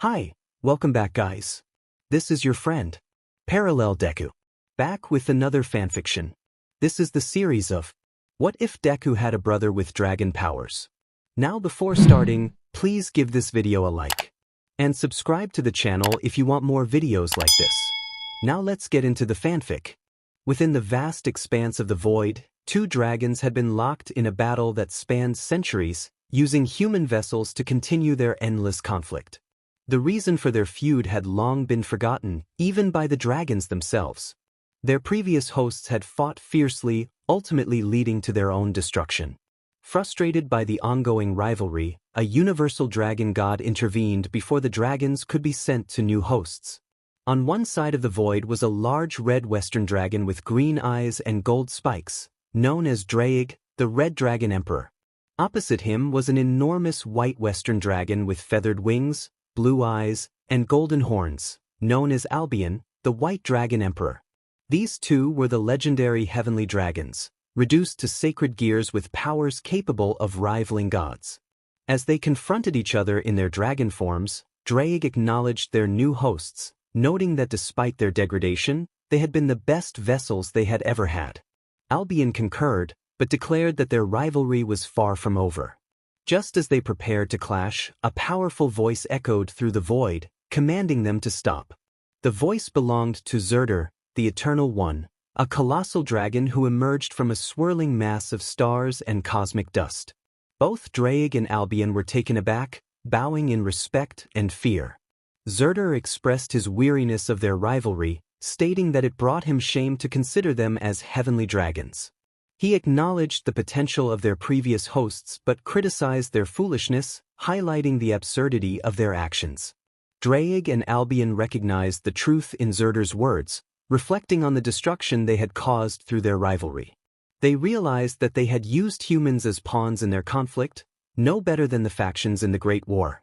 Hi, welcome back guys. This is your friend, Parallel Deku. Back with another fanfiction. This is the series of What If Deku Had a Brother with Dragon Powers? Now before starting, please give this video a like. And subscribe to the channel if you want more videos like this. Now let's get into the fanfic. Within the vast expanse of the void, two dragons had been locked in a battle that spanned centuries, using human vessels to continue their endless conflict. The reason for their feud had long been forgotten, even by the dragons themselves. Their previous hosts had fought fiercely, ultimately leading to their own destruction. Frustrated by the ongoing rivalry, a universal dragon god intervened before the dragons could be sent to new hosts. On one side of the void was a large red western dragon with green eyes and gold spikes, known as Draig, the Red Dragon Emperor. Opposite him was an enormous white western dragon with feathered wings, blue eyes, and golden horns, known as Albion, the White Dragon Emperor. These two were the legendary heavenly dragons, reduced to sacred gears with powers capable of rivaling gods. As they confronted each other in their dragon forms, Draig acknowledged their new hosts, noting that despite their degradation, they had been the best vessels they had ever had. Albion concurred, but declared that their rivalry was far from over. Just as they prepared to clash, a powerful voice echoed through the void, commanding them to stop. The voice belonged to Zerder, the Eternal One, a colossal dragon who emerged from a swirling mass of stars and cosmic dust. Both Draig and Albion were taken aback, bowing in respect and fear. Zerder expressed his weariness of their rivalry, stating that it brought him shame to consider them as heavenly dragons. He acknowledged the potential of their previous hosts but criticized their foolishness, highlighting the absurdity of their actions. Draig and Albion recognized the truth in Zerder's words, reflecting on the destruction they had caused through their rivalry. They realized that they had used humans as pawns in their conflict, no better than the factions in the Great War.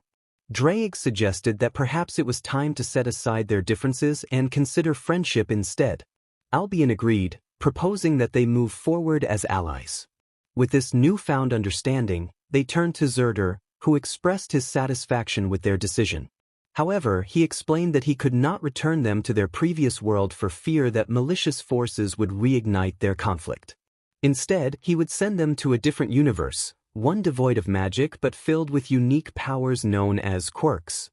Draig suggested that perhaps it was time to set aside their differences and consider friendship instead. Albion agreed, proposing that they move forward as allies. With this newfound understanding, they turned to Zerder, who expressed his satisfaction with their decision. However, he explained that he could not return them to their previous world for fear that malicious forces would reignite their conflict. Instead, he would send them to a different universe, one devoid of magic but filled with unique powers known as quirks.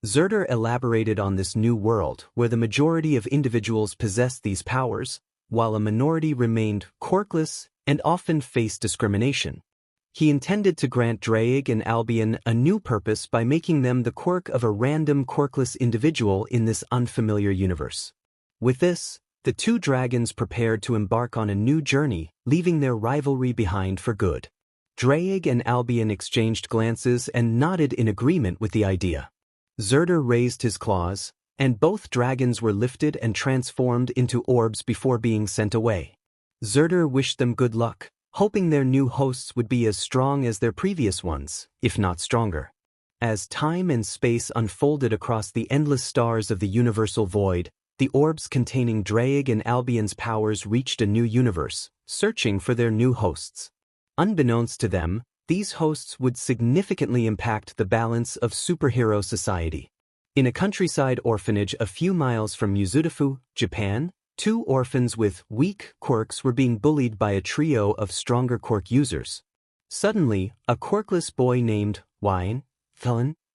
Zerder elaborated on this new world, where the majority of individuals possessed these powers, while a minority remained quirkless and often faced discrimination. He intended to grant Draig and Albion a new purpose by making them the quirk of a random quirkless individual in this unfamiliar universe. With this, the two dragons prepared to embark on a new journey, leaving their rivalry behind for good. Draig and Albion exchanged glances and nodded in agreement with the idea. Zerder raised his claws, and both dragons were lifted and transformed into orbs before being sent away. Zerder wished them good luck, hoping their new hosts would be as strong as their previous ones, if not stronger. As time and space unfolded across the endless stars of the universal void, the orbs containing Draig and Albion's powers reached a new universe, searching for their new hosts. Unbeknownst to them, these hosts would significantly impact the balance of superhero society. In a countryside orphanage a few miles from Uzudafu, Japan, two orphans with weak quirks were being bullied by a trio of stronger quirk users. Suddenly, a quirkless boy named Wine,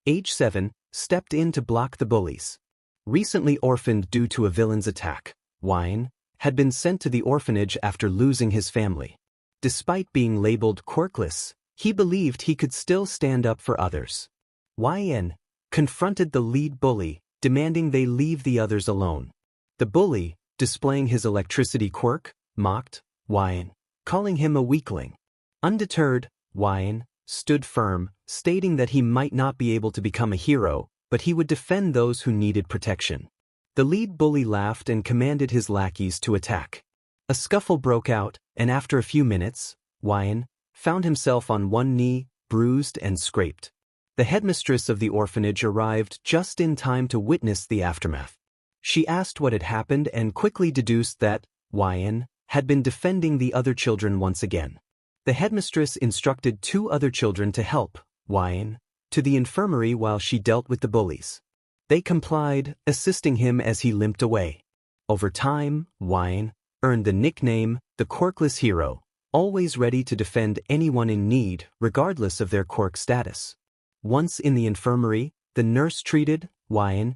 age 7, stepped in to block the bullies. Recently orphaned due to a villain's attack, Wine had been sent to the orphanage after losing his family. Despite being labeled quirkless, he believed he could still stand up for others. Wine confronted the lead bully, demanding they leave the others alone. The bully, displaying his electricity quirk, mocked Wine, calling him a weakling. Undeterred, Wine stood firm, stating that he might not be able to become a hero, but he would defend those who needed protection. The lead bully laughed and commanded his lackeys to attack. A scuffle broke out, and after a few minutes, Wine found himself on one knee, bruised and scraped. The headmistress of the orphanage arrived just in time to witness the aftermath. She asked what had happened and quickly deduced that Wine had been defending the other children once again. The headmistress instructed two other children to help Wine to the infirmary while she dealt with the bullies. They complied, assisting him as he limped away. Over time, Wine earned the nickname the Quirkless Hero, always ready to defend anyone in need, regardless of their quirk status. Once in the infirmary, the nurse treated Wine's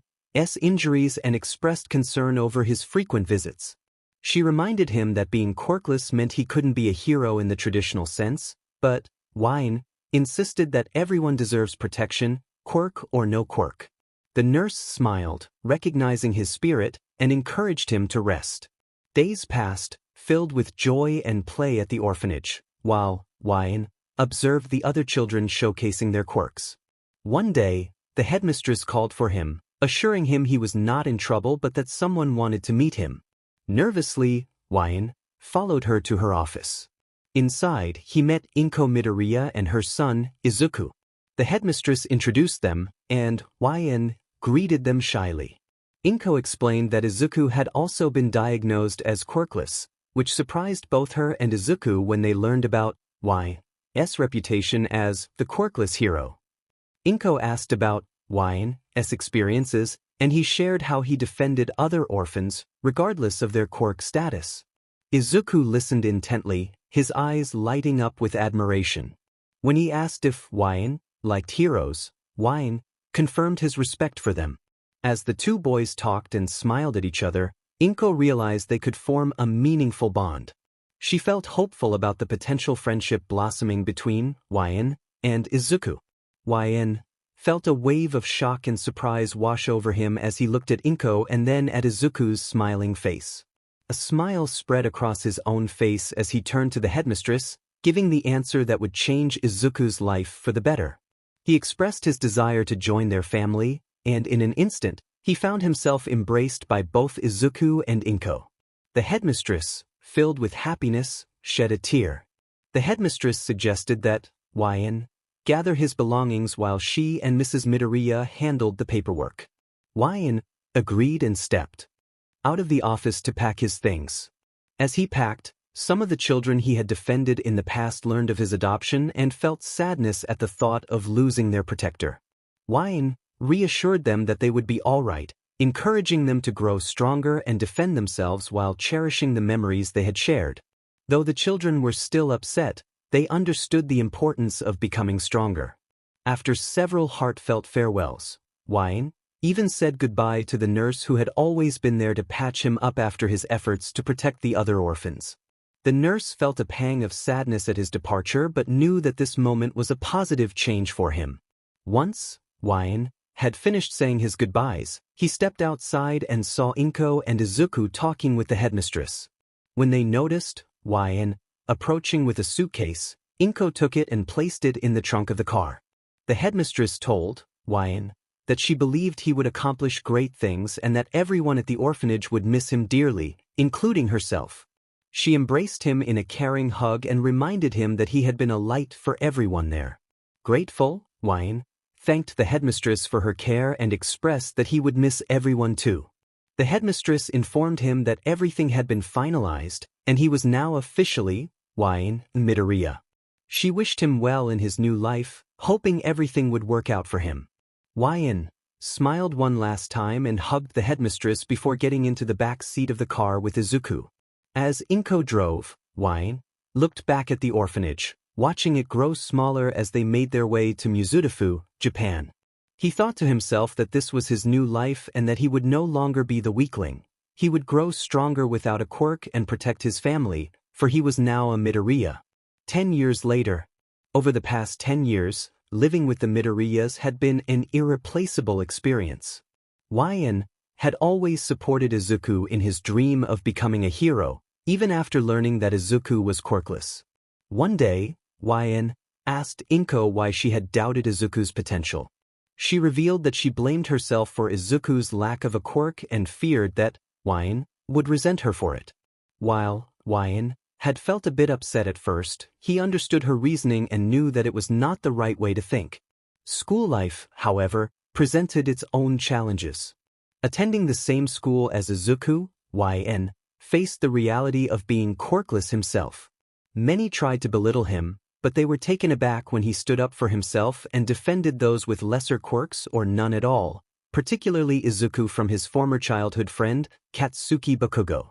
injuries and expressed concern over his frequent visits. She reminded him that being quirkless meant he couldn't be a hero in the traditional sense, but Wine insisted that everyone deserves protection, quirk or no quirk. The nurse smiled, recognizing his spirit, and encouraged him to rest. Days passed, filled with joy and play at the orphanage, while Wine observed the other children showcasing their quirks. One day, the headmistress called for him, assuring him he was not in trouble but that someone wanted to meet him. Nervously, Wine followed her to her office. Inside, he met Inko Midoriya and her son, Izuku. The headmistress introduced them, and Wine greeted them shyly. Inko explained that Izuku had also been diagnosed as quirkless, which surprised both her and Izuku when they learned about Wine's reputation as the quirkless hero. Inko asked about Wine's experiences, and he shared how he defended other orphans, regardless of their quirk status. Izuku listened intently, his eyes lighting up with admiration. When he asked if Wine liked heroes, Wine confirmed his respect for them. As the two boys talked and smiled at each other, Inko realized they could form a meaningful bond. She felt hopeful about the potential friendship blossoming between Wine and Izuku. Wine felt a wave of shock and surprise wash over him as he looked at Inko and then at Izuku's smiling face. A smile spread across his own face as he turned to the headmistress, giving the answer that would change Izuku's life for the better. He expressed his desire to join their family, and in an instant, he found himself embraced by both Izuku and Inko. The headmistress, filled with happiness, shed a tear. The headmistress suggested that Wine gather his belongings while she and Mrs. Midoriya handled the paperwork. Wine agreed and stepped out of the office to pack his things. As he packed, some of the children he had defended in the past learned of his adoption and felt sadness at the thought of losing their protector. Wine reassured them that they would be all right, encouraging them to grow stronger and defend themselves while cherishing the memories they had shared. Though the children were still upset, they understood the importance of becoming stronger. After several heartfelt farewells, Wine even said goodbye to the nurse who had always been there to patch him up after his efforts to protect the other orphans. The nurse felt a pang of sadness at his departure but knew that this moment was a positive change for him. Once Wine had finished saying his goodbyes, he stepped outside and saw Inko and Izuku talking with the headmistress. When they noticed Wine approaching with a suitcase, Inko took it and placed it in the trunk of the car. The headmistress told Wine that she believed he would accomplish great things and that everyone at the orphanage would miss him dearly, including herself. She embraced him in a caring hug and reminded him that he had been a light for everyone there. Grateful, Wine thanked the headmistress for her care and expressed that he would miss everyone too. The headmistress informed him that everything had been finalized, and he was now officially Wine Midoriya. She wished him well in his new life, hoping everything would work out for him. Wine smiled one last time and hugged the headmistress before getting into the back seat of the car with Izuku. As Inko drove, Wine looked back at the orphanage, watching it grow smaller as they made their way to Mizudafu, Japan. He thought to himself that this was his new life and that he would no longer be the weakling. He would grow stronger without a quirk and protect his family, for he was now a Midoriya. 10 years later. Over the past 10 years, living with the Midoriyas had been an irreplaceable experience. Wine had always supported Izuku in his dream of becoming a hero, even after learning that Izuku was quirkless. One day, Wine asked Inko why she had doubted Izuku's potential. She revealed that she blamed herself for Izuku's lack of a quirk and feared that Wine would resent her for it. While Wine had felt a bit upset at first, he understood her reasoning and knew that it was not the right way to think. School life, however, presented its own challenges. Attending the same school as Izuku, Wine faced the reality of being quirkless himself. Many tried to belittle him, but they were taken aback when he stood up for himself and defended those with lesser quirks or none at all, particularly Izuku from his former childhood friend, Katsuki Bakugo.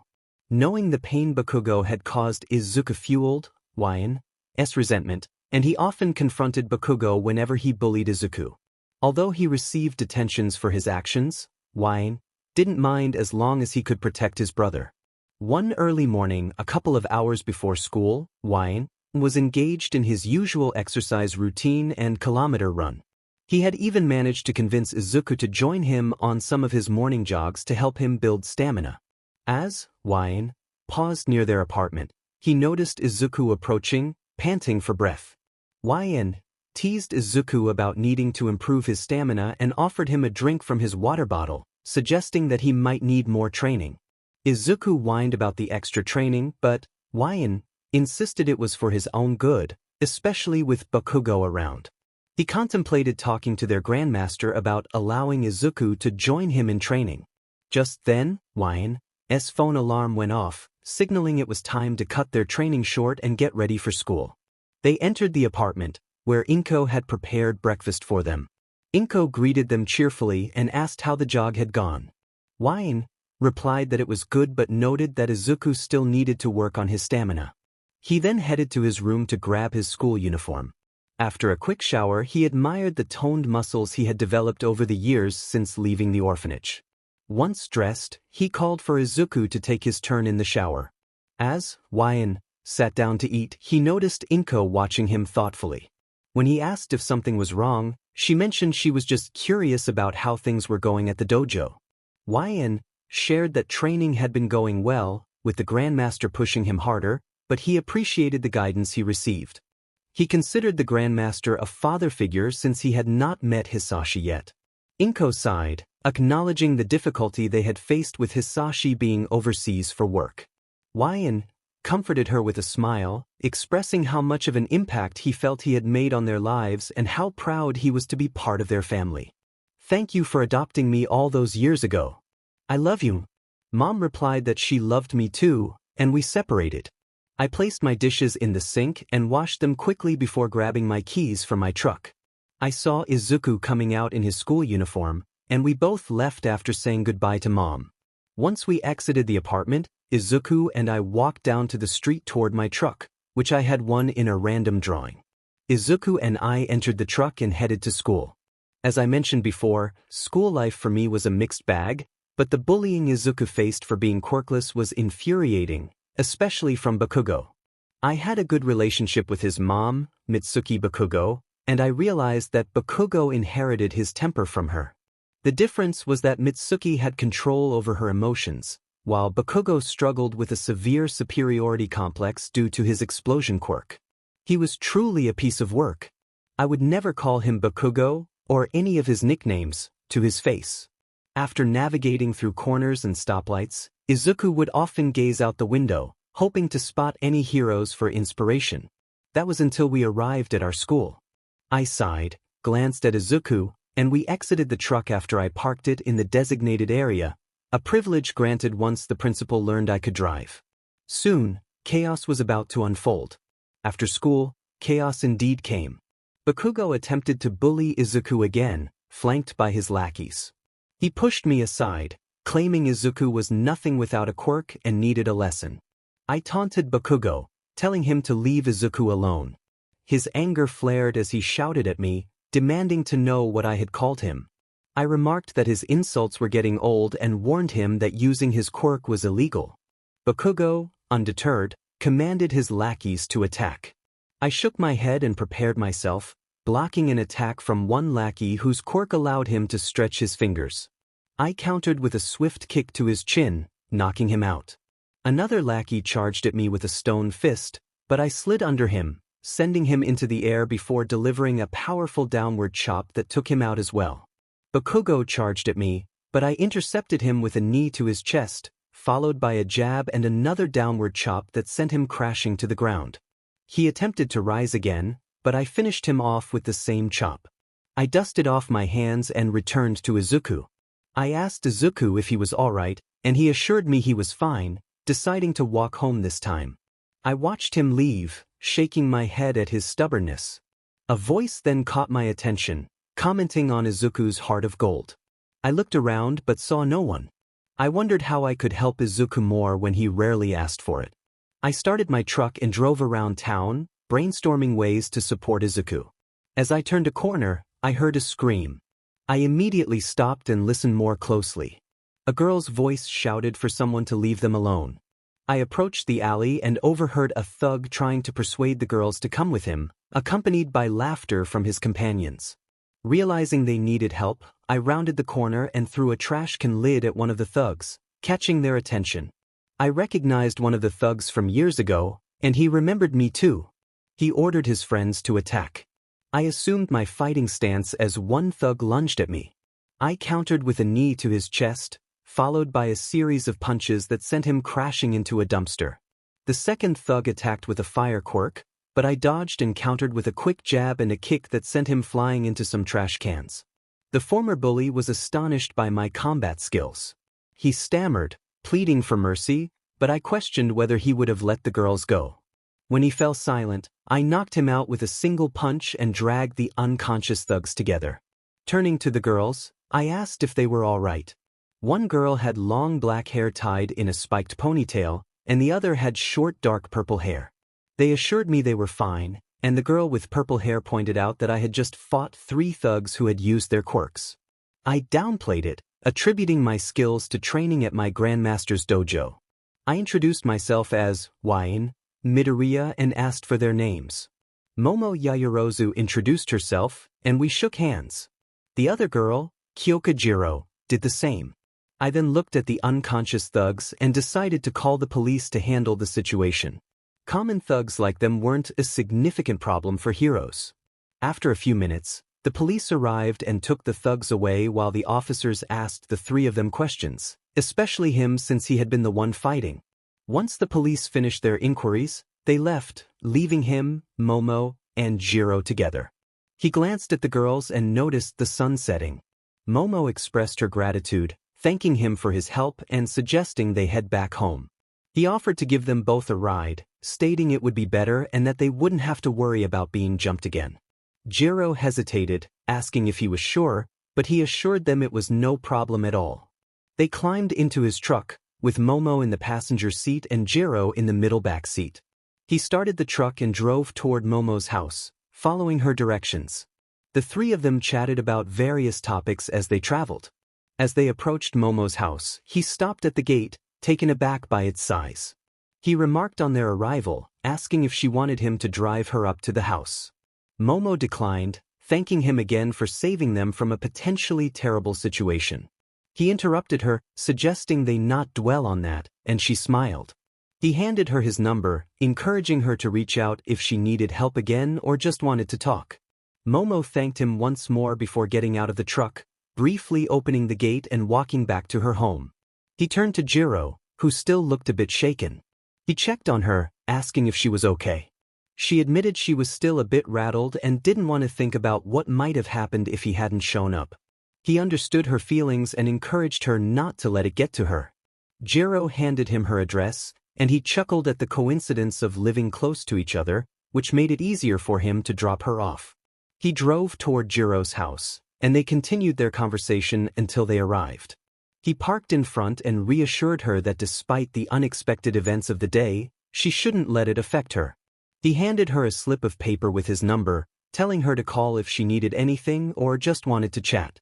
Knowing the pain Bakugo had caused, Izuku fueled Y's resentment, and he often confronted Bakugo whenever he bullied Izuku. Although he received detentions for his actions, Y didn't mind as long as he could protect his brother. One early morning, a couple of hours before school, Y was engaged in his usual exercise routine and kilometer run. He had even managed to convince Izuku to join him on some of his morning jogs to help him build stamina. As Y paused near their apartment, he noticed Izuku approaching, panting for breath. Y teased Izuku about needing to improve his stamina and offered him a drink from his water bottle, suggesting that he might need more training. Izuku whined about the extra training, but Y insisted it was for his own good, especially with Bakugo around. He contemplated talking to their grandmaster about allowing Izuku to join him in training. Just then, Y's phone alarm went off, signaling it was time to cut their training short and get ready for school. They entered the apartment, where Inko had prepared breakfast for them. Inko greeted them cheerfully and asked how the jog had gone. Y replied that it was good but noted that Izuku still needed to work on his stamina. He then headed to his room to grab his school uniform. After a quick shower, he admired the toned muscles he had developed over the years since leaving the orphanage. Once dressed, he called for Izuku to take his turn in the shower. As Y sat down to eat, he noticed Inko watching him thoughtfully. When he asked if something was wrong, she mentioned she was just curious about how things were going at the dojo. Y shared that training had been going well, with the grandmaster pushing him harder, but he appreciated the guidance he received. He considered the grandmaster a father figure since he had not met Hisashi yet. Inko sighed, acknowledging the difficulty they had faced with Hisashi being overseas for work. Y comforted her with a smile, expressing how much of an impact he felt he had made on their lives and how proud he was to be part of their family. "Thank you for adopting me all those years ago. I love you." Mom replied that she loved me too, and we separated. I placed my dishes in the sink and washed them quickly before grabbing my keys from my truck. I saw Izuku coming out in his school uniform, and we both left after saying goodbye to Mom. Once we exited the apartment, Izuku and I walked down to the street toward my truck, which I had won in a random drawing. Izuku and I entered the truck and headed to school. As I mentioned before, school life for me was a mixed bag, but the bullying Izuku faced for being quirkless was infuriating, especially from Bakugo. I had a good relationship with his mom, Mitsuki Bakugo, and I realized that Bakugo inherited his temper from her. The difference was that Mitsuki had control over her emotions, while Bakugo struggled with a severe superiority complex due to his explosion quirk. He was truly a piece of work. I would never call him Bakugo, or any of his nicknames, to his face. After navigating through corners and stoplights, Izuku would often gaze out the window, hoping to spot any heroes for inspiration. That was until we arrived at our school. I sighed, glanced at Izuku, and we exited the truck after I parked it in the designated area, a privilege granted once the principal learned I could drive. Soon, chaos was about to unfold. After school, chaos indeed came. Bakugo attempted to bully Izuku again, flanked by his lackeys. He pushed me aside, claiming Izuku was nothing without a quirk and needed a lesson. I taunted Bakugo, telling him to leave Izuku alone. His anger flared as he shouted at me, demanding to know what I had called him. I remarked that his insults were getting old and warned him that using his quirk was illegal. Bakugo, undeterred, commanded his lackeys to attack. I shook my head and prepared myself, blocking an attack from one lackey whose quirk allowed him to stretch his fingers. I countered with a swift kick to his chin, knocking him out. Another lackey charged at me with a stone fist, but I slid under him, sending him into the air before delivering a powerful downward chop that took him out as well. Bakugo charged at me, but I intercepted him with a knee to his chest, followed by a jab and another downward chop that sent him crashing to the ground. He attempted to rise again, but I finished him off with the same chop. I dusted off my hands and returned to Izuku. I asked Izuku if he was alright, and he assured me he was fine, deciding to walk home this time. I watched him leave, shaking my head at his stubbornness. A voice then caught my attention, commenting on Izuku's heart of gold. I looked around but saw no one. I wondered how I could help Izuku more when he rarely asked for it. I started my truck and drove around town, brainstorming ways to support Izuku. As I turned a corner, I heard a scream. I immediately stopped and listened more closely. A girl's voice shouted for someone to leave them alone. I approached the alley and overheard a thug trying to persuade the girls to come with him, accompanied by laughter from his companions. Realizing they needed help, I rounded the corner and threw a trash can lid at one of the thugs, catching their attention. I recognized one of the thugs from years ago, and he remembered me too. He ordered his friends to attack. I assumed my fighting stance as one thug lunged at me. I countered with a knee to his chest, followed by a series of punches that sent him crashing into a dumpster. The second thug attacked with a fire quirk, but I dodged and countered with a quick jab and a kick that sent him flying into some trash cans. The former bully was astonished by my combat skills. He stammered, pleading for mercy, but I questioned whether he would have let the girls go. When he fell silent, I knocked him out with a single punch and dragged the unconscious thugs together. Turning to the girls, I asked if they were all right. One girl had long black hair tied in a spiked ponytail, and the other had short dark purple hair. They assured me they were fine, and the girl with purple hair pointed out that I had just fought 3 thugs who had used their quirks. I downplayed it, attributing my skills to training at my grandmaster's dojo. I introduced myself as White Midoriya and asked for their names. Momo Yaoyorozu introduced herself, and we shook hands. The other girl, Kyokujiro, did the same. I then looked at the unconscious thugs and decided to call the police to handle the situation. Common thugs like them weren't a significant problem for heroes. After a few minutes, the police arrived and took the thugs away while the officers asked the 3 of them questions, especially him since he had been the one fighting. Once the police finished their inquiries, they left, leaving him, Momo, and Jiro together. He glanced at the girls and noticed the sun setting. Momo expressed her gratitude, thanking him for his help and suggesting they head back home. He offered to give them both a ride, stating it would be better and that they wouldn't have to worry about being jumped again. Jiro hesitated, asking if he was sure, but he assured them it was no problem at all. They climbed into his truck, with Momo in the passenger seat and Jiro in the middle back seat. He started the truck and drove toward Momo's house, following her directions. The 3 of them chatted about various topics as they traveled. As they approached Momo's house, he stopped at the gate, taken aback by its size. He remarked on their arrival, asking if she wanted him to drive her up to the house. Momo declined, thanking him again for saving them from a potentially terrible situation. He interrupted her, suggesting they not dwell on that, and she smiled. He handed her his number, encouraging her to reach out if she needed help again or just wanted to talk. Momo thanked him once more before getting out of the truck, briefly opening the gate and walking back to her home. He turned to Jiro, who still looked a bit shaken. He checked on her, asking if she was okay. She admitted she was still a bit rattled and didn't want to think about what might have happened if he hadn't shown up. He understood her feelings and encouraged her not to let it get to her. Jiro handed him her address, and he chuckled at the coincidence of living close to each other, which made it easier for him to drop her off. He drove toward Jiro's house, and they continued their conversation until they arrived. He parked in front and reassured her that despite the unexpected events of the day, she shouldn't let it affect her. He handed her a slip of paper with his number, telling her to call if she needed anything or just wanted to chat.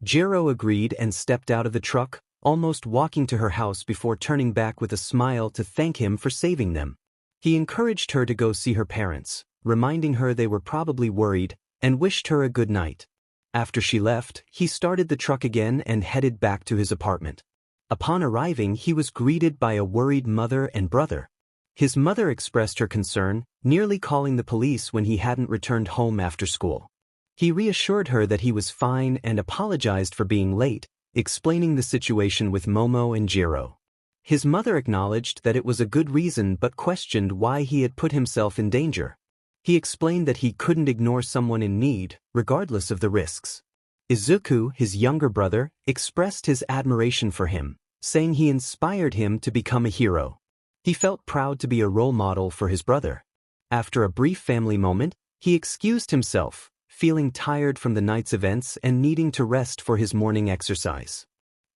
Jiro agreed and stepped out of the truck, almost walking to her house before turning back with a smile to thank him for saving them. He encouraged her to go see her parents, reminding her they were probably worried, and wished her a good night. After she left, he started the truck again and headed back to his apartment. Upon arriving, he was greeted by a worried mother and brother. His mother expressed her concern, nearly calling the police when he hadn't returned home after school. He reassured her that he was fine and apologized for being late, explaining the situation with Momo and Jiro. His mother acknowledged that it was a good reason but questioned why he had put himself in danger. He explained that he couldn't ignore someone in need, regardless of the risks. Izuku, his younger brother, expressed his admiration for him, saying he inspired him to become a hero. He felt proud to be a role model for his brother. After a brief family moment, he excused himself, feeling tired from the night's events and needing to rest for his morning exercise.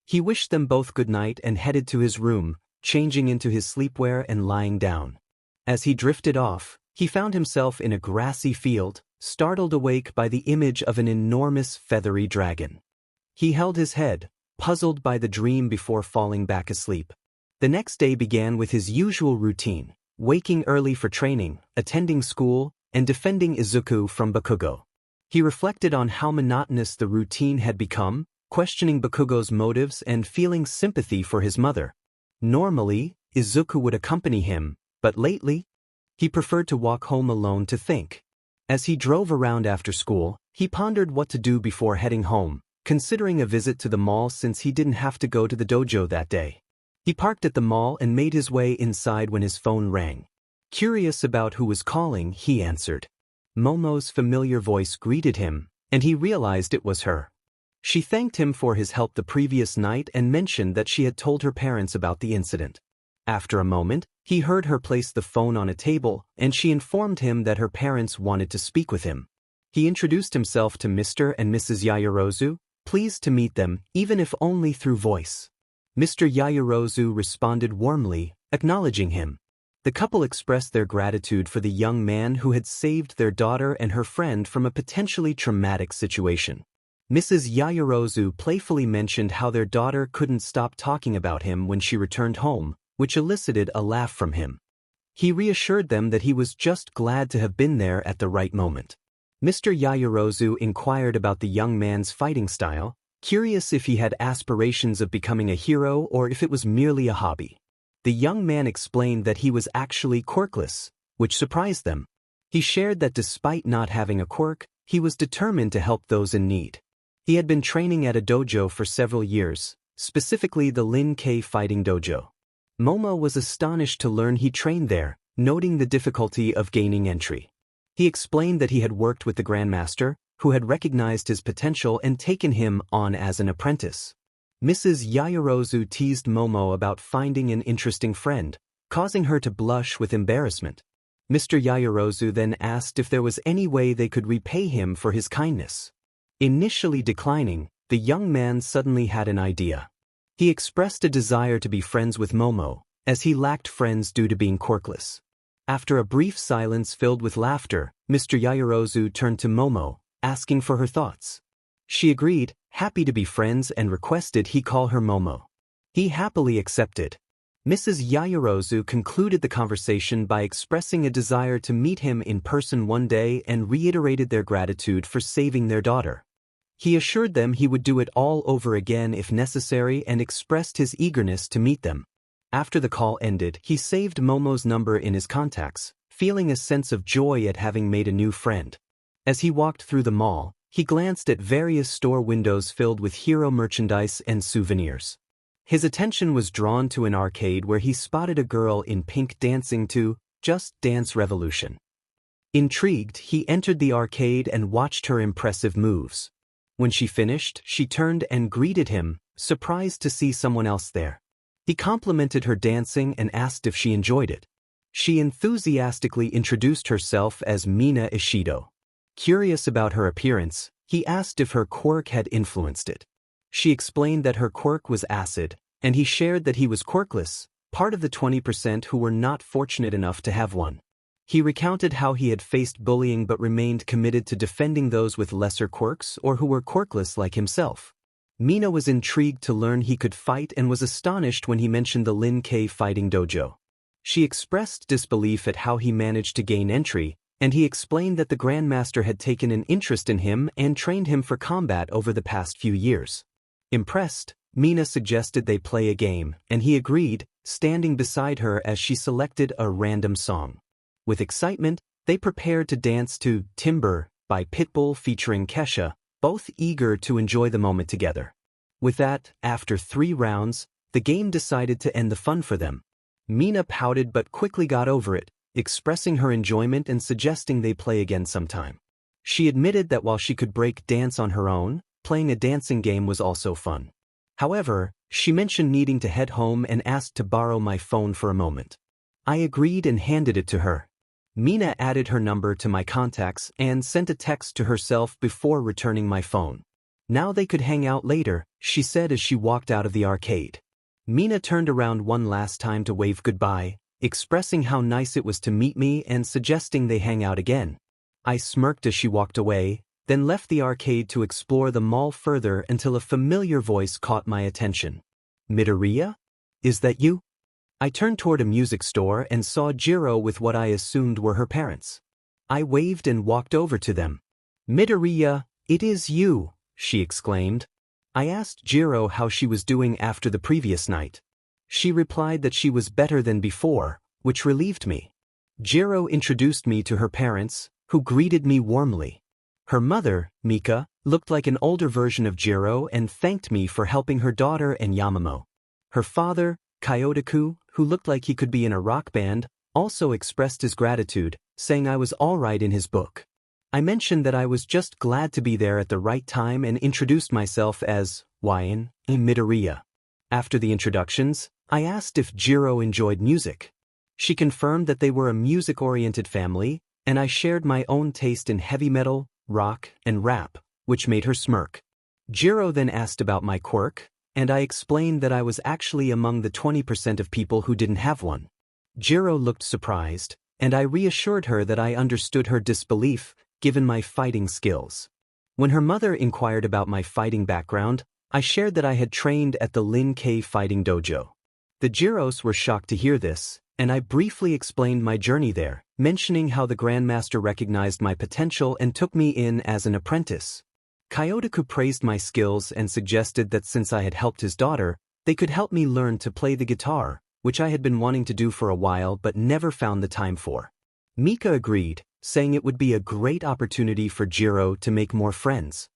He wished them both good night and headed to his room, changing into his sleepwear and lying down. As he drifted off, he found himself in a grassy field, startled awake by the image of an enormous feathery dragon. He held his head, puzzled by the dream before falling back asleep. The next day began with his usual routine, waking early for training, attending school, and defending Izuku from Bakugo. He reflected on how monotonous the routine had become, questioning Bakugo's motives and feeling sympathy for his mother. Normally, Izuku would accompany him, but lately, he preferred to walk home alone to think. As he drove around after school, he pondered what to do before heading home, considering a visit to the mall since he didn't have to go to the dojo that day. He parked at the mall and made his way inside when his phone rang. Curious about who was calling, he answered. Momo's familiar voice greeted him, and he realized it was her. She thanked him for his help the previous night and mentioned that she had told her parents about the incident. After a moment, he heard her place the phone on a table, and she informed him that her parents wanted to speak with him. He introduced himself to Mr. and Mrs. Yaoyorozu, pleased to meet them, even if only through voice. Mr. Yaoyorozu responded warmly, acknowledging him. The couple expressed their gratitude for the young man who had saved their daughter and her friend from a potentially traumatic situation. Mrs. Yaoyorozu playfully mentioned how their daughter couldn't stop talking about him when she returned home, which elicited a laugh from him. He reassured them that he was just glad to have been there at the right moment. Mr. Yaoyorozu inquired about the young man's fighting style, curious if he had aspirations of becoming a hero or if it was merely a hobby. The young man explained that he was actually quirkless, which surprised them. He shared that despite not having a quirk, he was determined to help those in need. He had been training at a dojo for several years, specifically the Lin Kei Fighting Dojo. Momo was astonished to learn he trained there, noting the difficulty of gaining entry. He explained that he had worked with the Grandmaster, who had recognized his potential and taken him on as an apprentice. Mrs. Yaoyorozu teased Momo about finding an interesting friend, causing her to blush with embarrassment. Mr. Yaoyorozu then asked if there was any way they could repay him for his kindness. Initially declining, the young man suddenly had an idea. He expressed a desire to be friends with Momo, as he lacked friends due to being quirkless. After a brief silence filled with laughter, Mr. Yaoyorozu turned to Momo, asking for her thoughts. She agreed, happy to be friends, and requested he call her Momo. He happily accepted. Mrs. Yaoyorozu concluded the conversation by expressing a desire to meet him in person one day and reiterated their gratitude for saving their daughter. He assured them he would do it all over again if necessary and expressed his eagerness to meet them. After the call ended, he saved Momo's number in his contacts, feeling a sense of joy at having made a new friend. As he walked through the mall, he glanced at various store windows filled with hero merchandise and souvenirs. His attention was drawn to an arcade where he spotted a girl in pink dancing to Just Dance Revolution. Intrigued, he entered the arcade and watched her impressive moves. When she finished, she turned and greeted him, surprised to see someone else there. He complimented her dancing and asked if she enjoyed it. She enthusiastically introduced herself as Mina Ishido. Curious about her appearance, he asked if her quirk had influenced it. She explained that her quirk was acid, and he shared that he was quirkless, part of the 20% who were not fortunate enough to have one. He recounted how he had faced bullying but remained committed to defending those with lesser quirks or who were quirkless like himself. Mina was intrigued to learn he could fight and was astonished when he mentioned the Lin Kei Fighting Dojo. She expressed disbelief at how he managed to gain entry, and he explained that the Grandmaster had taken an interest in him and trained him for combat over the past few years. Impressed, Mina suggested they play a game, and he agreed, standing beside her as she selected a random song. With excitement, they prepared to dance to Timber by Pitbull featuring Kesha, both eager to enjoy the moment together. With that, after 3 rounds, the game decided to end the fun for them. Mina pouted but quickly got over it, expressing her enjoyment and suggesting they play again sometime. She admitted that while she could break dance on her own, playing a dancing game was also fun. However, she mentioned needing to head home and asked to borrow my phone for a moment. I agreed and handed it to her. Mina added her number to my contacts and sent a text to herself before returning my phone. Now they could hang out later, she said as she walked out of the arcade. Mina turned around one last time to wave goodbye, expressing how nice it was to meet me and suggesting they hang out again. I smirked as she walked away, then left the arcade to explore the mall further until a familiar voice caught my attention. Midoriya? Is that you? I turned toward a music store and saw Jiro with what I assumed were her parents. I waved and walked over to them. Midoriya, it is you, she exclaimed. I asked Jiro how she was doing after the previous night. She replied that she was better than before, which relieved me. Jiro introduced me to her parents, who greeted me warmly. Her mother, Mika, looked like an older version of Jiro and thanked me for helping her daughter and Yamamo. Her father, Kyotoku, who looked like he could be in a rock band, also expressed his gratitude, saying I was all right in his book. I mentioned that I was just glad to be there at the right time and introduced myself as Wyan Midoriya. After the introductions, I asked if Jiro enjoyed music. She confirmed that they were a music-oriented family, and I shared my own taste in heavy metal, rock, and rap, which made her smirk. Jiro then asked about my quirk, and I explained that I was actually among the 20% of people who didn't have one. Jiro looked surprised, and I reassured her that I understood her disbelief, given my fighting skills. When her mother inquired about my fighting background, I shared that I had trained at the Lin K fighting dojo. The Jiros were shocked to hear this, and I briefly explained my journey there, mentioning how the Grandmaster recognized my potential and took me in as an apprentice. Kyotoku praised my skills and suggested that since I had helped his daughter, they could help me learn to play the guitar, which I had been wanting to do for a while but never found the time for. Mika agreed, saying it would be a great opportunity for Jiro to make more friends.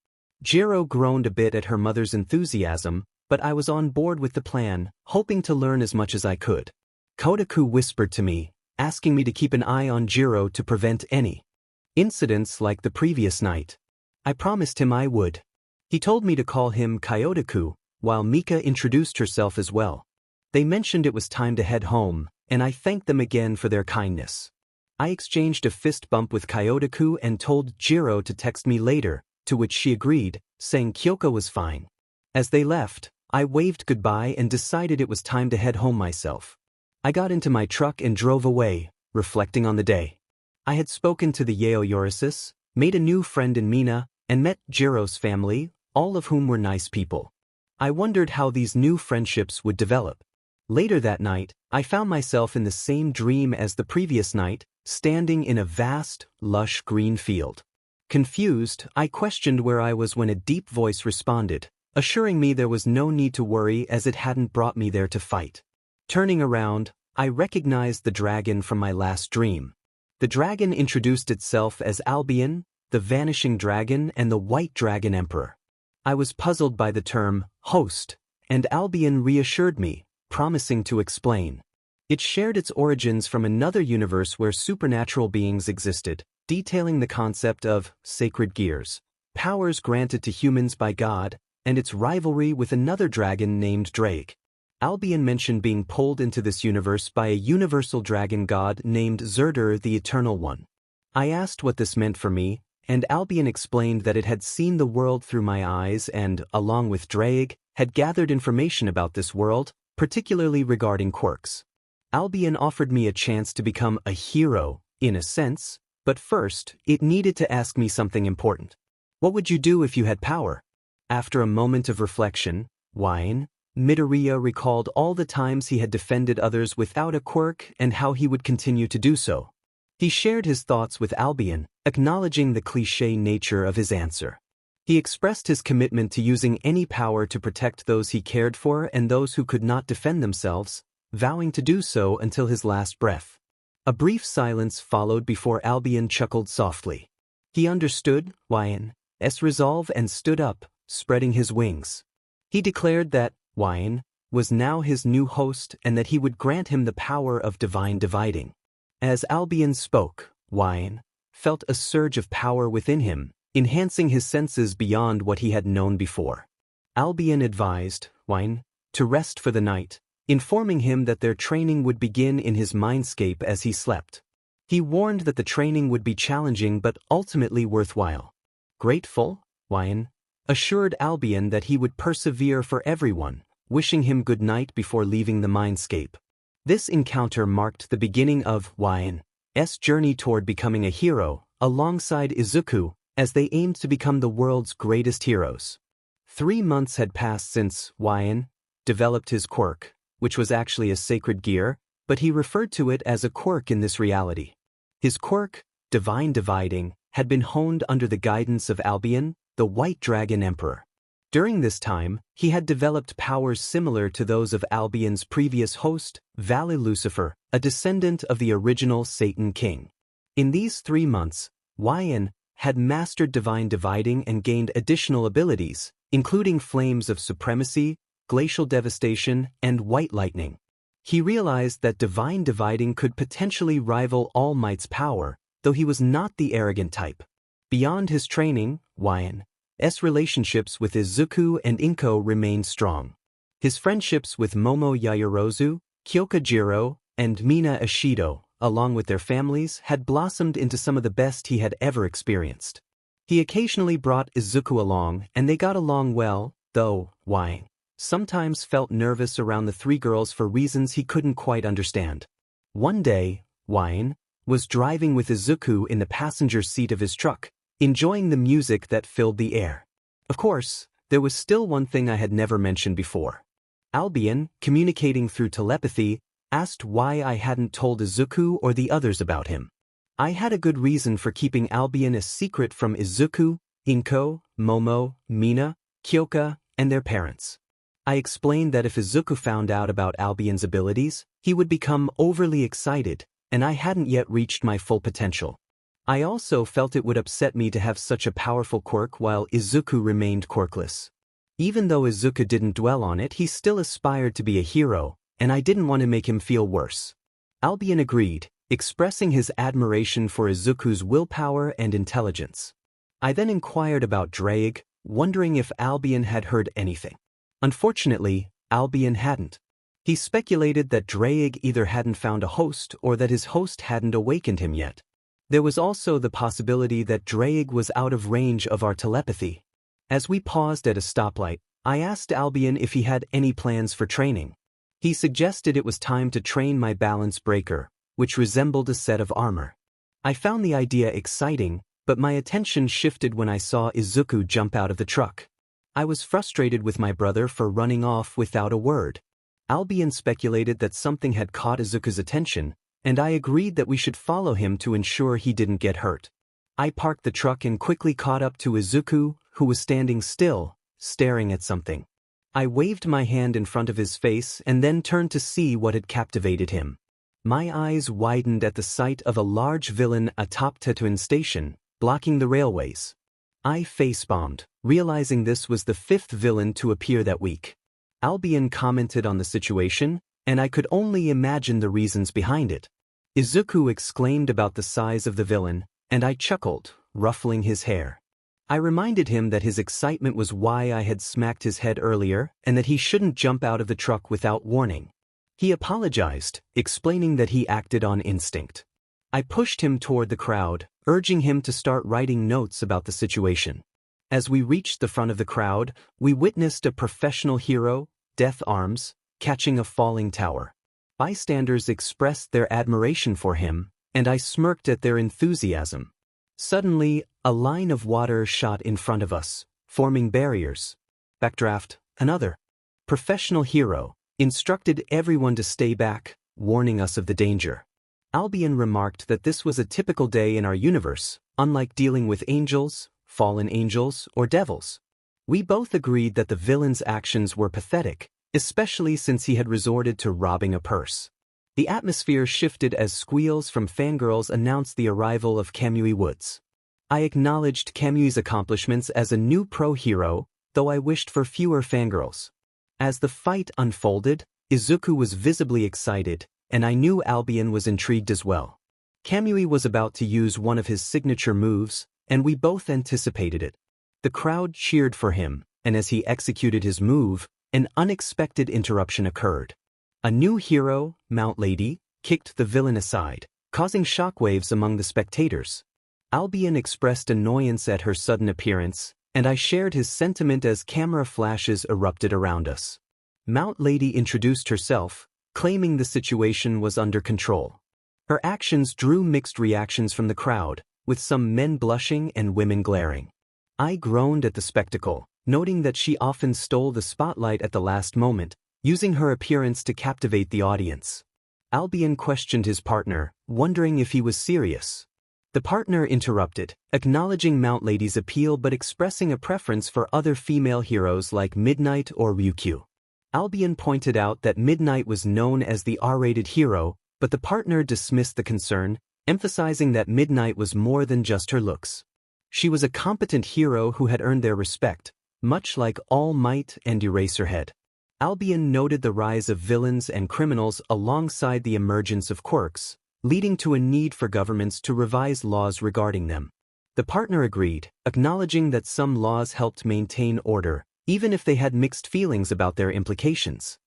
Jiro groaned a bit at her mother's enthusiasm, but I was on board with the plan, hoping to learn as much as I could. Kyotoku whispered to me, asking me to keep an eye on Jiro to prevent any incidents like the previous night. I promised him I would. He told me to call him Kyotoku, while Mika introduced herself as well. They mentioned it was time to head home, and I thanked them again for their kindness. I exchanged a fist bump with Kyotoku and told Jiro to text me later, to which she agreed, saying Kyoko was fine. As they left, I waved goodbye and decided it was time to head home myself. I got into my truck and drove away, reflecting on the day. I had spoken to the Yaoyorisis, made a new friend in Mina, and met Jiro's family, all of whom were nice people. I wondered how these new friendships would develop. Later that night, I found myself in the same dream as the previous night, standing in a vast, lush green field. Confused, I questioned where I was when a deep voice responded, assuring me there was no need to worry as it hadn't brought me there to fight. Turning around, I recognized the dragon from my last dream. The dragon introduced itself as Albion, the Vanishing Dragon and the White Dragon Emperor. I was puzzled by the term, host, and Albion reassured me, promising to explain. It shared its origins from another universe where supernatural beings existed, detailing the concept of sacred gears, powers granted to humans by God, and its rivalry with another dragon named Drake. Albion mentioned being pulled into this universe by a universal dragon god named Zerder the Eternal One. I asked what this meant for me, and Albion explained that it had seen the world through my eyes and, along with Drake, had gathered information about this world, particularly regarding quirks. Albion offered me a chance to become a hero, in a sense, but first, it needed to ask me something important. What would you do if you had power? After a moment of reflection, Midoriya recalled all the times he had defended others without a quirk and how he would continue to do so. He shared his thoughts with Albion, acknowledging the cliché nature of his answer. He expressed his commitment to using any power to protect those he cared for and those who could not defend themselves, vowing to do so until his last breath. A brief silence followed before Albion chuckled softly. He understood Wyan's resolve and stood up, spreading his wings. He declared that Wyan was now his new host and that he would grant him the power of divine dividing. As Albion spoke, Wyan felt a surge of power within him, enhancing his senses beyond what he had known before. Albion advised Wyan to rest for the night, informing him that their training would begin in his mindscape as he slept. He warned that the training would be challenging but ultimately worthwhile. Grateful, Wyan assured Albion that he would persevere for everyone, wishing him good night before leaving the mindscape. This encounter marked the beginning of Wyan's journey toward becoming a hero, alongside Izuku, as they aimed to become the world's greatest heroes. 3 months had passed since Wyan developed his quirk, which was actually a sacred gear, but he referred to it as a quirk in this reality. His quirk, Divine Dividing, had been honed under the guidance of Albion, the White Dragon Emperor. During this time, he had developed powers similar to those of Albion's previous host, Valley Lucifer, a descendant of the original Satan King. In these 3 months, Wyan had mastered Divine Dividing and gained additional abilities, including Flames of Supremacy, Glacial Devastation, and White Lightning. He realized that Divine Dividing could potentially rival All Might's power, though he was not the arrogant type. Beyond his training, Wyan's relationships with Izuku and Inko remained strong. His friendships with Momo Yaoyorozu, Kyokujiro, and Mina Ishido, along with their families, had blossomed into some of the best he had ever experienced. He occasionally brought Izuku along, and they got along well, though Wyan sometimes felt nervous around the 3 girls for reasons he couldn't quite understand. One day, Wyan was driving with Izuku in the passenger seat of his truck, enjoying the music that filled the air. Of course, there was still one thing I had never mentioned before. Albion, communicating through telepathy, asked why I hadn't told Izuku or the others about him. I had a good reason for keeping Albion a secret from Izuku, Inko, Momo, Mina, Kyoka, and their parents. I explained that if Izuku found out about Albion's abilities, he would become overly excited, and I hadn't yet reached my full potential. I also felt it would upset me to have such a powerful quirk while Izuku remained quirkless. Even though Izuku didn't dwell on it, he still aspired to be a hero, and I didn't want to make him feel worse. Albion agreed, expressing his admiration for Izuku's willpower and intelligence. I then inquired about Drake, wondering if Albion had heard anything. Unfortunately, Albion hadn't. He speculated that Drake either hadn't found a host or that his host hadn't awakened him yet. There was also the possibility that Drake was out of range of our telepathy. As we paused at a stoplight, I asked Albion if he had any plans for training. He suggested it was time to train my balance breaker, which resembled a set of armor. I found the idea exciting, but my attention shifted when I saw Izuku jump out of the truck. I was frustrated with my brother for running off without a word. Albion speculated that something had caught Izuku's attention, and I agreed that we should follow him to ensure he didn't get hurt. I parked the truck and quickly caught up to Izuku, who was standing still, staring at something. I waved my hand in front of his face and then turned to see what had captivated him. My eyes widened at the sight of a large villain atop Tetouan Station, blocking the railways. I face-bombed, realizing this was the 5th villain to appear that week. Albion commented on the situation, and I could only imagine the reasons behind it. Izuku exclaimed about the size of the villain, and I chuckled, ruffling his hair. I reminded him that his excitement was why I had smacked his head earlier and that he shouldn't jump out of the truck without warning. He apologized, explaining that he acted on instinct. I pushed him toward the crowd, urging him to start writing notes about the situation. As we reached the front of the crowd, we witnessed a professional hero, Death Arms, catching a falling tower. Bystanders expressed their admiration for him, and I smirked at their enthusiasm. Suddenly, a line of water shot in front of us, forming barriers. Backdraft, another professional hero, instructed everyone to stay back, warning us of the danger. Albion remarked that this was a typical day in our universe, unlike dealing with angels, fallen angels, or devils. We both agreed that the villain's actions were pathetic, especially since he had resorted to robbing a purse. The atmosphere shifted as squeals from fangirls announced the arrival of Kamui Woods. I acknowledged Kamui's accomplishments as a new pro-hero, though I wished for fewer fangirls. As the fight unfolded, Izuku was visibly excited, and I knew Albion was intrigued as well. Kamui was about to use one of his signature moves, and we both anticipated it. The crowd cheered for him, and as he executed his move, an unexpected interruption occurred. A new hero, Mount Lady, kicked the villain aside, causing shockwaves among the spectators. Albion expressed annoyance at her sudden appearance, and I shared his sentiment as camera flashes erupted around us. Mount Lady introduced herself, claiming the situation was under control. Her actions drew mixed reactions from the crowd, with some men blushing and women glaring. I groaned at the spectacle, noting that she often stole the spotlight at the last moment, using her appearance to captivate the audience. Albion questioned his partner, wondering if he was serious. The partner interrupted, acknowledging Mount Lady's appeal but expressing a preference for other female heroes like Midnight or Ryukyu. Albion pointed out that Midnight was known as the R-rated hero, but the partner dismissed the concern, emphasizing that Midnight was more than just her looks. She was a competent hero who had earned their respect, much like All Might and Eraserhead. Albion noted the rise of villains and criminals alongside the emergence of quirks, leading to a need for governments to revise laws regarding them. The partner agreed, acknowledging that some laws helped maintain order, even if they had mixed feelings about their implications.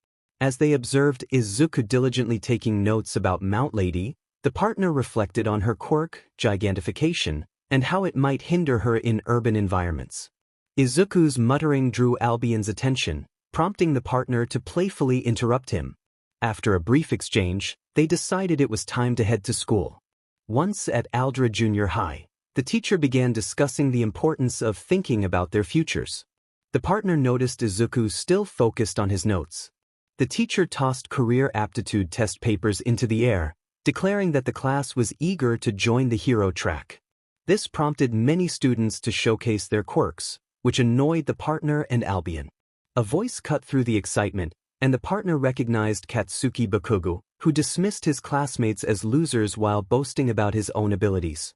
As they observed Izuku diligently taking notes about Mount Lady, the partner reflected on her quirk, gigantification, and how it might hinder her in urban environments. Izuku's muttering drew Albion's attention, prompting the partner to playfully interrupt him. After a brief exchange, they decided it was time to head to school. Once at Aldra Junior High, the teacher began discussing the importance of thinking about their futures. The partner noticed Izuku still focused on his notes. The teacher tossed career aptitude test papers into the air, declaring that the class was eager to join the hero track. This prompted many students to showcase their quirks, which annoyed the partner and Albion. A voice cut through the excitement, and the partner recognized Katsuki Bakugo, who dismissed his classmates as losers while boasting about his own abilities.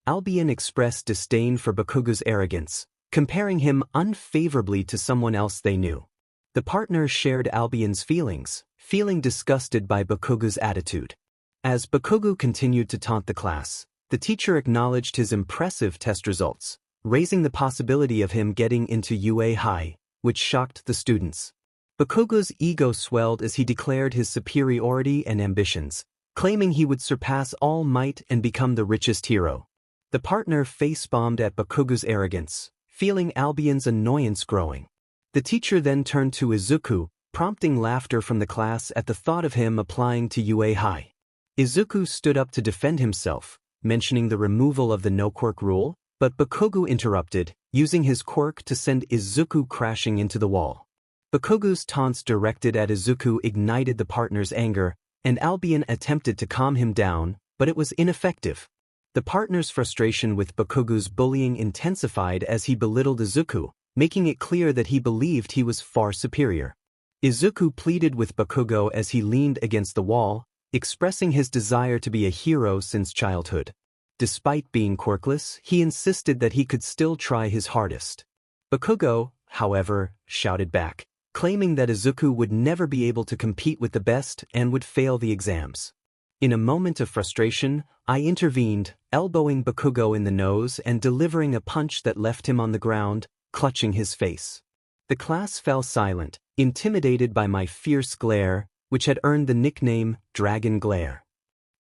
Albion expressed disdain for Bakugo's arrogance, comparing him unfavorably to someone else they knew. The partner shared Albion's feelings, feeling disgusted by Bakugo's attitude. As Bakugo continued to taunt the class, the teacher acknowledged his impressive test results, raising the possibility of him getting into UA High, which shocked the students. Bakugo's ego swelled as he declared his superiority and ambitions, claiming he would surpass All Might and become the richest hero. The partner face-bombed at Bakugo's arrogance, feeling Albion's annoyance growing. The teacher then turned to Izuku, prompting laughter from the class at the thought of him applying to UA High. Izuku stood up to defend himself, mentioning the removal of the no-quirk rule, but Bakugo interrupted, using his quirk to send Izuku crashing into the wall. Bakugo's taunts directed at Izuku ignited the partner's anger, and Albion attempted to calm him down, but it was ineffective. The partner's frustration with Bakugo's bullying intensified as he belittled Izuku, making it clear that he believed he was far superior. Izuku pleaded with Bakugo as he leaned against the wall, expressing his desire to be a hero since childhood. Despite being quirkless, he insisted that he could still try his hardest. Bakugo, however, shouted back, claiming that Izuku would never be able to compete with the best and would fail the exams. In a moment of frustration, I intervened, elbowing Bakugo in the nose and delivering a punch that left him on the ground, clutching his face. The class fell silent, intimidated by my fierce glare, which had earned the nickname Dragon Glare.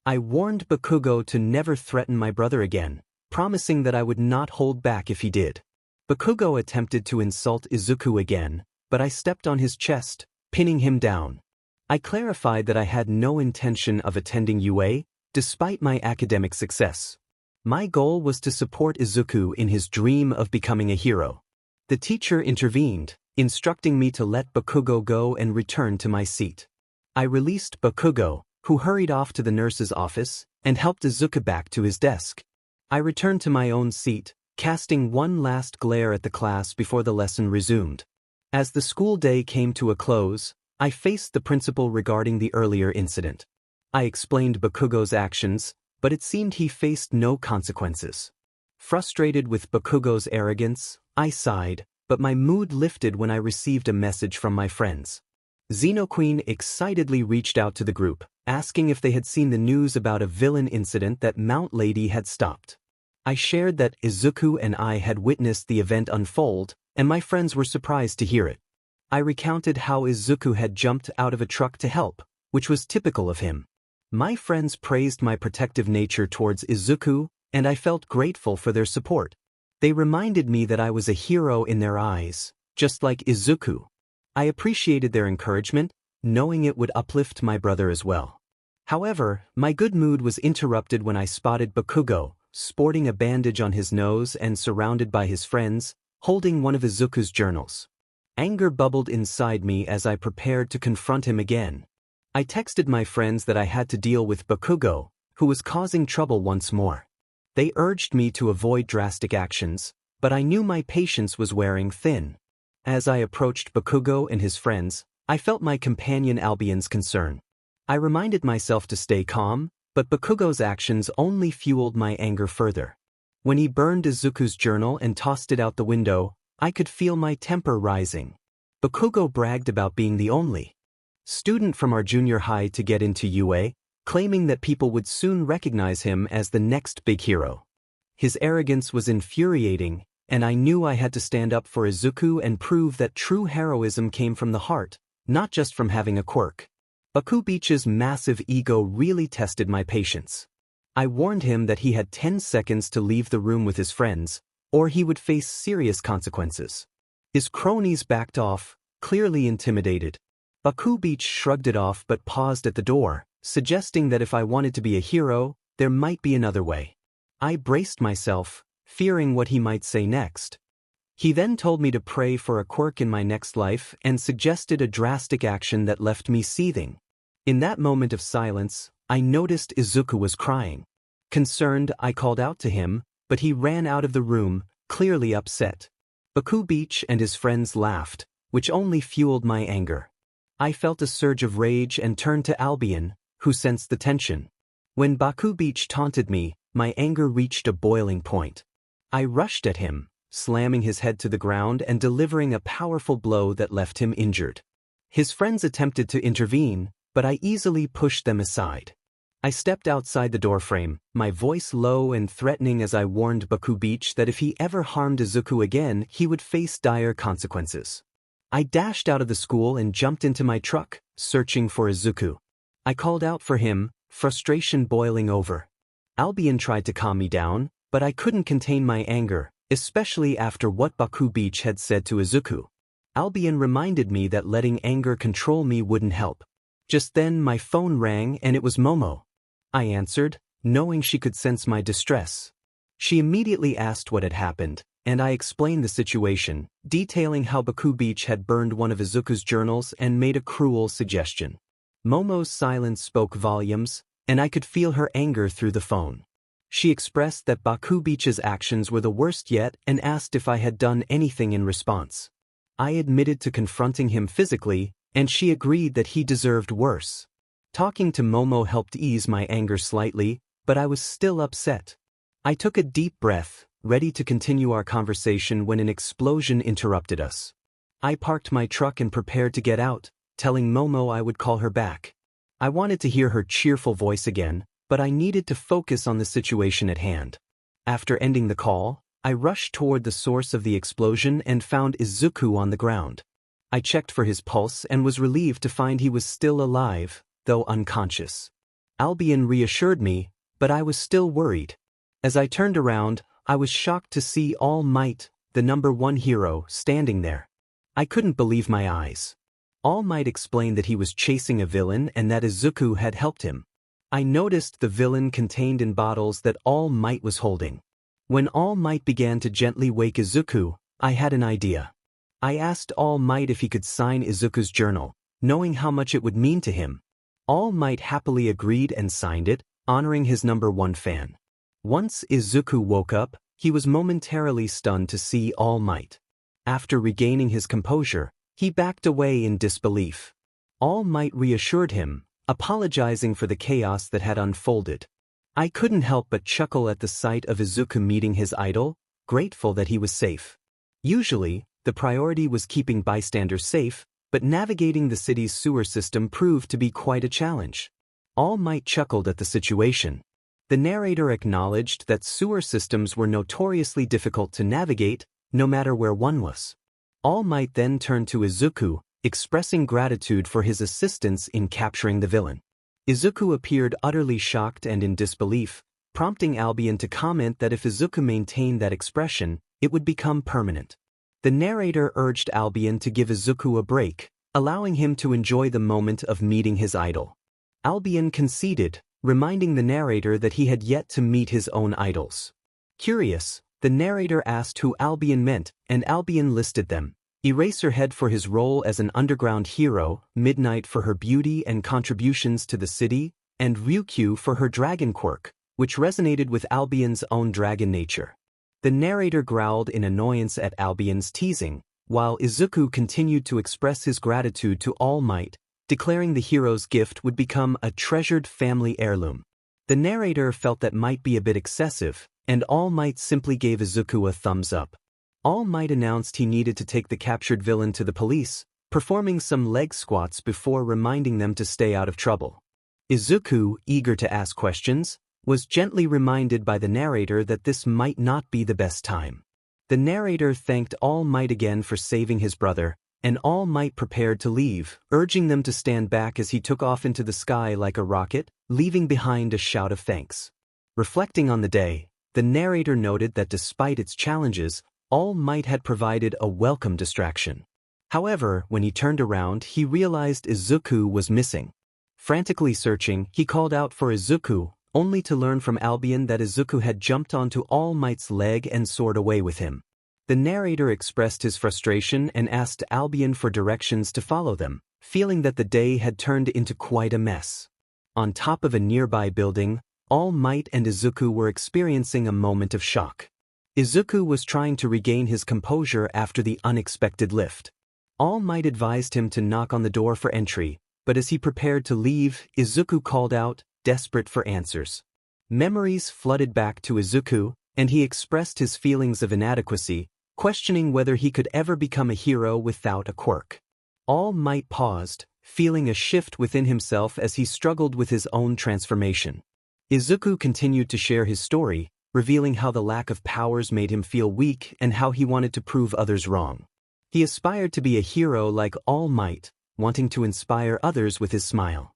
I warned Bakugo to never threaten my brother again, promising that I would not hold back if he did. Bakugo attempted to insult Izuku again, but I stepped on his chest, pinning him down. I clarified that I had no intention of attending UA, despite my academic success. My goal was to support Izuku in his dream of becoming a hero. The teacher intervened, instructing me to let Bakugo go and return to my seat. I released Bakugo, who hurried off to the nurse's office, and helped Izuku back to his desk. I returned to my own seat, casting one last glare at the class before the lesson resumed. As the school day came to a close, I faced the principal regarding the earlier incident. I explained Bakugo's actions, but it seemed he faced no consequences. Frustrated with Bakugo's arrogance, I sighed, but my mood lifted when I received a message from my friends. Xenoqueen excitedly reached out to the group, asking if they had seen the news about a villain incident that Mount Lady had stopped. I shared that Izuku and I had witnessed the event unfold, and my friends were surprised to hear it. I recounted how Izuku had jumped out of a truck to help, which was typical of him. My friends praised my protective nature towards Izuku, and I felt grateful for their support. They reminded me that I was a hero in their eyes, just like Izuku. I appreciated their encouragement, knowing it would uplift my brother as well. However, my good mood was interrupted when I spotted Bakugo, sporting a bandage on his nose and surrounded by his friends, holding one of Izuku's journals. Anger bubbled inside me as I prepared to confront him again. I texted my friends that I had to deal with Bakugo, who was causing trouble once more. They urged me to avoid drastic actions, but I knew my patience was wearing thin. As I approached Bakugo and his friends, I felt my companion Albion's concern. I reminded myself to stay calm, but Bakugo's actions only fueled my anger further. When he burned Izuku's journal and tossed it out the window, I could feel my temper rising. Bakugo bragged about being the only student from our junior high to get into UA, claiming that people would soon recognize him as the next big hero. His arrogance was infuriating, and I knew I had to stand up for Izuku and prove that true heroism came from the heart, not just from having a quirk. Bakugo's massive ego really tested my patience. I warned him that he had 10 seconds to leave the room with his friends, or he would face serious consequences. His cronies backed off, clearly intimidated. Bakugo shrugged it off but paused at the door, suggesting that if I wanted to be a hero, there might be another way. I braced myself, fearing what he might say next. He then told me to pray for a quirk in my next life and suggested a drastic action that left me seething. In that moment of silence, I noticed Izuku was crying. Concerned, I called out to him, but he ran out of the room, clearly upset. Bakugo and his friends laughed, which only fueled my anger. I felt a surge of rage and turned to Albion, who sensed the tension. When Bakugo taunted me, my anger reached a boiling point. I rushed at him, slamming his head to the ground and delivering a powerful blow that left him injured. His friends attempted to intervene, but I easily pushed them aside. I stepped outside the doorframe, my voice low and threatening as I warned Bakugo that if he ever harmed Izuku again, he would face dire consequences. I dashed out of the school and jumped into my truck, searching for Izuku. I called out for him, frustration boiling over. Albion tried to calm me down, but I couldn't contain my anger, especially after what Bakugo had said to Izuku. Albion reminded me that letting anger control me wouldn't help. Just then my phone rang and it was Momo. I answered, knowing she could sense my distress. She immediately asked what had happened, and I explained the situation, detailing how Bakugo had burned one of Izuku's journals and made a cruel suggestion. Momo's silence spoke volumes, and I could feel her anger through the phone. She expressed that Bakugo's actions were the worst yet and asked if I had done anything in response. I admitted to confronting him physically, and she agreed that he deserved worse. Talking to Momo helped ease my anger slightly, but I was still upset. I took a deep breath, ready to continue our conversation when an explosion interrupted us. I parked my truck and prepared to get out, telling Momo I would call her back. I wanted to hear her cheerful voice again, but I needed to focus on the situation at hand. After ending the call, I rushed toward the source of the explosion and found Izuku on the ground. I checked for his pulse and was relieved to find he was still alive, though unconscious. Albion reassured me, but I was still worried. As I turned around, I was shocked to see All Might, the #1 hero, standing there. I couldn't believe my eyes. All Might explained that he was chasing a villain and that Izuku had helped him. I noticed the villain contained in bottles that All Might was holding. When All Might began to gently wake Izuku, I had an idea. I asked All Might if he could sign Izuku's journal, knowing how much it would mean to him. All Might happily agreed and signed it, honoring his #1 fan. Once Izuku woke up, he was momentarily stunned to see All Might. After regaining his composure, he backed away in disbelief. All Might reassured him, apologizing for the chaos that had unfolded. I couldn't help but chuckle at the sight of Izuku meeting his idol, grateful that he was safe. Usually, the priority was keeping bystanders safe, but navigating the city's sewer system proved to be quite a challenge. All Might chuckled at the situation. The narrator acknowledged that sewer systems were notoriously difficult to navigate, no matter where one was. All Might then turned to Izuku, expressing gratitude for his assistance in capturing the villain. Izuku appeared utterly shocked and in disbelief, prompting Albion to comment that if Izuku maintained that expression, it would become permanent. The narrator urged Albion to give Izuku a break, allowing him to enjoy the moment of meeting his idol. Albion conceded, reminding the narrator that he had yet to meet his own idols. Curious, the narrator asked who Albion meant, and Albion listed them: Eraserhead for his role as an underground hero, Midnight for her beauty and contributions to the city, and Ryukyu for her dragon quirk, which resonated with Albion's own dragon nature. The narrator growled in annoyance at Albion's teasing, while Izuku continued to express his gratitude to All Might, declaring the hero's gift would become a treasured family heirloom. The narrator felt that might be a bit excessive, and All Might simply gave Izuku a thumbs up. All Might announced he needed to take the captured villain to the police, performing some leg squats before reminding them to stay out of trouble. Izuku, eager to ask questions, was gently reminded by the narrator that this might not be the best time. The narrator thanked All Might again for saving his brother, and All Might prepared to leave, urging them to stand back as he took off into the sky like a rocket, leaving behind a shout of thanks. Reflecting on the day, the narrator noted that despite its challenges, All Might had provided a welcome distraction. However, when he turned around, he realized Izuku was missing. Frantically searching, he called out for Izuku, only to learn from Albion that Izuku had jumped onto All Might's leg and soared away with him. The narrator expressed his frustration and asked Albion for directions to follow them, feeling that the day had turned into quite a mess. On top of a nearby building, All Might and Izuku were experiencing a moment of shock. Izuku was trying to regain his composure after the unexpected lift. All Might advised him to knock on the door for entry, but as he prepared to leave, Izuku called out, desperate for answers. Memories flooded back to Izuku, and he expressed his feelings of inadequacy, questioning whether he could ever become a hero without a quirk. All Might paused, feeling a shift within himself as he struggled with his own transformation. Izuku continued to share his story, revealing how the lack of powers made him feel weak and how he wanted to prove others wrong. He aspired to be a hero like All Might, wanting to inspire others with his smile.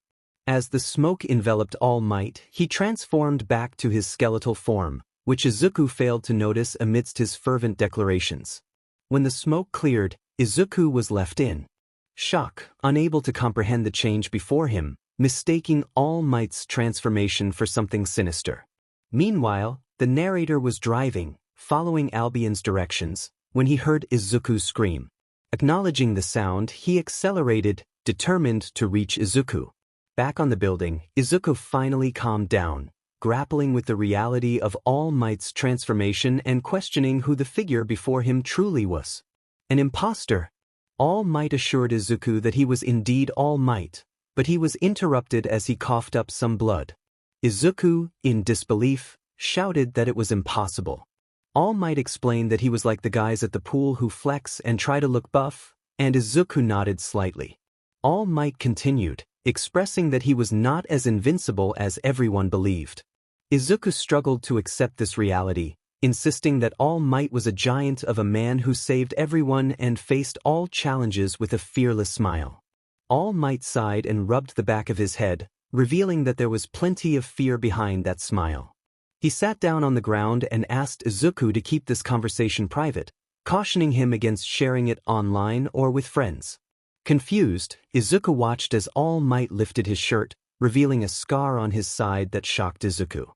As the smoke enveloped All Might, he transformed back to his skeletal form, which Izuku failed to notice amidst his fervent declarations. When the smoke cleared, Izuku was left in shock, unable to comprehend the change before him, mistaking All Might's transformation for something sinister. Meanwhile, the narrator was driving, following Albion's directions, when he heard Izuku scream. Acknowledging the sound, he accelerated, determined to reach Izuku. Back on the building, Izuku finally calmed down, grappling with the reality of All Might's transformation and questioning who the figure before him truly was. An imposter. All Might assured Izuku that he was indeed All Might, but he was interrupted as he coughed up some blood. Izuku, in disbelief, shouted that it was impossible. All Might explained that he was like the guys at the pool who flex and try to look buff, and Izuku nodded slightly. All Might continued, expressing that he was not as invincible as everyone believed. Izuku struggled to accept this reality, insisting that All Might was a giant of a man who saved everyone and faced all challenges with a fearless smile. All Might sighed and rubbed the back of his head, revealing that there was plenty of fear behind that smile. He sat down on the ground and asked Izuku to keep this conversation private, cautioning him against sharing it online or with friends. Confused, Izuku watched as All Might lifted his shirt, revealing a scar on his side that shocked Izuku.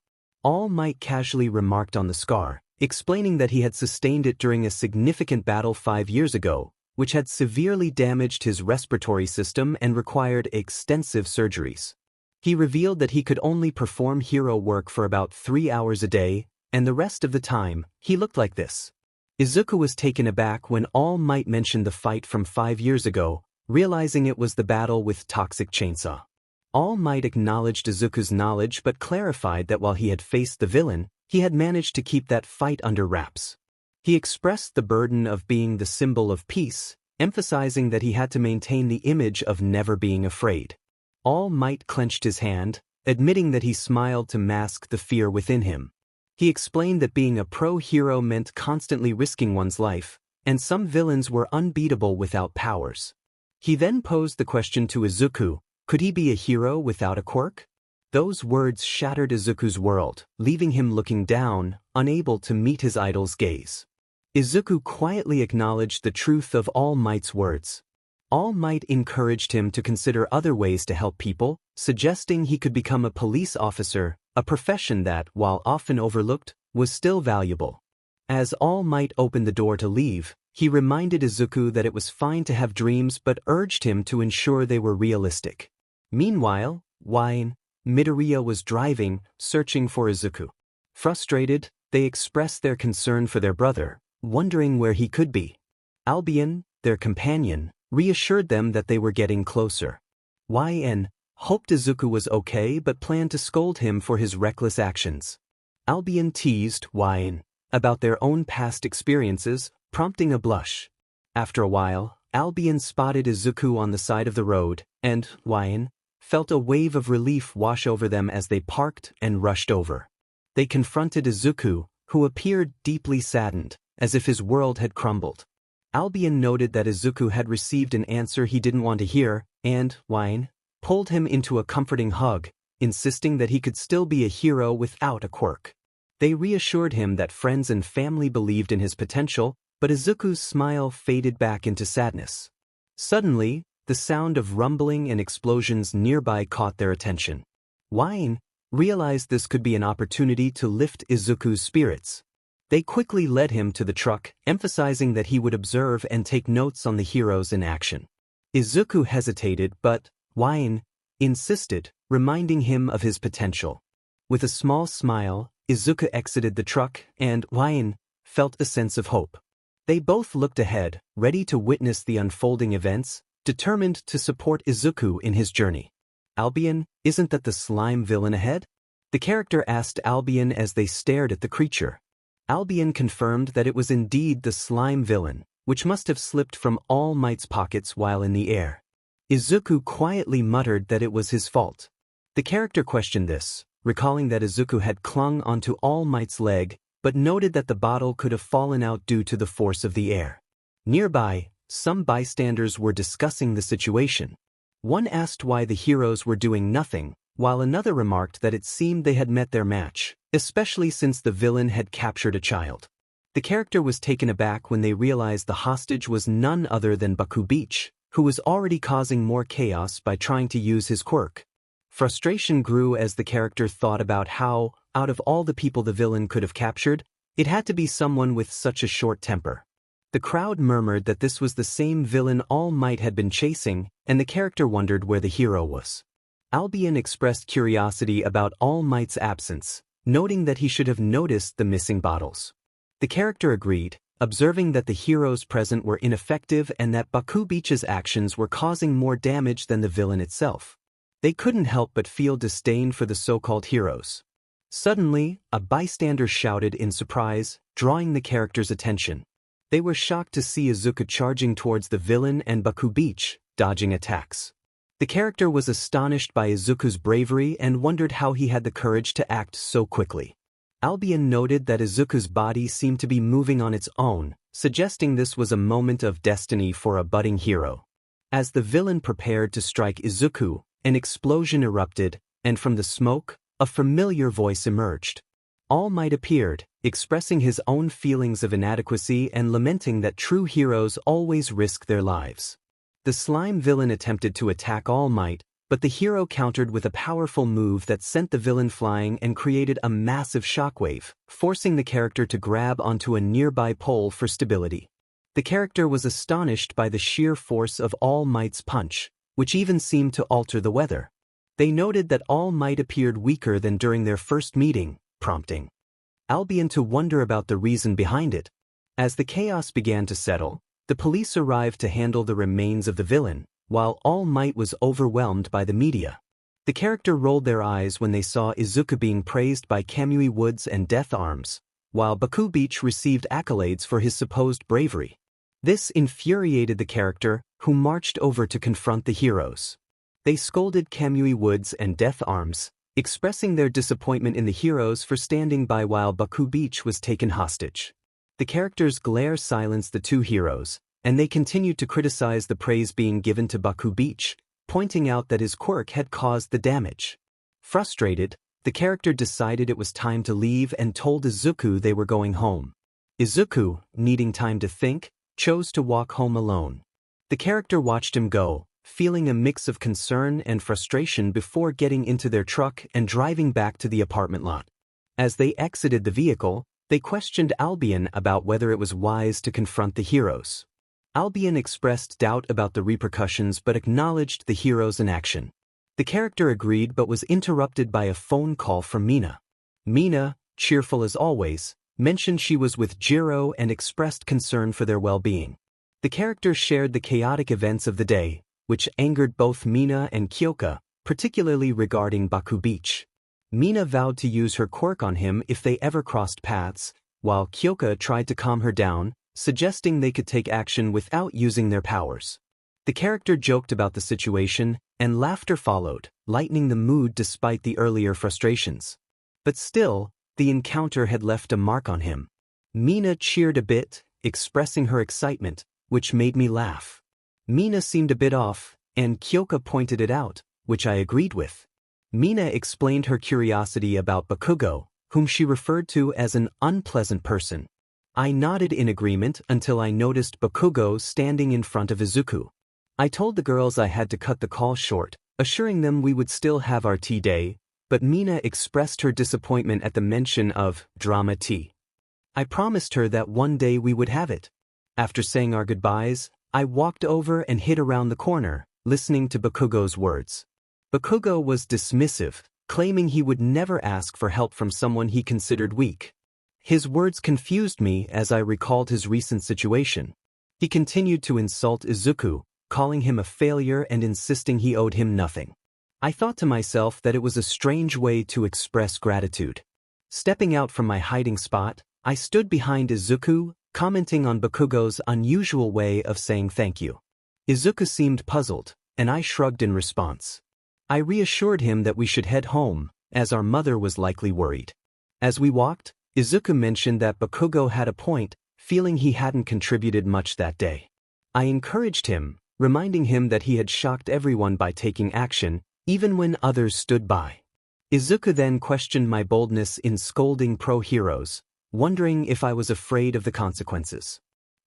All Might casually remarked on the scar, explaining that he had sustained it during a significant battle 5 years ago, which had severely damaged his respiratory system and required extensive surgeries. He revealed that he could only perform hero work for about 3 hours a day, and the rest of the time, he looked like this. Izuku was taken aback when All Might mentioned the fight from 5 years ago, realizing it was the battle with Toxic Chainsaw. All Might acknowledged Izuku's knowledge but clarified that while he had faced the villain, he had managed to keep that fight under wraps. He expressed the burden of being the symbol of peace, emphasizing that he had to maintain the image of never being afraid. All Might clenched his hand, admitting that he smiled to mask the fear within him. He explained that being a pro-hero meant constantly risking one's life, and some villains were unbeatable without powers. He then posed the question to Izuku, Could he be a hero without a quirk? Those words shattered Izuku's world, leaving him looking down, unable to meet his idol's gaze. Izuku quietly acknowledged the truth of All Might's words. All Might encouraged him to consider other ways to help people, suggesting he could become a police officer, a profession that, while often overlooked, was still valuable. As All Might opened the door to leave, he reminded Izuku that it was fine to have dreams but urged him to ensure they were realistic. Meanwhile, Midoriya was driving, searching for Izuku. Frustrated, they expressed their concern for their brother, wondering where he could be. Albion, their companion, reassured them that they were getting closer. Hoped Izuku was okay but planned to scold him for his reckless actions. Albion teased about their own past experiences, prompting a blush. After a while, Albion spotted Izuku on the side of the road, and felt a wave of relief wash over them as they parked and rushed over. They confronted Izuku, who appeared deeply saddened, as if his world had crumbled. Albion noted that Izuku had received an answer he didn't want to hear, and, pulled him into a comforting hug, insisting that he could still be a hero without a quirk. They reassured him that friends and family believed in his potential, but Izuku's smile faded back into sadness. Suddenly, the sound of rumbling and explosions nearby caught their attention. Realized this could be an opportunity to lift Izuku's spirits. They quickly led him to the truck, emphasizing that he would observe and take notes on the heroes in action. Izuku hesitated but, insisted, reminding him of his potential. With a small smile, Izuku exited the truck and, felt a sense of hope. They both looked ahead, ready to witness the unfolding events, determined to support Izuku in his journey. Albion, isn't that the slime villain ahead? The character asked Albion as they stared at the creature. Albion confirmed that it was indeed the slime villain, which must have slipped from All Might's pockets while in the air. Izuku quietly muttered that it was his fault. The character questioned this, recalling that Izuku had clung onto All Might's leg, but noted that the bottle could have fallen out due to the force of the air. Nearby, some bystanders were discussing the situation. One asked why the heroes were doing nothing, while another remarked that it seemed they had met their match, especially since the villain had captured a child. The character was taken aback when they realized the hostage was none other than Bakugo, who was already causing more chaos by trying to use his quirk. Frustration grew as the character thought about how, out of all the people the villain could have captured, it had to be someone with such a short temper. The crowd murmured that this was the same villain All Might had been chasing, and the character wondered where the hero was. Albion expressed curiosity about All Might's absence, noting that he should have noticed the missing bottles. The character agreed, observing that the heroes present were ineffective and that Bakugo's actions were causing more damage than the villain itself. They couldn't help but feel disdain for the so-called heroes. Suddenly, a bystander shouted in surprise, drawing the character's attention. They were shocked to see Izuku charging towards the villain and Bakugo, dodging attacks. The character was astonished by Izuku's bravery and wondered how he had the courage to act so quickly. Albion noted that Izuku's body seemed to be moving on its own, suggesting this was a moment of destiny for a budding hero. As the villain prepared to strike Izuku, an explosion erupted, and from the smoke, a familiar voice emerged. All Might appeared, expressing his own feelings of inadequacy and lamenting that true heroes always risk their lives. The slime villain attempted to attack All Might, but the hero countered with a powerful move that sent the villain flying and created a massive shockwave, forcing the character to grab onto a nearby pole for stability. The character was astonished by the sheer force of All Might's punch, which even seemed to alter the weather. They noted that All Might appeared weaker than during their first meeting, prompting Albion to wonder about the reason behind it. As the chaos began to settle, the police arrived to handle the remains of the villain, while All Might was overwhelmed by the media. The character rolled their eyes when they saw Izuku being praised by Kamui Woods and Death Arms, while Bakugo received accolades for his supposed bravery. This infuriated the character, who marched over to confront the heroes. They scolded Kamui Woods and Death Arms, expressing their disappointment in the heroes for standing by while Bakugo was taken hostage. The character's glare silenced the two heroes, and they continued to criticize the praise being given to Bakugo, pointing out that his quirk had caused the damage. Frustrated, the character decided it was time to leave and told Izuku they were going home. Izuku, needing time to think, chose to walk home alone. The character watched him go, feeling a mix of concern and frustration before getting into their truck and driving back to the apartment lot. As they exited the vehicle, they questioned Albion about whether it was wise to confront the heroes. Albion expressed doubt about the repercussions but acknowledged the heroes in action. The character agreed but was interrupted by a phone call from Mina. Mina, cheerful as always, mentioned she was with Jiro and expressed concern for their well-being. The character shared the chaotic events of the day, which angered both Mina and Kyoka, particularly regarding Baku Beach. Mina vowed to use her quirk on him if they ever crossed paths, while Kyoka tried to calm her down, suggesting they could take action without using their powers. The character joked about the situation, and laughter followed, lightening the mood despite the earlier frustrations. But still, the encounter had left a mark on him. Mina cheered a bit, expressing her excitement, which made me laugh. Mina seemed a bit off, and Kyoka pointed it out, which I agreed with. Mina explained her curiosity about Bakugo, whom she referred to as an unpleasant person. I nodded in agreement until I noticed Bakugo standing in front of Izuku. I told the girls I had to cut the call short, assuring them we would still have our tea day, but Mina expressed her disappointment at the mention of drama tea. I promised her that one day we would have it. After saying our goodbyes, I walked over and hid around the corner, listening to Bakugo's words. Bakugo was dismissive, claiming he would never ask for help from someone he considered weak. His words confused me as I recalled his recent situation. He continued to insult Izuku, calling him a failure and insisting he owed him nothing. I thought to myself that it was a strange way to express gratitude. Stepping out from my hiding spot, I stood behind Izuku, commenting on Bakugo's unusual way of saying thank you. Izuku seemed puzzled, and I shrugged in response. I reassured him that we should head home, as our mother was likely worried. As we walked, Izuku mentioned that Bakugo had a point, feeling he hadn't contributed much that day. I encouraged him, reminding him that he had shocked everyone by taking action, even when others stood by. Izuku then questioned my boldness in scolding pro-heroes, wondering if I was afraid of the consequences.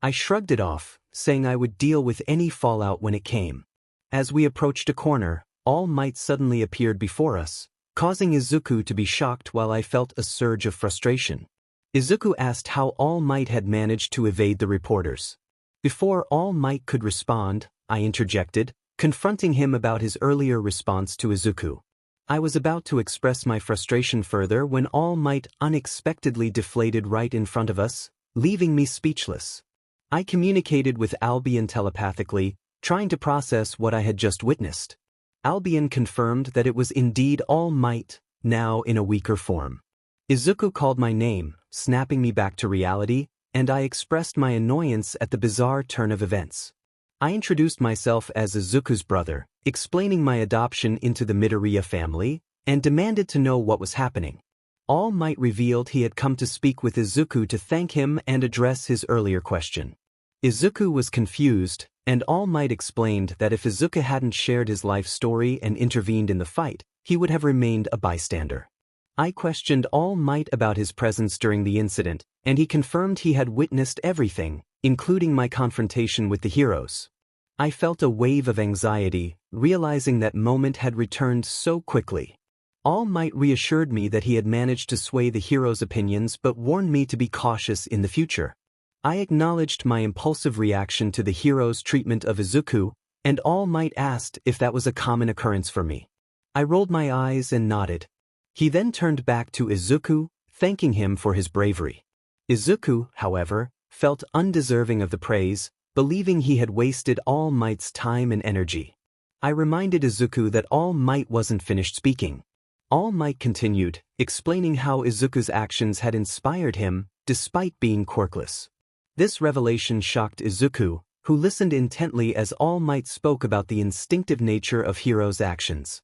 I shrugged it off, saying I would deal with any fallout when it came. As we approached a corner, All Might suddenly appeared before us, causing Izuku to be shocked while I felt a surge of frustration. Izuku asked how All Might had managed to evade the reporters. Before All Might could respond, I interjected, confronting him about his earlier response to Izuku. I was about to express my frustration further when All Might unexpectedly deflated right in front of us, leaving me speechless. I communicated with Albion telepathically, trying to process what I had just witnessed. Albion confirmed that it was indeed All Might, now in a weaker form. Izuku called my name, snapping me back to reality, and I expressed my annoyance at the bizarre turn of events. I introduced myself as Izuku's brother, explaining my adoption into the Midoriya family, and demanded to know what was happening. All Might revealed he had come to speak with Izuku to thank him and address his earlier question. Izuku was confused, and All Might explained that if Izuku hadn't shared his life story and intervened in the fight, he would have remained a bystander. I questioned All Might about his presence during the incident, and he confirmed he had witnessed everything, including my confrontation with the heroes. I felt a wave of anxiety, realizing that moment had returned so quickly. All Might reassured me that he had managed to sway the heroes' opinions but warned me to be cautious in the future. I acknowledged my impulsive reaction to the heroes' treatment of Izuku, and All Might asked if that was a common occurrence for me. I rolled my eyes and nodded. He then turned back to Izuku, thanking him for his bravery. Izuku, however, felt undeserving of the praise, believing he had wasted All Might's time and energy. I reminded Izuku that All Might wasn't finished speaking. All Might continued, explaining how Izuku's actions had inspired him, despite being quirkless. This revelation shocked Izuku, who listened intently as All Might spoke about the instinctive nature of heroes' actions.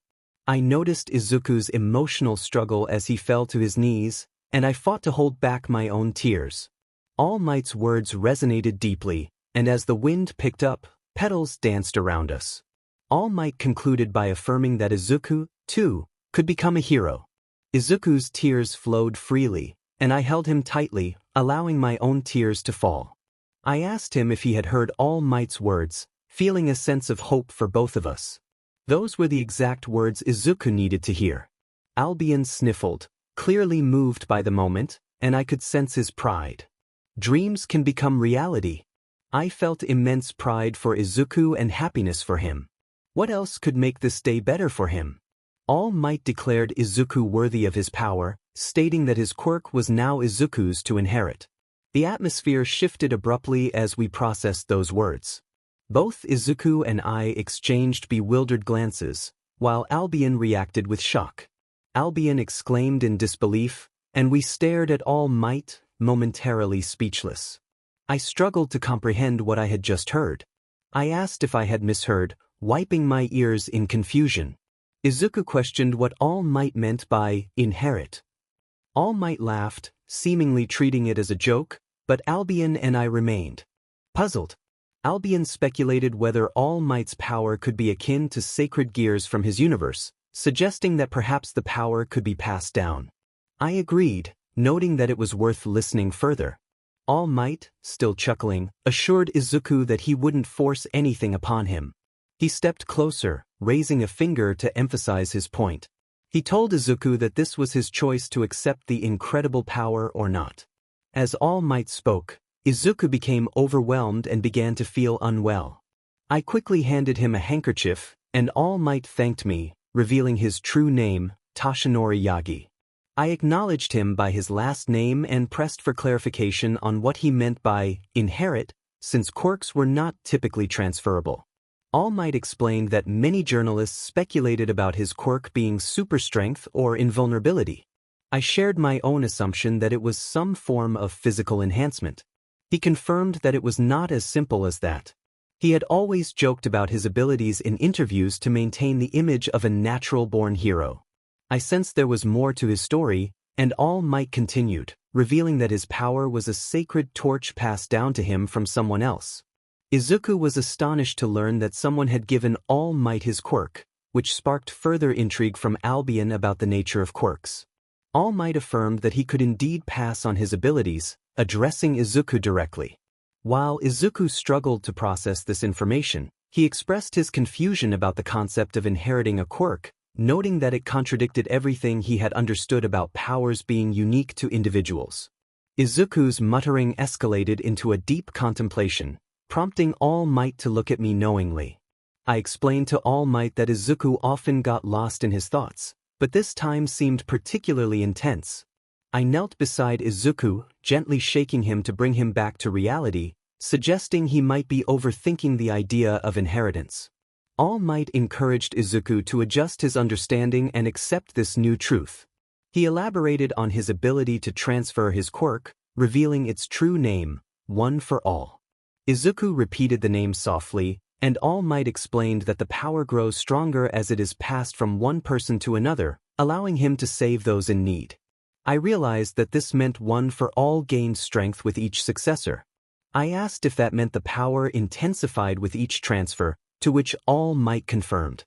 I noticed Izuku's emotional struggle as he fell to his knees, and I fought to hold back my own tears. All Might's words resonated deeply, and as the wind picked up, petals danced around us. All Might concluded by affirming that Izuku, too, could become a hero. Izuku's tears flowed freely, and I held him tightly, allowing my own tears to fall. I asked him if he had heard All Might's words, feeling a sense of hope for both of us. Those were the exact words Izuku needed to hear. Albion sniffled, clearly moved by the moment, and I could sense his pride. Dreams can become reality. I felt immense pride for Izuku and happiness for him. What else could make this day better for him? All Might declared Izuku worthy of his power, stating that his quirk was now Izuku's to inherit. The atmosphere shifted abruptly as we processed those words. Both Izuku and I exchanged bewildered glances, while Albion reacted with shock. Albion exclaimed in disbelief, and we stared at All Might, momentarily speechless. I struggled to comprehend what I had just heard. I asked if I had misheard, wiping my ears in confusion. Izuku questioned what All Might meant by inherit. All Might laughed, seemingly treating it as a joke, but Albion and I remained puzzled. Albion speculated whether All Might's power could be akin to sacred gears from his universe, suggesting that perhaps the power could be passed down. I agreed, noting that it was worth listening further. All Might, still chuckling, assured Izuku that he wouldn't force anything upon him. He stepped closer, raising a finger to emphasize his point. He told Izuku that this was his choice to accept the incredible power or not. As All Might spoke, Izuku became overwhelmed and began to feel unwell. I quickly handed him a handkerchief, and All Might thanked me, revealing his true name, Toshinori Yagi. I acknowledged him by his last name and pressed for clarification on what he meant by inherit, since quirks were not typically transferable. All Might explained that many journalists speculated about his quirk being super strength or invulnerability. I shared my own assumption that it was some form of physical enhancement. He confirmed that it was not as simple as that. He had always joked about his abilities in interviews to maintain the image of a natural-born hero. I sensed there was more to his story, and All Might continued, revealing that his power was a sacred torch passed down to him from someone else. Izuku was astonished to learn that someone had given All Might his quirk, which sparked further intrigue from Albion about the nature of quirks. All Might affirmed that he could indeed pass on his abilities, addressing Izuku directly. While Izuku struggled to process this information, he expressed his confusion about the concept of inheriting a quirk, noting that it contradicted everything he had understood about powers being unique to individuals. Izuku's muttering escalated into a deep contemplation, prompting All Might to look at me knowingly. I explained to All Might that Izuku often got lost in his thoughts, but this time seemed particularly intense. I knelt beside Izuku, gently shaking him to bring him back to reality, suggesting he might be overthinking the idea of inheritance. All Might encouraged Izuku to adjust his understanding and accept this new truth. He elaborated on his ability to transfer his quirk, revealing its true name, One for All. Izuku repeated the name softly, and All Might explained that the power grows stronger as it is passed from one person to another, allowing him to save those in need. I realized that this meant One for All gained strength with each successor. I asked if that meant the power intensified with each transfer, to which All Might confirmed.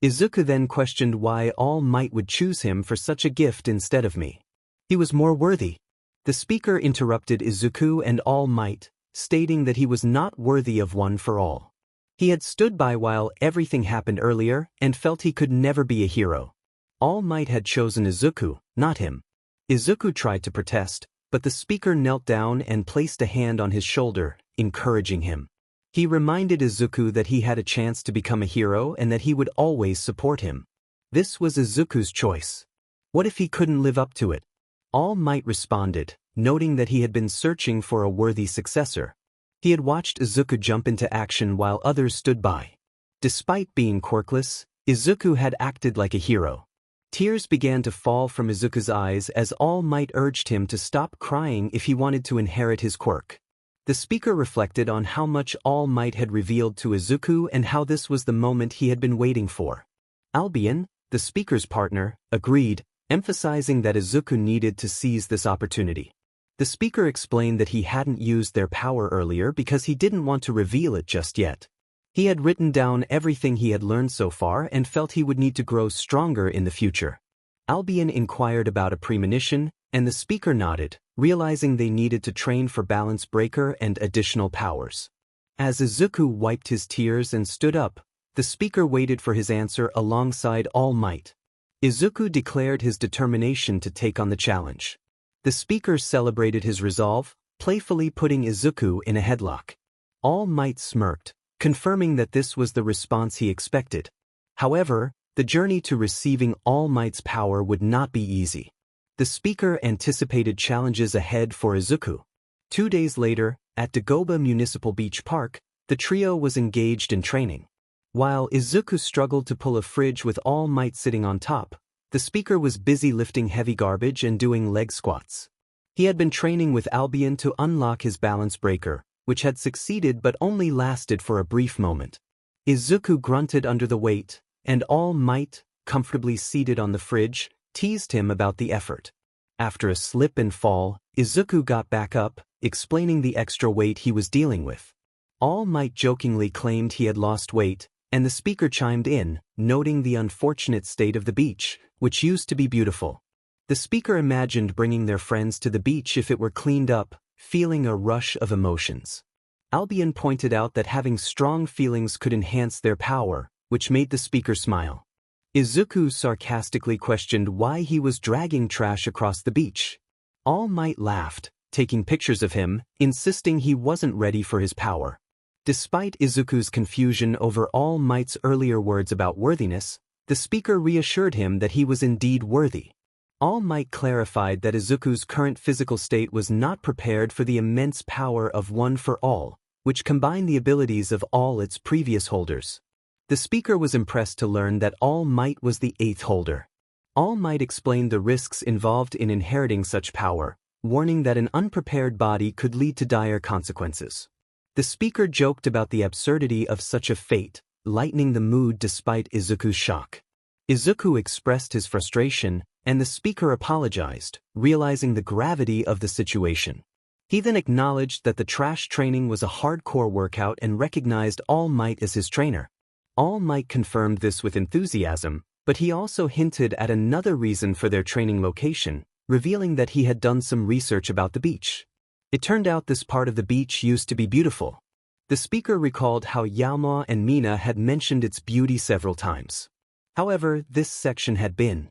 Izuku then questioned why All Might would choose him for such a gift instead of me. He was more worthy. The speaker interrupted Izuku and All Might, stating that he was not worthy of One for All. He had stood by while everything happened earlier and felt he could never be a hero. All Might had chosen Izuku, not him. Izuku tried to protest, but the speaker knelt down and placed a hand on his shoulder, encouraging him. He reminded Izuku that he had a chance to become a hero and that he would always support him. This was Izuku's choice. What if he couldn't live up to it? All Might responded, noting that he had been searching for a worthy successor. He had watched Izuku jump into action while others stood by. Despite being quirkless, Izuku had acted like a hero. Tears began to fall from Izuku's eyes as All Might urged him to stop crying if he wanted to inherit his quirk. The speaker reflected on how much All Might had revealed to Izuku and how this was the moment he had been waiting for. Albion, the speaker's partner, agreed, emphasizing that Izuku needed to seize this opportunity. The speaker explained that he hadn't used their power earlier because he didn't want to reveal it just yet. He had written down everything he had learned so far and felt he would need to grow stronger in the future. Albion inquired about a premonition, and the speaker nodded, realizing they needed to train for balance breaker and additional powers. As Izuku wiped his tears and stood up, the speaker waited for his answer alongside All Might. Izuku declared his determination to take on the challenge. The speaker celebrated his resolve, playfully putting Izuku in a headlock. All Might smirked, confirming that this was the response he expected. However, the journey to receiving All Might's power would not be easy. The speaker anticipated challenges ahead for Izuku. 2 days later, at Dagoba Municipal Beach Park, the trio was engaged in training. While Izuku struggled to pull a fridge with All Might sitting on top, the speaker was busy lifting heavy garbage and doing leg squats. He had been training with Albion to unlock his balance breaker, which had succeeded but only lasted for a brief moment. Izuku grunted under the weight, and All Might, comfortably seated on the fridge, teased him about the effort. After a slip and fall, Izuku got back up, explaining the extra weight he was dealing with. All Might jokingly claimed he had lost weight, and the speaker chimed in, noting the unfortunate state of the beach, which used to be beautiful. The speaker imagined bringing their friends to the beach if it were cleaned up, feeling a rush of emotions. Albion pointed out that having strong feelings could enhance their power, which made the speaker smile. Izuku sarcastically questioned why he was dragging trash across the beach. All Might laughed, taking pictures of him, insisting he wasn't ready for his power. Despite Izuku's confusion over All Might's earlier words about worthiness, the speaker reassured him that he was indeed worthy. All Might clarified that Izuku's current physical state was not prepared for the immense power of One for All, which combined the abilities of all its previous holders. The speaker was impressed to learn that All Might was the 8th holder. All Might explained the risks involved in inheriting such power, warning that an unprepared body could lead to dire consequences. The speaker joked about the absurdity of such a fate, lightening the mood despite Izuku's shock. Izuku expressed his frustration, and the speaker apologized, realizing the gravity of the situation. He then acknowledged that the trash training was a hardcore workout and recognized All Might as his trainer. All Might confirmed this with enthusiasm, but he also hinted at another reason for their training location, revealing that he had done some research about the beach. It turned out this part of the beach used to be beautiful. The speaker recalled how Yaoma and Mina had mentioned its beauty several times. However, this section had been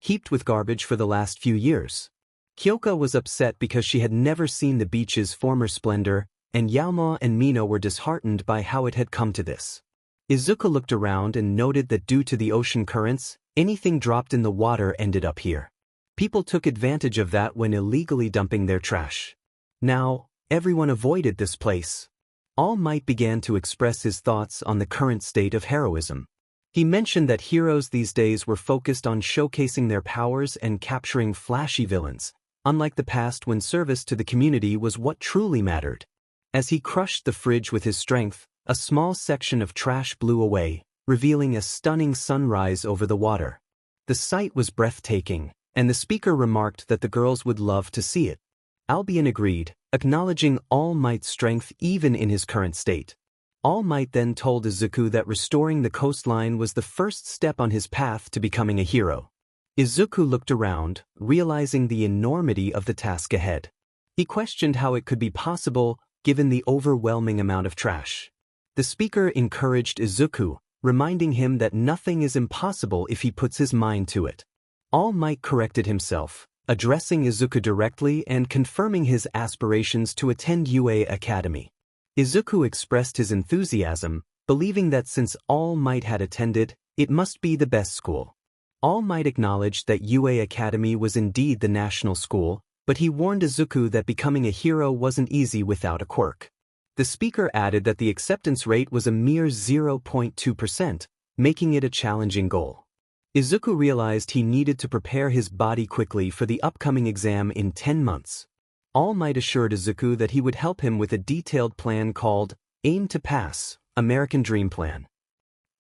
heaped with garbage for the last few years. Kyoka was upset because she had never seen the beach's former splendor, and Yaoma and Mina were disheartened by how it had come to this. Izuku looked around and noted that due to the ocean currents, anything dropped in the water ended up here. People took advantage of that when illegally dumping their trash. Now, everyone avoided this place. All Might began to express his thoughts on the current state of heroism. He mentioned that heroes these days were focused on showcasing their powers and capturing flashy villains, unlike the past when service to the community was what truly mattered. As he crushed the fridge with his strength, a small section of trash blew away, revealing a stunning sunrise over the water. The sight was breathtaking, and the speaker remarked that the girls would love to see it. Albion agreed, acknowledging All Might's strength even in his current state. All Might then told Izuku that restoring the coastline was the first step on his path to becoming a hero. Izuku looked around, realizing the enormity of the task ahead. He questioned how it could be possible, given the overwhelming amount of trash. The speaker encouraged Izuku, reminding him that nothing is impossible if he puts his mind to it. All Might corrected himself, addressing Izuku directly and confirming his aspirations to attend UA Academy. Izuku expressed his enthusiasm, believing that since All Might had attended, it must be the best school. All Might acknowledged that UA Academy was indeed the national school, but he warned Izuku that becoming a hero wasn't easy without a quirk. The speaker added that the acceptance rate was a mere 0.2%, making it a challenging goal. Izuku realized he needed to prepare his body quickly for the upcoming exam in 10 months. All Might assured Izuku that he would help him with a detailed plan called Aim to Pass, American Dream Plan.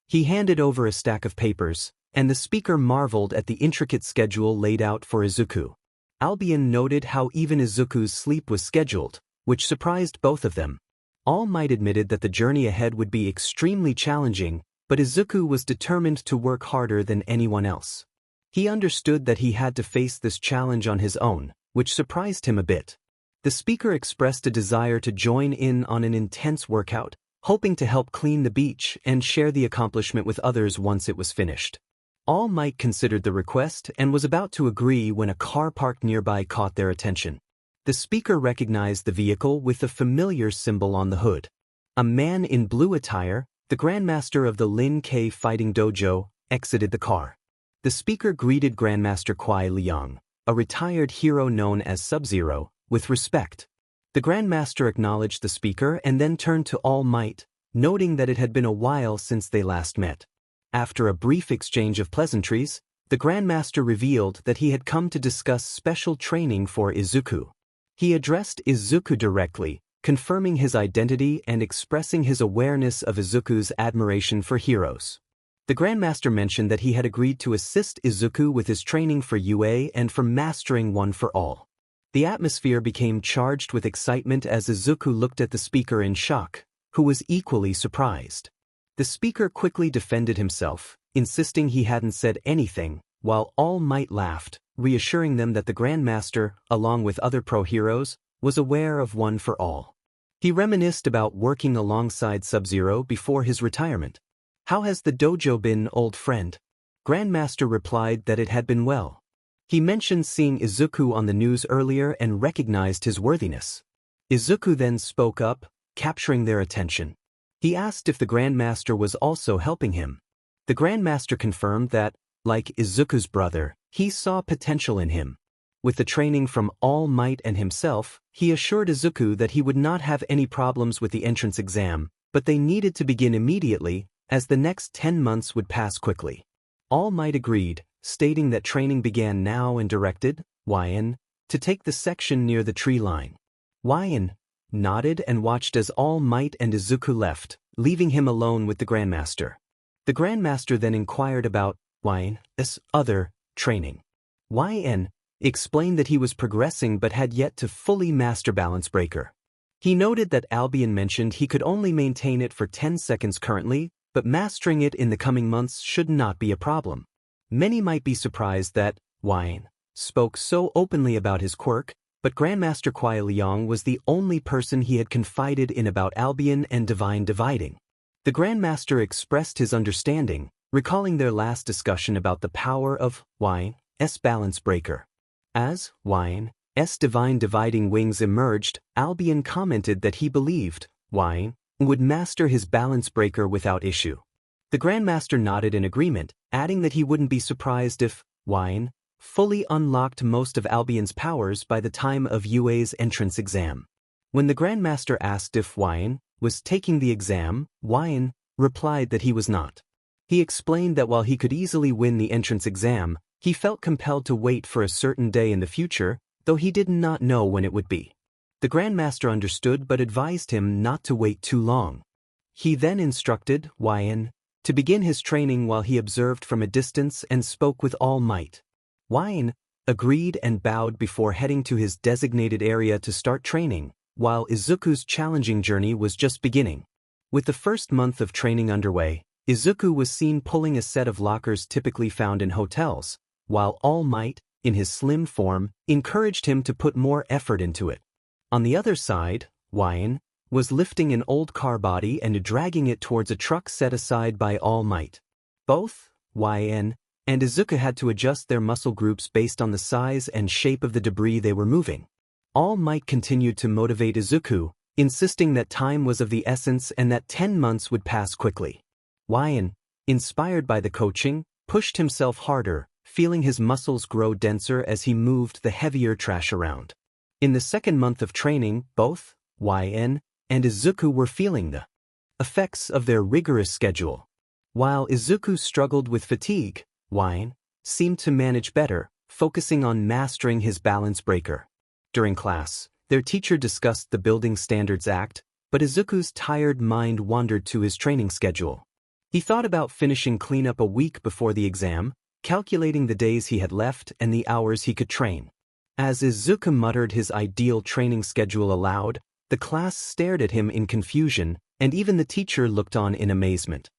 He handed over a stack of papers, and the speaker marveled at the intricate schedule laid out for Izuku. Albion noted how even Izuku's sleep was scheduled, which surprised both of them. All Might admitted that the journey ahead would be extremely challenging, but Izuku was determined to work harder than anyone else. He understood that he had to face this challenge on his own, which surprised him a bit. The speaker expressed a desire to join in on an intense workout, hoping to help clean the beach and share the accomplishment with others once it was finished. All Might considered the request and was about to agree when a car parked nearby caught their attention. The speaker recognized the vehicle with a familiar symbol on the hood. A man in blue attire, the Grandmaster of the Lin K Fighting Dojo, exited the car. The speaker greeted Grandmaster Kuai Liang, a retired hero known as Sub-Zero, with respect. The Grandmaster acknowledged the speaker and then turned to All Might, noting that it had been a while since they last met. After a brief exchange of pleasantries, the Grandmaster revealed that he had come to discuss special training for Izuku. He addressed Izuku directly, confirming his identity and expressing his awareness of Izuku's admiration for heroes. The Grandmaster mentioned that he had agreed to assist Izuku with his training for UA and for mastering One for All. The atmosphere became charged with excitement as Izuku looked at the speaker in shock, who was equally surprised. The speaker quickly defended himself, insisting he hadn't said anything, while All Might laughed, reassuring them that the Grandmaster, along with other pro-heroes, was aware of One for All. He reminisced about working alongside Sub-Zero before his retirement. "How has the dojo been, old friend?" Grandmaster replied that it had been well. He mentioned seeing Izuku on the news earlier and recognized his worthiness. Izuku then spoke up, capturing their attention. He asked if the Grandmaster was also helping him. The Grandmaster confirmed that, like Izuku's brother, he saw potential in him. With the training from All Might and himself, he assured Izuku that he would not have any problems with the entrance exam, but they needed to begin immediately, as the next 10 months would pass quickly. All Might agreed, stating that training began now and directed Wyan to take the section near the tree line. Wyan nodded and watched as All Might and Izuku left, leaving him alone with the Grandmaster. The Grandmaster then inquired about Wyan's other training. Wyan explained that he was progressing but had yet to fully master Balance Breaker. He noted that Albion mentioned he could only maintain it for 10 seconds currently, but mastering it in the coming months should not be a problem. Many might be surprised that Wyan spoke so openly about his quirk, but Grandmaster Kuai Liang was the only person he had confided in about Albion and Divine Dividing. The Grandmaster expressed his understanding, recalling their last discussion about the power of Wyan's Balance Breaker. As Wyan's Divine Dividing wings emerged, Albion commented that he believed Wyan would master his Balance Breaker without issue. The Grandmaster nodded in agreement, adding that he wouldn't be surprised if Wyan fully unlocked most of Albion's powers by the time of UA's entrance exam. When the Grandmaster asked if Wyan was taking the exam, Wyan replied that he was not. He explained that while he could easily win the entrance exam, he felt compelled to wait for a certain day in the future, though he did not know when it would be. The Grandmaster understood but advised him not to wait too long. He then instructed Wyan to begin his training while he observed from a distance and spoke with All Might. Wyan agreed and bowed before heading to his designated area to start training, while Izuku's challenging journey was just beginning. With the first month of training underway, Izuku was seen pulling a set of lockers typically found in hotels, while All Might, in his slim form, encouraged him to put more effort into it. On the other side, Wyan was lifting an old car body and dragging it towards a truck set aside by All Might. Both Wyan and Izuku had to adjust their muscle groups based on the size and shape of the debris they were moving. All Might continued to motivate Izuku, insisting that time was of the essence and that 10 months would pass quickly. Wyan, inspired by the coaching, pushed himself harder, feeling his muscles grow denser as he moved the heavier trash around. In the second month of training, both Wyan and Izuku were feeling the effects of their rigorous schedule. While Izuku struggled with fatigue, Wyan seemed to manage better, focusing on mastering his Balance Breaker. During class, their teacher discussed the Building Standards Act, but Izuku's tired mind wandered to his training schedule. He thought about finishing cleanup a week before the exam, calculating the days he had left and the hours he could train. As Izuku muttered his ideal training schedule aloud, The class stared at him in confusion, and even the teacher looked on in amazement.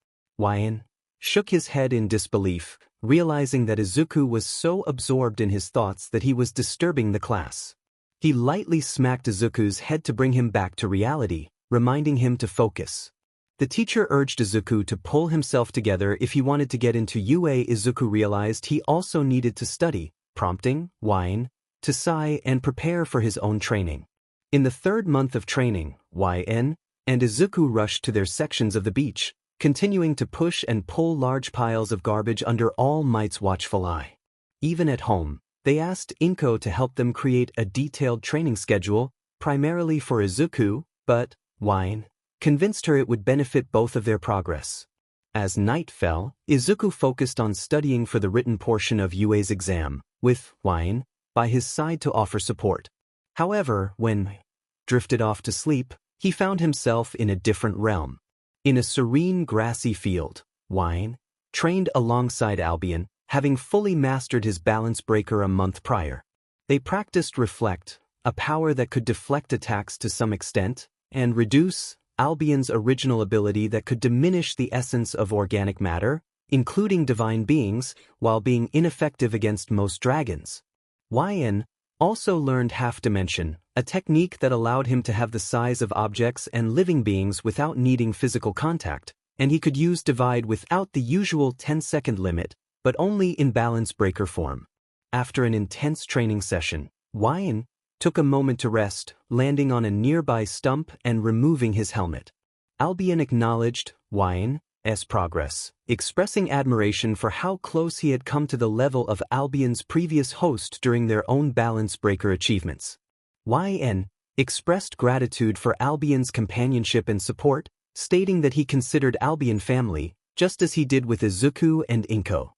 Wyan shook his head in disbelief, realizing that Izuku was so absorbed in his thoughts that he was disturbing the class. He lightly smacked Izuku's head to bring him back to reality, reminding him to focus. The teacher urged Izuku to pull himself together if he wanted to get into UA. Izuku realized he also needed to study, prompting Wyan to sigh and prepare for his own training. In the third month of training, Wyan and Izuku rushed to their sections of the beach, continuing to push and pull large piles of garbage under All Might's watchful eye. Even at home, they asked Inko to help them create a detailed training schedule, primarily for Izuku, but Wyan convinced her it would benefit both of their progress. As night fell, Izuku focused on studying for the written portion of UA's exam, with Wyan by his side to offer support. However, when drifted off to sleep, he found himself in a different realm. In a serene grassy field, Wyan trained alongside Albion, having fully mastered his balance breaker a month prior. They practiced Reflect, a power that could deflect attacks to some extent, and Reduce, Albion's original ability that could diminish the essence of organic matter, including divine beings, while being ineffective against most dragons. Wyan also learned Half Dimension, a technique that allowed him to have the size of objects and living beings without needing physical contact, and he could use Divide without the usual 10-second limit, but only in balance breaker form. After an intense training session, Wyan took a moment to rest, landing on a nearby stump and removing his helmet. Albion acknowledged Wyan's progress, expressing admiration for how close he had come to the level of Albion's previous host during their own balance breaker achievements. Wyan expressed gratitude for Albion's companionship and support, stating that he considered Albion family, just as he did with Izuku and Inko.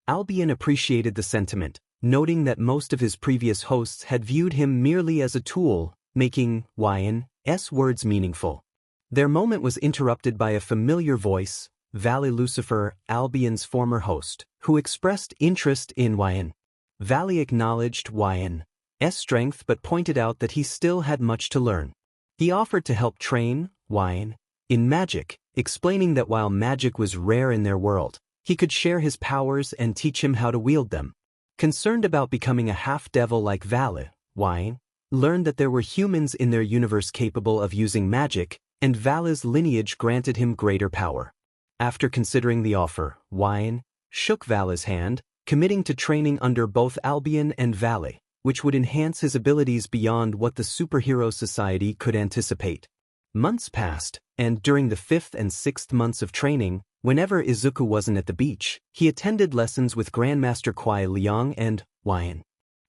Albion appreciated the sentiment, noting that most of his previous hosts had viewed him merely as a tool, making Wyan's words meaningful. Their moment was interrupted by a familiar voice, Valley Lucifer, Albion's former host, who expressed interest in Wyan. Valley acknowledged Wyan's strength but pointed out that he still had much to learn. He offered to help train Wyan in magic, explaining that while magic was rare in their world, he could share his powers and teach him how to wield them. Concerned about becoming a half-devil like Valley, Wyan learned that there were humans in their universe capable of using magic, and Valley's lineage granted him greater power. After considering the offer, Wyan shook Valley's hand, committing to training under both Albion and Valley, which would enhance his abilities beyond what the superhero society could anticipate. Months passed, and during the 5th and 6th months of training, whenever Izuku wasn't at the beach, he attended lessons with Grandmaster Kwai Liang and Wyan.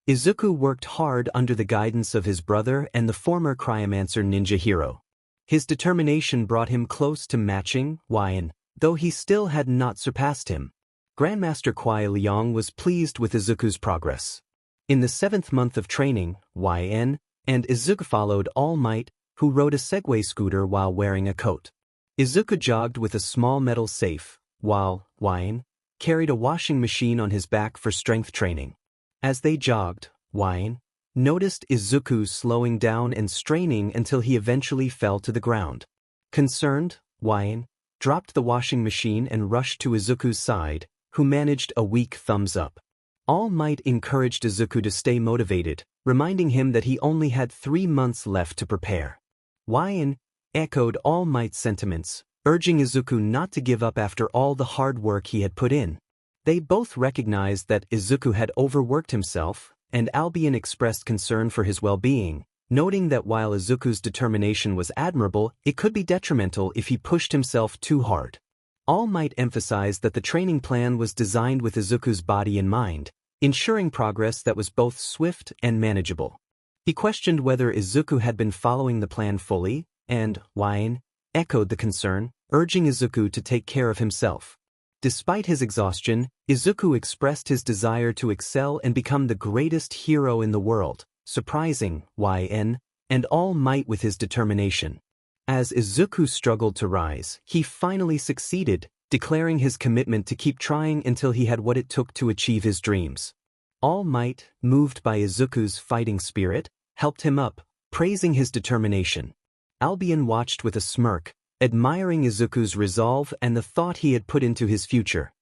Izuku worked hard under the guidance of his brother and the former cryomancer ninja hero. His determination brought him close to matching Wyan, though he still had not surpassed him. Grandmaster Kwai Liang was pleased with Izuku's progress. In the 7th month of training, Wyan and Izuku followed All Might, who rode a Segway scooter while wearing a coat. Izuku jogged with a small metal safe, while Wyan carried a washing machine on his back for strength training. As they jogged, Wyan noticed Izuku slowing down and straining until he eventually fell to the ground. Concerned, Wyan dropped the washing machine and rushed to Izuku's side, who managed a weak thumbs up. All Might encouraged Izuku to stay motivated, reminding him that he only had 3 months left to prepare. Wyan echoed All Might's sentiments, urging Izuku not to give up after all the hard work he had put in. They both recognized that Izuku had overworked himself, and Albion expressed concern for his well-being, noting that while Izuku's determination was admirable, it could be detrimental if he pushed himself too hard. All Might emphasized that the training plan was designed with Izuku's body in mind, ensuring progress that was both swift and manageable. He questioned whether Izuku had been following the plan fully, and Wyan echoed the concern, urging Izuku to take care of himself. Despite his exhaustion, Izuku expressed his desire to excel and become the greatest hero in the world, surprising Wyan and All Might with his determination. As Izuku struggled to rise, he finally succeeded, declaring his commitment to keep trying until he had what it took to achieve his dreams. All Might, moved by Izuku's fighting spirit, helped him up, praising his determination. Albion watched with a smirk, admiring Izuku's resolve and the thought he had put into his future.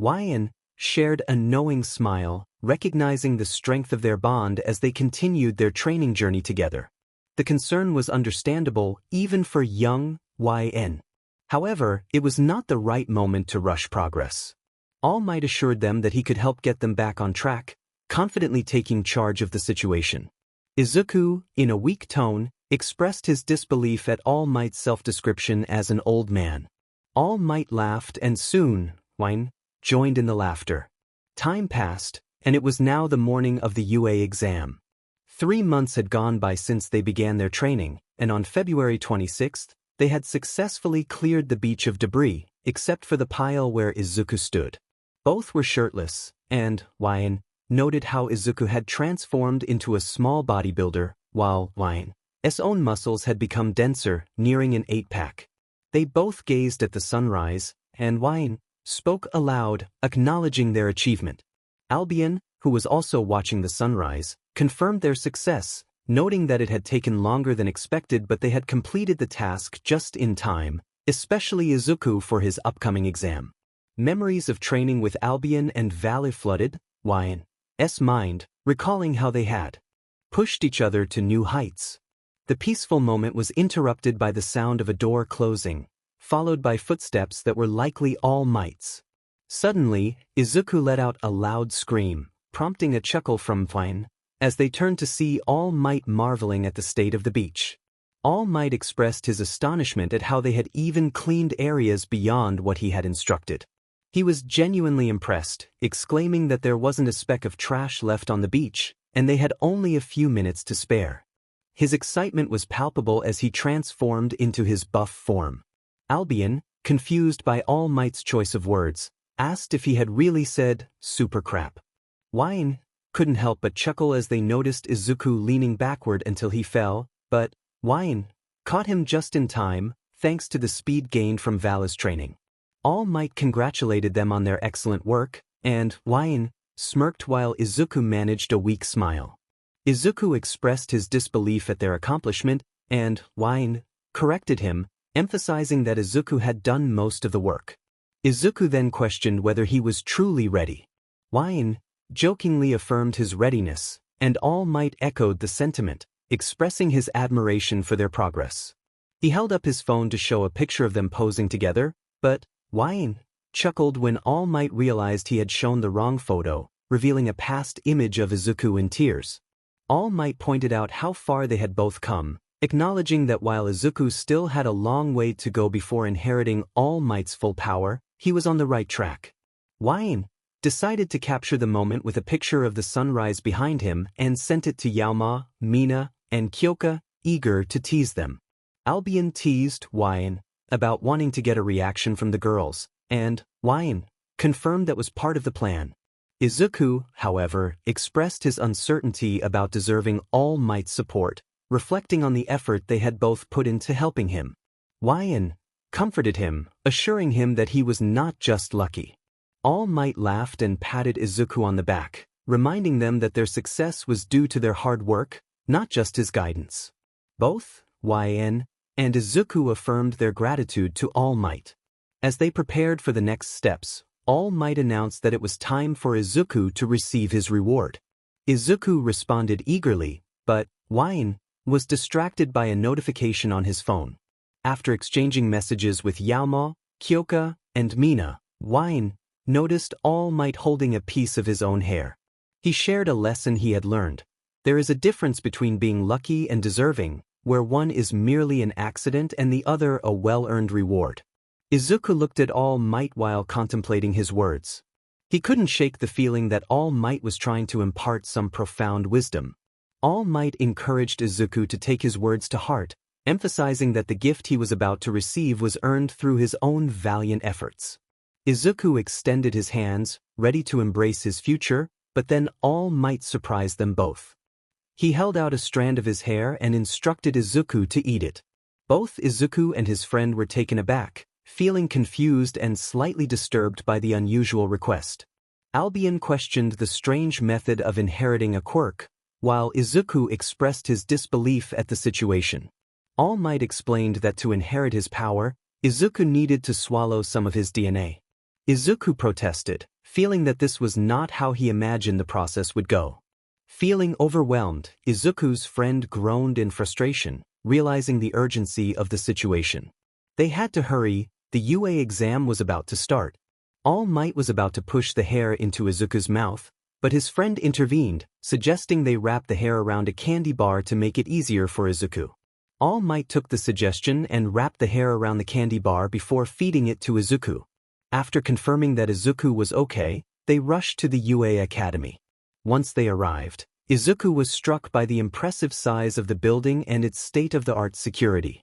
Wyan shared a knowing smile, recognizing the strength of their bond as they continued their training journey together. The concern was understandable even for young Yn. However, it was not the right moment to rush progress. All Might assured them that he could help get them back on track, confidently taking charge of the situation. Izuku, in a weak tone, expressed his disbelief at All Might's self-description as an old man. All Might laughed and soon, Wine joined in the laughter. Time passed, and it was now the morning of the UA exam. 3 months had gone by since they began their training, and on February 26th, they had successfully cleared the beach of debris, except for the pile where Izuku stood. Both were shirtless, and Wyan noted how Izuku had transformed into a small bodybuilder, while Wyan's own muscles had become denser, nearing an 8-pack. They both gazed at the sunrise, and Wyan spoke aloud, acknowledging their achievement. Albion, who was also watching the sunrise, confirmed their success, noting that it had taken longer than expected but they had completed the task just in time, especially Izuku for his upcoming exam. Memories of training with Albion and Valor flooded Wyan's mind, recalling how they had pushed each other to new heights. The peaceful moment was interrupted by the sound of a door closing, followed by footsteps that were likely All Might's. Suddenly, Izuku let out a loud scream, prompting a chuckle from Wyan, as they turned to see All Might marveling at the state of the beach. All Might expressed his astonishment at how they had even cleaned areas beyond what he had instructed. He was genuinely impressed, exclaiming that there wasn't a speck of trash left on the beach, and they had only a few minutes to spare. His excitement was palpable as he transformed into his buff form. Albion, confused by All Might's choice of words, asked if he had really said, super crap. Wyan couldn't help but chuckle as they noticed Izuku leaning backward until he fell, but Wyan caught him just in time, thanks to the speed gained from Vala's training. All Might congratulated them on their excellent work, and Wyan smirked while Izuku managed a weak smile. Izuku expressed his disbelief at their accomplishment, and Wyan corrected him, emphasizing that Izuku had done most of the work. Izuku then questioned whether he was truly ready. Wyan jokingly affirmed his readiness, and All Might echoed the sentiment, expressing his admiration for their progress. He held up his phone to show a picture of them posing together, but Wyan chuckled when All Might realized he had shown the wrong photo, revealing a past image of Izuku in tears. All Might pointed out how far they had both come, acknowledging that while Izuku still had a long way to go before inheriting All Might's full power, he was on the right track. Wyan decided to capture the moment with a picture of the sunrise behind him and sent it to Yaoma, Mina, and Kyoka, eager to tease them. Albion teased Wyan about wanting to get a reaction from the girls, and Wyan confirmed that was part of the plan. Izuku, however, expressed his uncertainty about deserving All Might's support, reflecting on the effort they had both put into helping him. Wyan comforted him, assuring him that he was not just lucky. All Might laughed and patted Izuku on the back, reminding them that their success was due to their hard work, not just his guidance. Both Wyan and Izuku affirmed their gratitude to All Might. As they prepared for the next steps, All Might announced that it was time for Izuku to receive his reward. Izuku responded eagerly, but Wyan was distracted by a notification on his phone. After exchanging messages with Yaoma, Kyoka, and Mina, Wyan noticed All Might holding a piece of his own hair. He shared a lesson he had learned. There is a difference between being lucky and deserving, where one is merely an accident and the other a well-earned reward. Izuku looked at All Might while contemplating his words. He couldn't shake the feeling that All Might was trying to impart some profound wisdom. All Might encouraged Izuku to take his words to heart, emphasizing that the gift he was about to receive was earned through his own valiant efforts. Izuku extended his hands, ready to embrace his future, but then All Might surprised them both. He held out a strand of his hair and instructed Izuku to eat it. Both Izuku and his friend were taken aback, feeling confused and slightly disturbed by the unusual request. Albion questioned the strange method of inheriting a quirk, while Izuku expressed his disbelief at the situation. All Might explained that to inherit his power, Izuku needed to swallow some of his DNA. Izuku protested, feeling that this was not how he imagined the process would go. Feeling overwhelmed, Izuku's friend groaned in frustration, realizing the urgency of the situation. They had to hurry, the UA exam was about to start. All Might was about to push the hair into Izuku's mouth, but his friend intervened, suggesting they wrap the hair around a candy bar to make it easier for Izuku. All Might took the suggestion and wrapped the hair around the candy bar before feeding it to Izuku. After confirming that Izuku was okay, they rushed to the UA Academy. Once they arrived, Izuku was struck by the impressive size of the building and its state-of-the-art security.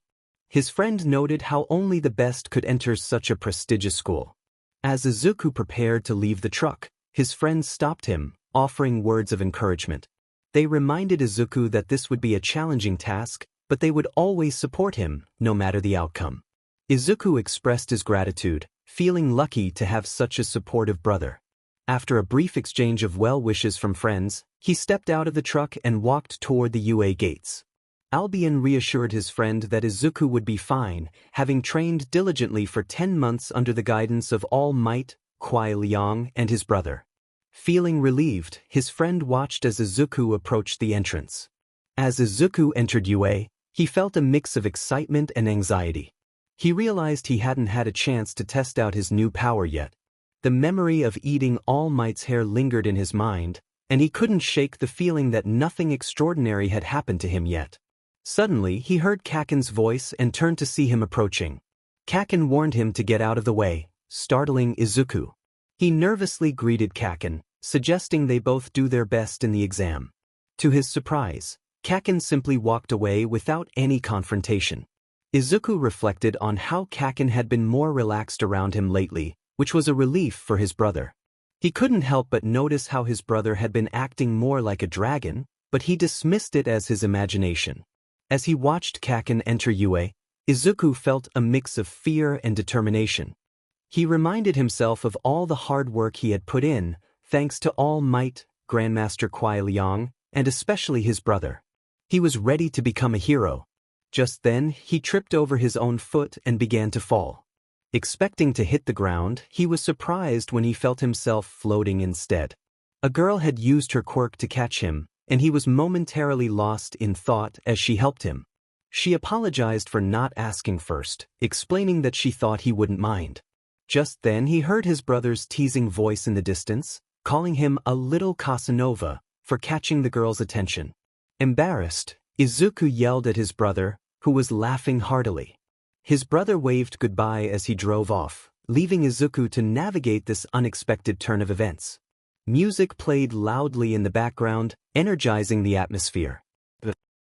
His friend noted how only the best could enter such a prestigious school. As Izuku prepared to leave the truck, his friend stopped him, offering words of encouragement. They reminded Izuku that this would be a challenging task, but they would always support him, no matter the outcome. Izuku expressed his gratitude, feeling lucky to have such a supportive brother. After a brief exchange of well wishes from friends, he stepped out of the truck and walked toward the UA gates. Albion reassured his friend that Izuku would be fine, having trained diligently for 10 months under the guidance of All Might, Kuai Liang, and his brother. Feeling relieved, his friend watched as Izuku approached the entrance. As Izuku entered UA, he felt a mix of excitement and anxiety. He realized he hadn't had a chance to test out his new power yet. The memory of eating All Might's hair lingered in his mind, and he couldn't shake the feeling that nothing extraordinary had happened to him yet. Suddenly, he heard Kaken's voice and turned to see him approaching. Kaken warned him to get out of the way, startling Izuku. He nervously greeted Kaken, suggesting they both do their best in the exam. To his surprise, Kaken simply walked away without any confrontation. Izuku reflected on how Kaken had been more relaxed around him lately, which was a relief for his brother. He couldn't help but notice how his brother had been acting more like a dragon, but he dismissed it as his imagination. As he watched Kaken enter UA, Izuku felt a mix of fear and determination. He reminded himself of all the hard work he had put in, thanks to All Might, Grandmaster Kuai Liang, and especially his brother. He was ready to become a hero. Just then, he tripped over his own foot and began to fall. Expecting to hit the ground, he was surprised when he felt himself floating instead. A girl had used her quirk to catch him, and he was momentarily lost in thought as she helped him. She apologized for not asking first, explaining that she thought he wouldn't mind. Just then he heard his brother's teasing voice in the distance, calling him a little Casanova for catching the girl's attention. Embarrassed, Izuku yelled at his brother, who was laughing heartily. His brother waved goodbye as he drove off, leaving Izuku to navigate this unexpected turn of events. Music played loudly in the background, energizing the atmosphere. The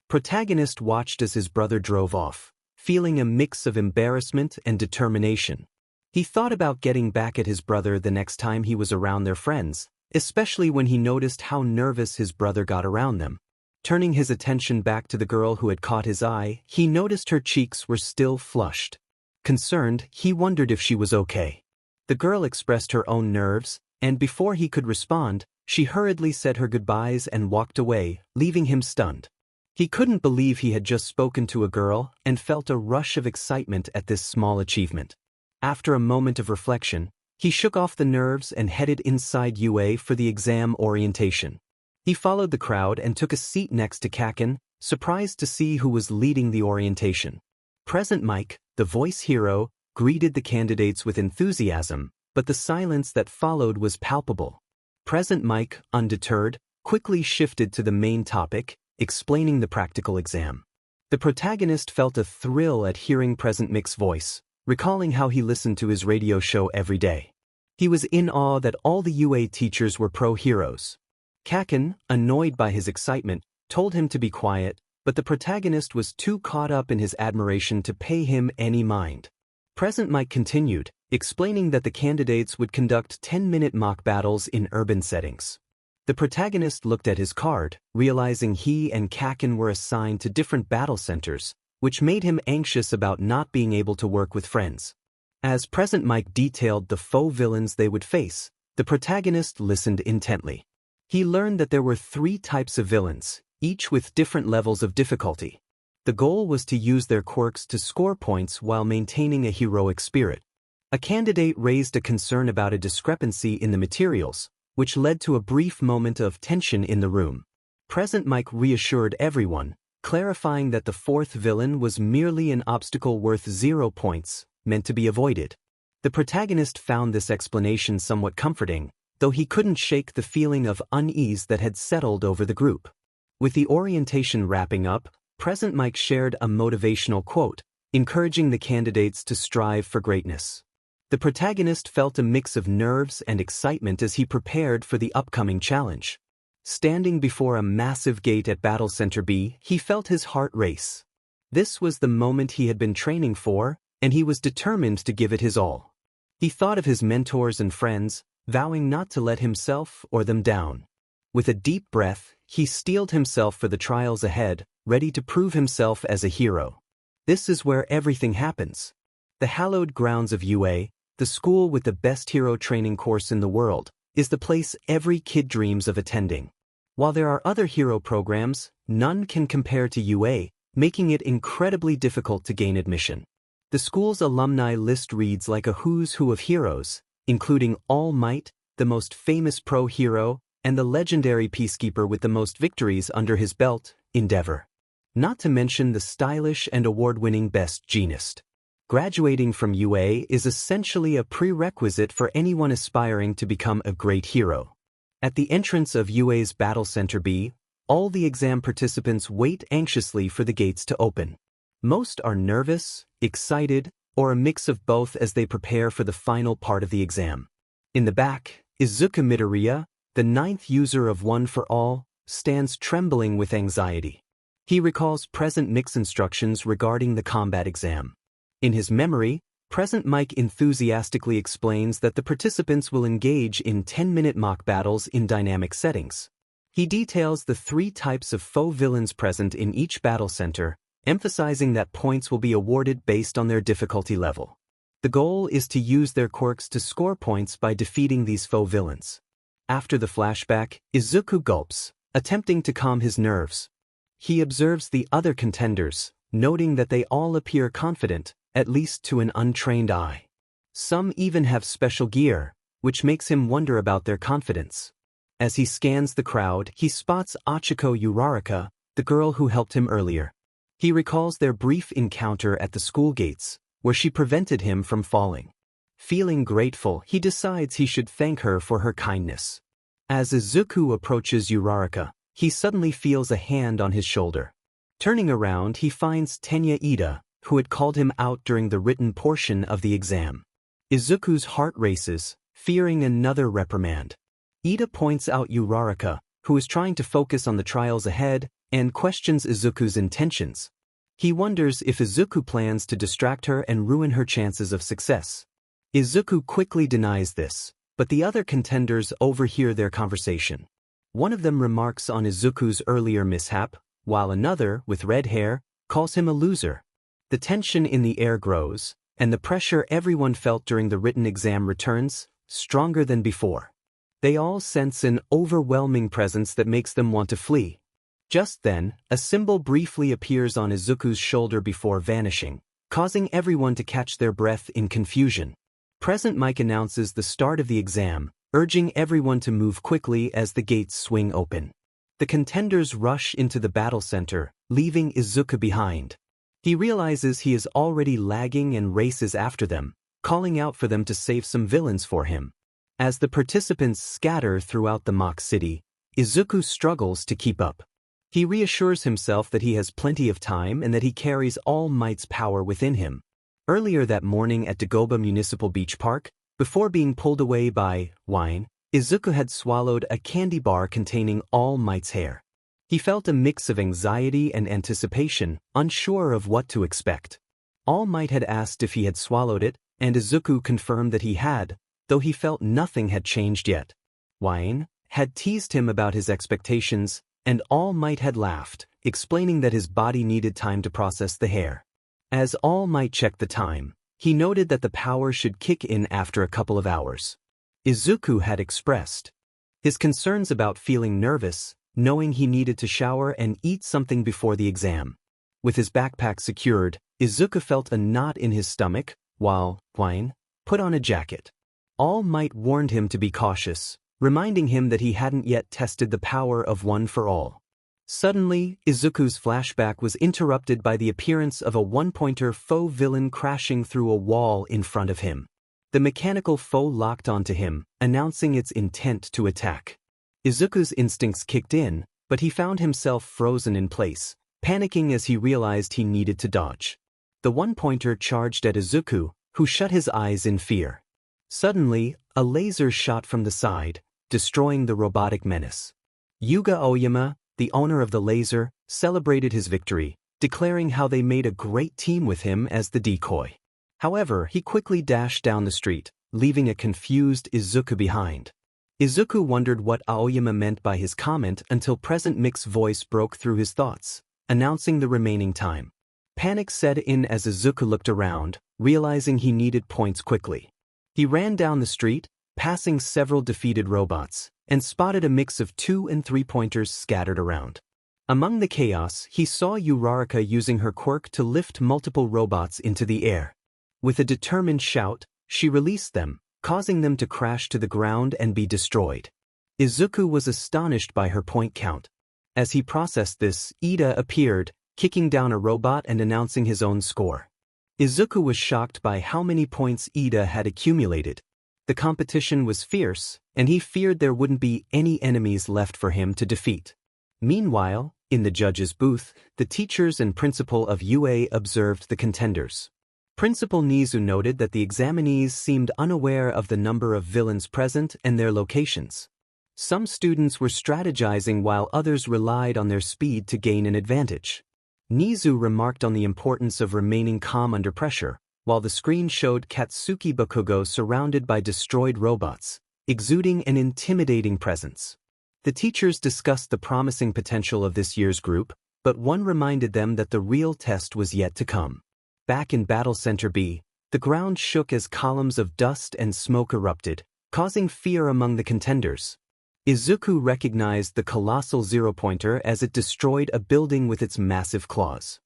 protagonist watched as his brother drove off, feeling a mix of embarrassment and determination. He thought about getting back at his brother the next time he was around their friends, especially when he noticed how nervous his brother got around them. Turning his attention back to the girl who had caught his eye, he noticed her cheeks were still flushed. Concerned, he wondered if she was okay. The girl expressed her own nerves, and before he could respond, she hurriedly said her goodbyes and walked away, leaving him stunned. He couldn't believe he had just spoken to a girl and felt a rush of excitement at this small achievement. After a moment of reflection, he shook off the nerves and headed inside UA for the exam orientation. He followed the crowd and took a seat next to Kaken, surprised to see who was leading the orientation. Present Mike, the voice hero, greeted the candidates with enthusiasm, but the silence that followed was palpable. Present Mike, undeterred, quickly shifted to the main topic, explaining the practical exam. The protagonist felt a thrill at hearing Present Mike's voice, recalling how he listened to his radio show every day. He was in awe that all the UA teachers were pro-heroes. Kaken, annoyed by his excitement, told him to be quiet, but the protagonist was too caught up in his admiration to pay him any mind. Present Mike continued, explaining that the candidates would conduct 10-minute mock battles in urban settings. The protagonist looked at his card, realizing he and Kaken were assigned to different battle centers, which made him anxious about not being able to work with friends. As Present Mike detailed the faux villains they would face, the protagonist listened intently. He learned that there were 3 types of villains, each with different levels of difficulty. The goal was to use their quirks to score points while maintaining a heroic spirit. A candidate raised a concern about a discrepancy in the materials, which led to a brief moment of tension in the room. Present Mike reassured everyone, clarifying that the fourth villain was merely an obstacle worth 0 points, meant to be avoided. The protagonist found this explanation somewhat comforting, though he couldn't shake the feeling of unease that had settled over the group. With the orientation wrapping up, Present Mike shared a motivational quote, encouraging the candidates to strive for greatness. The protagonist felt a mix of nerves and excitement as he prepared for the upcoming challenge. Standing before a massive gate at Battle Center B, he felt his heart race. This was the moment he had been training for, and he was determined to give it his all. He thought of his mentors and friends, vowing not to let himself or them down. With a deep breath, he steeled himself for the trials ahead, ready to prove himself as a hero. This is where everything happens. The hallowed grounds of UA, the school with the best hero training course in the world, is the place every kid dreams of attending. While there are other hero programs, none can compare to UA, making it incredibly difficult to gain admission. The school's alumni list reads like a who's who of heroes, including All Might, the most famous pro hero, and the legendary peacekeeper with the most victories under his belt, Endeavor. Not to mention the stylish and award-winning Best Jeanist. Graduating from UA is essentially a prerequisite for anyone aspiring to become a great hero. At the entrance of UA's Battle Center B, all the exam participants wait anxiously for the gates to open. Most are nervous, excited, or a mix of both as they prepare for the final part of the exam. In the back, Izuku Midoriya, the 9th user of One for All, stands trembling with anxiety. He recalls Present Mike's instructions regarding the combat exam. In his memory, Present Mike enthusiastically explains that the participants will engage in 10-minute mock battles in dynamic settings. He details the 3 types of foe villains present in each battle center, emphasizing that points will be awarded based on their difficulty level. The goal is to use their quirks to score points by defeating these foe villains. After the flashback, Izuku gulps, attempting to calm his nerves. He observes the other contenders, noting that they all appear confident, at least to an untrained eye. Some even have special gear, which makes him wonder about their confidence. As he scans the crowd, he spots Achiko Uraraka, the girl who helped him earlier. He recalls their brief encounter at the school gates, where she prevented him from falling. Feeling grateful, he decides he should thank her for her kindness. As Izuku approaches Uraraka, he suddenly feels a hand on his shoulder. Turning around, he finds Tenya Ida, who had called him out during the written portion of the exam. Izuku's heart races, fearing another reprimand. Ida points out Uraraka, who is trying to focus on the trials ahead, and questions Izuku's intentions. He wonders if Izuku plans to distract her and ruin her chances of success. Izuku quickly denies this, but the other contenders overhear their conversation. One of them remarks on Izuku's earlier mishap, while another, with red hair, calls him a loser. The tension in the air grows, and the pressure everyone felt during the written exam returns, stronger than before. They all sense an overwhelming presence that makes them want to flee. Just then, a symbol briefly appears on Izuku's shoulder before vanishing, causing everyone to catch their breath in confusion. Present Mike announces the start of the exam, urging everyone to move quickly as the gates swing open. The contenders rush into the battle center, leaving Izuku behind. He realizes he is already lagging and races after them, calling out for them to save some villains for him. As the participants scatter throughout the mock city, Izuku struggles to keep up. He reassures himself that he has plenty of time and that he carries All Might's power within him. Earlier that morning at Dagoba Municipal Beach Park, before being pulled away by wine, Izuku had swallowed a candy bar containing All Might's hair. He felt a mix of anxiety and anticipation, unsure of what to expect. All Might had asked if he had swallowed it, and Izuku confirmed that he had, though he felt nothing had changed yet. Wine had teased him about his expectations, and All Might had laughed, explaining that his body needed time to process the hair. As All Might checked the time, he noted that the power should kick in after a couple of hours. Izuku had expressed his concerns about feeling nervous, knowing he needed to shower and eat something before the exam. With his backpack secured, Izuku felt a knot in his stomach, while Wine put on a jacket. All Might warned him to be cautious, reminding him that he hadn't yet tested the power of One for All. Suddenly, Izuku's flashback was interrupted by the appearance of a one-pointer foe villain crashing through a wall in front of him. The mechanical foe locked onto him, announcing its intent to attack. Izuku's instincts kicked in, but he found himself frozen in place, panicking as he realized he needed to dodge. The one-pointer charged at Izuku, who shut his eyes in fear. Suddenly, a laser shot from the side, destroying the robotic menace. Yuga Oyama, the owner of the laser, celebrated his victory, declaring how they made a great team with him as the decoy. However, he quickly dashed down the street, leaving a confused Izuku behind. Izuku wondered what Aoyama meant by his comment until Present Mix's voice broke through his thoughts, announcing the remaining time. Panic set in as Izuku looked around, realizing he needed points quickly. He ran down the street, passing several defeated robots, and spotted a mix of 2- and 3-pointers scattered around. Among the chaos, he saw Uraraka using her quirk to lift multiple robots into the air. With a determined shout, she released them, causing them to crash to the ground and be destroyed. Izuku was astonished by her point count. As he processed this, Ida appeared, kicking down a robot and announcing his own score. Izuku was shocked by how many points Ida had accumulated. The competition was fierce, and he feared there wouldn't be any enemies left for him to defeat. Meanwhile, in the judge's booth, the teachers and principal of UA observed the contenders. Principal Nizu noted that the examinees seemed unaware of the number of villains present and their locations. Some students were strategizing while others relied on their speed to gain an advantage. Nizu remarked on the importance of remaining calm under pressure, while the screen showed Katsuki Bakugo surrounded by destroyed robots, exuding an intimidating presence. The teachers discussed the promising potential of this year's group, but one reminded them that the real test was yet to come. Back in Battle Center B, the ground shook as columns of dust and smoke erupted, causing fear among the contenders. Izuku recognized the colossal zero-pointer as it destroyed a building with its massive claws.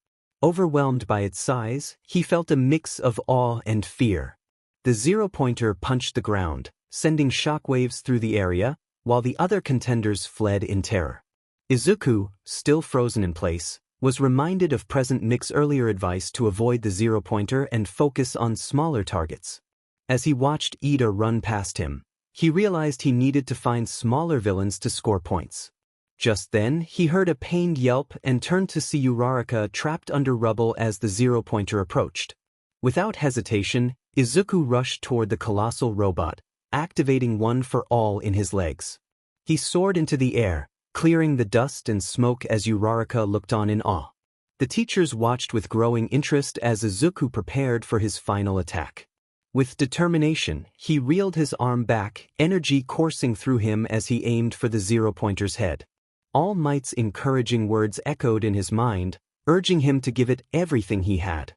Overwhelmed by its size, he felt a mix of awe and fear. The zero-pointer punched the ground, sending shockwaves through the area, while the other contenders fled in terror. Izuku, still frozen in place, was reminded of Present Mix's earlier advice to avoid the zero-pointer and focus on smaller targets. As he watched Ida run past him, he realized he needed to find smaller villains to score points. Just then, he heard a pained yelp and turned to see Uraraka trapped under rubble as the zero-pointer approached. Without hesitation, Izuku rushed toward the colossal robot, activating One for All in his legs. He soared into the air, clearing the dust and smoke as Uraraka looked on in awe. The teachers watched with growing interest as Izuku prepared for his final attack. With determination, he reeled his arm back, energy coursing through him as he aimed for the zero-pointer's head. All Might's encouraging words echoed in his mind, urging him to give it everything he had.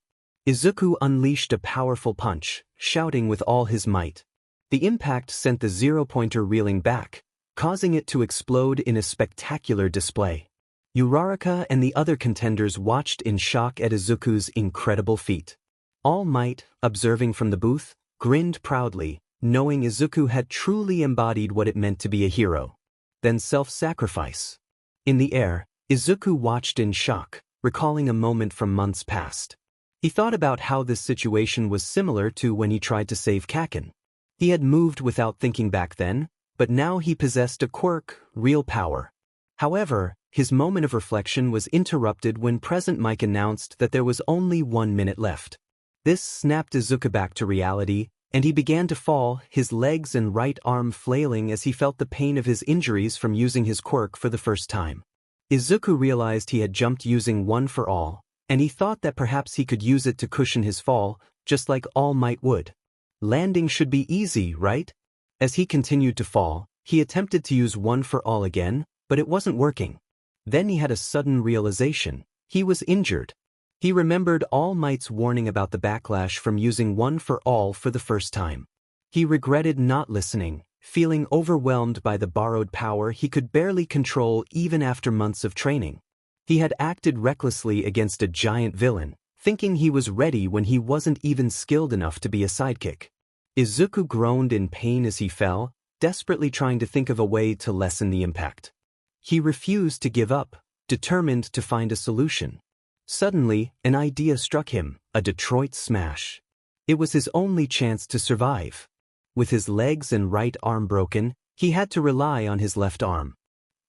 Izuku unleashed a powerful punch, shouting with all his might. The impact sent the zero-pointer reeling back, causing it to explode in a spectacular display. Uraraka and the other contenders watched in shock at Izuku's incredible feat. All Might, observing from the booth, grinned proudly, knowing Izuku had truly embodied what it meant to be a hero. Then self-sacrifice. In the air, Izuku watched in shock, recalling a moment from months past. He thought about how this situation was similar to when he tried to save Kaken. He had moved without thinking back then, but now he possessed a quirk, real power. However, his moment of reflection was interrupted when Present Mike announced that there was only 1 minute left. This snapped Izuku back to reality, and he began to fall, his legs and right arm flailing as he felt the pain of his injuries from using his quirk for the first time. Izuku realized he had jumped using One for All, and he thought that perhaps he could use it to cushion his fall, just like All Might would. Landing should be easy, right? As he continued to fall, he attempted to use One for All again, but it wasn't working. Then he had a sudden realization. He was injured. He remembered All Might's warning about the backlash from using One for All for the first time. He regretted not listening, feeling overwhelmed by the borrowed power he could barely control even after months of training. He had acted recklessly against a giant villain, thinking he was ready when he wasn't even skilled enough to be a sidekick. Izuku groaned in pain as he fell, desperately trying to think of a way to lessen the impact. He refused to give up, determined to find a solution. Suddenly, an idea struck him, a Detroit smash. It was his only chance to survive. With his legs and right arm broken, he had to rely on his left arm.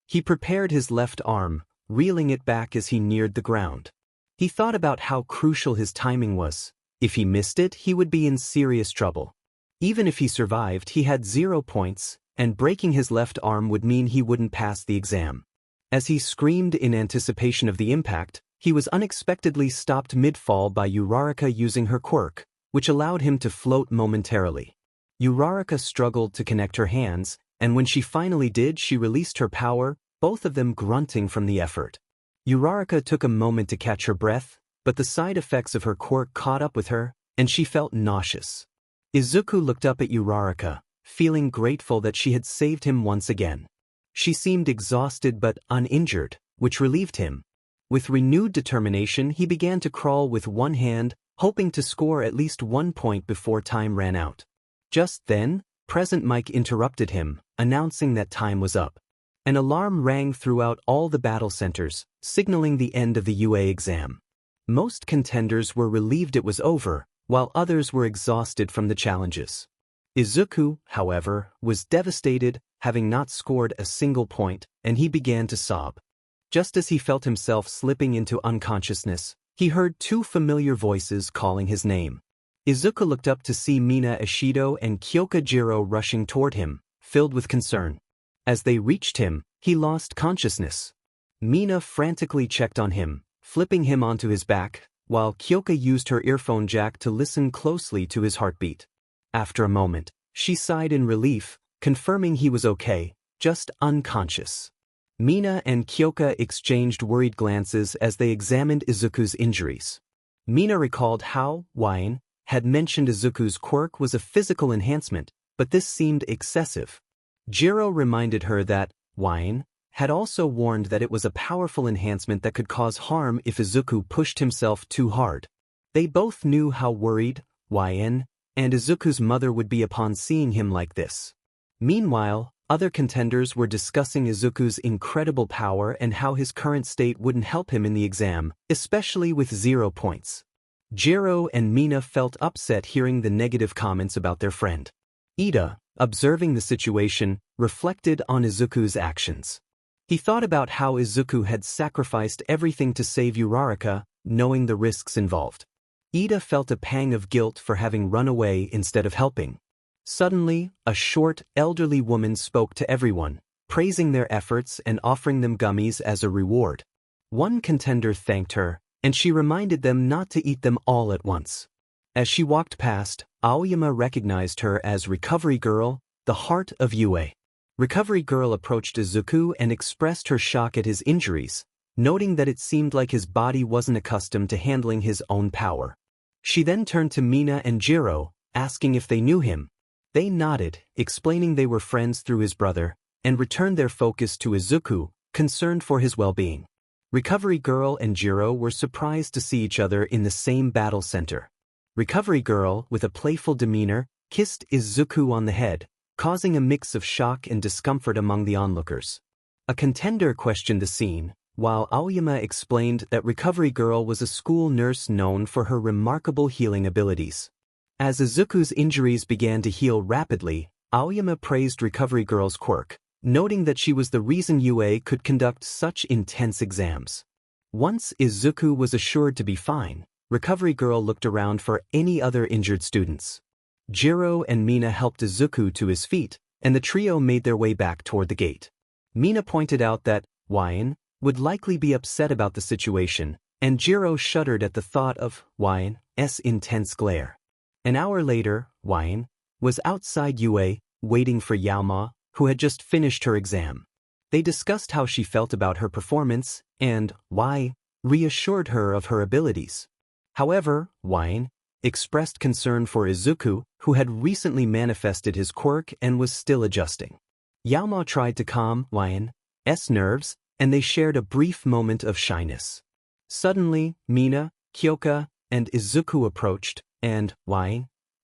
He prepared his left arm, reeling it back as he neared the ground. He thought about how crucial his timing was. If he missed it, he would be in serious trouble. Even if he survived, he had 0 points, and breaking his left arm would mean he wouldn't pass the exam. As he screamed in anticipation of the impact, he was unexpectedly stopped mid-fall by Uraraka using her quirk, which allowed him to float momentarily. Uraraka struggled to connect her hands, and when she finally did, she released her power, both of them grunting from the effort. Uraraka took a moment to catch her breath, but the side effects of her quirk caught up with her, and she felt nauseous. Izuku looked up at Uraraka, feeling grateful that she had saved him once again. She seemed exhausted but uninjured, which relieved him. With renewed determination, he began to crawl with one hand, hoping to score at least 1 point before time ran out. Just then, Present Mike interrupted him, announcing that time was up. An alarm rang throughout all the battle centers, signaling the end of the UA exam. Most contenders were relieved it was over, while others were exhausted from the challenges. Izuku, however, was devastated, having not scored a single point, and he began to sob. Just as he felt himself slipping into unconsciousness, he heard 2 familiar voices calling his name. Izuku looked up to see Mina Ishido and Kyoka Jiro rushing toward him, filled with concern. As they reached him, he lost consciousness. Mina frantically checked on him, flipping him onto his back, while Kyoka used her earphone jack to listen closely to his heartbeat. After a moment, she sighed in relief, confirming he was okay, just unconscious. Mina and Kyoka exchanged worried glances as they examined Izuku's injuries. Mina recalled how Wine had mentioned Izuku's quirk was a physical enhancement, but this seemed excessive. Jiro reminded her that Wine had also warned that it was a powerful enhancement that could cause harm if Izuku pushed himself too hard. They both knew how worried Wine and Izuku's mother would be upon seeing him like this. Meanwhile, other contenders were discussing Izuku's incredible power and how his current state wouldn't help him in the exam, especially with 0 points. Jiro and Mina felt upset hearing the negative comments about their friend. Ida, observing the situation, reflected on Izuku's actions. He thought about how Izuku had sacrificed everything to save Uraraka, knowing the risks involved. Ida felt a pang of guilt for having run away instead of helping. Suddenly, a short, elderly woman spoke to everyone, praising their efforts and offering them gummies as a reward. One contender thanked her, and she reminded them not to eat them all at once. As she walked past, Aoyama recognized her as Recovery Girl, the heart of UA. Recovery Girl approached Izuku and expressed her shock at his injuries, noting that it seemed like his body wasn't accustomed to handling his own power. She then turned to Mina and Jiro, asking if they knew him. They nodded, explaining they were friends through his brother, and returned their focus to Izuku, concerned for his well-being. Recovery Girl and Jiro were surprised to see each other in the same battle center. Recovery Girl, with a playful demeanor, kissed Izuku on the head, causing a mix of shock and discomfort among the onlookers. A contender questioned the scene, while Aoyama explained that Recovery Girl was a school nurse known for her remarkable healing abilities. As Izuku's injuries began to heal rapidly, Aoyama praised Recovery Girl's quirk, noting that she was the reason UA could conduct such intense exams. Once Izuku was assured to be fine, Recovery Girl looked around for any other injured students. Jiro and Mina helped Izuku to his feet, and the trio made their way back toward the gate. Mina pointed out that Wine would likely be upset about the situation, and Jiro shuddered at the thought of Wine's intense glare. An hour later, Wine was outside UA, waiting for Yaoma, who had just finished her exam. They discussed how she felt about her performance, and Wine reassured her of her abilities. However, Wine expressed concern for Izuku, who had recently manifested his quirk and was still adjusting. Yaoma tried to calm Wine's nerves, and they shared a brief moment of shyness. Suddenly, Mina, Kyoka, and Izuku approached, and,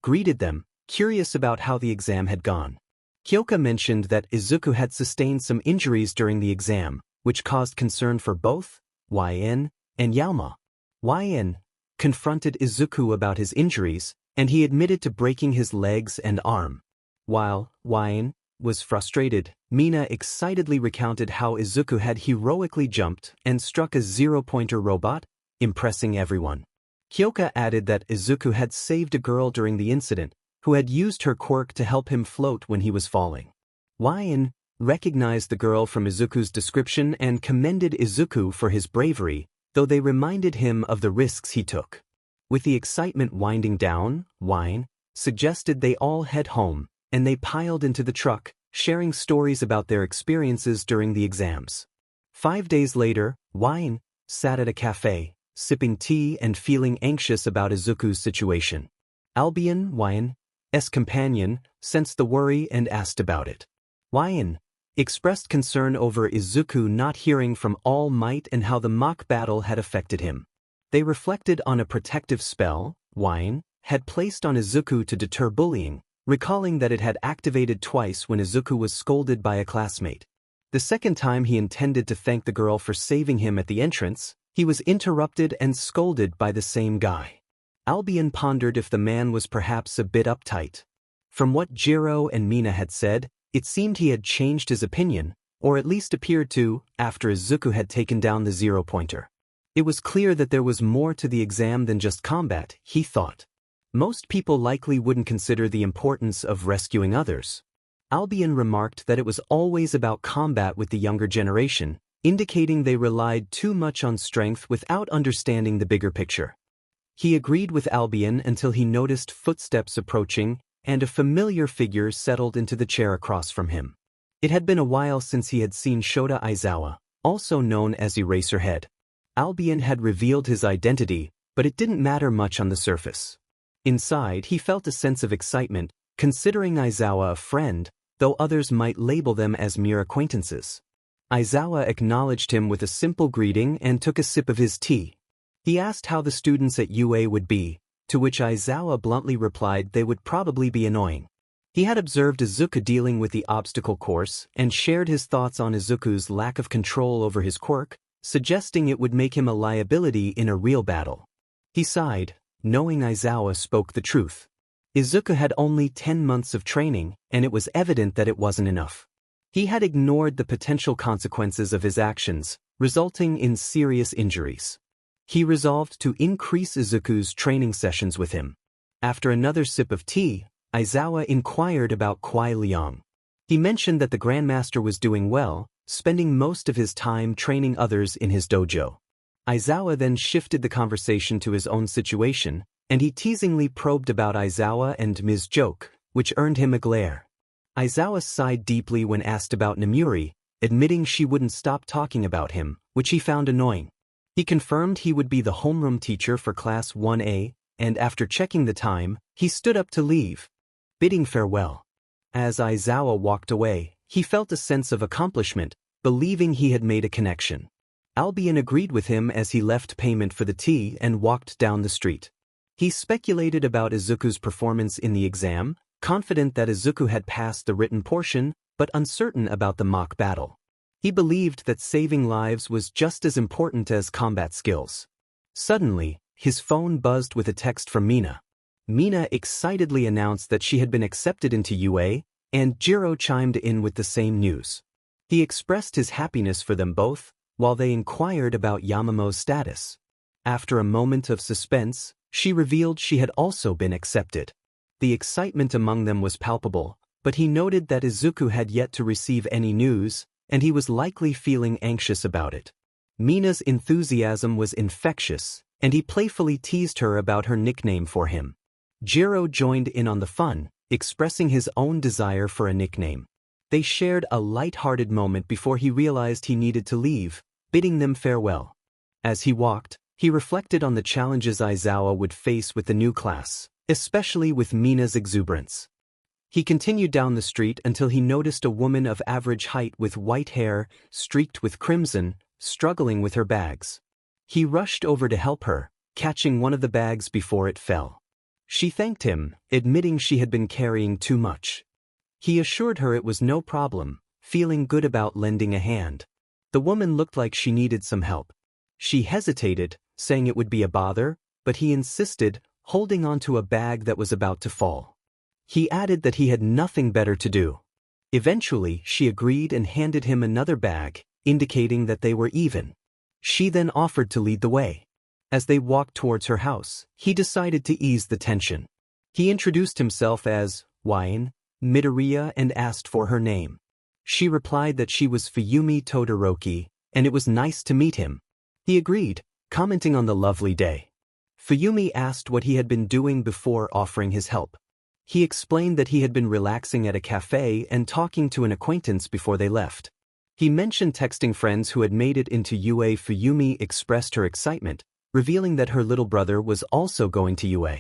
greeted them, curious about how the exam had gone. Kyoka mentioned that Izuku had sustained some injuries during the exam, which caused concern for both YN and Yaoma. YN confronted Izuku about his injuries, and he admitted to breaking his legs and arm. While YN was frustrated, Mina excitedly recounted how Izuku had heroically jumped and struck a zero-pointer robot, impressing everyone. Kyoka added that Izuku had saved a girl during the incident, who had used her quirk to help him float when he was falling. YN recognized the girl from Izuku's description and commended Izuku for his bravery, though they reminded him of the risks he took. With the excitement winding down, YN suggested they all head home, and they piled into the truck, sharing stories about their experiences during the exams. 5 days later, YN sat at a cafe, sipping tea and feeling anxious about Izuku's situation. Albion, YN's companion, sensed the worry and asked about it. YN expressed concern over Izuku not hearing from All Might and how the mock battle had affected him. They reflected on a protective spell YN had placed on Izuku to deter bullying, recalling that it had activated twice when Izuku was scolded by a classmate. The second time he intended to thank the girl for saving him at the entrance, he was interrupted and scolded by the same guy. Albion pondered if the man was perhaps a bit uptight. From what Jiro and Mina had said, it seemed he had changed his opinion, or at least appeared to, after Izuku had taken down the zero-pointer. It was clear that there was more to the exam than just combat, he thought. Most people likely wouldn't consider the importance of rescuing others. Albion remarked that it was always about combat with the younger generation, indicating they relied too much on strength without understanding the bigger picture. He agreed with Albion until he noticed footsteps approaching, and a familiar figure settled into the chair across from him. It had been a while since he had seen Shota Aizawa, also known as Eraserhead. Albion had revealed his identity, but it didn't matter much on the surface. Inside, he felt a sense of excitement, considering Aizawa a friend, though others might label them as mere acquaintances. Aizawa acknowledged him with a simple greeting and took a sip of his tea. He asked how the students at UA would be, to which Aizawa bluntly replied they would probably be annoying. He had observed Izuku dealing with the obstacle course and shared his thoughts on Izuku's lack of control over his quirk, suggesting it would make him a liability in a real battle. He sighed, knowing Aizawa spoke the truth. Izuku had only 10 months of training, and it was evident that it wasn't enough. He had ignored the potential consequences of his actions, resulting in serious injuries. He resolved to increase Izuku's training sessions with him. After another sip of tea, Aizawa inquired about Kuai Liang. He mentioned that the Grandmaster was doing well, spending most of his time training others in his dojo. Aizawa then shifted the conversation to his own situation, and he teasingly probed about Aizawa and Ms. Joke, which earned him a glare. Aizawa sighed deeply when asked about Nomuri, admitting she wouldn't stop talking about him, which he found annoying. He confirmed he would be the homeroom teacher for Class 1A, and after checking the time, he stood up to leave, bidding farewell. As Aizawa walked away, he felt a sense of accomplishment, believing he had made a connection. Albion agreed with him as he left payment for the tea and walked down the street. He speculated about Izuku's performance in the exam, confident that Izuku had passed the written portion, but uncertain about the mock battle. He believed that saving lives was just as important as combat skills. Suddenly, his phone buzzed with a text from Mina. Mina excitedly announced that she had been accepted into UA, and Jiro chimed in with the same news. He expressed his happiness for them both, while they inquired about Yamamo's status. After a moment of suspense, she revealed she had also been accepted. The excitement among them was palpable, but he noted that Izuku had yet to receive any news, and he was likely feeling anxious about it. Mina's enthusiasm was infectious, and he playfully teased her about her nickname for him. Jiro joined in on the fun, expressing his own desire for a nickname. They shared a light-hearted moment before he realized he needed to leave, bidding them farewell. As he walked, he reflected on the challenges Aizawa would face with the new class, especially with Mina's exuberance. He continued down the street until he noticed a woman of average height with white hair, streaked with crimson, struggling with her bags. He rushed over to help her, catching one of the bags before it fell. She thanked him, admitting she had been carrying too much. He assured her it was no problem, feeling good about lending a hand. The woman looked like she needed some help. She hesitated, saying it would be a bother, but he insisted, holding onto a bag that was about to fall. He added that he had nothing better to do. Eventually, she agreed and handed him another bag, indicating that they were even. She then offered to lead the way. As they walked towards her house, he decided to ease the tension. He introduced himself as White Midoriya and asked for her name. She replied that she was Fuyumi Todoroki, and it was nice to meet him. He agreed, commenting on the lovely day. Fuyumi asked what he had been doing before offering his help. He explained that he had been relaxing at a cafe and talking to an acquaintance before they left. He mentioned texting friends who had made it into UA. Fuyumi expressed her excitement, revealing that her little brother was also going to UA.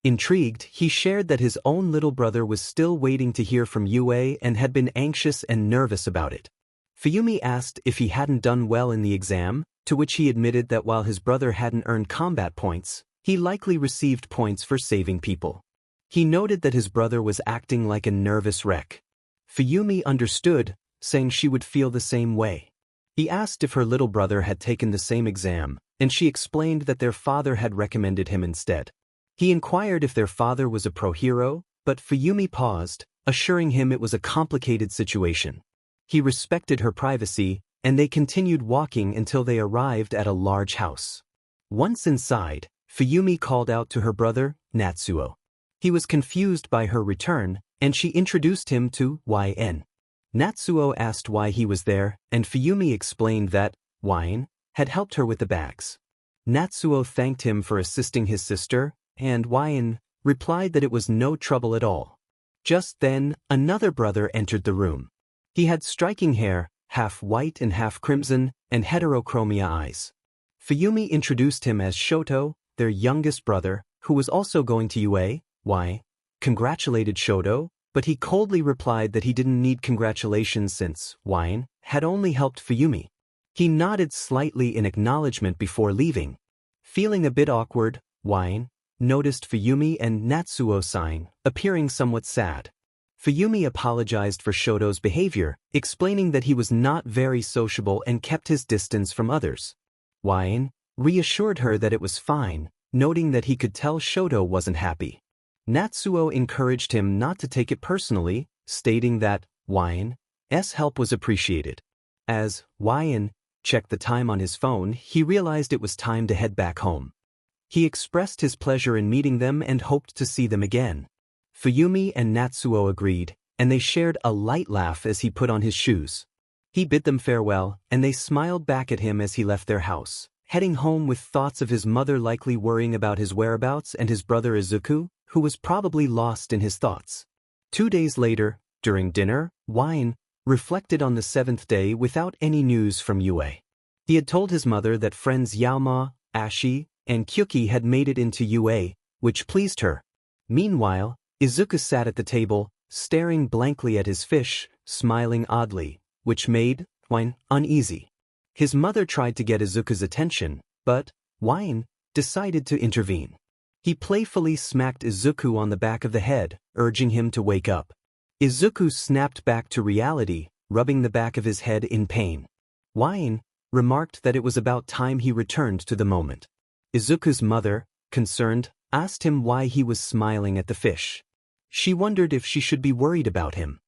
Intrigued, he shared that his own little brother was still waiting to hear from UA and had been anxious and nervous about it. Fuyumi asked if he hadn't done well in the exam, to which he admitted that while his brother hadn't earned combat points, he likely received points for saving people. He noted that his brother was acting like a nervous wreck. Fuyumi understood, saying she would feel the same way. He asked if her little brother had taken the same exam, and she explained that their father had recommended him instead. He inquired if their father was a pro-hero, but Fuyumi paused, assuring him it was a complicated situation. He respected her privacy, and they continued walking until they arrived at a large house. Once inside, Fuyumi called out to her brother, Natsuo. He was confused by her return, and she introduced him to YN. Natsuo asked why he was there, and Fuyumi explained that YN had helped her with the bags. Natsuo thanked him for assisting his sister, and YN replied that it was no trouble at all. Just then, another brother entered the room. He had striking hair, half white and half crimson, and heterochromia eyes. Fuyumi introduced him as Shoto, their youngest brother, who was also going to UA. Congratulated Shoto, but he coldly replied that he didn't need congratulations since YN had only helped Fuyumi. He nodded slightly in acknowledgement before leaving. Feeling a bit awkward, YN noticed Fuyumi and Natsuo sighing, appearing somewhat sad. Fuyumi apologized for Shoto's behavior, explaining that he was not very sociable and kept his distance from others. YN reassured her that it was fine, noting that he could tell Shoto wasn't happy. Natsuo encouraged him not to take it personally, stating that YN's help was appreciated. As YN checked the time on his phone, he realized it was time to head back home. He expressed his pleasure in meeting them and hoped to see them again. Fuyumi and Natsuo agreed, and they shared a light laugh as he put on his shoes. He bid them farewell, and they smiled back at him as he left their house, heading home with thoughts of his mother likely worrying about his whereabouts and his brother Izuku, who was probably lost in his thoughts. 2 days later, during dinner, YN reflected on the 7th day without any news from UA. He had told his mother that friends Yaoma, Ashi, and Kyuki had made it into UA, which pleased her. Meanwhile, Izuku sat at the table, staring blankly at his fish, smiling oddly, which made YN uneasy. His mother tried to get Izuku's attention, but YN decided to intervene. He playfully smacked Izuku on the back of the head, urging him to wake up. Izuku snapped back to reality, rubbing the back of his head in pain. YN remarked that it was about time he returned to the moment. Izuku's mother, concerned, asked him why he was smiling at the fish. She wondered if she should be worried about him.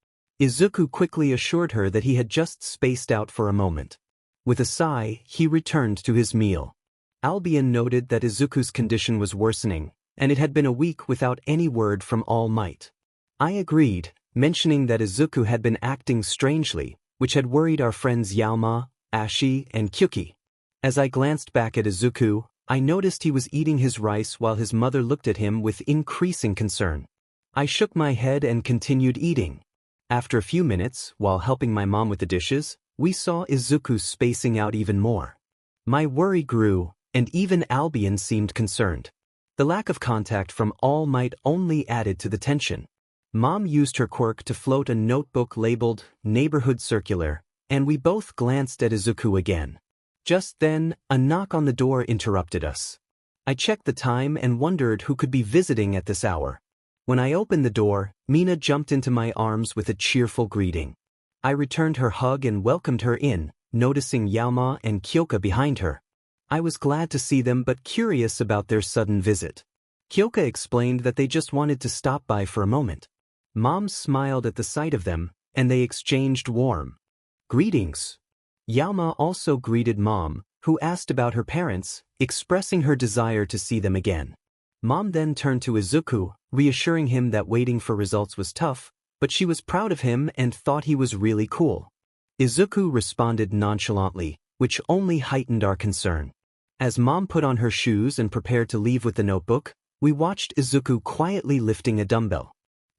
Izuku quickly assured her that he had just spaced out for a moment. With a sigh, he returned to his meal. Albion noted that Izuku's condition was worsening, and it had been a week without any word from All Might. I agreed, mentioning that Izuku had been acting strangely, which had worried our friends Yaoma, Ashi, and Kyuki. As I glanced back at Izuku, I noticed he was eating his rice while his mother looked at him with increasing concern. I shook my head and continued eating. After a few minutes, while helping my mom with the dishes, we saw Izuku spacing out even more. My worry grew, and even Albion seemed concerned. The lack of contact from All Might only added to the tension. Mom used her quirk to float a notebook labeled Neighborhood Circular, and we both glanced at Izuku again. Just then, a knock on the door interrupted us. I checked the time and wondered who could be visiting at this hour. When I opened the door, Mina jumped into my arms with a cheerful greeting. I returned her hug and welcomed her in, noticing Yaoma and Kyoka behind her. I was glad to see them but curious about their sudden visit. Kyoka explained that they just wanted to stop by for a moment. Mom smiled at the sight of them, and they exchanged warm greetings. Yaoma also greeted Mom, who asked about her parents, expressing her desire to see them again. Mom then turned to Izuku, reassuring him that waiting for results was tough, but she was proud of him and thought he was really cool. Izuku responded nonchalantly, which only heightened our concern. As Mom put on her shoes and prepared to leave with the notebook, we watched Izuku quietly lifting a dumbbell.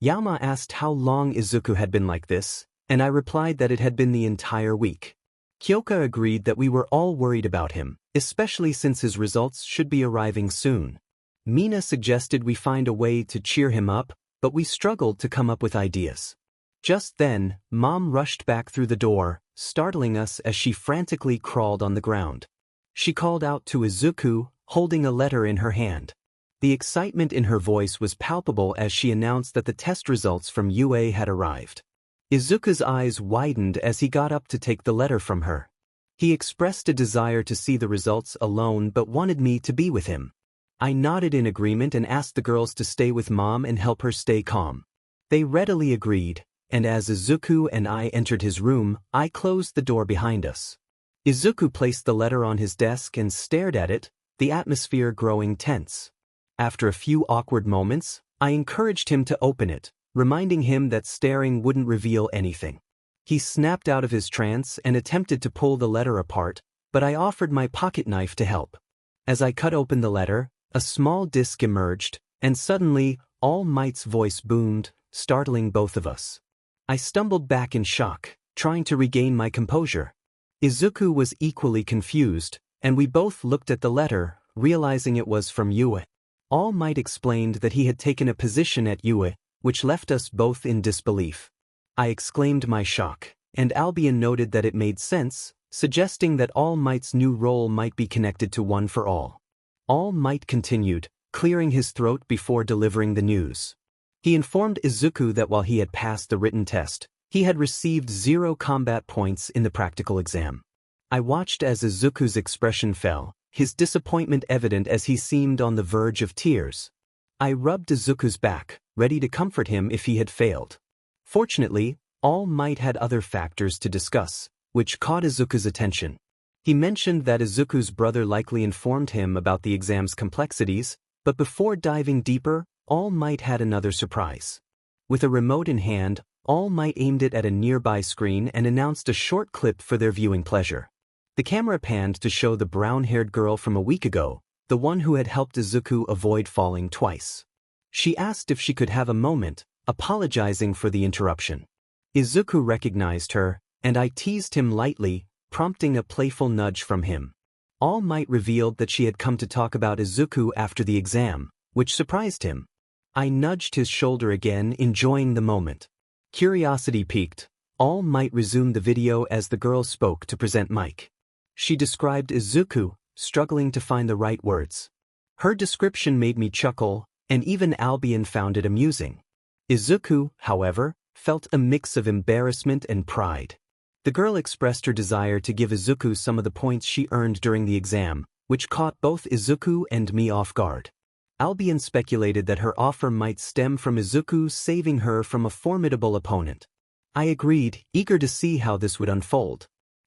Yaoma asked how long Izuku had been like this, and I replied that it had been the entire week. Kyoka agreed that we were all worried about him, especially since his results should be arriving soon. Mina suggested we find a way to cheer him up, but we struggled to come up with ideas. Just then, Mom rushed back through the door, startling us as she frantically crawled on the ground. She called out to Izuku, holding a letter in her hand. The excitement in her voice was palpable as she announced that the test results from UA had arrived. Izuku's eyes widened as he got up to take the letter from her. He expressed a desire to see the results alone but wanted me to be with him. I nodded in agreement and asked the girls to stay with Mom and help her stay calm. They readily agreed, and as Izuku and I entered his room, I closed the door behind us. Izuku placed the letter on his desk and stared at it, the atmosphere growing tense. After a few awkward moments, I encouraged him to open it, reminding him that staring wouldn't reveal anything. He snapped out of his trance and attempted to pull the letter apart, but I offered my pocket knife to help. As I cut open the letter, a small disc emerged, and suddenly, All Might's voice boomed, startling both of us. I stumbled back in shock, trying to regain my composure. Izuku was equally confused, and we both looked at the letter, realizing it was from UA. All Might explained that he had taken a position at UA, which left us both in disbelief. I exclaimed my shock, and Albion noted that it made sense, suggesting that All Might's new role might be connected to One for All. All Might continued, clearing his throat before delivering the news. He informed Izuku that while he had passed the written test, he had received 0 combat points in the practical exam. I watched as Izuku's expression fell, his disappointment evident as he seemed on the verge of tears. I rubbed Izuku's back, ready to comfort him if he had failed. Fortunately, All Might had other factors to discuss, which caught Izuku's attention. He mentioned that Izuku's brother likely informed him about the exam's complexities, but before diving deeper, All Might had another surprise. With a remote in hand, All Might aimed it at a nearby screen and announced a short clip for their viewing pleasure. The camera panned to show the brown-haired girl from a week ago, the one who had helped Izuku avoid falling twice. She asked if she could have a moment, apologizing for the interruption. Izuku recognized her, and I teased him lightly, prompting a playful nudge from him. All Might revealed that she had come to talk about Izuku after the exam, which surprised him. I nudged his shoulder again, enjoying the moment. Curiosity piqued, All Might resumed the video as the girl spoke to present Mike. She described Izuku, struggling to find the right words. Her description made me chuckle, and even Albion found it amusing. Izuku, however, felt a mix of embarrassment and pride. The girl expressed her desire to give Izuku some of the points she earned during the exam, which caught both Izuku and me off guard. Albion speculated that her offer might stem from Izuku saving her from a formidable opponent. I agreed, eager to see how this would unfold.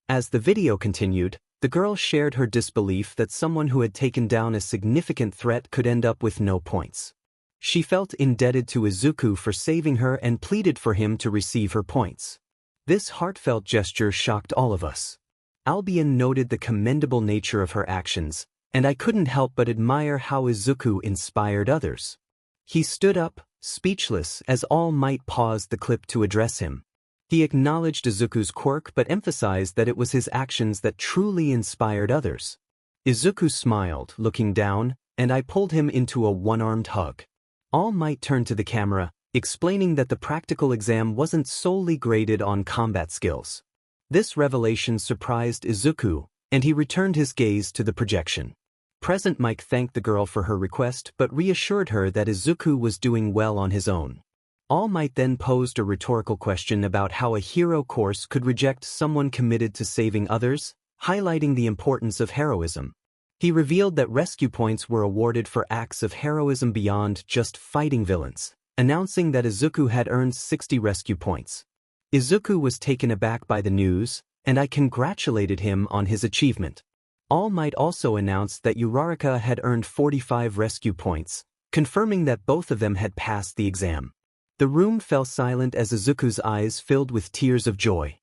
As the video continued, the girl shared her disbelief that someone who had taken down a significant threat could end up with no points. She felt indebted to Izuku for saving her and pleaded for him to receive her points. This heartfelt gesture shocked all of us. Albion noted the commendable nature of her actions, and I couldn't help but admire how Izuku inspired others. He stood up, speechless, as All Might paused the clip to address him. He acknowledged Izuku's quirk but emphasized that it was his actions that truly inspired others. Izuku smiled, looking down, and I pulled him into a one-armed hug. All Might turned to the camera, explaining that the practical exam wasn't solely graded on combat skills. This revelation surprised Izuku, and he returned his gaze to the projection. Present Mike thanked the girl for her request but reassured her that Izuku was doing well on his own. All Might then posed a rhetorical question about how a hero course could reject someone committed to saving others, highlighting the importance of heroism. He revealed that rescue points were awarded for acts of heroism beyond just fighting villains, announcing that Izuku had earned 60 rescue points. Izuku was taken aback by the news, and I congratulated him on his achievement. All Might also announced that Uraraka had earned 45 rescue points, confirming that both of them had passed the exam. The room fell silent as Izuku's eyes filled with tears of joy.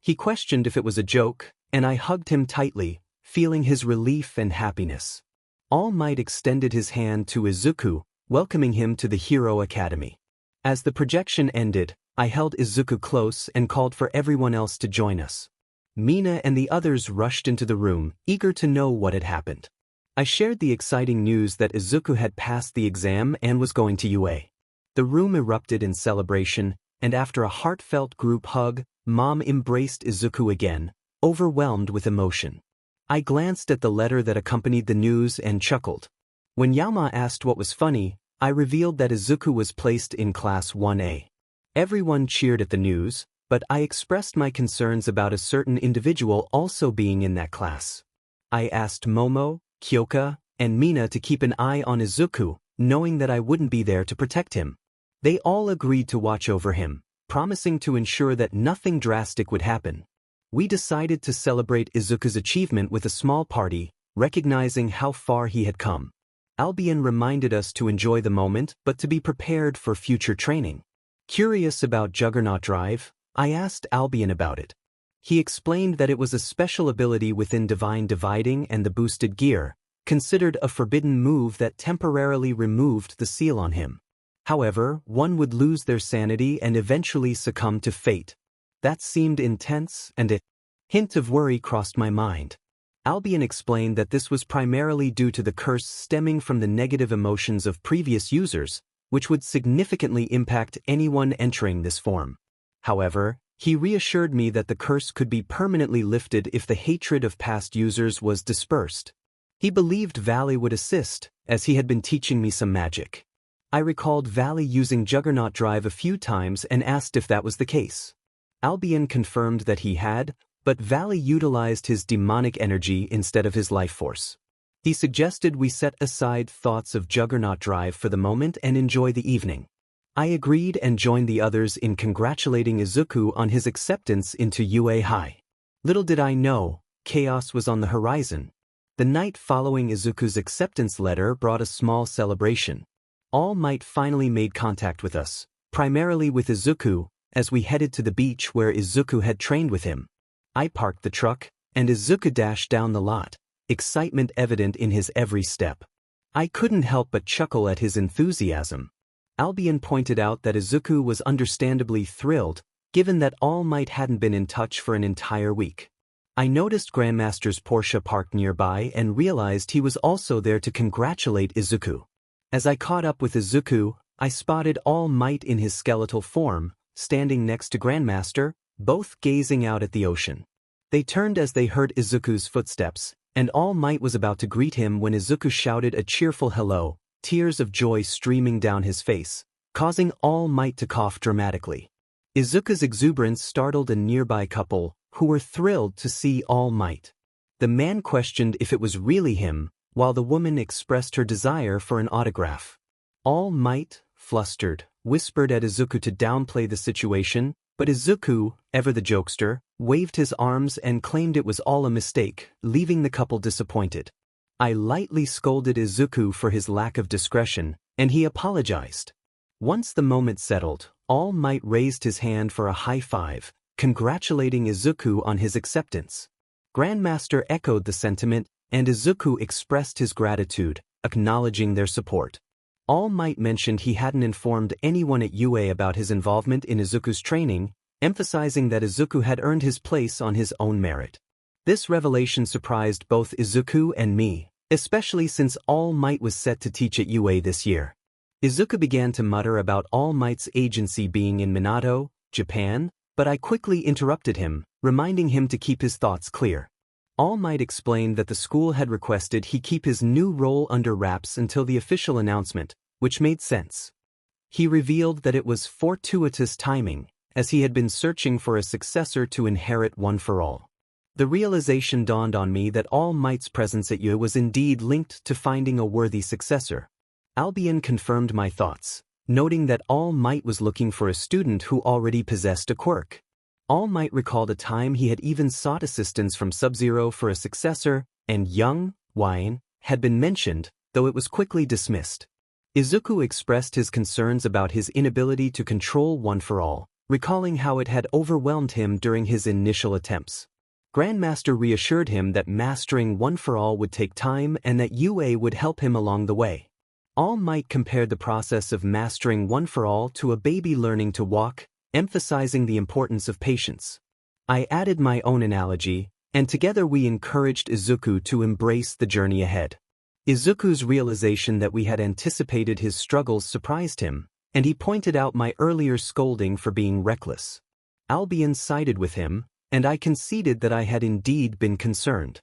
He questioned if it was a joke, and I hugged him tightly, feeling his relief and happiness. All Might extended his hand to Izuku, welcoming him to the Hero Academy. As the projection ended, I held Izuku close and called for everyone else to join us. Mina and the others rushed into the room, eager to know what had happened. I shared the exciting news that Izuku had passed the exam and was going to UA. The room erupted in celebration, and after a heartfelt group hug, Mom embraced Izuku again, overwhelmed with emotion. I glanced at the letter that accompanied the news and chuckled. When Yaoma asked what was funny, I revealed that Izuku was placed in Class 1A. Everyone cheered at the news, but I expressed my concerns about a certain individual also being in that class. I asked Momo, Kyoka, and Mina to keep an eye on Izuku, knowing that I wouldn't be there to protect him. They all agreed to watch over him, promising to ensure that nothing drastic would happen. We decided to celebrate Izuku's achievement with a small party, recognizing how far he had come. Albion reminded us to enjoy the moment but to be prepared for future training. Curious about Juggernaut Drive, I asked Albion about it. He explained that it was a special ability within Divine Dividing and the boosted gear, considered a forbidden move that temporarily removed the seal on him. However, one would lose their sanity and eventually succumb to fate. That seemed intense, and a hint of worry crossed my mind. Albion explained that this was primarily due to the curse stemming from the negative emotions of previous users, which would significantly impact anyone entering this form. However, he reassured me that the curse could be permanently lifted if the hatred of past users was dispersed. He believed Valley would assist, as he had been teaching me some magic. I recalled Valley using Juggernaut Drive a few times and asked if that was the case. Albion confirmed that he had, but Valley utilized his demonic energy instead of his life force. He suggested we set aside thoughts of Juggernaut Drive for the moment and enjoy the evening. I agreed and joined the others in congratulating Izuku on his acceptance into UA High. Little did I know, chaos was on the horizon. The night following Izuku's acceptance letter brought a small celebration. All Might finally made contact with us, primarily with Izuku, as we headed to the beach where Izuku had trained with him. I parked the truck, and Izuku dashed down the lot, excitement evident in his every step. I couldn't help but chuckle at his enthusiasm. Albion pointed out that Izuku was understandably thrilled, given that All Might hadn't been in touch for an entire week. I noticed Grandmaster's Porsche parked nearby and realized he was also there to congratulate Izuku. As I caught up with Izuku, I spotted All Might in his skeletal form, standing next to Grandmaster, both gazing out at the ocean. They turned as they heard Izuku's footsteps, and All Might was about to greet him when Izuku shouted a cheerful hello, tears of joy streaming down his face, causing All Might to cough dramatically. Izuku's exuberance startled a nearby couple, who were thrilled to see All Might. The man questioned if it was really him, while the woman expressed her desire for an autograph. All Might, flustered, whispered at Izuku to downplay the situation, but Izuku, ever the jokester, waved his arms and claimed it was all a mistake, leaving the couple disappointed. I lightly scolded Izuku for his lack of discretion, and he apologized. Once the moment settled, All Might raised his hand for a high five, congratulating Izuku on his acceptance. Grandmaster echoed the sentiment, and Izuku expressed his gratitude, acknowledging their support. All Might mentioned he hadn't informed anyone at UA about his involvement in Izuku's training, emphasizing that Izuku had earned his place on his own merit. This revelation surprised both Izuku and me, especially since All Might was set to teach at UA this year. Izuku began to mutter about All Might's agency being in Minato, Japan, but I quickly interrupted him, reminding him to keep his thoughts clear. All Might explained that the school had requested he keep his new role under wraps until the official announcement, which made sense. He revealed that it was fortuitous timing, as he had been searching for a successor to inherit One for All. The realization dawned on me that All Might's presence at UA was indeed linked to finding a worthy successor. Albion confirmed my thoughts, noting that All Might was looking for a student who already possessed a quirk. All Might recalled a time he had even sought assistance from Sub-Zero for a successor, and young Wine had been mentioned, though it was quickly dismissed. Izuku expressed his concerns about his inability to control One for All, recalling how it had overwhelmed him during his initial attempts. Grandmaster reassured him that mastering One for All would take time and that UA would help him along the way. All Might compared the process of mastering One for All to a baby learning to walk, emphasizing the importance of patience. I added my own analogy, and together we encouraged Izuku to embrace the journey ahead. Izuku's realization that we had anticipated his struggles surprised him, and he pointed out my earlier scolding for being reckless. Albion sided with him, and I conceded that I had indeed been concerned.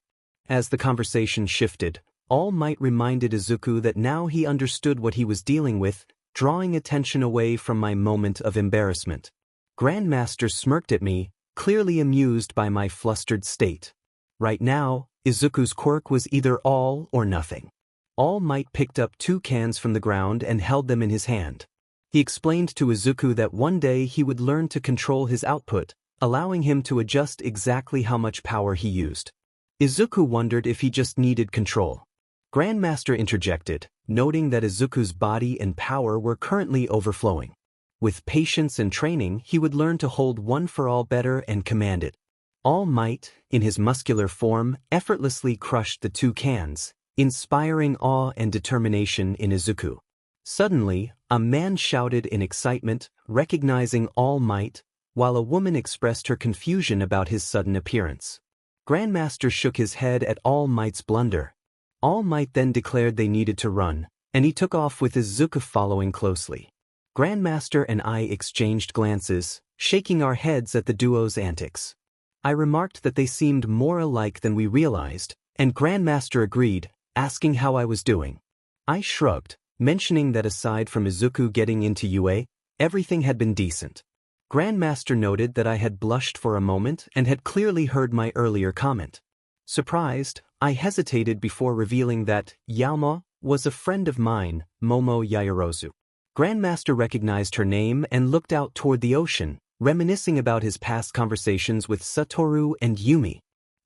As the conversation shifted, All Might reminded Izuku that now he understood what he was dealing with, drawing attention away from my moment of embarrassment. Grandmaster smirked at me, clearly amused by my flustered state. Right now, Izuku's quirk was either all or nothing. All Might picked up 2 cans from the ground and held them in his hand. He explained to Izuku that one day he would learn to control his output, allowing him to adjust exactly how much power he used. Izuku wondered if he just needed control. Grandmaster interjected, noting that Izuku's body and power were currently overflowing. With patience and training, he would learn to hold One for All better and command it. All Might, in his muscular form, effortlessly crushed the 2 cans, inspiring awe and determination in Izuku. Suddenly, a man shouted in excitement, recognizing All Might, while a woman expressed her confusion about his sudden appearance. Grandmaster shook his head at All Might's blunder. All Might then declared they needed to run, and he took off with Izuku following closely. Grandmaster and I exchanged glances, shaking our heads at the duo's antics. I remarked that they seemed more alike than we realized, and Grandmaster agreed, asking how I was doing. I shrugged, mentioning that aside from Izuku getting into UA, everything had been decent. Grandmaster noted that I had blushed for a moment and had clearly heard my earlier comment. Surprised, I hesitated before revealing that Yaoma was a friend of mine, Momo Yaoyorozu. Grandmaster recognized her name and looked out toward the ocean, reminiscing about his past conversations with Satoru and Yumi.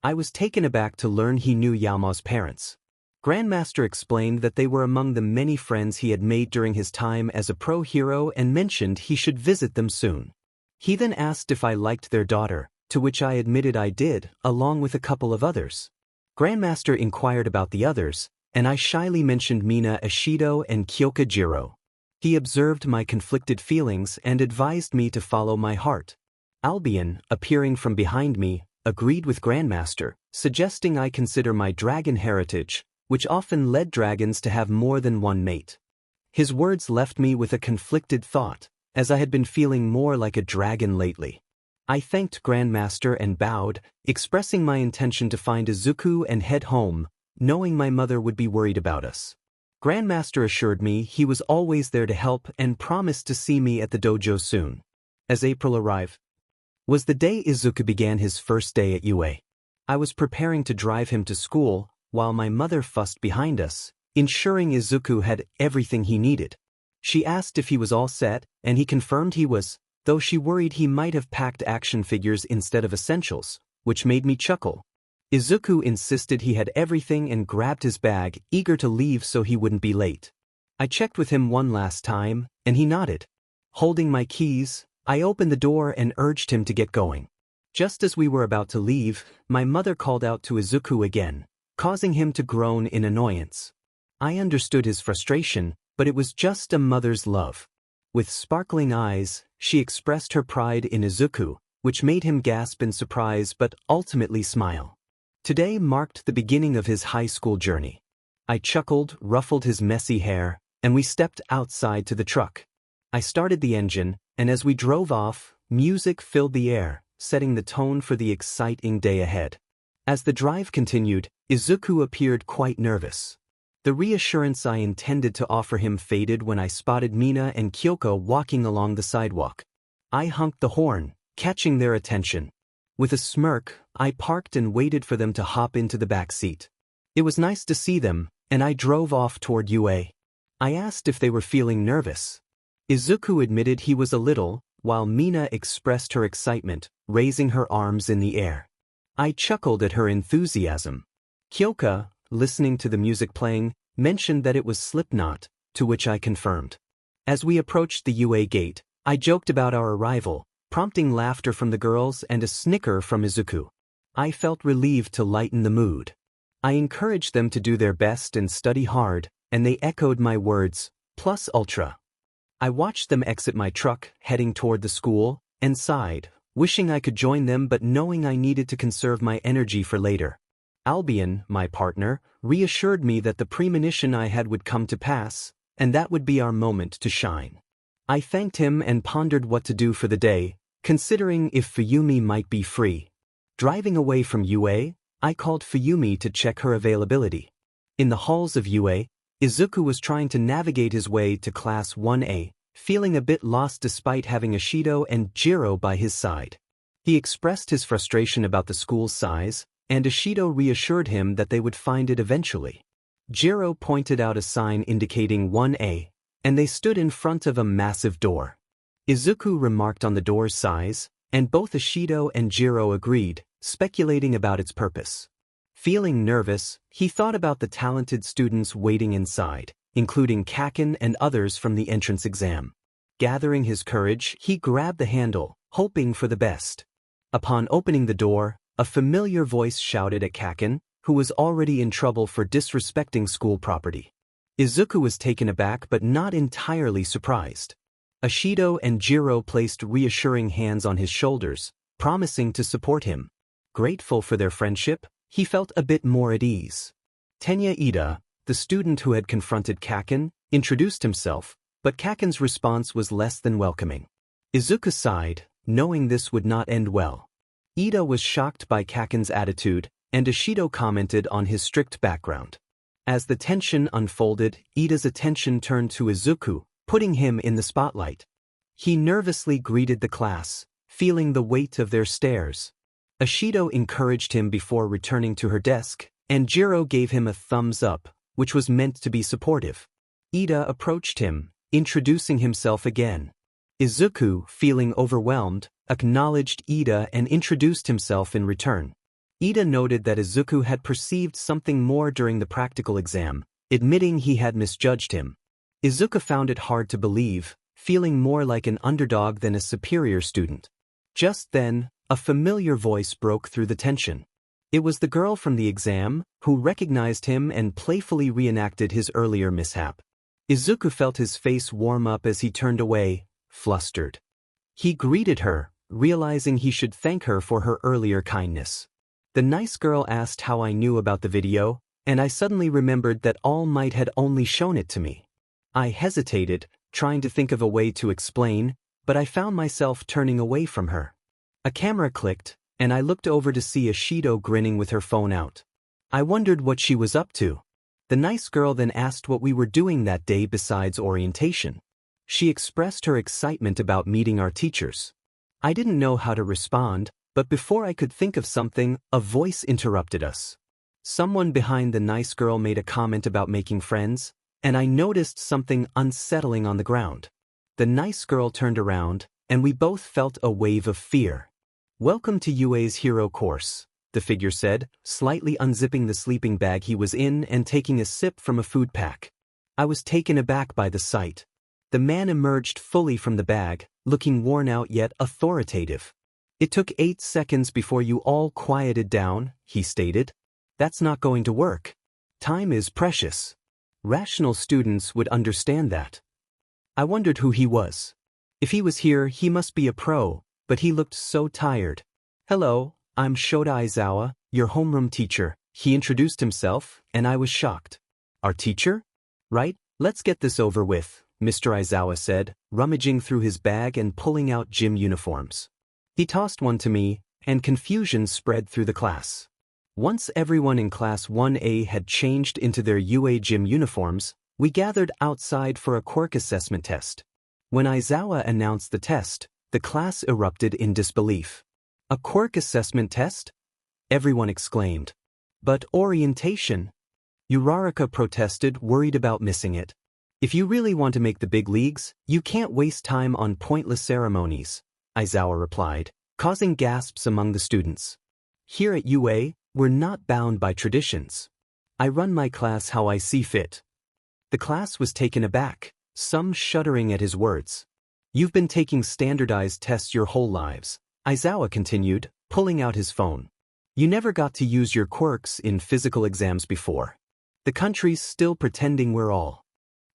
I was taken aback to learn he knew Yaoma's parents. Grandmaster explained that they were among the many friends he had made during his time as a pro hero and mentioned he should visit them soon. He then asked if I liked their daughter, to which I admitted I did, along with a couple of others. Grandmaster inquired about the others, and I shyly mentioned Mina Ishido and Kyoka Jiro. He observed my conflicted feelings and advised me to follow my heart. Albion, appearing from behind me, agreed with Grandmaster, suggesting I consider my dragon heritage, which often led dragons to have more than one mate. His words left me with a conflicted thought, as I had been feeling more like a dragon lately. I thanked Grandmaster and bowed, expressing my intention to find Izuku and head home, knowing my mother would be worried about us. Grandmaster assured me he was always there to help and promised to see me at the dojo soon. As April arrived, was the day Izuku began his first day at UA. I was preparing to drive him to school, while my mother fussed behind us, ensuring Izuku had everything he needed. She asked if he was all set, and he confirmed he was, though she worried he might have packed action figures instead of essentials, which made me chuckle. Izuku insisted he had everything and grabbed his bag, eager to leave so he wouldn't be late. I checked with him one last time, and he nodded. Holding my keys, I opened the door and urged him to get going. Just as we were about to leave, my mother called out to Izuku again, causing him to groan in annoyance. I understood his frustration, but it was just a mother's love. With sparkling eyes, she expressed her pride in Izuku, which made him gasp in surprise but ultimately smile. Today marked the beginning of his high school journey. I chuckled, ruffled his messy hair, and we stepped outside to the truck. I started the engine, and as we drove off, music filled the air, setting the tone for the exciting day ahead. As the drive continued, Izuku appeared quite nervous. The reassurance I intended to offer him faded when I spotted Mina and Kyoko walking along the sidewalk. I honked the horn, catching their attention. With a smirk, I parked and waited for them to hop into the back seat. It was nice to see them, and I drove off toward UA. I asked if they were feeling nervous. Izuku admitted he was a little, while Mina expressed her excitement, raising her arms in the air. I chuckled at her enthusiasm. Kyoko, listening to the music playing, mentioned that it was Slipknot, to which I confirmed. As we approached the UA gate, I joked about our arrival, prompting laughter from the girls and a snicker from Izuku. I felt relieved to lighten the mood. I encouraged them to do their best and study hard, and they echoed my words, plus ultra. I watched them exit my truck, heading toward the school, and sighed, wishing I could join them but knowing I needed to conserve my energy for later. Albion, my partner, reassured me that the premonition I had would come to pass, and that would be our moment to shine. I thanked him and pondered what to do for the day, considering if Fuyumi might be free. Driving away from UA, I called Fuyumi to check her availability. In the halls of UA, Izuku was trying to navigate his way to Class 1A, feeling a bit lost despite having Ishido and Jiro by his side. He expressed his frustration about the school's size, and Ishido reassured him that they would find it eventually. Jiro pointed out a sign indicating 1A, and they stood in front of a massive door. Izuku remarked on the door's size, and both Ishido and Jiro agreed, speculating about its purpose. Feeling nervous, he thought about the talented students waiting inside, including Kaken and others from the entrance exam. Gathering his courage, he grabbed the handle, hoping for the best. Upon opening the door, a familiar voice shouted at Kaken, who was already in trouble for disrespecting school property. Izuku was taken aback but not entirely surprised. Ishido and Jiro placed reassuring hands on his shoulders, promising to support him. Grateful for their friendship, he felt a bit more at ease. Tenya Ida, the student who had confronted Kaken, introduced himself, but Kaken's response was less than welcoming. Izuku sighed, knowing this would not end well. Ida was shocked by Kaken's attitude, and Ishido commented on his strict background. As the tension unfolded, Ida's attention turned to Izuku, putting him in the spotlight. He nervously greeted the class, feeling the weight of their stares. Ishido encouraged him before returning to her desk, and Jiro gave him a thumbs up, which was meant to be supportive. Ida approached him, introducing himself again. Izuku, feeling overwhelmed, acknowledged Ida and introduced himself in return. Ida noted that Izuku had perceived something more during the practical exam, admitting he had misjudged him. Izuku found it hard to believe, feeling more like an underdog than a superior student. Just then, a familiar voice broke through the tension. It was the girl from the exam, who recognized him and playfully reenacted his earlier mishap. Izuku felt his face warm up as he turned away, flustered. He greeted her, realizing he should thank her for her earlier kindness. The nice girl asked how I knew about the video, and I suddenly remembered that All Might had only shown it to me. I hesitated, trying to think of a way to explain, but I found myself turning away from her. A camera clicked, and I looked over to see Ishido grinning with her phone out. I wondered what she was up to. The nice girl then asked what we were doing that day besides orientation. She expressed her excitement about meeting our teachers. I didn't know how to respond, but before I could think of something, a voice interrupted us. Someone behind the nice girl made a comment about making friends, and I noticed something unsettling on the ground. The nice girl turned around, and we both felt a wave of fear. "Welcome to UA's hero course," the figure said, slightly unzipping the sleeping bag he was in and taking a sip from a food pack. I was taken aback by the sight. The man emerged fully from the bag, looking worn out yet authoritative. "It took 8 seconds before you all quieted down," he stated. "That's not going to work. Time is precious. Rational students would understand that." I wondered who he was. If he was here, he must be a pro, but he looked so tired. "Hello, I'm Shota Aizawa, your homeroom teacher," he introduced himself, and I was shocked. "Our teacher? Right, Let's get this over with, Mr. Aizawa said, rummaging through his bag and pulling out gym uniforms. He tossed one to me, and confusion spread through the class. Once everyone in Class 1A had changed into their UA gym uniforms, we gathered outside for a quirk assessment test. When Aizawa announced the test, the class erupted in disbelief. A quirk assessment test? Everyone exclaimed. But orientation? Uraraka protested, worried about missing it. If you really want to make the big leagues, you can't waste time on pointless ceremonies, Aizawa replied, causing gasps among the students. Here at UA, we're not bound by traditions. I run my class how I see fit. The class was taken aback, some shuddering at his words. You've been taking standardized tests your whole lives, Aizawa continued, pulling out his phone. You never got to use your quirks in physical exams before. The country's still pretending we're all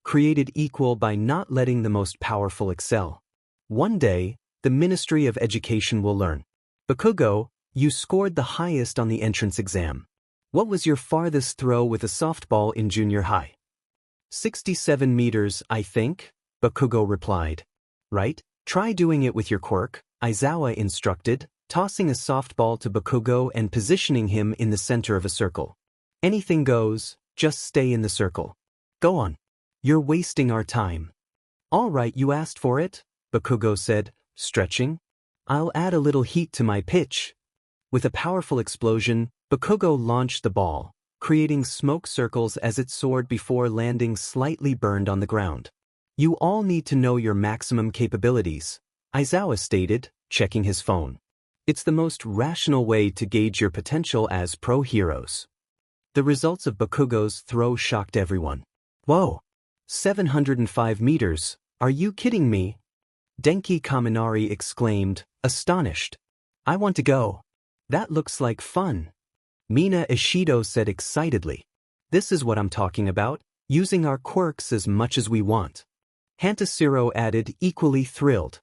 created equal by not letting the most powerful excel. One day, the Ministry of Education will learn. Bakugo, you scored the highest on the entrance exam. What was your farthest throw with a softball in junior high? 67 meters, I think, Bakugo replied. Right? Try doing it with your quirk, Aizawa instructed, tossing a softball to Bakugo and positioning him in the center of a circle. Anything goes, just stay in the circle. Go on. You're wasting our time. All right, you asked for it, Bakugo said, stretching. I'll add a little heat to my pitch. With a powerful explosion, Bakugo launched the ball, creating smoke circles as it soared before landing slightly burned on the ground. You all need to know your maximum capabilities, Aizawa stated, checking his phone. It's the most rational way to gauge your potential as pro heroes. The results of Bakugo's throw shocked everyone. Whoa! 705 meters, are you kidding me? Denki Kaminari exclaimed, astonished. I want to go. That looks like fun. Mina Ishido said excitedly. This is what I'm talking about, using our quirks as much as we want. Hantasiro added, equally thrilled.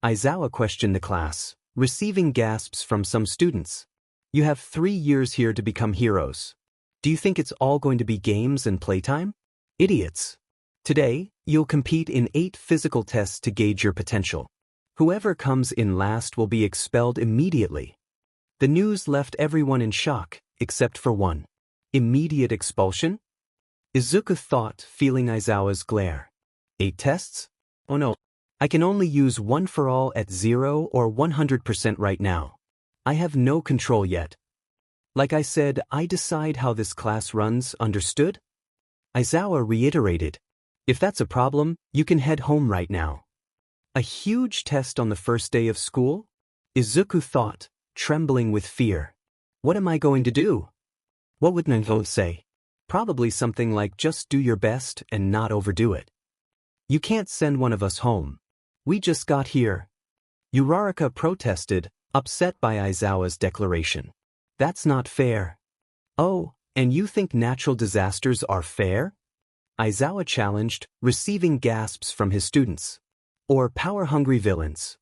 Aizawa questioned the class, receiving gasps from some students. You have 3 years here to become heroes. Do you think it's all going to be games and playtime? Idiots. Today, you'll compete in 8 physical tests to gauge your potential. Whoever comes in last will be expelled immediately. The news left everyone in shock, except for one. Immediate expulsion? Izuku thought, feeling Aizawa's glare. 8 tests? Oh no. I can only use one for all at 0 or 100% right now. I have no control yet. Like I said, I decide how this class runs, understood? Aizawa reiterated. If that's a problem, you can head home right now. A huge test on the first day of school? Izuku thought, trembling with fear. What am I going to do? What would Nomu say? Probably something like just do your best and not overdo it. You can't send one of us home. We just got here. Uraraka protested, upset by Aizawa's declaration. That's not fair. Oh, and you think natural disasters are fair? Aizawa challenged, receiving gasps from his students. Or power-hungry villains.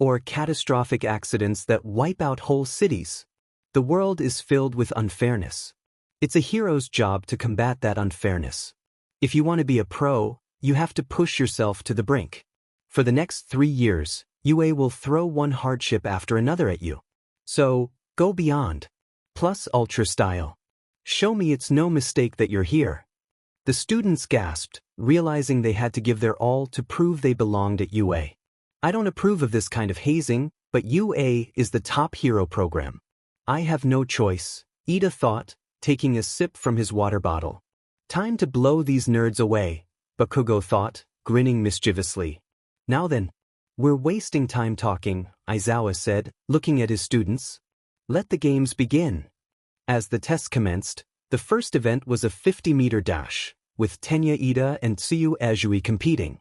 Or catastrophic accidents that wipe out whole cities. The world is filled with unfairness. It's a hero's job to combat that unfairness. If you want to be a pro, you have to push yourself to the brink. For the next 3 years, UA will throw one hardship after another at you. So, go beyond. Plus ultra style. Show me it's no mistake that you're here. The students gasped, realizing they had to give their all to prove they belonged at UA. I don't approve of this kind of hazing, but UA is the top hero program. I have no choice, Ida thought, taking a sip from his water bottle. Time to blow these nerds away, Bakugo thought, grinning mischievously. Now then. We're wasting time talking, Aizawa said, looking at his students. Let the games begin. As the test commenced, the first event was a 50-meter dash, with Tenya Ida and Tsuyu Azui competing.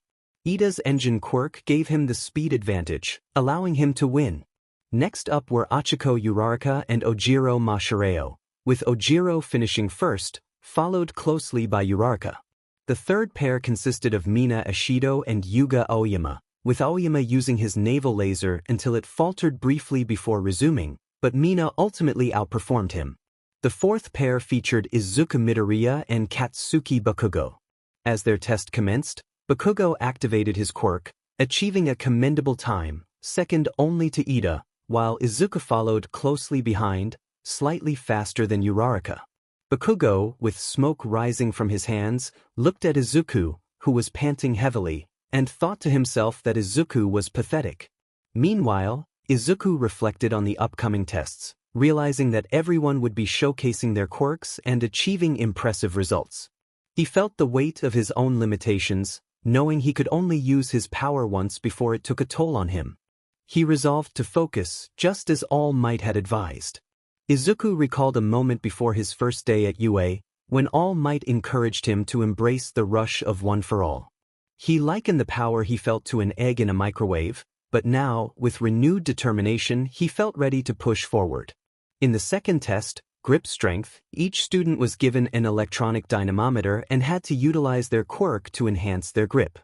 Ida's engine quirk gave him the speed advantage, allowing him to win. Next up were Achiko Uraraka and Ojiro Mashireo, with Ojiro finishing first, followed closely by Uraraka. The third pair consisted of Mina Ishido and Yuga Aoyama, with Aoyama using his naval laser until it faltered briefly before resuming, but Mina ultimately outperformed him. The fourth pair featured Izuku Midoriya and Katsuki Bakugo. As their test commenced, Bakugo activated his quirk, achieving a commendable time, second only to Ida, while Izuku followed closely behind, slightly faster than Uraraka. Bakugo, with smoke rising from his hands, looked at Izuku, who was panting heavily, and thought to himself that Izuku was pathetic. Meanwhile, Izuku reflected on the upcoming tests, realizing that everyone would be showcasing their quirks and achieving impressive results. He felt the weight of his own limitations, knowing he could only use his power once before it took a toll on him. He resolved to focus, just as All Might had advised. Izuku recalled a moment before his first day at UA, when All Might encouraged him to embrace the rush of one for all. He likened the power he felt to an egg in a microwave, but now, with renewed determination, he felt ready to push forward. In the second test, grip strength, each student was given an electronic dynamometer and had to utilize their quirk to enhance their grip.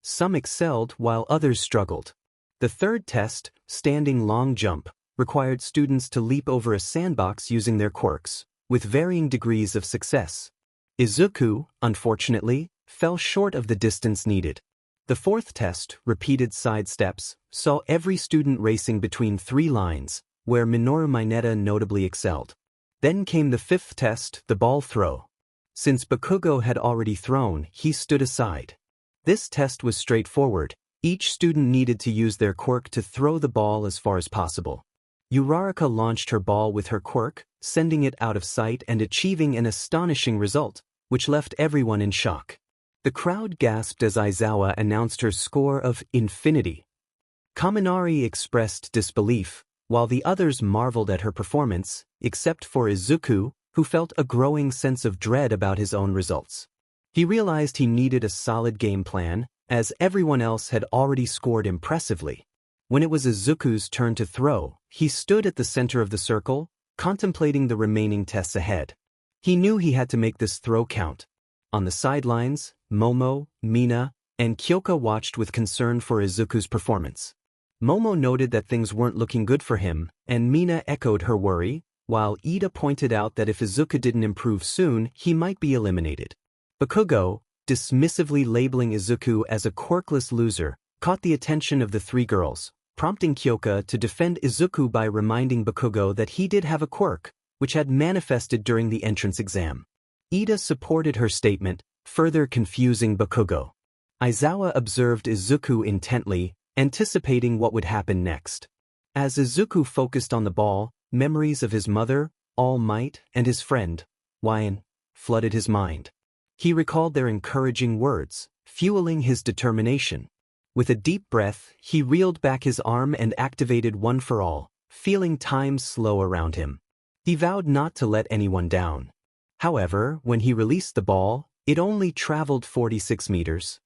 Some excelled while others struggled. The third test, standing long jump, required students to leap over a sandbox using their quirks, with varying degrees of success. Izuku, unfortunately, fell short of the distance needed. The fourth test, repeated side steps, saw every student racing between 3 lines, where Minoru Mineta notably excelled. Then came the fifth test, the ball throw. Since Bakugo had already thrown, he stood aside. This test was straightforward. Each student needed to use their quirk to throw the ball as far as possible. Uraraka launched her ball with her quirk, sending it out of sight and achieving an astonishing result, which left everyone in shock. The crowd gasped as Aizawa announced her score of infinity. Kaminari expressed disbelief, while the others marveled at her performance, except for Izuku, who felt a growing sense of dread about his own results. He realized he needed a solid game plan, as everyone else had already scored impressively. When it was Izuku's turn to throw, he stood at the center of the circle, contemplating the remaining tests ahead. He knew he had to make this throw count. On the sidelines, Momo, Mina, and Kyoka watched with concern for Izuku's performance. Momo noted that things weren't looking good for him, and Mina echoed her worry, while Ida pointed out that if Izuku didn't improve soon, he might be eliminated. Bakugo, dismissively labeling Izuku as a quirkless loser, caught the attention of the 3 girls, prompting Kyoka to defend Izuku by reminding Bakugo that he did have a quirk, which had manifested during the entrance exam. Ida supported her statement, further confusing Bakugo. Aizawa observed Izuku intently, anticipating what would happen next. As Izuku focused on the ball, memories of his mother, All Might, and his friend, Wyan, flooded his mind. He recalled their encouraging words, fueling his determination. With a deep breath, he reeled back his arm and activated One for All, feeling time slow around him. He vowed not to let anyone down. However, when he released the ball, it only traveled 46 meters,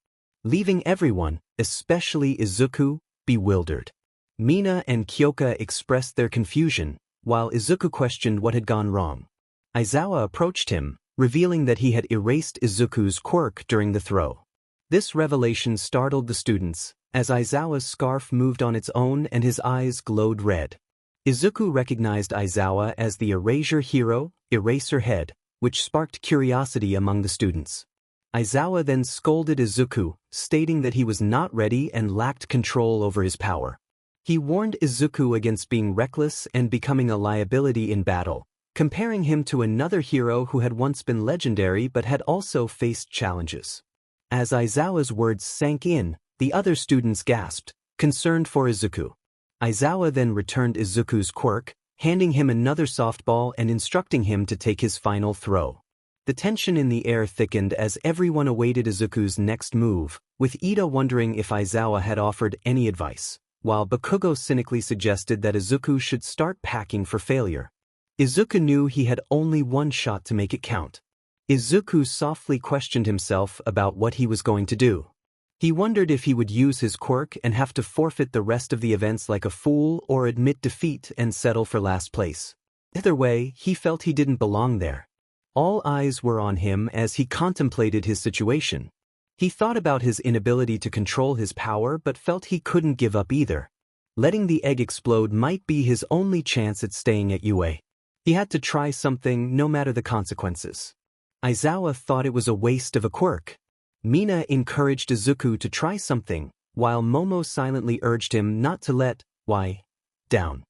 leaving everyone, especially Izuku, bewildered. Mina and Kyoka expressed their confusion, while Izuku questioned what had gone wrong. Aizawa approached him, revealing that he had erased Izuku's quirk during the throw. This revelation startled the students, as Aizawa's scarf moved on its own and his eyes glowed red. Izuku recognized Aizawa as the erasure hero, Eraserhead, which sparked curiosity among the students. Aizawa then scolded Izuku, stating that he was not ready and lacked control over his power. He warned Izuku against being reckless and becoming a liability in battle, comparing him to another hero who had once been legendary but had also faced challenges. As Aizawa's words sank in, the other students gasped, concerned for Izuku. Aizawa then returned Izuku's quirk, handing him another softball and instructing him to take his final throw. The tension in the air thickened as everyone awaited Izuku's next move, with Ida wondering if Aizawa had offered any advice, while Bakugo cynically suggested that Izuku should start packing for failure. Izuku knew he had only one shot to make it count. Izuku softly questioned himself about what he was going to do. He wondered if he would use his quirk and have to forfeit the rest of the events like a fool or admit defeat and settle for last place. Either way, he felt he didn't belong there. All eyes were on him as he contemplated his situation. He thought about his inability to control his power but felt he couldn't give up either. Letting the egg explode might be his only chance at staying at UA. He had to try something no matter the consequences. Aizawa thought it was a waste of a quirk. Mina encouraged Izuku to try something, while Momo silently urged him not to let down.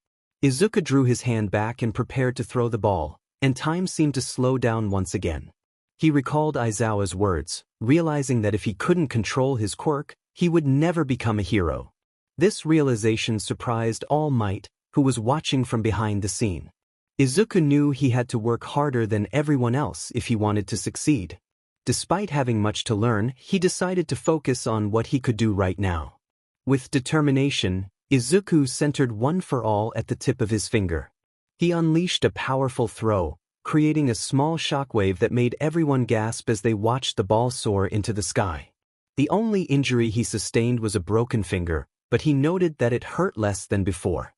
Izuku drew his hand back and prepared to throw the ball, and time seemed to slow down once again. He recalled Aizawa's words, realizing that if he couldn't control his quirk, he would never become a hero. This realization surprised All Might, who was watching from behind the scene. Izuku knew he had to work harder than everyone else if he wanted to succeed. Despite having much to learn, he decided to focus on what he could do right now. With determination, Izuku centered one for all at the tip of his finger. He unleashed a powerful throw, creating a small shockwave that made everyone gasp as they watched the ball soar into the sky. The only injury he sustained was a broken finger, but he noted that it hurt less than before.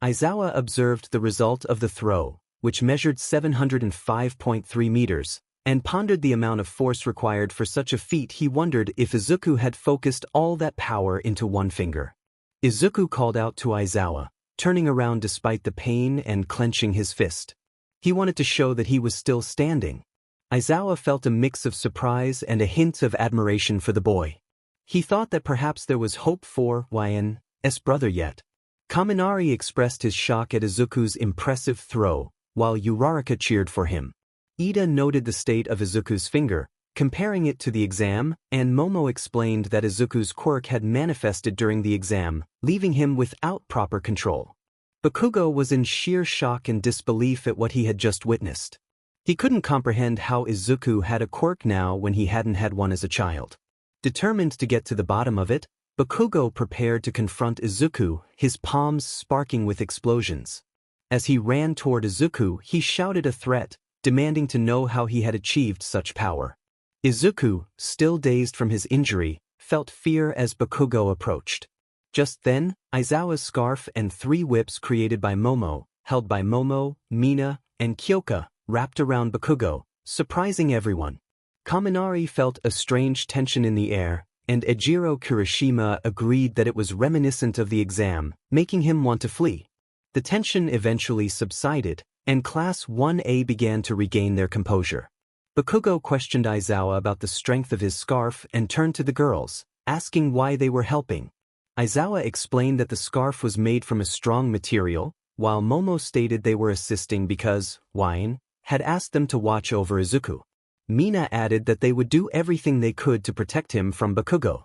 Aizawa observed the result of the throw, which measured 705.3 meters, and pondered the amount of force required for such a feat. He wondered if Izuku had focused all that power into one finger. Izuku called out to Aizawa, turning around despite the pain and clenching his fist. He wanted to show that he was still standing. Aizawa felt a mix of surprise and a hint of admiration for the boy. He thought that perhaps there was hope for YN's brother yet. Kaminari expressed his shock at Izuku's impressive throw, while Uraraka cheered for him. Ida noted the state of Izuku's finger, comparing it to the exam, and Momo explained that Izuku's quirk had manifested during the exam, leaving him without proper control. Bakugo was in sheer shock and disbelief at what he had just witnessed. He couldn't comprehend how Izuku had a quirk now when he hadn't had one as a child. Determined to get to the bottom of it, Bakugo prepared to confront Izuku, his palms sparking with explosions. As he ran toward Izuku, he shouted a threat, demanding to know how he had achieved such power. Izuku, still dazed from his injury, felt fear as Bakugo approached. Just then, Aizawa's scarf and 3 whips created by Momo, held by Momo, Mina, and Kyoka, wrapped around Bakugo, surprising everyone. Kaminari felt a strange tension in the air, and Ejiro Kirishima agreed that it was reminiscent of the exam, making him want to flee. The tension eventually subsided, and Class 1A began to regain their composure. Bakugo questioned Aizawa about the strength of his scarf and turned to the girls, asking why they were helping. Aizawa explained that the scarf was made from a strong material, while Momo stated they were assisting because had asked them to watch over Izuku. Mina added that they would do everything they could to protect him from Bakugo.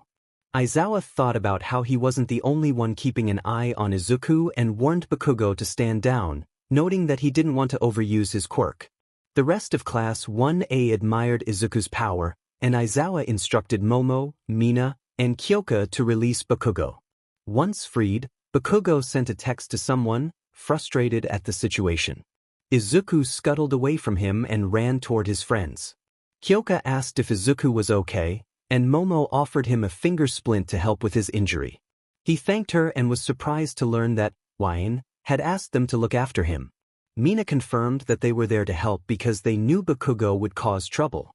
Aizawa thought about how he wasn't the only one keeping an eye on Izuku and warned Bakugo to stand down, noting that he didn't want to overuse his quirk. The rest of Class 1A admired Izuku's power, and Aizawa instructed Momo, Mina, and Kyoka to release Bakugo. Once freed, Bakugo sent a text to someone, frustrated at the situation. Izuku scuttled away from him and ran toward his friends. Kyoka asked if Izuku was okay, and Momo offered him a finger splint to help with his injury. He thanked her and was surprised to learn that had asked them to look after him. Mina confirmed that they were there to help because they knew Bakugo would cause trouble.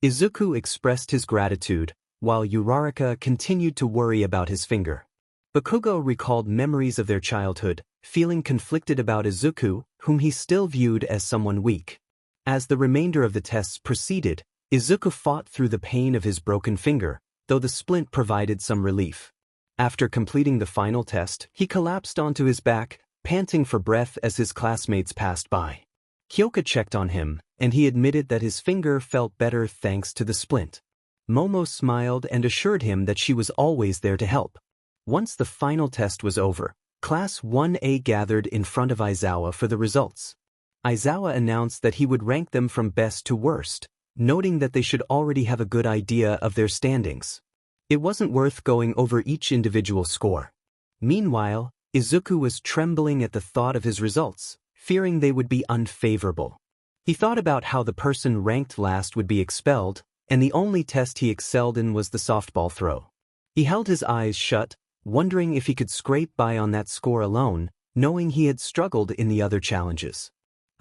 Izuku expressed his gratitude, while Uraraka continued to worry about his finger. Bakugo recalled memories of their childhood, feeling conflicted about Izuku, whom he still viewed as someone weak. As the remainder of the tests proceeded, Izuku fought through the pain of his broken finger, though the splint provided some relief. After completing the final test, he collapsed onto his back, panting for breath as his classmates passed by. Kyoka checked on him, and he admitted that his finger felt better thanks to the splint. Momo smiled and assured him that she was always there to help. Once the final test was over, Class 1A gathered in front of Aizawa for the results. Aizawa announced that he would rank them from best to worst, noting that they should already have a good idea of their standings. It wasn't worth going over each individual score. Meanwhile, Izuku was trembling at the thought of his results, fearing they would be unfavorable. He thought about how the person ranked last would be expelled, and the only test he excelled in was the softball throw. He held his eyes shut, wondering if he could scrape by on that score alone, knowing he had struggled in the other challenges.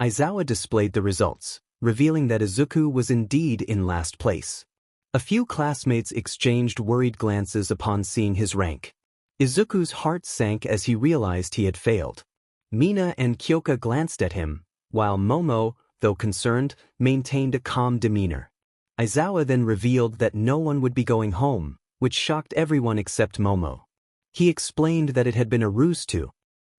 Aizawa displayed the results, revealing that Izuku was indeed in last place. A few classmates exchanged worried glances upon seeing his rank. Izuku's heart sank as he realized he had failed. Mina and Kyoka glanced at him, while Momo, though concerned, maintained a calm demeanor. Aizawa then revealed that no one would be going home, which shocked everyone except Momo. He explained that it had been a ruse to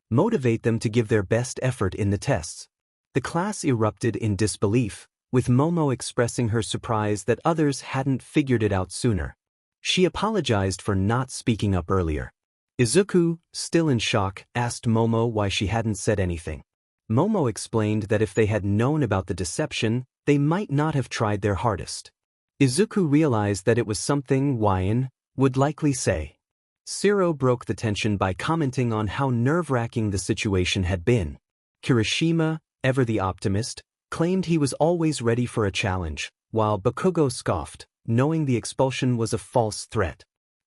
motivate them to give their best effort in the tests. The class erupted in disbelief, with Momo expressing her surprise that others hadn't figured it out sooner. She apologized for not speaking up earlier. Izuku, still in shock, asked Momo why she hadn't said anything. Momo explained that if they had known about the deception, they might not have tried their hardest. Izuku realized that it was something Wyan would likely say. Shiro broke the tension by commenting on how nerve-wracking the situation had been. Kirishima, ever the optimist, claimed he was always ready for a challenge, while Bakugo scoffed, knowing the expulsion was a false threat.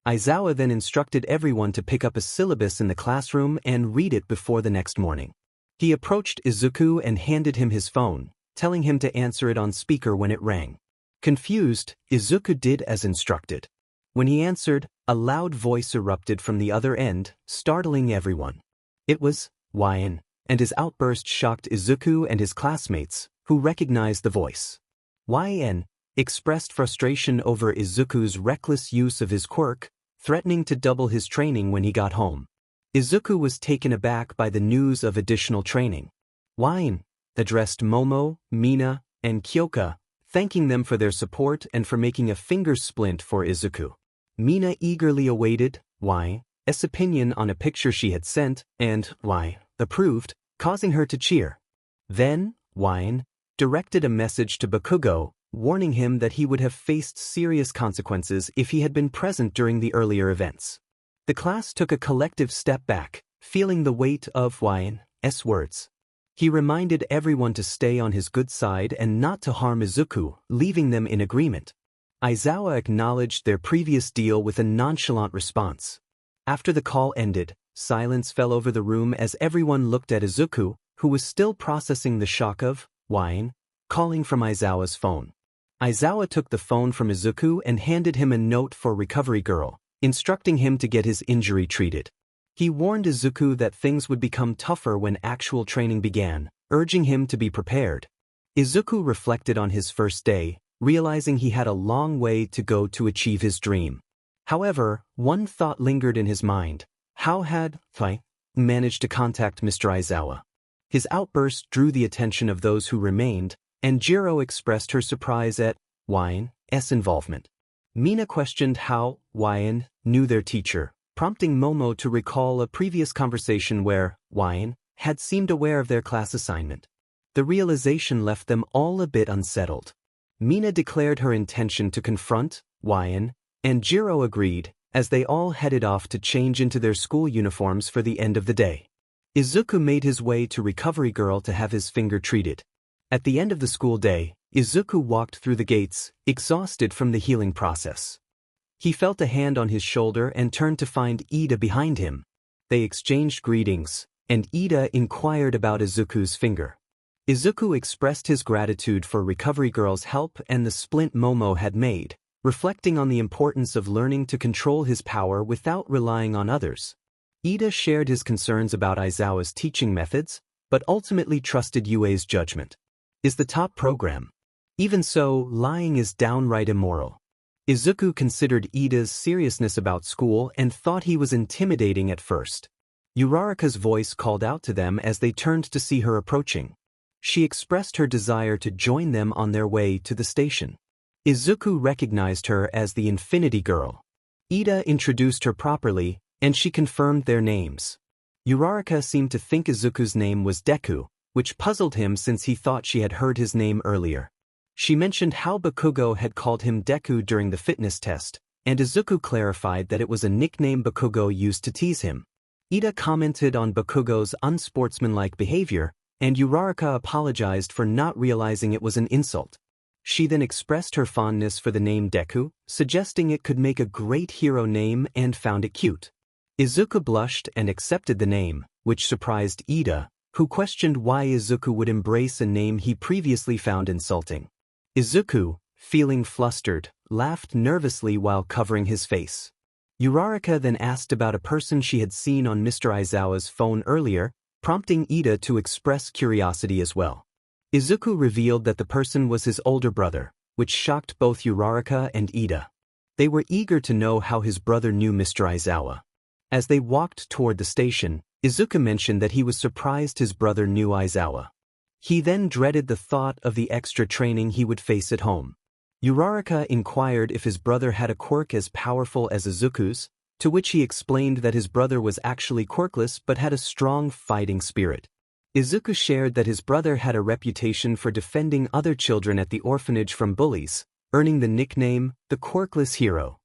Aizawa then instructed everyone to pick up a syllabus in the classroom and read it before the next morning. He approached Izuku and handed him his phone, telling him to answer it on speaker when it rang. Confused, Izuku did as instructed. When he answered, a loud voice erupted from the other end, startling everyone. It was Wyan, and his outburst shocked Izuku and his classmates, who recognized the voice. Wyan expressed frustration over Izuku's reckless use of his quirk, threatening to double his training when he got home. Izuku was taken aback by the news of additional training. Wyan addressed Momo, Mina, and Kyoka, thanking them for their support and for making a finger splint for Izuku. Mina eagerly awaited Wyan's opinion on a picture she had sent, and Wyan approved, causing her to cheer. Then, Wyan directed a message to Bakugo, warning him that he would have faced serious consequences if he had been present during the earlier events. The class took a collective step back, feeling the weight of Wyan's words. He reminded everyone to stay on his good side and not to harm Izuku, leaving them in agreement. Aizawa acknowledged their previous deal with a nonchalant response. After the call ended, silence fell over the room as everyone looked at Izuku, who was still processing the shock of Wyan calling from Aizawa's phone. Aizawa took the phone from Izuku and handed him a note for Recovery Girl, instructing him to get his injury treated. He warned Izuku that things would become tougher when actual training began, urging him to be prepared. Izuku reflected on his first day, realizing he had a long way to go to achieve his dream. However, one thought lingered in his mind. How had Wyan managed to contact Mr. Aizawa? His outburst drew the attention of those who remained, and Jiro expressed her surprise at Wyan's involvement. Mina questioned how Wyan knew their teacher, prompting Momo to recall a previous conversation where Wyan had seemed aware of their class assignment. The realization left them all a bit unsettled. Mina declared her intention to confront Wyan, and Jiro agreed, as they all headed off to change into their school uniforms for the end of the day. Izuku made his way to Recovery Girl to have his finger treated. At the end of the school day, Izuku walked through the gates, exhausted from the healing process. He felt a hand on his shoulder and turned to find Ida behind him. They exchanged greetings, and Ida inquired about Izuku's finger. Izuku expressed his gratitude for Recovery Girl's help and the splint Momo had made, reflecting on the importance of learning to control his power without relying on others. Ida shared his concerns about Aizawa's teaching methods, but ultimately trusted UA's judgment. Is the top program. Even so, lying is downright immoral. Izuku considered Ida's seriousness about school and thought he was intimidating at first. Uraraka's voice called out to them as they turned to see her approaching. She expressed her desire to join them on their way to the station. Izuku recognized her as the Infinity Girl. Ida introduced her properly, and she confirmed their names. Uraraka seemed to think Izuku's name was Deku, which puzzled him since he thought she had heard his name earlier. She mentioned how Bakugo had called him Deku during the fitness test, and Izuku clarified that it was a nickname Bakugo used to tease him. Ida commented on Bakugo's unsportsmanlike behavior, and Uraraka apologized for not realizing it was an insult. She then expressed her fondness for the name Deku, suggesting it could make a great hero name and found it cute. Izuku blushed and accepted the name, which surprised Ida, who questioned why Izuku would embrace a name he previously found insulting. Izuku, feeling flustered, laughed nervously while covering his face. Uraraka then asked about a person she had seen on Mr. Aizawa's phone earlier, prompting Ida to express curiosity as well. Izuku revealed that the person was his older brother, which shocked both Uraraka and Ida. They were eager to know how his brother knew Mr. Aizawa. As they walked toward the station, Izuku mentioned that he was surprised his brother knew Aizawa. He then dreaded the thought of the extra training he would face at home. Uraraka inquired if his brother had a quirk as powerful as Izuku's, to which he explained that his brother was actually quirkless but had a strong fighting spirit. Izuku shared that his brother had a reputation for defending other children at the orphanage from bullies, earning the nickname the Quirkless Hero.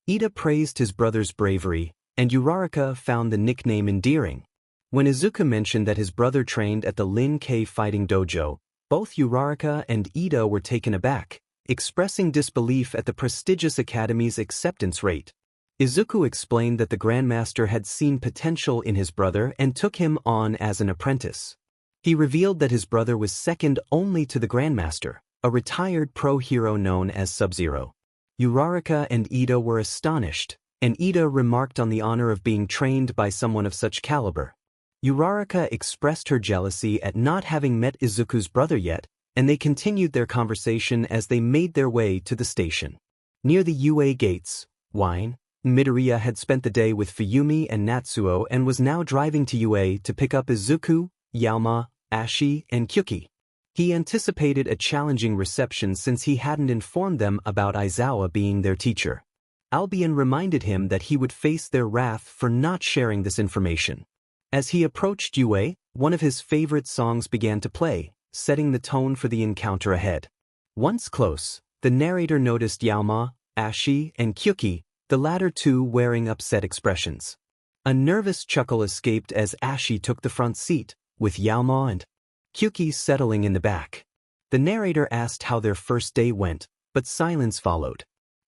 Ida praised his brother's bravery, and Uraraka found the nickname endearing. When Izuku mentioned that his brother trained at the Lin-Kei fighting dojo, both Uraraka and Ida were taken aback, expressing disbelief at the prestigious academy's acceptance rate. Izuku explained that the Grandmaster had seen potential in his brother and took him on as an apprentice. He revealed that his brother was second only to the Grandmaster, a retired pro-hero known as Sub-Zero. Uraraka and Ida were astonished, and Ida remarked on the honor of being trained by someone of such caliber. Uraraka expressed her jealousy at not having met Izuku's brother yet, and they continued their conversation as they made their way to the station. Near the UA gates, Midoriya had spent the day with Fuyumi and Natsuo and was now driving to UA to pick up Izuku, Yaoma, Ashi, and Kyuki. He anticipated a challenging reception since he hadn't informed them about Aizawa being their teacher. Albion reminded him that he would face their wrath for not sharing this information. As he approached UA, one of his favorite songs began to play, setting the tone for the encounter ahead. Once close, the narrator noticed Yaoma, Ashi, and Kyuki, the latter two wearing upset expressions. A nervous chuckle escaped as Ashi took the front seat, with Yaoma and Kyuki settling in the back. The narrator asked how their first day went, but silence followed.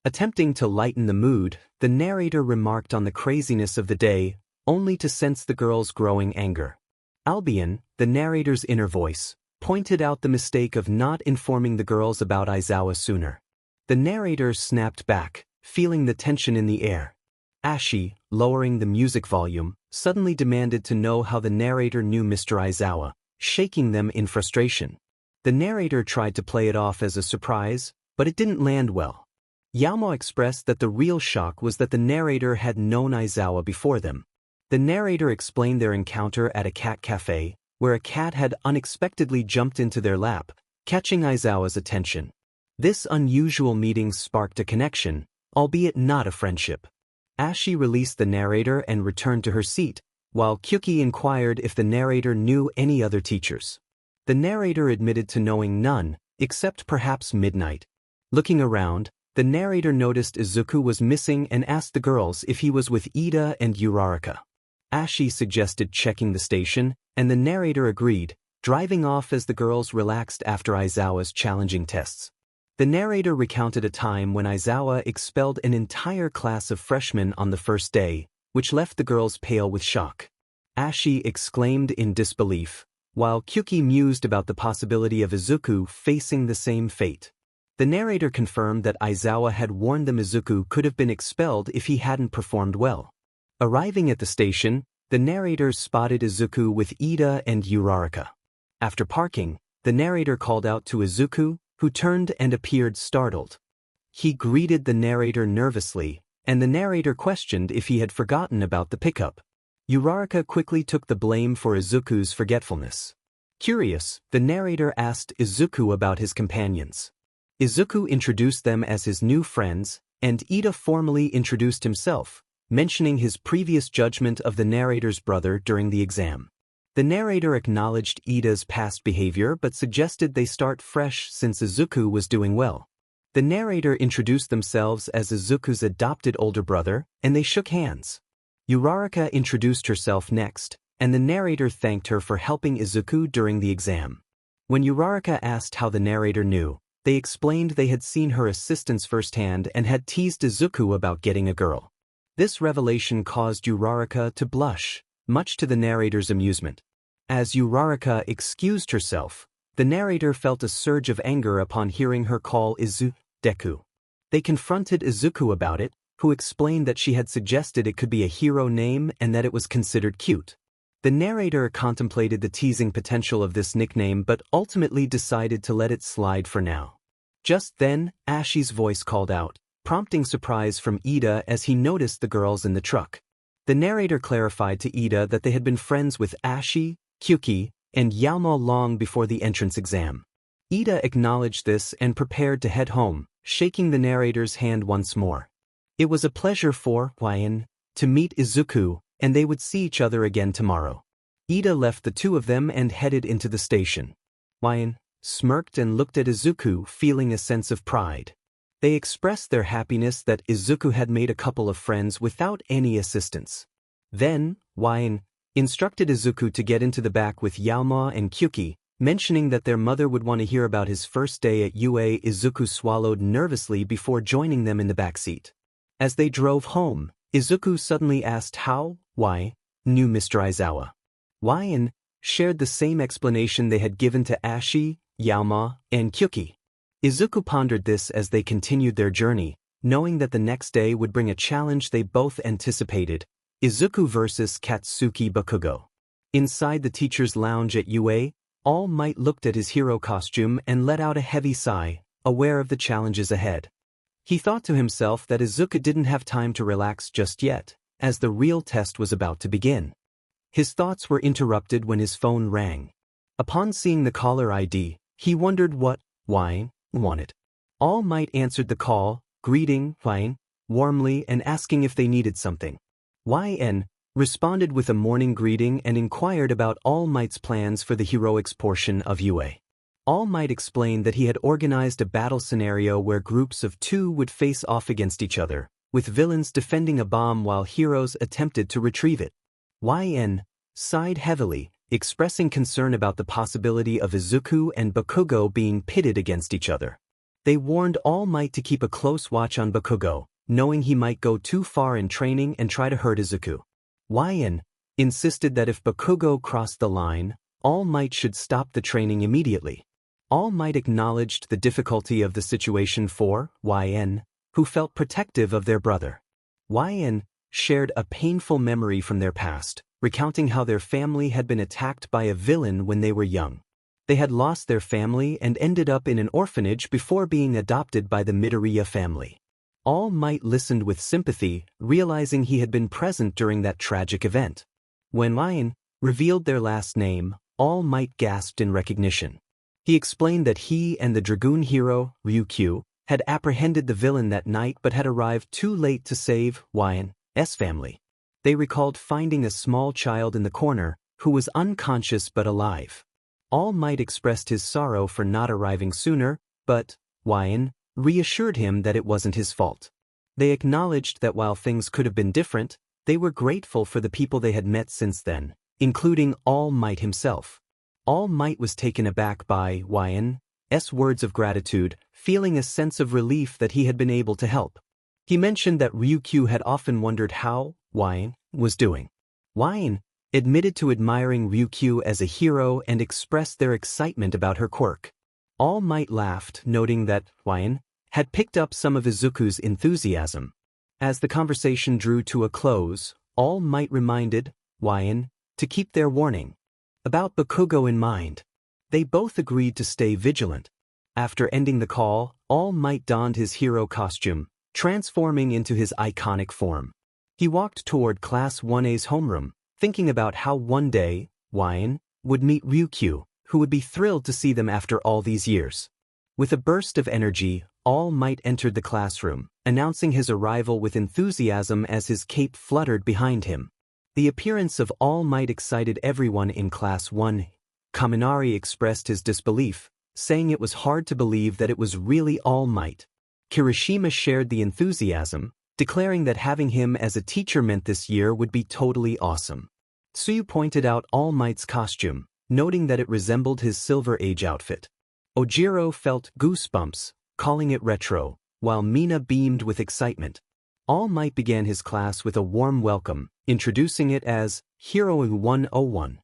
Attempting to lighten the mood, the narrator remarked on the craziness of the day, only to sense the girls' growing anger. Albion, the narrator's inner voice, pointed out the mistake of not informing the girls about Aizawa sooner. The narrator snapped back, feeling the tension in the air. Ashi, lowering the music volume, suddenly demanded to know how the narrator knew Mr. Aizawa, shaking them in frustration. The narrator tried to play it off as a surprise, but it didn't land well. Yaoma expressed that the real shock was that the narrator had known Aizawa before them. The narrator explained their encounter at a cat cafe, where a cat had unexpectedly jumped into their lap, catching Aizawa's attention. This unusual meeting sparked a connection, albeit not a friendship. Ashi released the narrator and returned to her seat, while Kyuki inquired if the narrator knew any other teachers. The narrator admitted to knowing none, except perhaps Midnight. Looking around, the narrator noticed Izuku was missing and asked the girls if he was with Ida and Uraraka. Ashi suggested checking the station, and the narrator agreed, driving off as the girls relaxed after Aizawa's challenging tests. The narrator recounted a time when Aizawa expelled an entire class of freshmen on the first day, which left the girls pale with shock. Ashi exclaimed in disbelief, while Kyuki mused about the possibility of Izuku facing the same fate. The narrator confirmed that Aizawa had warned them Izuku could have been expelled if he hadn't performed well. Arriving at the station, the narrator spotted Izuku with Ida and Uraraka. After parking, the narrator called out to Izuku, who turned and appeared startled. He greeted the narrator nervously, and the narrator questioned if he had forgotten about the pickup. Uraraka quickly took the blame for Izuku's forgetfulness. Curious, the narrator asked Izuku about his companions. Izuku introduced them as his new friends, and Ida formally introduced himself, mentioning his previous judgment of the narrator's brother during the exam. The narrator acknowledged Ida's past behavior but suggested they start fresh since Izuku was doing well. The narrator introduced themselves as Izuku's adopted older brother, and they shook hands. Uraraka introduced herself next, and the narrator thanked her for helping Izuku during the exam. When Uraraka asked how the narrator knew, they explained they had seen her assistants firsthand and had teased Izuku about getting a girl. This revelation caused Uraraka to blush, much to the narrator's amusement. As Uraraka excused herself, the narrator felt a surge of anger upon hearing her call Deku. They confronted Izuku about it, who explained that she had suggested it could be a hero name and that it was considered cute. The narrator contemplated the teasing potential of this nickname but ultimately decided to let it slide for now. Just then, Ashi's voice called out, prompting surprise from Ida as he noticed the girls in the truck. The narrator clarified to Ida that they had been friends with Ashi, Kyuki, and Yaoma long before the entrance exam. Ida acknowledged this and prepared to head home, shaking the narrator's hand once more. It was a pleasure for Ryan to meet Izuku, and they would see each other again tomorrow. Ida left the two of them and headed into the station. Ryan smirked and looked at Izuku, feeling a sense of pride. They expressed their happiness that Izuku had made a couple of friends without any assistance. Then, Ryan instructed Izuku to get into the back with Yaoma and Kyuki, mentioning that their mother would want to hear about his first day at UA. Izuku swallowed nervously before joining them in the back seat. As they drove home, Izuku suddenly asked how Ryan knew Mr. Aizawa. Ryan shared the same explanation they had given to Ashi, Yaoma, and Kyuki. Izuku pondered this as they continued their journey, knowing that the next day would bring a challenge they both anticipated: Izuku versus Katsuki Bakugo. Inside the teacher's lounge at UA, All Might looked at his hero costume and let out a heavy sigh, aware of the challenges ahead. He thought to himself that Izuku didn't have time to relax just yet, as the real test was about to begin. His thoughts were interrupted when his phone rang. Upon seeing the caller ID, he wondered what Ryan wanted. All Might answered the call, greeting Ryan warmly and asking if they needed something. Ryan responded with a morning greeting and inquired about All Might's plans for the heroics portion of UA. All Might explained that he had organized a battle scenario where groups of two would face off against each other, with villains defending a bomb while heroes attempted to retrieve it. Ryan sighed heavily, expressing concern about the possibility of Izuku and Bakugo being pitted against each other. They warned All Might to keep a close watch on Bakugo, knowing he might go too far in training and try to hurt Izuku. Ryan insisted that if Bakugo crossed the line, All Might should stop the training immediately. All Might acknowledged the difficulty of the situation for Ryan, who felt protective of their brother. Ryan shared a painful memory from their past, recounting how their family had been attacked by a villain when they were young. They had lost their family and ended up in an orphanage before being adopted by the Midoriya family. All Might listened with sympathy, realizing he had been present during that tragic event. When Ryan revealed their last name, All Might gasped in recognition. He explained that he and the Dragoon hero, Ryukyu, had apprehended the villain that night but had arrived too late to save Ryan's family. They recalled finding a small child in the corner, who was unconscious but alive. All Might expressed his sorrow for not arriving sooner, but Ryan reassured him that it wasn't his fault. They acknowledged that while things could have been different, they were grateful for the people they had met since then, including All Might himself. All Might was taken aback by Ryan's words of gratitude, feeling a sense of relief that he had been able to help. He mentioned that Ryukyu had often wondered how Ryan was doing. Ryan admitted to admiring Ryukyu as a hero and expressed their excitement about her quirk. All Might laughed, noting that Ryan had picked up some of Izuku's enthusiasm. As the conversation drew to a close, All Might reminded Ryan to keep their warning about Bakugo in mind. They both agreed to stay vigilant. After ending the call, All Might donned his hero costume, transforming into his iconic form. He walked toward Class 1A's homeroom, thinking about how one day, Ryan would meet Ryukyu, who would be thrilled to see them after all these years. With a burst of energy, All Might entered the classroom, announcing his arrival with enthusiasm as his cape fluttered behind him. The appearance of All Might excited everyone in Class 1. Kaminari expressed his disbelief, saying it was hard to believe that it was really All Might. Kirishima shared the enthusiasm, declaring that having him as a teacher meant this year would be totally awesome. Tsuyu pointed out All Might's costume, noting that it resembled his Silver Age outfit. Ojiro felt goosebumps, calling it retro, while Mina beamed with excitement. All Might began his class with a warm welcome, introducing it as Hero 101.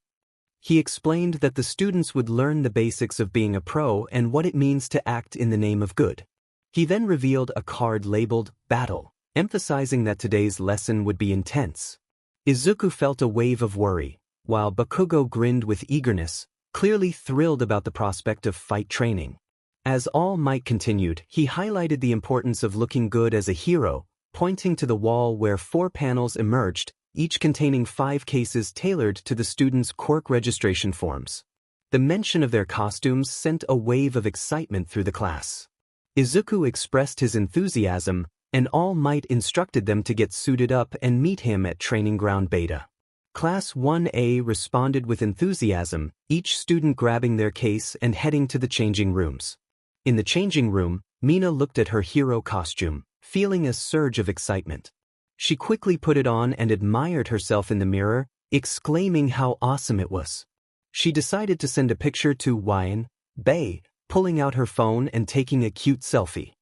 He explained that the students would learn the basics of being a pro and what it means to act in the name of good. He then revealed a card labeled Battle, emphasizing that today's lesson would be intense. Izuku felt a wave of worry, while Bakugo grinned with eagerness, clearly thrilled about the prospect of fight training. As All Might continued, he highlighted the importance of looking good as a hero, pointing to the wall where 4 panels emerged, each containing 5 cases tailored to the students' quirk registration forms. The mention of their costumes sent a wave of excitement through the class. Izuku expressed his enthusiasm, and All Might instructed them to get suited up and meet him at Training Ground Beta. Class 1A responded with enthusiasm, each student grabbing their case and heading to the changing rooms. In the changing room, Mina looked at her hero costume, feeling a surge of excitement. She quickly put it on and admired herself in the mirror, exclaiming how awesome it was. She decided to send a picture to Wyan Bei, pulling out her phone and taking a cute selfie.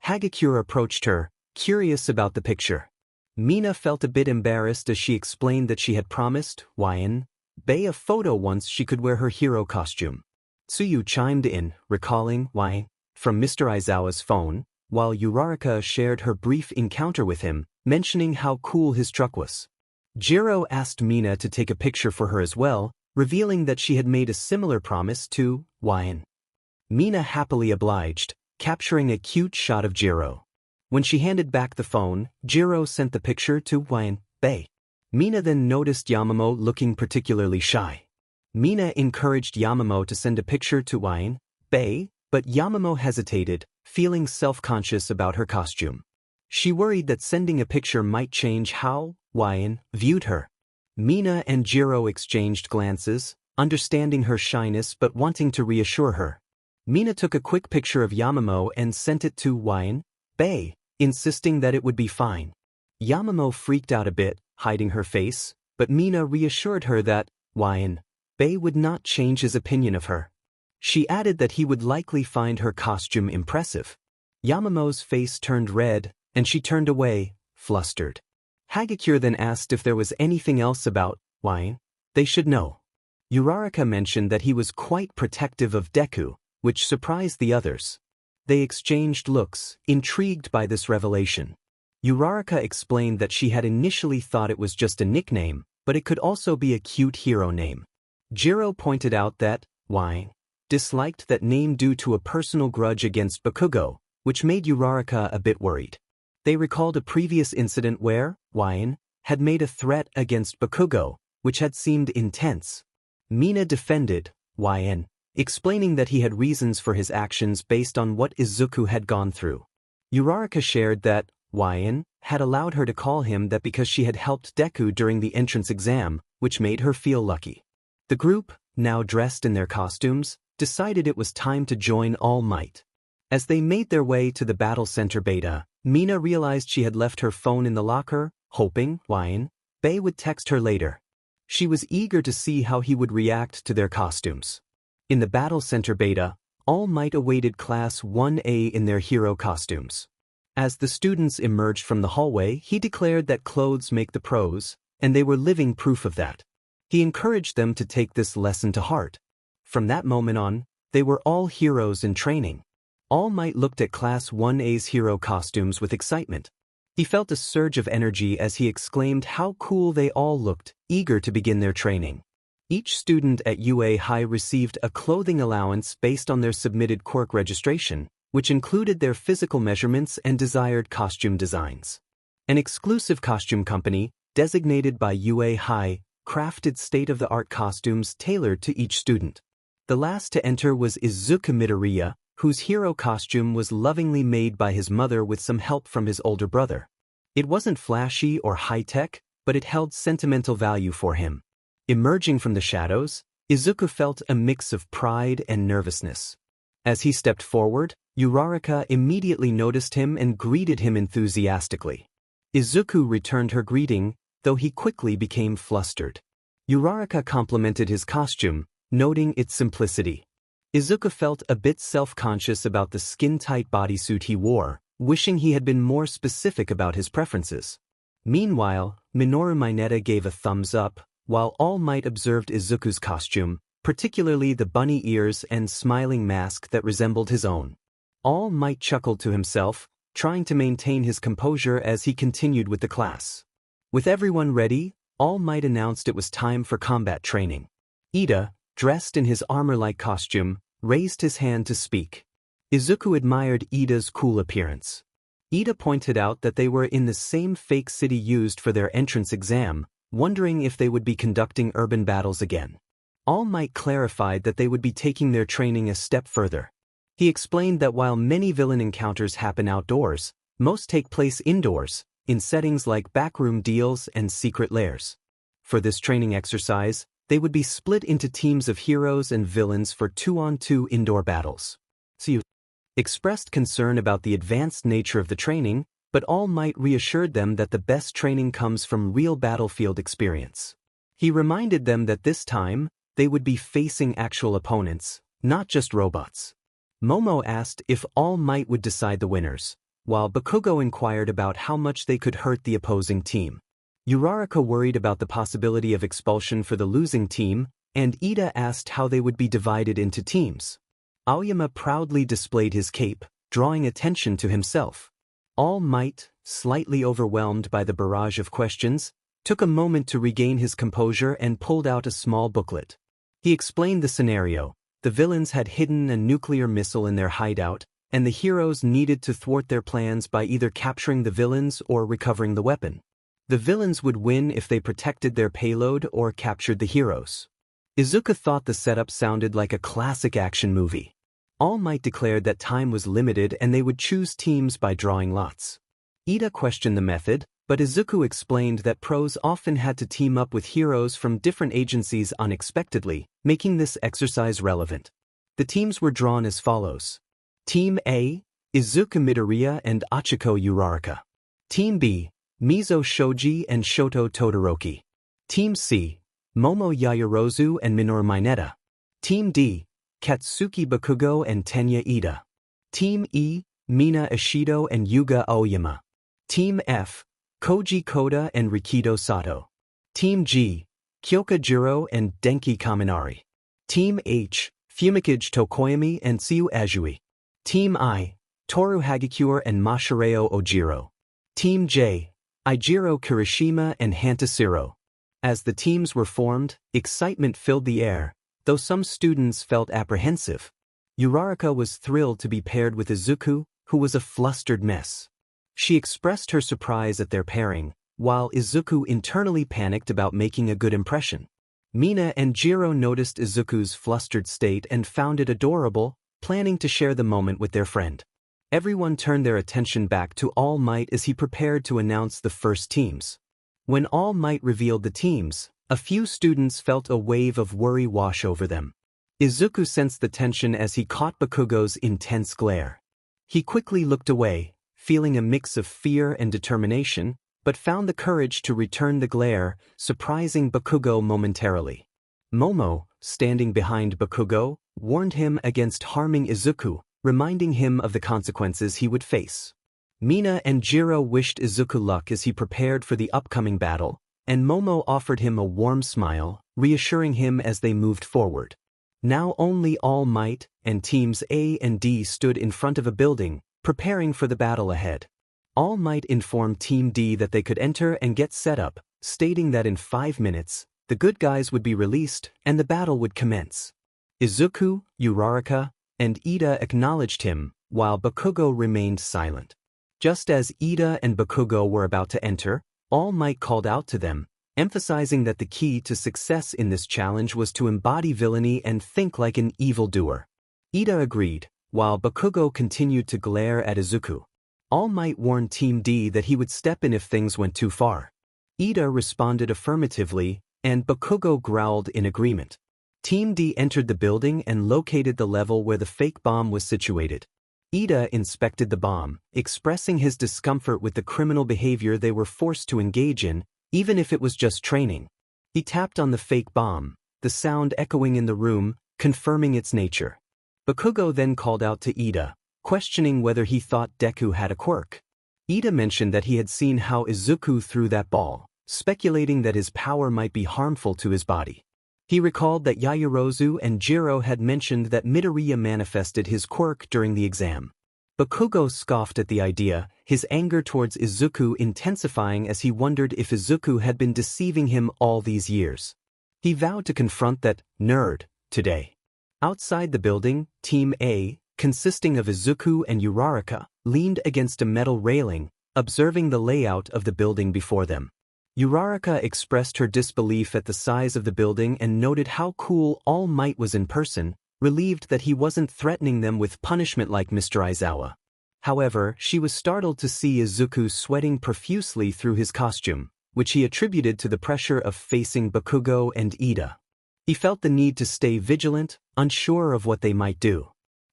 Hagakure approached her, curious about the picture. Mina felt a bit embarrassed as she explained that she had promised Wyan Bei a photo once she could wear her hero costume. Tsuyu chimed in, recalling Wyan from Mr. Aizawa's phone, while Uraraka shared her brief encounter with him, mentioning how cool his truck was. Jiro asked Mina to take a picture for her as well, revealing that she had made a similar promise to Wyan. Mina happily obliged, capturing a cute shot of Jiro. When she handed back the phone, Jiro sent the picture to Wyan Bei. Mina then noticed Yamamo looking particularly shy. Mina encouraged Yamamo to send a picture to Wyan Bei, but Yamamo hesitated, feeling self-conscious about her costume. She worried that sending a picture might change how Wyan viewed her. Mina and Jiro exchanged glances, understanding her shyness but wanting to reassure her. Mina took a quick picture of Yamamo and sent it to Wyan Bei, insisting that it would be fine. Yamamo freaked out a bit, hiding her face, but Mina reassured her that Wyan Bei would not change his opinion of her. She added that he would likely find her costume impressive. Yamamo's face turned red, and she turned away, flustered. Hagakure then asked if there was anything else about Wyan they should know. Uraraka mentioned that he was quite protective of Deku, which surprised the others. They exchanged looks, intrigued by this revelation. Uraraka explained that she had initially thought it was just a nickname, but it could also be a cute hero name. Jiro pointed out that Wyan disliked that name due to a personal grudge against Bakugo, which made Uraraka a bit worried. They recalled a previous incident where Wyan had made a threat against Bakugo, which had seemed intense. Mina defended Wyan, explaining that he had reasons for his actions based on what Izuku had gone through. Uraraka shared that Wyan had allowed her to call him that because she had helped Deku during the entrance exam, which made her feel lucky. The group, now dressed in their costumes, decided it was time to join All Might. As they made their way to the battle center beta, Mina realized she had left her phone in the locker, hoping Wyan Bei would text her later. She was eager to see how he would react to their costumes. In the battle center beta, All Might awaited Class 1A in their hero costumes. As the students emerged from the hallway, he declared that clothes make the pros, and they were living proof of that. He encouraged them to take this lesson to heart. From that moment on, they were all heroes in training. All Might looked at Class 1A's hero costumes with excitement. He felt a surge of energy as he exclaimed how cool they all looked, eager to begin their training. Each student at UA High received a clothing allowance based on their submitted quirk registration, which included their physical measurements and desired costume designs. An exclusive costume company, designated by UA High, crafted state-of-the-art costumes tailored to each student. The last to enter was Izuku Midoriya, whose hero costume was lovingly made by his mother with some help from his older brother. It wasn't flashy or high-tech, but it held sentimental value for him. Emerging from the shadows, Izuku felt a mix of pride and nervousness. As he stepped forward, Uraraka immediately noticed him and greeted him enthusiastically. Izuku returned her greeting, though he quickly became flustered. Uraraka complimented his costume, noting its simplicity. Izuku felt a bit self-conscious about the skin-tight bodysuit he wore, wishing he had been more specific about his preferences. Meanwhile, Minoru Mineta gave a thumbs up, while All Might observed Izuku's costume, particularly the bunny ears and smiling mask that resembled his own. All Might chuckled to himself, trying to maintain his composure as he continued with the class. With everyone ready, All Might announced it was time for combat training. Ida, dressed in his armor-like costume, raised his hand to speak. Izuku admired Ida's cool appearance. Ida pointed out that they were in the same fake city used for their entrance exam, wondering if they would be conducting urban battles again. All Might clarified that they would be taking their training a step further. He explained that while many villain encounters happen outdoors, most take place indoors, in settings like backroom deals and secret lairs. For this training exercise, they would be split into teams of heroes and villains for 2-on-2 indoor battles. He expressed concern about the advanced nature of the training, but All Might reassured them that the best training comes from real battlefield experience. He reminded them that this time, they would be facing actual opponents, not just robots. Momo asked if All Might would decide the winners, while Bakugo inquired about how much they could hurt the opposing team. Uraraka worried about the possibility of expulsion for the losing team, and Ida asked how they would be divided into teams. Aoyama proudly displayed his cape, drawing attention to himself. All Might, slightly overwhelmed by the barrage of questions, took a moment to regain his composure and pulled out a small booklet. He explained the scenario. The villains had hidden a nuclear missile in their hideout, and the heroes needed to thwart their plans by either capturing the villains or recovering the weapon. The villains would win if they protected their payload or captured the heroes. Izuku thought the setup sounded like a classic action movie. All Might declared that time was limited and they would choose teams by drawing lots. Ida questioned the method, but Izuku explained that pros often had to team up with heroes from different agencies unexpectedly, making this exercise relevant. The teams were drawn as follows. Team A, Izuku Midoriya and Achiko Uraraka. Team B, Mizo Shoji and Shoto Todoroki. Team C, Momo Yaoyorozu and Minoru Mineta. Team D, Katsuki Bakugo and Tenya Ida. Team E, Mina Ishido and Yuga Aoyama. Team F, Koji Koda and Rikido Sato. Team G, Kyoka Jiro and Denki Kaminari. Team H, Fumikage Tokoyami and Tsuyu Azui. Team I, Toru Hagakure and Mashireo Ojiro. Team J, Eijiro Kirishima and Hantasiro. As the teams were formed, excitement filled the air, though some students felt apprehensive. Uraraka was thrilled to be paired with Izuku, who was a flustered mess. She expressed her surprise at their pairing, while Izuku internally panicked about making a good impression. Mina and Jiro noticed Izuku's flustered state and found it adorable, planning to share the moment with their friend. Everyone turned their attention back to All Might as he prepared to announce the first teams. When All Might revealed the teams, a few students felt a wave of worry wash over them. Izuku sensed the tension as he caught Bakugo's intense glare. He quickly looked away, feeling a mix of fear and determination, but found the courage to return the glare, surprising Bakugo momentarily. Momo, standing behind Bakugo, warned him against harming Izuku, reminding him of the consequences he would face. Mina and Jiro wished Izuku luck as he prepared for the upcoming battle, and Momo offered him a warm smile, reassuring him as they moved forward. Now only All Might and Teams A and D stood in front of a building, preparing for the battle ahead. All Might informed Team D that they could enter and get set up, stating that in 5 minutes, the good guys would be released and the battle would commence. Izuku, Uraraka, and Ida acknowledged him, while Bakugo remained silent. Just as Ida and Bakugo were about to enter, All Might called out to them, emphasizing that the key to success in this challenge was to embody villainy and think like an evildoer. Ida agreed, while Bakugo continued to glare at Izuku. All Might warned Team D that he would step in if things went too far. Ida responded affirmatively, and Bakugo growled in agreement. Team D entered the building and located the level where the fake bomb was situated. Ida inspected the bomb, expressing his discomfort with the criminal behavior they were forced to engage in, even if it was just training. He tapped on the fake bomb, the sound echoing in the room, confirming its nature. Bakugo then called out to Ida, questioning whether he thought Deku had a quirk. Ida mentioned that he had seen how Izuku threw that ball, speculating that his power might be harmful to his body. He recalled that Yaoyorozu and Jiro had mentioned that Midoriya manifested his quirk during the exam. Bakugo scoffed at the idea, his anger towards Izuku intensifying as he wondered if Izuku had been deceiving him all these years. He vowed to confront that nerd today. Outside the building, Team A, consisting of Izuku and Uraraka, leaned against a metal railing, observing the layout of the building before them. Uraraka expressed her disbelief at the size of the building and noted how cool All Might was in person, relieved that he wasn't threatening them with punishment like Mr. Aizawa. However, she was startled to see Izuku sweating profusely through his costume, which he attributed to the pressure of facing Bakugo and Ida. He felt the need to stay vigilant, unsure of what they might do.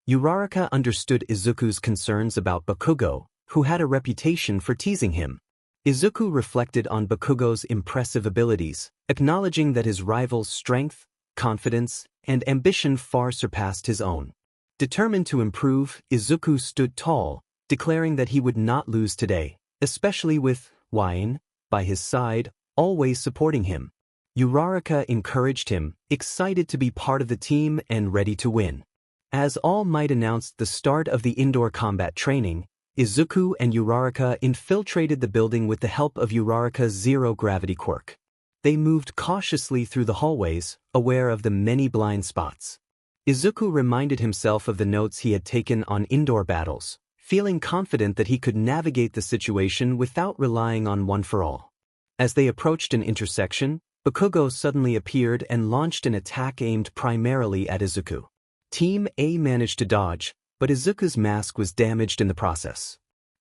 Uraraka understood Izuku's concerns about Bakugo, who had a reputation for teasing him. Izuku reflected on Bakugo's impressive abilities, acknowledging that his rival's strength, confidence, and ambition far surpassed his own. Determined to improve, Izuku stood tall, declaring that he would not lose today, especially with Wine by his side, always supporting him. Uraraka encouraged him, excited to be part of the team and ready to win. As All Might announced the start of the indoor combat training, Izuku and Uraraka infiltrated the building with the help of Uraraka's zero-gravity quirk. They moved cautiously through the hallways, aware of the many blind spots. Izuku reminded himself of the notes he had taken on indoor battles, feeling confident that he could navigate the situation without relying on one for all. As they approached an intersection, Bakugo suddenly appeared and launched an attack aimed primarily at Izuku. Team A managed to dodge, but Izuku's mask was damaged in the process.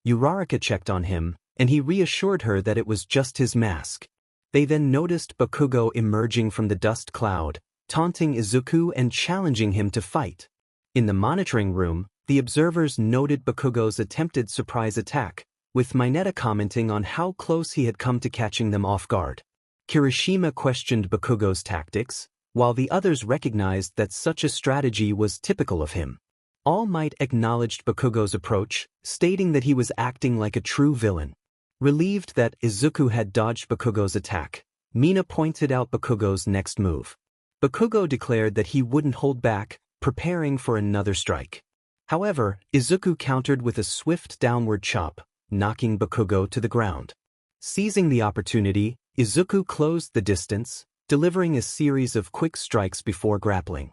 Uraraka checked on him, and he reassured her that it was just his mask. They then noticed Bakugo emerging from the dust cloud, taunting Izuku and challenging him to fight. In the monitoring room, the observers noted Bakugo's attempted surprise attack, with Mineta commenting on how close he had come to catching them off guard. Kirishima questioned Bakugo's tactics, while the others recognized that such a strategy was typical of him. All Might acknowledged Bakugo's approach, stating that he was acting like a true villain. Relieved that Izuku had dodged Bakugo's attack, Mina pointed out Bakugo's next move. Bakugo declared that he wouldn't hold back, preparing for another strike. However, Izuku countered with a swift downward chop, knocking Bakugo to the ground. Seizing the opportunity, Izuku closed the distance, delivering a series of quick strikes before grappling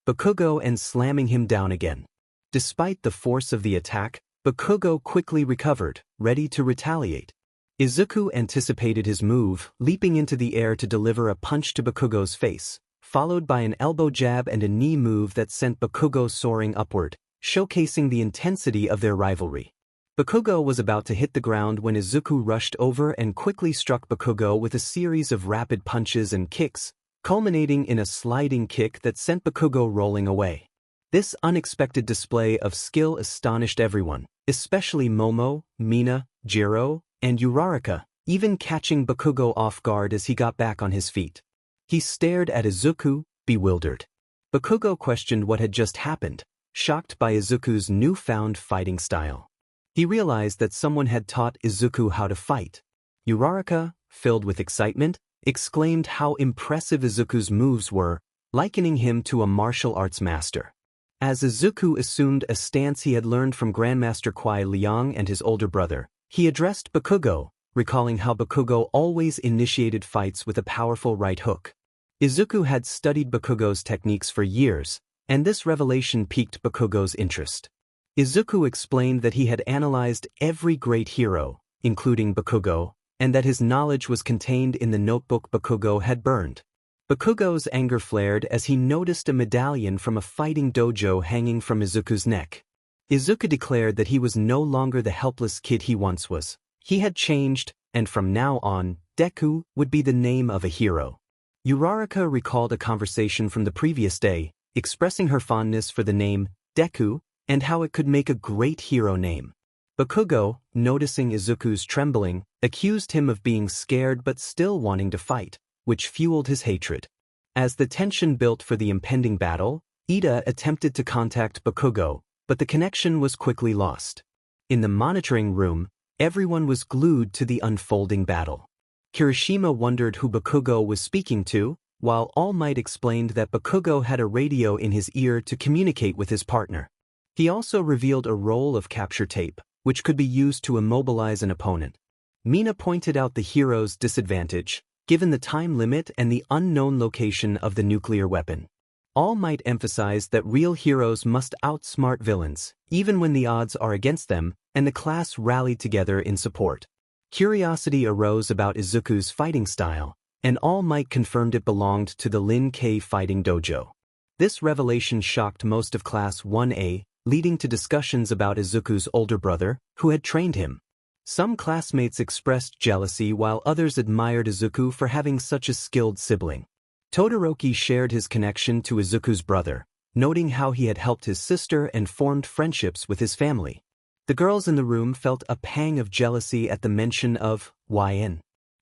Bakugo and slamming him down again. Despite the force of the attack, Bakugo quickly recovered, ready to retaliate. Izuku anticipated his move, leaping into the air to deliver a punch to Bakugo's face, followed by an elbow jab and a knee move that sent Bakugo soaring upward, showcasing the intensity of their rivalry. Bakugo was about to hit the ground when Izuku rushed over and quickly struck Bakugo with a series of rapid punches and kicks, culminating in a sliding kick that sent Bakugo rolling away. This unexpected display of skill astonished everyone, especially Momo, Mina, Jiro, and Uraraka, even catching Bakugo off guard as he got back on his feet. He stared at Izuku, bewildered. Bakugo questioned what had just happened, shocked by Izuku's newfound fighting style. He realized that someone had taught Izuku how to fight. Uraraka, filled with excitement, exclaimed how impressive Izuku's moves were, likening him to a martial arts master. As Izuku assumed a stance he had learned from Grandmaster Kwai Liang and his older brother, he addressed Bakugo, recalling how Bakugo always initiated fights with a powerful right hook. Izuku had studied Bakugo's techniques for years, and this revelation piqued Bakugo's interest. Izuku explained that he had analyzed every great hero, including Bakugo, and that his knowledge was contained in the notebook Bakugo had burned. Bakugo's anger flared as he noticed a medallion from a fighting dojo hanging from Izuku's neck. Izuku declared that he was no longer the helpless kid he once was. He had changed, and from now on, Deku would be the name of a hero. Uraraka recalled a conversation from the previous day, expressing her fondness for the name Deku, and how it could make a great hero name. Bakugo, noticing Izuku's trembling, accused him of being scared but still wanting to fight, which fueled his hatred. As the tension built for the impending battle, Ida attempted to contact Bakugo, but the connection was quickly lost. In the monitoring room, everyone was glued to the unfolding battle. Kirishima wondered who Bakugo was speaking to, while All Might explained that Bakugo had a radio in his ear to communicate with his partner. He also revealed a roll of capture tape, which could be used to immobilize an opponent. Mina pointed out the hero's disadvantage, given the time limit and the unknown location of the nuclear weapon. All Might emphasized that real heroes must outsmart villains, even when the odds are against them, and the class rallied together in support. Curiosity arose about Izuku's fighting style, and All Might confirmed it belonged to the Lin K fighting dojo. This revelation shocked most of Class 1A, leading to discussions about Izuku's older brother, who had trained him. Some classmates expressed jealousy while others admired Izuku for having such a skilled sibling. Todoroki shared his connection to Izuku's brother, noting how he had helped his sister and formed friendships with his family. The girls in the room felt a pang of jealousy at the mention of YN.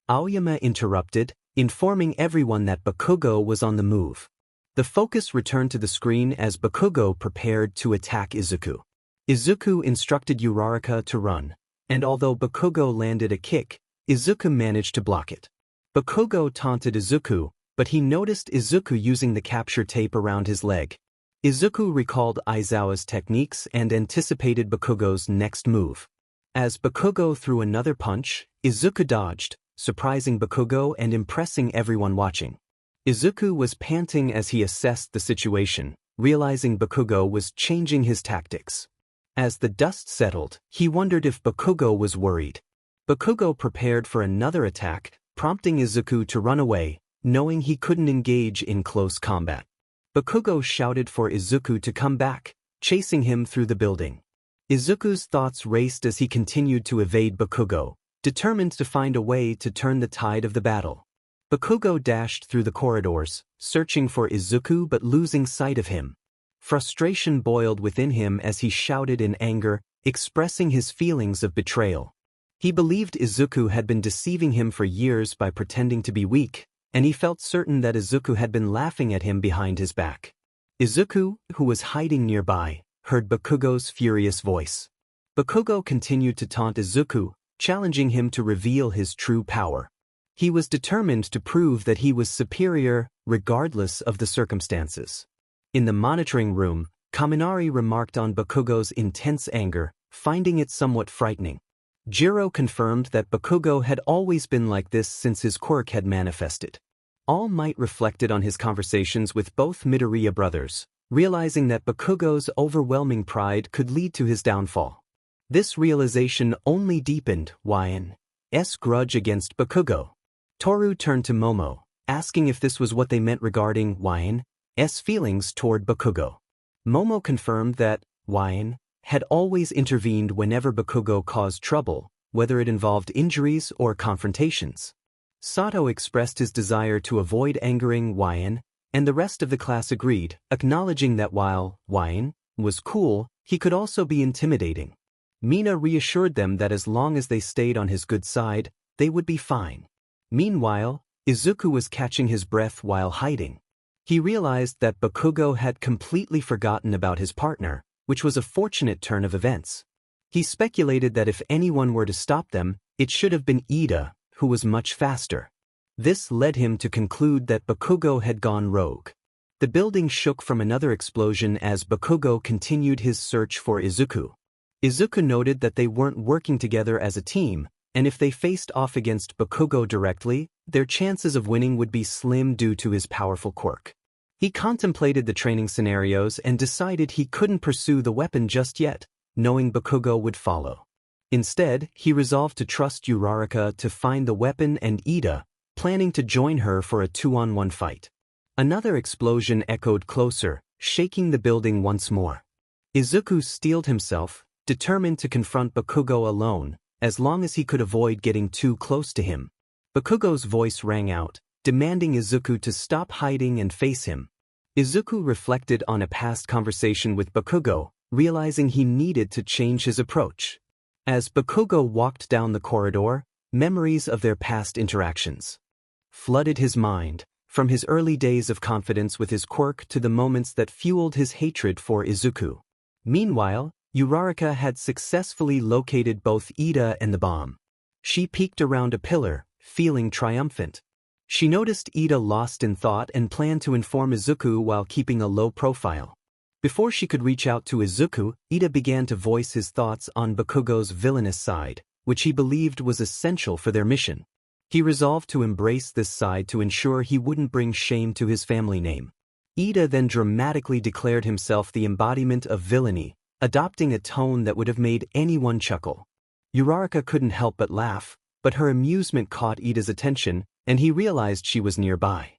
Aoyama interrupted, informing everyone that Bakugo was on the move. The focus returned to the screen as Bakugo prepared to attack Izuku. Izuku instructed Uraraka to run, and although Bakugo landed a kick, Izuku managed to block it. Bakugo taunted Izuku, but he noticed Izuku using the capture tape around his leg. Izuku recalled Aizawa's techniques and anticipated Bakugo's next move. As Bakugo threw another punch, Izuku dodged, surprising Bakugo and impressing everyone watching. Izuku was panting as he assessed the situation, realizing Bakugo was changing his tactics. As the dust settled, he wondered if Bakugo was worried. Bakugo prepared for another attack, prompting Izuku to run away, knowing he couldn't engage in close combat. Bakugo shouted for Izuku to come back, chasing him through the building. Izuku's thoughts raced as he continued to evade Bakugo, determined to find a way to turn the tide of the battle. Bakugo dashed through the corridors, searching for Izuku but losing sight of him. Frustration boiled within him as he shouted in anger, expressing his feelings of betrayal. He believed Izuku had been deceiving him for years by pretending to be weak, and he felt certain that Izuku had been laughing at him behind his back. Izuku, who was hiding nearby, heard Bakugo's furious voice. Bakugo continued to taunt Izuku, challenging him to reveal his true power. He was determined to prove that he was superior, regardless of the circumstances. In the monitoring room, Kaminari remarked on Bakugo's intense anger, finding it somewhat frightening. Jiro confirmed that Bakugo had always been like this since his quirk had manifested. All Might reflected on his conversations with both Midoriya brothers, realizing that Bakugo's overwhelming pride could lead to his downfall. This realization only deepened YN's grudge against Bakugo. Toru turned to Momo, asking if this was what they meant regarding YN's feelings toward Bakugo. Momo confirmed that YN had always intervened whenever Bakugo caused trouble, whether it involved injuries or confrontations. Sato expressed his desire to avoid angering YN, and the rest of the class agreed, acknowledging that while YN was cool, he could also be intimidating. Mina reassured them that as long as they stayed on his good side, they would be fine. Meanwhile, Izuku was catching his breath while hiding. He realized that Bakugo had completely forgotten about his partner, which was a fortunate turn of events. He speculated that if anyone were to stop them, it should have been Ida, who was much faster. This led him to conclude that Bakugo had gone rogue. The building shook from another explosion as Bakugo continued his search for Izuku. Izuku noted that they weren't working together as a team, and if they faced off against Bakugo directly, their chances of winning would be slim due to his powerful quirk. He contemplated the training scenarios and decided he couldn't pursue the weapon just yet, knowing Bakugo would follow. Instead, he resolved to trust Uraraka to find the weapon and Ida, planning to join her for a 2-on-1 fight. Another explosion echoed closer, shaking the building once more. Izuku steeled himself, determined to confront Bakugo alone, as long as he could avoid getting too close to him. Bakugo's voice rang out, demanding Izuku to stop hiding and face him. Izuku reflected on a past conversation with Bakugo, realizing he needed to change his approach. As Bakugo walked down the corridor, memories of their past interactions flooded his mind, from his early days of confidence with his quirk to the moments that fueled his hatred for Izuku. Meanwhile, Uraraka had successfully located both Ida and the bomb. She peeked around a pillar, feeling triumphant. She noticed Ida lost in thought and planned to inform Izuku while keeping a low profile. Before she could reach out to Izuku, Ida began to voice his thoughts on Bakugo's villainous side, which he believed was essential for their mission. He resolved to embrace this side to ensure he wouldn't bring shame to his family name. Ida then dramatically declared himself the embodiment of villainy, adopting a tone that would have made anyone chuckle. Uraraka couldn't help but laugh, but her amusement caught Ida's attention, and he realized she was nearby.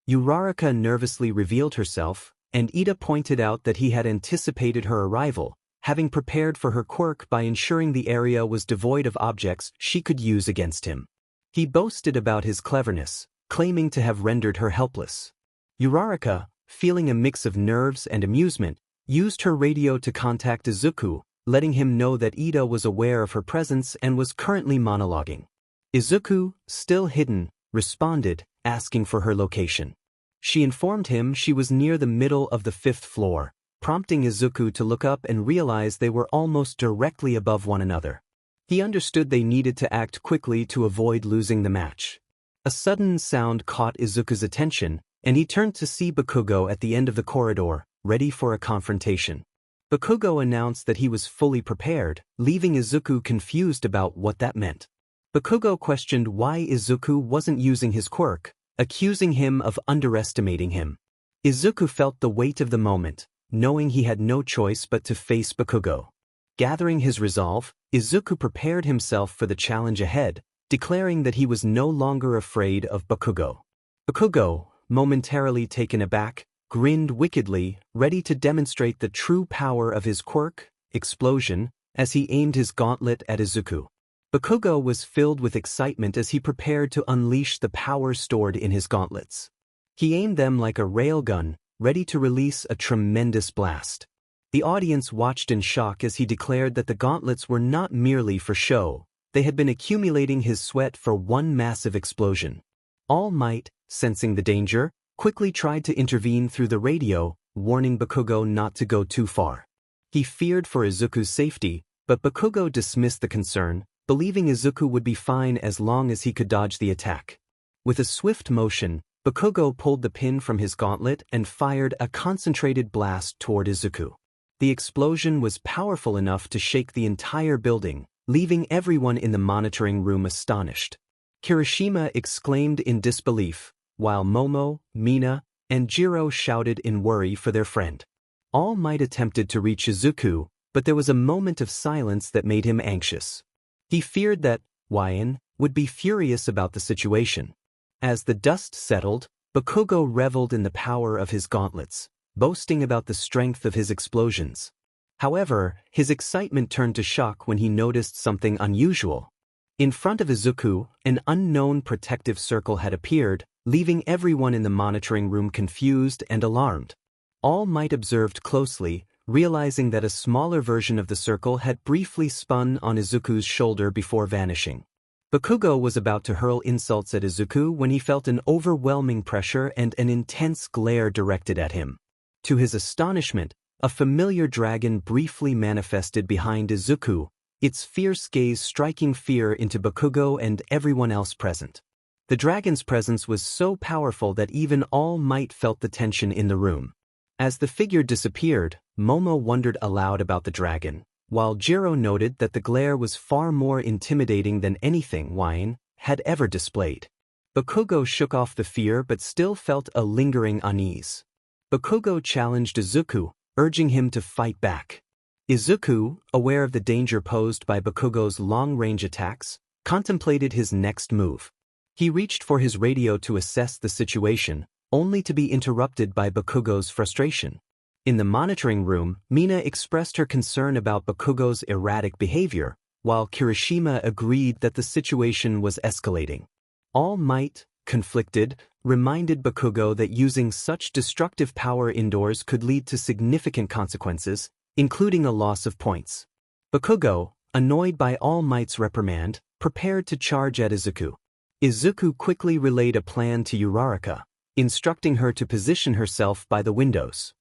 Uraraka nervously revealed herself, and Ida pointed out that he had anticipated her arrival, having prepared for her quirk by ensuring the area was devoid of objects she could use against him. He boasted about his cleverness, claiming to have rendered her helpless. Uraraka, feeling a mix of nerves and amusement, used her radio to contact Izuku, letting him know that Ida was aware of her presence and was currently monologuing. Izuku, still hidden, responded, asking for her location. She informed him she was near the middle of the 5th floor, prompting Izuku to look up and realize they were almost directly above one another. He understood they needed to act quickly to avoid losing the match. A sudden sound caught Izuku's attention, and he turned to see Bakugo at the end of the corridor, ready for a confrontation. Bakugo announced that he was fully prepared, leaving Izuku confused about what that meant. Bakugo questioned why Izuku wasn't using his quirk, accusing him of underestimating him. Izuku felt the weight of the moment, knowing he had no choice but to face Bakugo. Gathering his resolve, Izuku prepared himself for the challenge ahead, declaring that he was no longer afraid of Bakugo. Bakugo, momentarily taken aback, grinned wickedly, ready to demonstrate the true power of his quirk, explosion, as he aimed his gauntlet at Izuku. Bakugo was filled with excitement as he prepared to unleash the power stored in his gauntlets. He aimed them like a railgun, ready to release a tremendous blast. The audience watched in shock as he declared that the gauntlets were not merely for show, they had been accumulating his sweat for one massive explosion. All Might, sensing the danger, quickly tried to intervene through the radio, warning Bakugo not to go too far. He feared for Izuku's safety, but Bakugo dismissed the concern, believing Izuku would be fine as long as he could dodge the attack. With a swift motion, Bakugo pulled the pin from his gauntlet and fired a concentrated blast toward Izuku. The explosion was powerful enough to shake the entire building, leaving everyone in the monitoring room astonished. Kirishima exclaimed in disbelief, while Momo, Mina, and Jiro shouted in worry for their friend. All Might attempted to reach Izuku, but there was a moment of silence that made him anxious. He feared that Wyan would be furious about the situation. As the dust settled, Bakugo reveled in the power of his gauntlets, boasting about the strength of his explosions. However, his excitement turned to shock when he noticed something unusual. In front of Izuku, an unknown protective circle had appeared, leaving everyone in the monitoring room confused and alarmed. All Might observed closely, realizing that a smaller version of the circle had briefly spun on Izuku's shoulder before vanishing. Bakugo was about to hurl insults at Izuku when he felt an overwhelming pressure and an intense glare directed at him. To his astonishment, a familiar dragon briefly manifested behind Izuku, its fierce gaze striking fear into Bakugo and everyone else present. The dragon's presence was so powerful that even All Might felt the tension in the room. As the figure disappeared, Momo wondered aloud about the dragon, while Jiro noted that the glare was far more intimidating than anything Wine had ever displayed. Bakugo shook off the fear but still felt a lingering unease. Bakugo challenged Izuku, urging him to fight back. Izuku, aware of the danger posed by Bakugo's long-range attacks, contemplated his next move. He reached for his radio to assess the situation, only to be interrupted by Bakugo's frustration. In the monitoring room, Mina expressed her concern about Bakugo's erratic behavior, while Kirishima agreed that the situation was escalating. All Might, conflicted, reminded Bakugo that using such destructive power indoors could lead to significant consequences, including a loss of points. Bakugo, annoyed by All Might's reprimand, prepared to charge at Izuku. Izuku quickly relayed a plan to Uraraka, instructing her to position herself by the windows.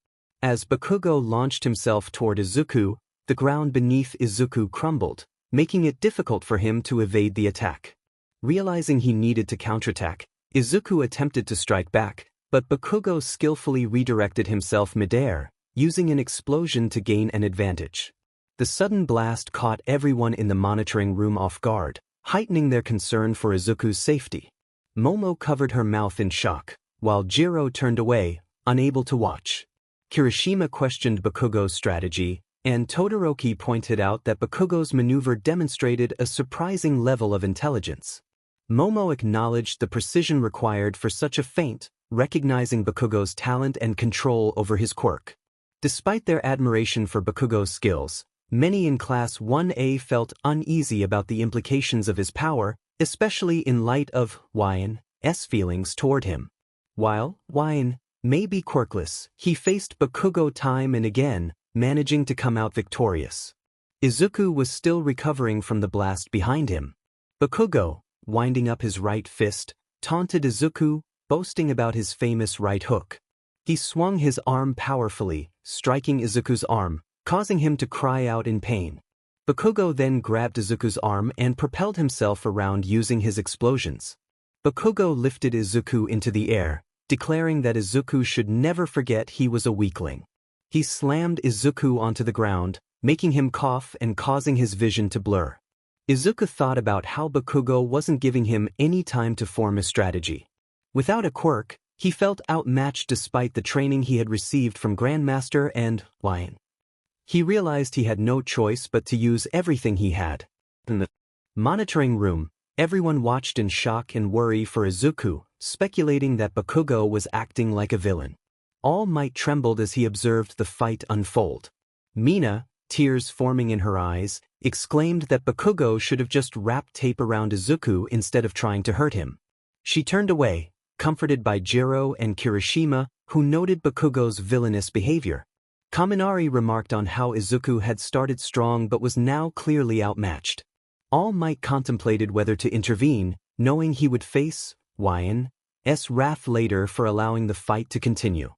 As Bakugo launched himself toward Izuku, the ground beneath Izuku crumbled, making it difficult for him to evade the attack. Realizing he needed to counterattack, Izuku attempted to strike back, but Bakugo skillfully redirected himself midair, using an explosion to gain an advantage. The sudden blast caught everyone in the monitoring room off guard, heightening their concern for Izuku's safety. Momo covered her mouth in shock, while Jiro turned away, unable to watch. Kirishima questioned Bakugo's strategy, and Todoroki pointed out that Bakugo's maneuver demonstrated a surprising level of intelligence. Momo acknowledged the precision required for such a feint, recognizing Bakugo's talent and control over his quirk. Despite their admiration for Bakugo's skills, many in Class 1A felt uneasy about the implications of his power, especially in light of Yin's feelings toward him. While Yin may be quirkless, he faced Bakugo time and again, managing to come out victorious. Izuku was still recovering from the blast behind him. Bakugo, winding up his right fist, taunted Izuku, boasting about his famous right hook. He swung his arm powerfully, striking Izuku's arm, causing him to cry out in pain. Bakugo then grabbed Izuku's arm and propelled himself around using his explosions. Bakugo lifted Izuku into the air, declaring that Izuku should never forget he was a weakling. He slammed Izuku onto the ground, making him cough and causing his vision to blur. Izuku thought about how Bakugo wasn't giving him any time to form a strategy. Without a quirk, he felt outmatched despite the training he had received from Grandmaster and Lion. He realized he had no choice but to use everything he had. In the monitoring room, everyone watched in shock and worry for Izuku, speculating that Bakugo was acting like a villain. All Might trembled as he observed the fight unfold. Mina, tears forming in her eyes, exclaimed that Bakugo should have just wrapped tape around Izuku instead of trying to hurt him. She turned away, comforted by Jiro and Kirishima, who noted Bakugo's villainous behavior. Kaminari remarked on how Izuku had started strong but was now clearly outmatched. All Might contemplated whether to intervene, knowing he would face Yin's wrath later for allowing the fight to continue.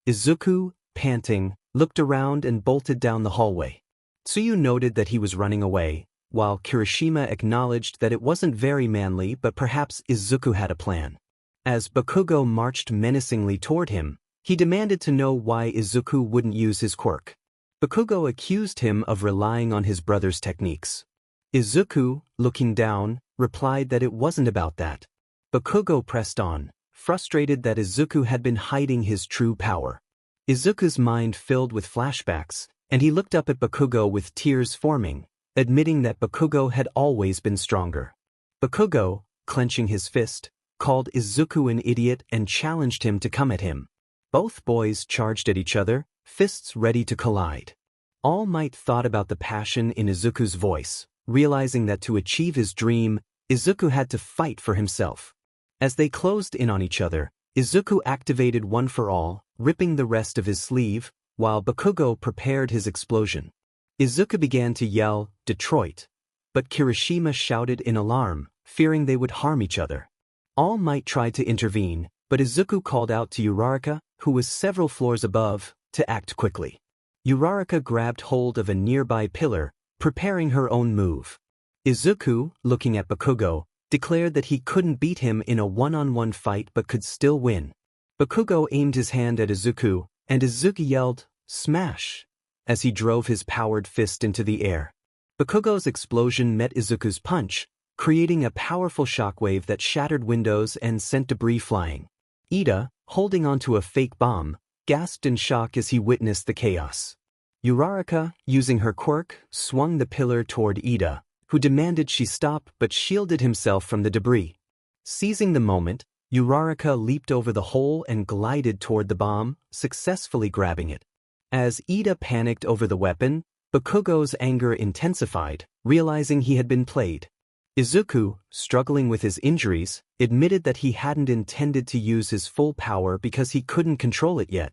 Izuku, panting, looked around and bolted down the hallway. Tsuyu noted that he was running away, while Kirishima acknowledged that it wasn't very manly but perhaps Izuku had a plan. As Bakugo marched menacingly toward him, he demanded to know why Izuku wouldn't use his quirk. Bakugo accused him of relying on his brother's techniques. Izuku, looking down, replied that it wasn't about that. Bakugo pressed on, frustrated that Izuku had been hiding his true power. Izuku's mind filled with flashbacks, and he looked up at Bakugo with tears forming, admitting that Bakugo had always been stronger. Bakugo, clenching his fist, called Izuku an idiot and challenged him to come at him. Both boys charged at each other, fists ready to collide. All Might thought about the passion in Izuku's voice, realizing that to achieve his dream, Izuku had to fight for himself. As they closed in on each other, Izuku activated One for All, ripping the rest of his sleeve, while Bakugo prepared his explosion. Izuku began to yell, "Detroit!" but Kirishima shouted in alarm, fearing they would harm each other. All Might tried to intervene, but Izuku called out to Uraraka, who was several floors above, to act quickly. Uraraka grabbed hold of a nearby pillar, preparing her own move. Izuku, looking at Bakugo, declared that he couldn't beat him in a one-on-one fight but could still win. Bakugo aimed his hand at Izuku, and Izuku yelled, "Smash!" as he drove his powered fist into the air. Bakugo's explosion met Izuku's punch, creating a powerful shockwave that shattered windows and sent debris flying. Ida, holding onto a fake bomb, gasped in shock as he witnessed the chaos. Uraraka, using her quirk, swung the pillar toward Ida, who demanded she stop but shielded himself from the debris. Seizing the moment, Uraraka leaped over the hole and glided toward the bomb, successfully grabbing it. As Ida panicked over the weapon, Bakugo's anger intensified, realizing he had been played. Izuku, struggling with his injuries, admitted that he hadn't intended to use his full power because he couldn't control it yet.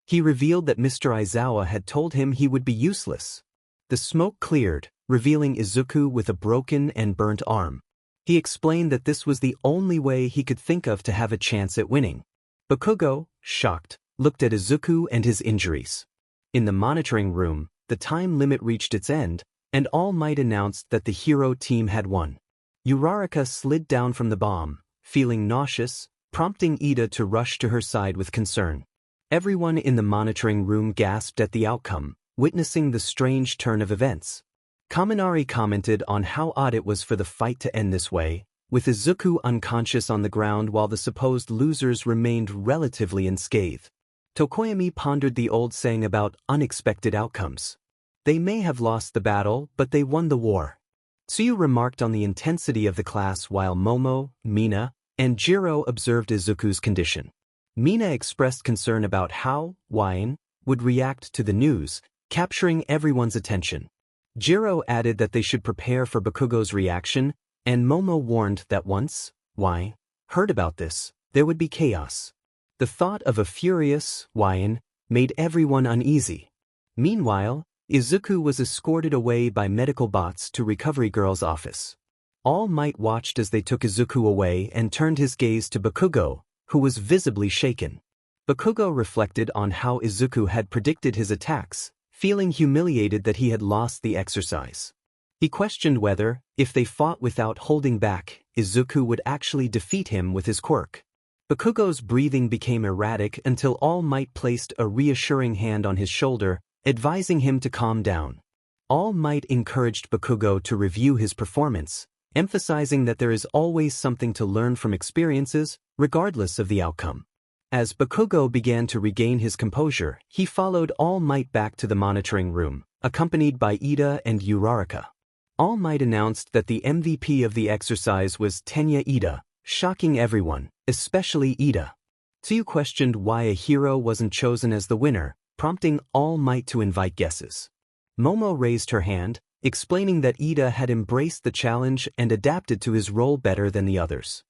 He revealed that Mr. Aizawa had told him he would be useless. The smoke cleared, revealing Izuku with a broken and burnt arm. He explained that this was the only way he could think of to have a chance at winning. Bakugo, shocked, looked at Izuku and his injuries. In the monitoring room, the time limit reached its end, and All Might announced that the hero team had won. Uraraka slid down from the bomb, feeling nauseous, prompting Ida to rush to her side with concern. Everyone in the monitoring room gasped at the outcome, witnessing the strange turn of events. Kaminari commented on how odd it was for the fight to end this way, with Izuku unconscious on the ground while the supposed losers remained relatively unscathed. Tokoyami pondered the old saying about unexpected outcomes. They may have lost the battle, but they won the war. Tsuyu remarked on the intensity of the class while Momo, Mina, and Jiro observed Izuku's condition. Mina expressed concern about how Wine would react to the news, capturing everyone's attention. Jiro added that they should prepare for Bakugo's reaction, and Momo warned that once Wine heard about this, there would be chaos. The thought of a furious Wine made everyone uneasy. Meanwhile, Izuku was escorted away by medical bots to Recovery Girl's office. All Might watched as they took Izuku away and turned his gaze to Bakugo, who was visibly shaken. Bakugo reflected on how Izuku had predicted his attacks, feeling humiliated that he had lost the exercise. He questioned whether, if they fought without holding back, Izuku would actually defeat him with his quirk. Bakugo's breathing became erratic until All Might placed a reassuring hand on his shoulder, advising him to calm down. All Might encouraged Bakugo to review his performance, emphasizing that there is always something to learn from experiences, regardless of the outcome. As Bakugo began to regain his composure, he followed All Might back to the monitoring room, accompanied by Ida and Uraraka. All Might announced that the MVP of the exercise was Tenya Ida, shocking everyone, especially Ida. Tsuyu questioned why a hero wasn't chosen as the winner, prompting All Might to invite guesses. Momo raised her hand, explaining that Ida had embraced the challenge and adapted to his role better than the others.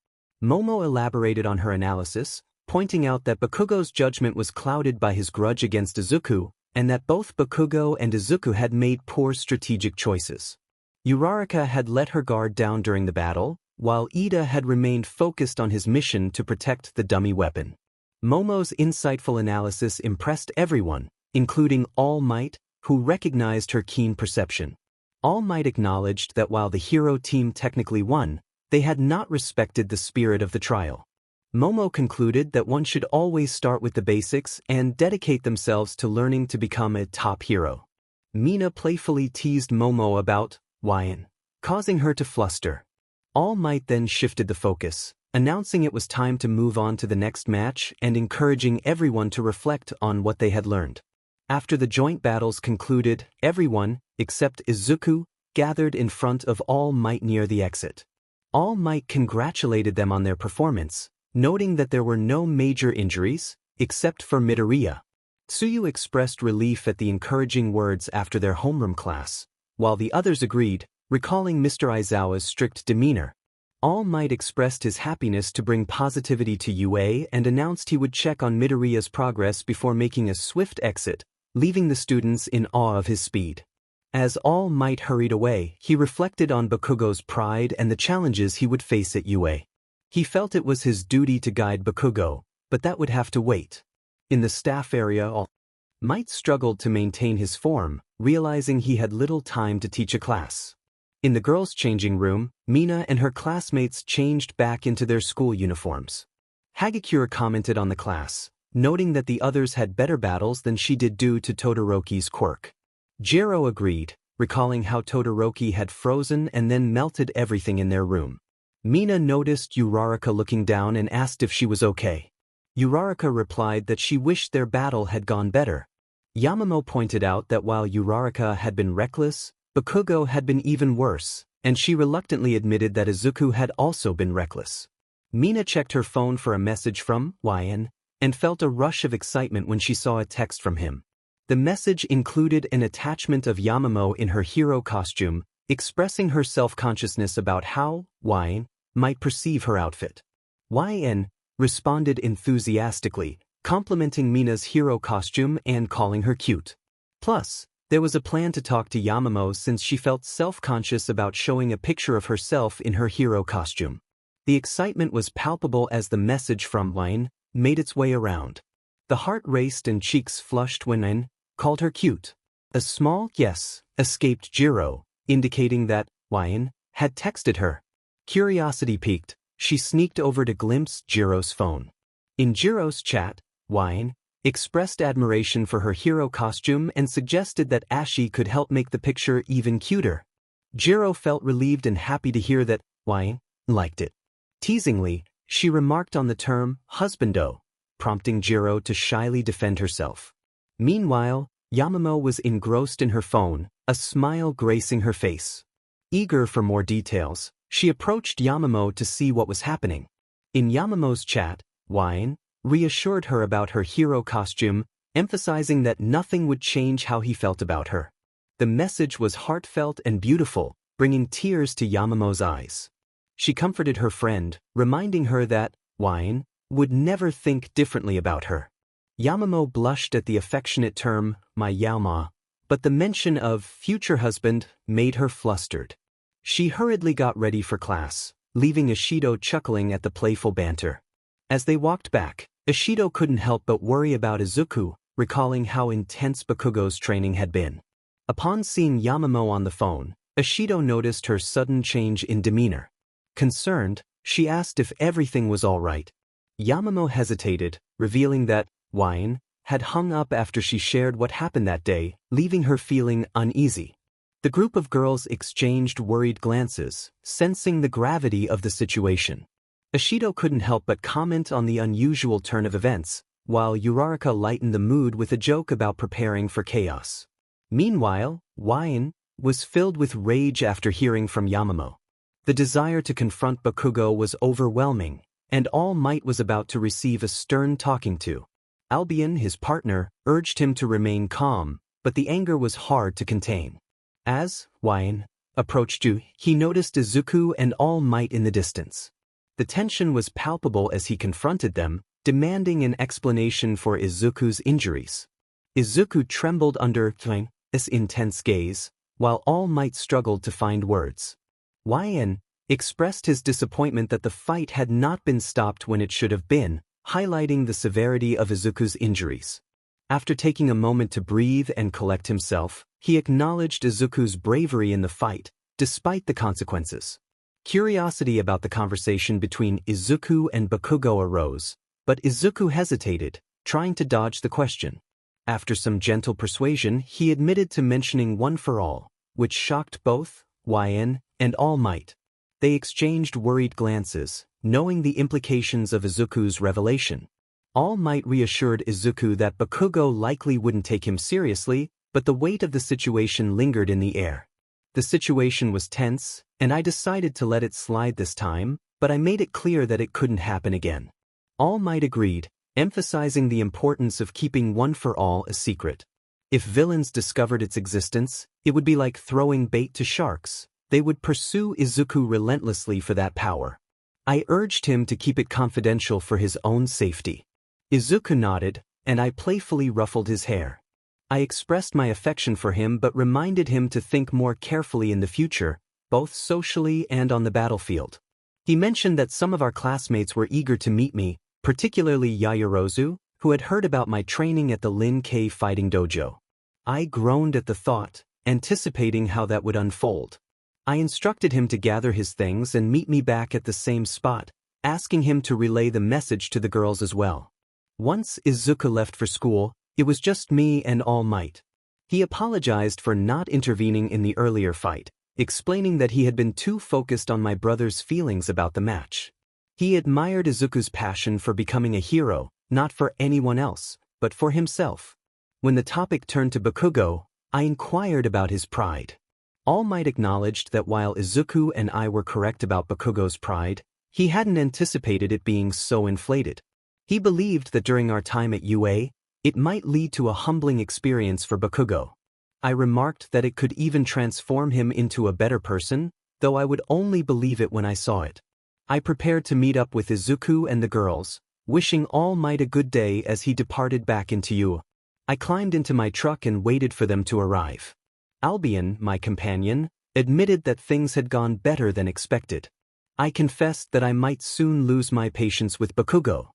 Momo elaborated on her analysis, pointing out that Bakugo's judgment was clouded by his grudge against Izuku, and that both Bakugo and Izuku had made poor strategic choices. Uraraka had let her guard down during the battle, while Ida had remained focused on his mission to protect the dummy weapon. Momo's insightful analysis impressed everyone, including All Might, who recognized her keen perception. All Might acknowledged that while the hero team technically won, they had not respected the spirit of the trial. Momo concluded that one should always start with the basics and dedicate themselves to learning to become a top hero. Mina playfully teased Momo about Wine, causing her to fluster. All Might then shifted the focus, announcing it was time to move on to the next match and encouraging everyone to reflect on what they had learned. After the joint battles concluded, everyone, except Izuku, gathered in front of All Might near the exit. All Might congratulated them on their performance, noting that there were no major injuries, except for Midoriya. Tsuyu expressed relief at the encouraging words after their homeroom class, while the others agreed, recalling Mr. Aizawa's strict demeanor. All Might expressed his happiness to bring positivity to UA and announced he would check on Midoriya's progress before making a swift exit, leaving the students in awe of his speed. As All Might hurried away, he reflected on Bakugo's pride and the challenges he would face at UA. He felt it was his duty to guide Bakugo, but that would have to wait. In the staff area, All Might struggled to maintain his form, realizing he had little time to teach a class. In the girls' changing room, Mina and her classmates changed back into their school uniforms. Hagakure commented on the class, noting that the others had better battles than she did due to Todoroki's quirk. Jiro agreed, recalling how Todoroki had frozen and then melted everything in their room. Mina noticed Uraraka looking down and asked if she was okay. Uraraka replied that she wished their battle had gone better. Yamamoto pointed out that while Uraraka had been reckless, Bakugo had been even worse, and she reluctantly admitted that Izuku had also been reckless. Mina checked her phone for a message from Wyan, and felt a rush of excitement when she saw a text from him. The message included an attachment of Yamamoto in her hero costume, expressing her self-consciousness about how Wyan might perceive her outfit. Wyan responded enthusiastically, complimenting Mina's hero costume and calling her cute. Plus, there was a plan to talk to Yamamoto since she felt self-conscious about showing a picture of herself in her hero costume. The excitement was palpable as the message from Wyan made its way around. The heart raced and cheeks flushed when Wyan called her cute. A small yes escaped Jiro, indicating that Wyan had texted her. Curiosity piqued, she sneaked over to glimpse Jiro's phone. In Jiro's chat, Wyan expressed admiration for her hero costume and suggested that Ashi could help make the picture even cuter. Jiro felt relieved and happy to hear that Wyan liked it. Teasingly, she remarked on the term husbando, prompting Jiro to shyly defend herself. Meanwhile, Yamamoto was engrossed in her phone, a smile gracing her face. Eager for more details, she approached Yamamoto to see what was happening. In Yamamoto's chat, Wine reassured her about her hero costume, emphasizing that nothing would change how he felt about her. The message was heartfelt and beautiful, bringing tears to Yamamoto's eyes. She comforted her friend, reminding her that Wine would never think differently about her. Yamamoto blushed at the affectionate term, my Yaoma, but the mention of future husband made her flustered. She hurriedly got ready for class, leaving Ishido chuckling at the playful banter. As they walked back, Ishido couldn't help but worry about Izuku, recalling how intense Bakugo's training had been. Upon seeing Yamamoto on the phone, Ishido noticed her sudden change in demeanor. Concerned, she asked if everything was all right. Yamamoto hesitated, revealing that Wine had hung up after she shared what happened that day, leaving her feeling uneasy. The group of girls exchanged worried glances, sensing the gravity of the situation. Ishido couldn't help but comment on the unusual turn of events, while Uraraka lightened the mood with a joke about preparing for chaos. Meanwhile, Wine was filled with rage after hearing from Yamamoto. The desire to confront Bakugo was overwhelming, and All Might was about to receive a stern talking to. Albion, his partner, urged him to remain calm, but the anger was hard to contain. As Wine approached you, he noticed Izuku and All Might in the distance. The tension was palpable as he confronted them, demanding an explanation for Izuku's injuries. Izuku trembled under this intense gaze, while All Might struggled to find words. Wine expressed his disappointment that the fight had not been stopped when it should have been, highlighting the severity of Izuku's injuries. After taking a moment to breathe and collect himself, he acknowledged Izuku's bravery in the fight, despite the consequences. Curiosity about the conversation between Izuku and Bakugo arose, but Izuku hesitated, trying to dodge the question. After some gentle persuasion, he admitted to mentioning One for All, which shocked both Wine and All Might. They exchanged worried glances, knowing the implications of Izuku's revelation. All Might reassured Izuku that Bakugo likely wouldn't take him seriously, but the weight of the situation lingered in the air. The situation was tense, and I decided to let it slide this time, but I made it clear that it couldn't happen again. All Might agreed, emphasizing the importance of keeping One for All a secret. If villains discovered its existence, it would be like throwing bait to sharks. They would pursue Izuku relentlessly for that power. I urged him to keep it confidential for his own safety. Izuku nodded, and I playfully ruffled his hair. I expressed my affection for him but reminded him to think more carefully in the future, both socially and on the battlefield. He mentioned that some of our classmates were eager to meet me, particularly Yaoyorozu, who had heard about my training at the Lin K fighting dojo. I groaned at the thought, anticipating how that would unfold. I instructed him to gather his things and meet me back at the same spot, asking him to relay the message to the girls as well. Once Izuku left for school, it was just me and All Might. He apologized for not intervening in the earlier fight, explaining that he had been too focused on my brother's feelings about the match. He admired Izuku's passion for becoming a hero, not for anyone else, but for himself. When the topic turned to Bakugo, I inquired about his pride. All Might acknowledged that while Izuku and I were correct about Bakugo's pride, he hadn't anticipated it being so inflated. He believed that during our time at UA, it might lead to a humbling experience for Bakugo. I remarked that it could even transform him into a better person, though I would only believe it when I saw it. I prepared to meet up with Izuku and the girls, wishing All Might a good day as he departed back into UA. I climbed into my truck and waited for them to arrive. Albion, my companion, admitted that things had gone better than expected. I confessed that I might soon lose my patience with Bakugo.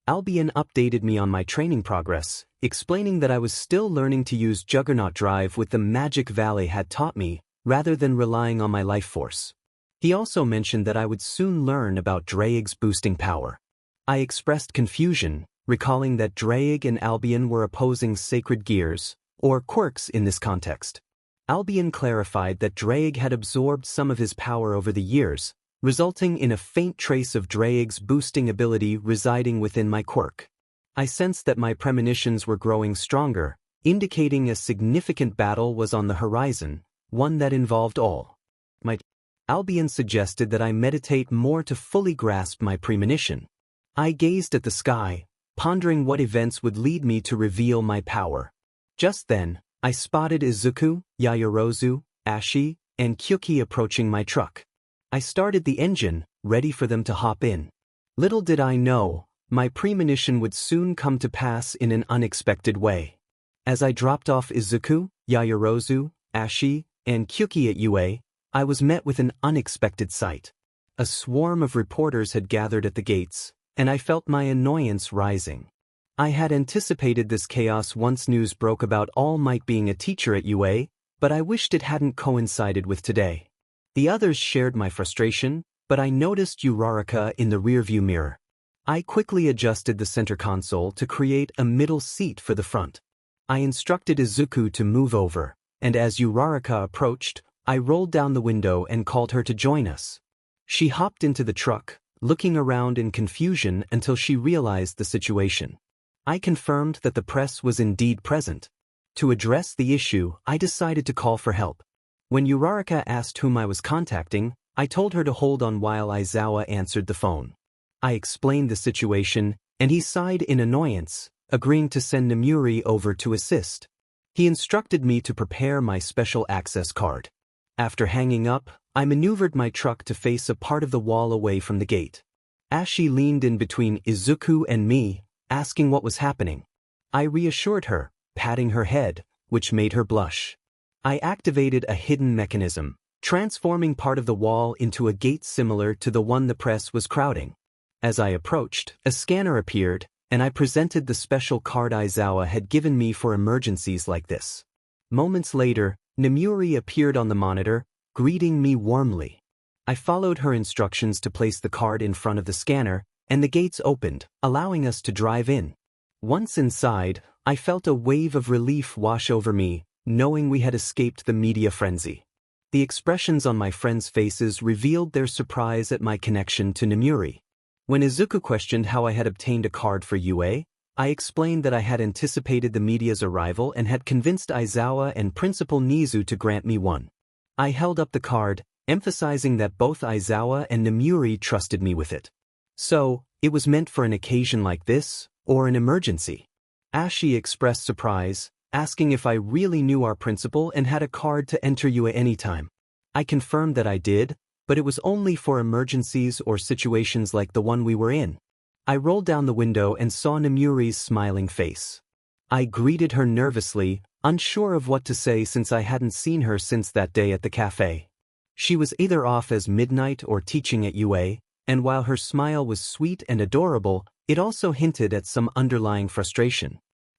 Albion updated me on my training progress, explaining that I was still learning to use Juggernaut Drive with the magic Valet had taught me, rather than relying on my life force. He also mentioned that I would soon learn about Draig's boosting power. I expressed confusion, recalling that Draig and Albion were opposing sacred gears, or quirks in this context. Albion clarified that Draig had absorbed some of his power over the years, resulting in a faint trace of Draig's boosting ability residing within my quirk. I sensed that my premonitions were growing stronger, indicating a significant battle was on the horizon, one that involved all might. Albion suggested that I meditate more to fully grasp my premonition. I gazed at the sky, pondering what events would lead me to reveal my power. Just then, I spotted Izuku, Yaoyorozu, Ashi, and Kyuki approaching my truck. I started the engine, ready for them to hop in. Little did I know, my premonition would soon come to pass in an unexpected way. As I dropped off Izuku, Yaoyorozu, Ashi, and Kyuki at UA, I was met with an unexpected sight. A swarm of reporters had gathered at the gates, and I felt my annoyance rising. I had anticipated this chaos once news broke about All Might being a teacher at UA, but I wished it hadn't coincided with today. The others shared my frustration, but I noticed Uraraka in the rearview mirror. I quickly adjusted the center console to create a middle seat for the front. I instructed Izuku to move over, and as Uraraka approached, I rolled down the window and called her to join us. She hopped into the truck, looking around in confusion until she realized the situation. I confirmed that the press was indeed present. To address the issue, I decided to call for help. When Uraraka asked whom I was contacting, I told her to hold on while Aizawa answered the phone. I explained the situation, and he sighed in annoyance, agreeing to send Nomuri over to assist. He instructed me to prepare my special access card. After hanging up, I maneuvered my truck to face a part of the wall away from the gate. Ashi leaned in between Izuku and me, asking what was happening. I reassured her, patting her head, which made her blush. I activated a hidden mechanism, transforming part of the wall into a gate similar to the one the press was crowding. As I approached, a scanner appeared, and I presented the special card Aizawa had given me for emergencies like this. Moments later, Nomuri appeared on the monitor, greeting me warmly. I followed her instructions to place the card in front of the scanner, and the gates opened, allowing us to drive in. Once inside, I felt a wave of relief wash over me, knowing we had escaped the media frenzy. The expressions on my friends' faces revealed their surprise at my connection to Nomuri. When Izuku questioned how I had obtained a card for UA, I explained that I had anticipated the media's arrival and had convinced Aizawa and Principal Nizu to grant me one. I held up the card, emphasizing that both Aizawa and Nomuri trusted me with it. So, it was meant for an occasion like this, or an emergency. Ashi expressed surprise, asking if I really knew our principal and had a card to enter UA anytime. I confirmed that I did, but it was only for emergencies or situations like the one we were in. I rolled down the window and saw Nomuri's smiling face. I greeted her nervously, unsure of what to say since I hadn't seen her since that day at the cafe. She was either off as midnight or teaching at UA, and while her smile was sweet and adorable, it also hinted at some underlying frustration.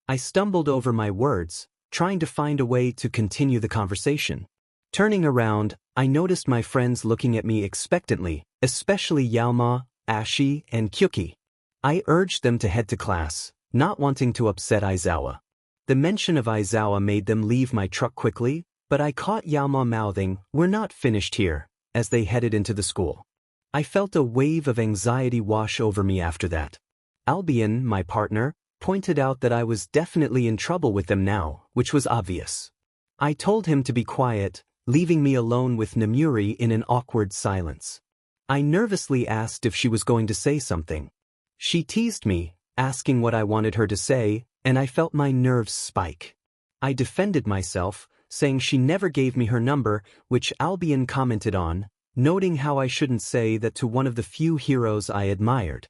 I stumbled over my words, trying to find a way to continue the conversation. Turning around, I noticed my friends looking at me expectantly, especially Yaoma, Ashi, and Kyuki. I urged them to head to class, not wanting to upset Aizawa. The mention of Aizawa made them leave my truck quickly, but I caught Yaoma mouthing, "We're not finished here," as they headed into the school. I felt a wave of anxiety wash over me after that. Albion, my partner, pointed out that I was definitely in trouble with them now, which was obvious. I told him to be quiet, leaving me alone with Nomuri in an awkward silence. I nervously asked if she was going to say something. She teased me, asking what I wanted her to say, and I felt my nerves spike. I defended myself, saying she never gave me her number, which Albion commented on, noting how I shouldn't say that to one of the few heroes I admired.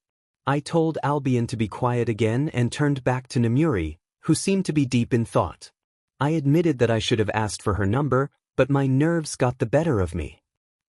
I told Albion to be quiet again and turned back to Nomuri, who seemed to be deep in thought. I admitted that I should have asked for her number, but my nerves got the better of me.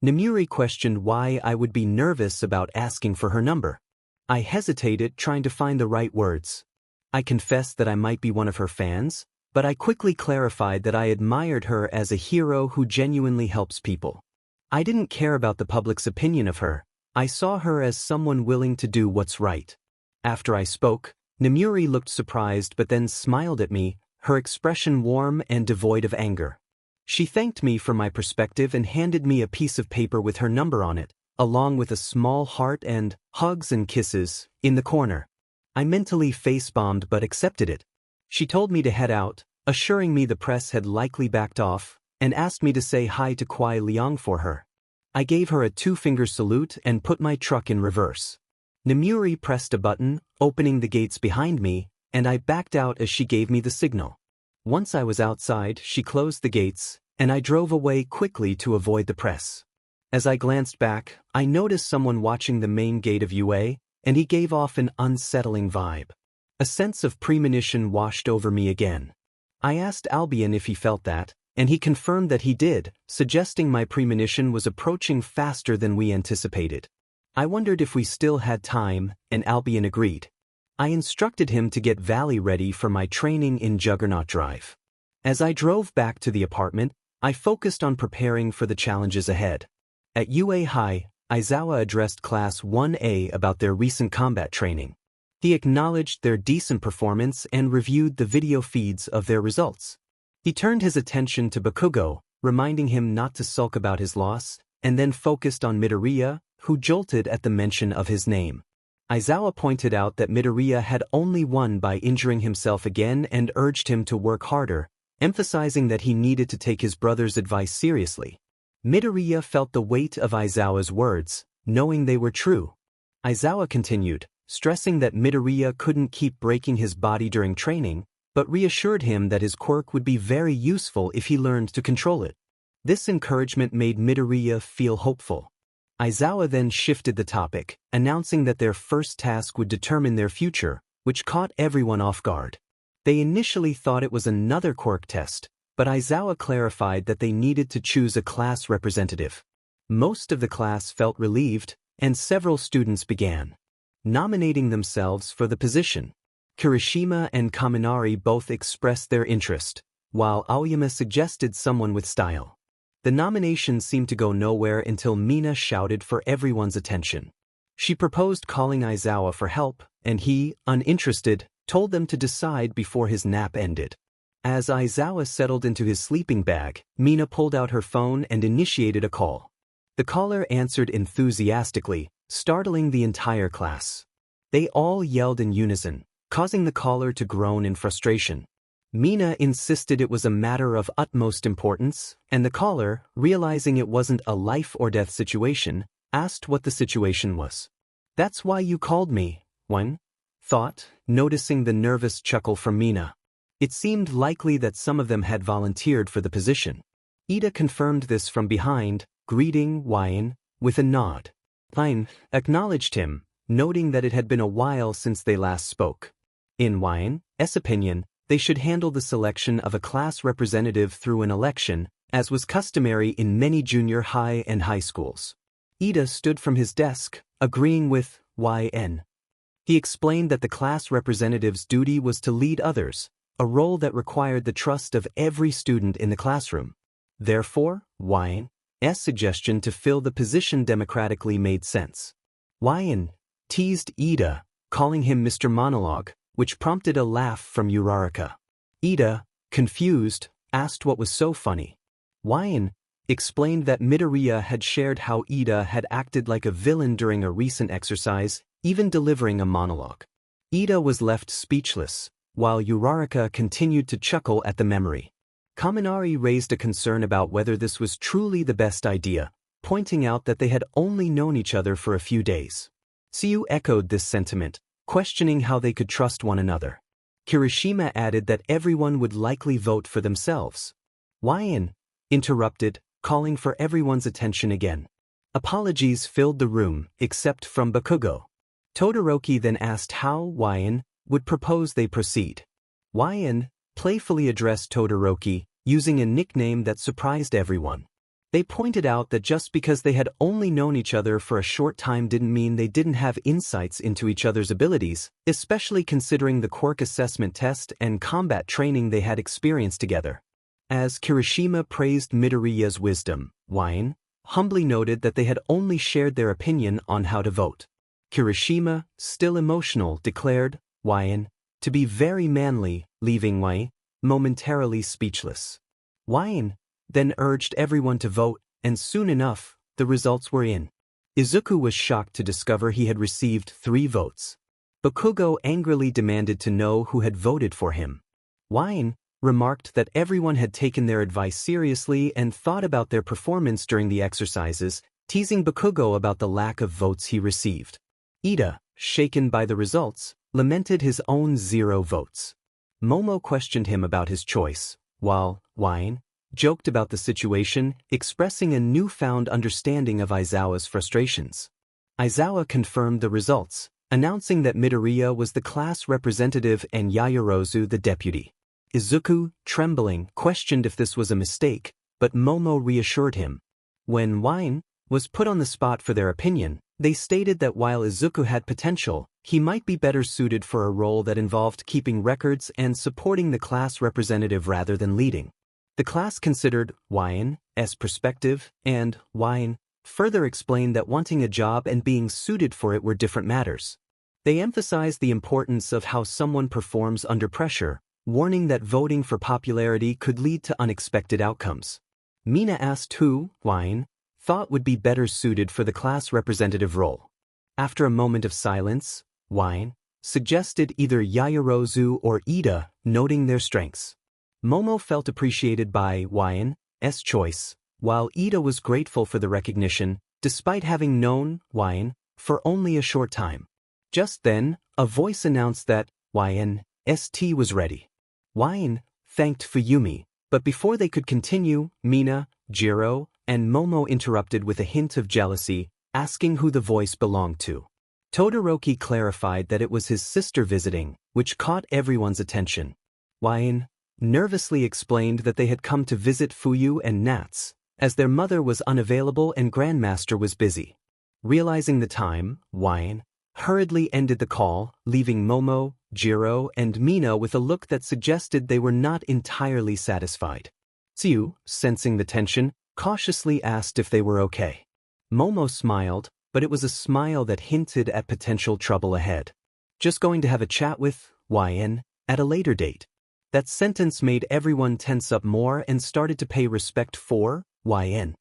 Nomuri questioned why I would be nervous about asking for her number. I hesitated, trying to find the right words. I confessed that I might be one of her fans, but I quickly clarified that I admired her as a hero who genuinely helps people. I didn't care about the public's opinion of her. I saw her as someone willing to do what's right. After I spoke, Nomuri looked surprised but then smiled at me, her expression warm and devoid of anger. She thanked me for my perspective and handed me a piece of paper with her number on it, along with a small heart and "hugs and kisses" in the corner. I mentally face-bombed but accepted it. She told me to head out, assuring me the press had likely backed off, and asked me to say hi to Kuai Liang for her. I gave her a two-finger salute and put my truck in reverse. Nomuri pressed a button, opening the gates behind me, and I backed out as she gave me the signal. Once I was outside, she closed the gates, and I drove away quickly to avoid the press. As I glanced back, I noticed someone watching the main gate of UA, and he gave off an unsettling vibe. A sense of premonition washed over me again. I asked Albion if he felt that, and he confirmed that he did, suggesting my premonition was approaching faster than we anticipated. I wondered if we still had time, and Albion agreed. I instructed him to get Valley ready for my training in Juggernaut Drive. As I drove back to the apartment, I focused on preparing for the challenges ahead. At UA High, Aizawa addressed Class 1A about their recent combat training. He acknowledged their decent performance and reviewed the video feeds of their results. He turned his attention to Bakugo, reminding him not to sulk about his loss, and then focused on Midoriya, who jolted at the mention of his name. Aizawa pointed out that Midoriya had only won by injuring himself again and urged him to work harder, emphasizing that he needed to take his brother's advice seriously. Midoriya felt the weight of Aizawa's words, knowing they were true. Aizawa continued, stressing that Midoriya couldn't keep breaking his body during training, but reassured him that his quirk would be very useful if he learned to control it. This encouragement made Midoriya feel hopeful. Aizawa then shifted the topic, announcing that their first task would determine their future, which caught everyone off guard. They initially thought it was another quirk test, but Aizawa clarified that they needed to choose a class representative. Most of the class felt relieved, and several students began nominating themselves for the position. Kirishima and Kaminari both expressed their interest, while Aoyama suggested someone with style. The nominations seemed to go nowhere until Mina shouted for everyone's attention. She proposed calling Aizawa for help, and he, uninterested, told them to decide before his nap ended. As Aizawa settled into his sleeping bag, Mina pulled out her phone and initiated a call. The caller answered enthusiastically, startling the entire class. They all yelled in unison, causing the caller to groan in frustration. Mina insisted it was a matter of utmost importance, and the caller, realizing it wasn't a life-or-death situation, asked what the situation was. "That's why you called me," one thought, noticing the nervous chuckle from Mina. It seemed likely that some of them had volunteered for the position. Ida confirmed this from behind, greeting Wyan with a nod. Wyan acknowledged him, noting that it had been a while since they last spoke. In Wyan's opinion, they should handle the selection of a class representative through an election, as was customary in many junior high and high schools. Ida stood from his desk, agreeing with Yn. He explained that the class representative's duty was to lead others, a role that required the trust of every student in the classroom. Therefore, Y's suggestion to fill the position democratically made sense. Yn teased Ida, calling him Mr. Monologue, which prompted a laugh from Uraraka. Ida, confused, asked what was so funny. Yn explained that Midoriya had shared how Ida had acted like a villain during a recent exercise, even delivering a monologue. Ida was left speechless, while Uraraka continued to chuckle at the memory. Kaminari raised a concern about whether this was truly the best idea, pointing out that they had only known each other for a few days. Tsuyu echoed this sentiment, questioning how they could trust one another. Kirishima added that everyone would likely vote for themselves. Yn interrupted, calling for everyone's attention again. Apologies filled the room, except from Bakugo. Todoroki then asked how Yn would propose they proceed. Yn playfully addressed Todoroki, using a nickname that surprised everyone. They pointed out that just because they had only known each other for a short time didn't mean they didn't have insights into each other's abilities, especially considering the quirk assessment test and combat training they had experienced together. As Kirishima praised Midoriya's wisdom, Yn humbly noted that they had only shared their opinion on how to vote. Kirishima, still emotional, declared Yn to be very manly, leaving Yn momentarily speechless. Yn then urged everyone to vote, and soon enough, the results were in. Izuku was shocked to discover he had received 3 votes. Bakugo angrily demanded to know who had voted for him. Wine remarked that everyone had taken their advice seriously and thought about their performance during the exercises, teasing Bakugo about the lack of votes he received. Ida, shaken by the results, lamented his own 0 votes. Momo questioned him about his choice, while Wine joked about the situation, expressing a newfound understanding of Aizawa's frustrations. Aizawa confirmed the results, announcing that Midoriya was the class representative and Yaoyorozu the deputy. Izuku, trembling, questioned if this was a mistake, but Momo reassured him. When Wine was put on the spot for their opinion, they stated that while Izuku had potential, he might be better suited for a role that involved keeping records and supporting the class representative rather than leading. The class considered Wine's perspective, and Wine further explained that wanting a job and being suited for it were different matters. They emphasized the importance of how someone performs under pressure, warning that voting for popularity could lead to unexpected outcomes. Mina asked who Wine thought would be better suited for the class representative role. After a moment of silence, Wine suggested either Yaoyorozu or Ida, noting their strengths. Momo felt appreciated by Wine's choice, while Ida was grateful for the recognition, despite having known Wine for only a short time. Just then, a voice announced that Wine's tea was ready. Wine thanked Fuyumi, but before they could continue, Mina, Jiro, and Momo interrupted with a hint of jealousy, asking who the voice belonged to. Todoroki clarified that it was his sister visiting, which caught everyone's attention. Wine nervously explained that they had come to visit Fuyu and Nats, as their mother was unavailable and Grandmaster was busy. Realizing the time, Wine hurriedly ended the call, leaving Momo, Jiro, and Mina with a look that suggested they were not entirely satisfied. Tsuyu, sensing the tension, cautiously asked if they were okay. Momo smiled, but it was a smile that hinted at potential trouble ahead. Just going to have a chat with Wine at a later date. That sentence made everyone tense up more and started to pay respect for Wine.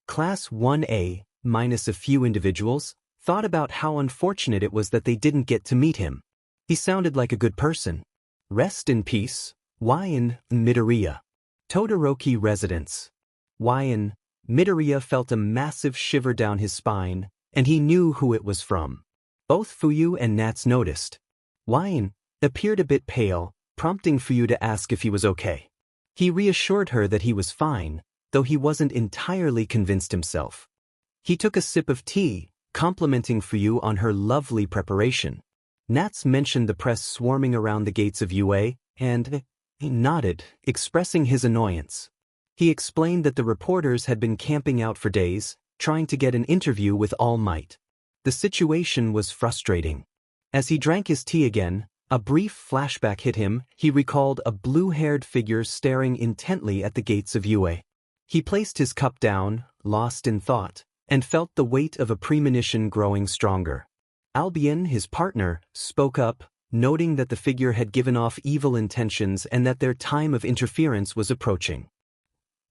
Class 1A, minus a few individuals, thought about how unfortunate it was that they didn't get to meet him. He sounded like a good person. Rest in peace, Wine Midoriya. Todoroki residence. Wine Midoriya felt a massive shiver down his spine, and he knew who it was from. Both Fuyu and Nats noticed. Wine appeared a bit pale, prompting Fuyu to ask if he was okay. He reassured her that he was fine, though he wasn't entirely convinced himself. He took a sip of tea, complimenting Fuyu on her lovely preparation. Nats mentioned the press swarming around the gates of UA, and he nodded, expressing his annoyance. He explained that the reporters had been camping out for days, trying to get an interview with All Might. The situation was frustrating. As he drank his tea again, a brief flashback hit him. He recalled a blue-haired figure staring intently at the gates of UA. He placed his cup down, lost in thought, and felt the weight of a premonition growing stronger. Albion, his partner, spoke up, noting that the figure had given off evil intentions and that their time of interference was approaching.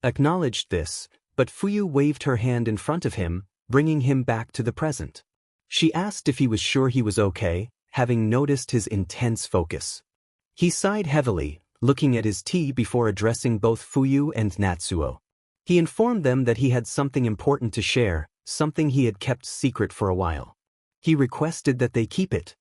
Acknowledged this, but Fuyu waved her hand in front of him, bringing him back to the present. She asked if he was sure he was okay, having noticed his intense focus. He sighed heavily, looking at his tea before addressing both Fuyu and Natsuo. He informed them that he had something important to share, something he had kept secret for a while. He requested that they keep it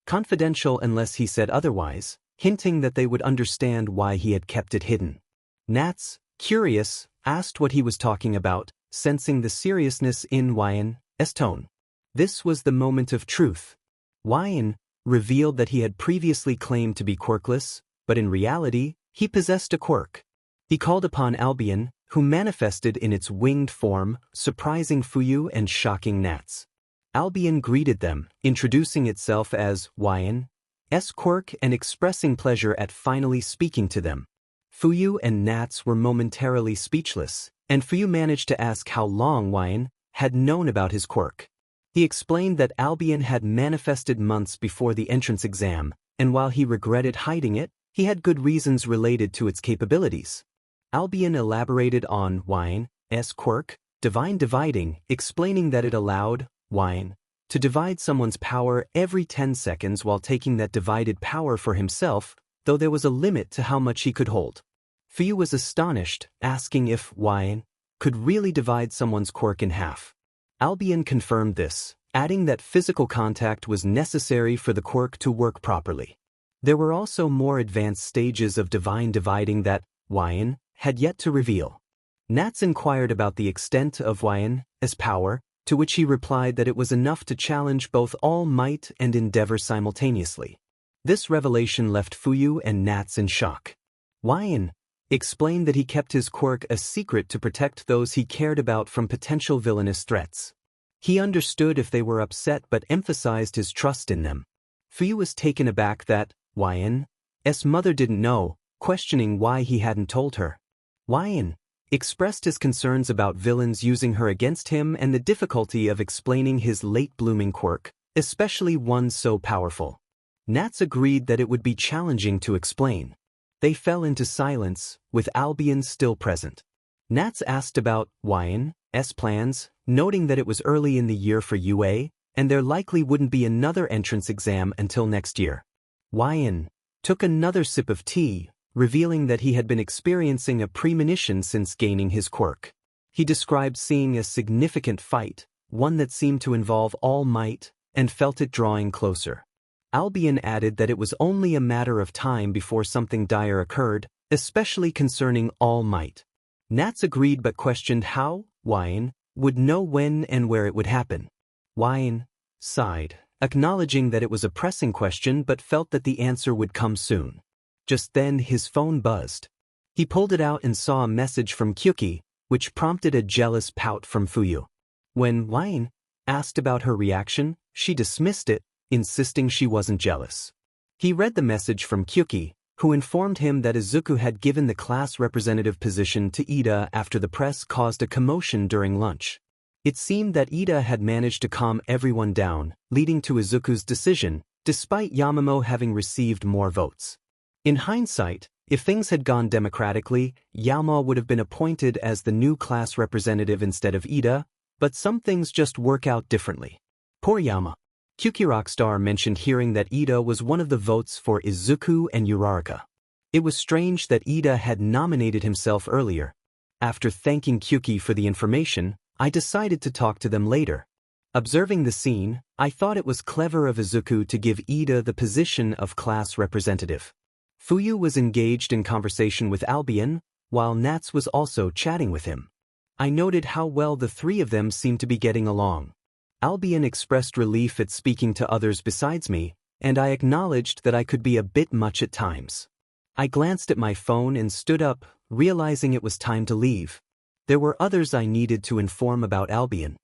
confidential unless he said otherwise, hinting that they would understand why he had kept it hidden. Nats, curious, asked what he was talking about, sensing the seriousness in Wine's tone. This was the moment of truth. Wine revealed that he had previously claimed to be quirkless, but in reality, he possessed a quirk. He called upon Albion, who manifested in its winged form, surprising Fuyu and shocking Nats. Albion greeted them, introducing itself as Wine's quirk and expressing pleasure at finally speaking to them. Fuyu and Nats were momentarily speechless, and Fuyu managed to ask how long Wine had known about his quirk. He explained that Albion had manifested months before the entrance exam, and while he regretted hiding it, he had good reasons related to its capabilities. Albion elaborated on Wine's quirk, divine dividing, explaining that it allowed Wine to divide someone's power every 10 seconds while taking that divided power for himself, though there was a limit to how much he could hold. Fuyu was astonished, asking if Wine could really divide someone's quirk in half. Albion confirmed this, adding that physical contact was necessary for the quirk to work properly. There were also more advanced stages of divine dividing that Wine had yet to reveal. Nats inquired about the extent of Wine's power, to which he replied that it was enough to challenge both All Might and Endeavor simultaneously. This revelation left Fuyu and Nats in shock. Wine explained that he kept his quirk a secret to protect those he cared about from potential villainous threats. He understood if they were upset but emphasized his trust in them. Fuyu was taken aback that Wine's mother didn't know, questioning why he hadn't told her. Wine expressed his concerns about villains using her against him and the difficulty of explaining his late-blooming quirk, especially one so powerful. Nats agreed that it would be challenging to explain. They fell into silence, with Albion still present. Nats asked about Wine's plans, noting that it was early in the year for UA, and there likely wouldn't be another entrance exam until next year. Wine took another sip of tea, revealing that he had been experiencing a premonition since gaining his quirk. He described seeing a significant fight, one that seemed to involve All Might, and felt it drawing closer. Albion added that it was only a matter of time before something dire occurred, especially concerning All Might. Nats agreed but questioned how Wine would know when and where it would happen. Wine sighed, acknowledging that it was a pressing question but felt that the answer would come soon. Just then his phone buzzed. He pulled it out and saw a message from Kyuki, which prompted a jealous pout from Fuyu. When Wine asked about her reaction, she dismissed it, insisting she wasn't jealous. He read the message from Kyuki, who informed him that Izuku had given the class representative position to Ida after the press caused a commotion during lunch. It seemed that Ida had managed to calm everyone down, leading to Izuku's decision, despite Yamamoto having received more votes. In hindsight, if things had gone democratically, Yama would have been appointed as the new class representative instead of Ida, but some things just work out differently. Poor Yama. Kyuki Rockstar mentioned hearing that Ida was one of the votes for Izuku and Uraraka. It was strange that Ida had nominated himself earlier. After thanking Kyuki for the information, I decided to talk to them later. Observing the scene, I thought it was clever of Izuku to give Ida the position of class representative. Fuyu was engaged in conversation with Albion, while Nats was also chatting with him. I noted how well the three of them seemed to be getting along. Albion expressed relief at speaking to others besides me, and I acknowledged that I could be a bit much at times. I glanced at my phone and stood up, realizing it was time to leave. There were others I needed to inform about Albion.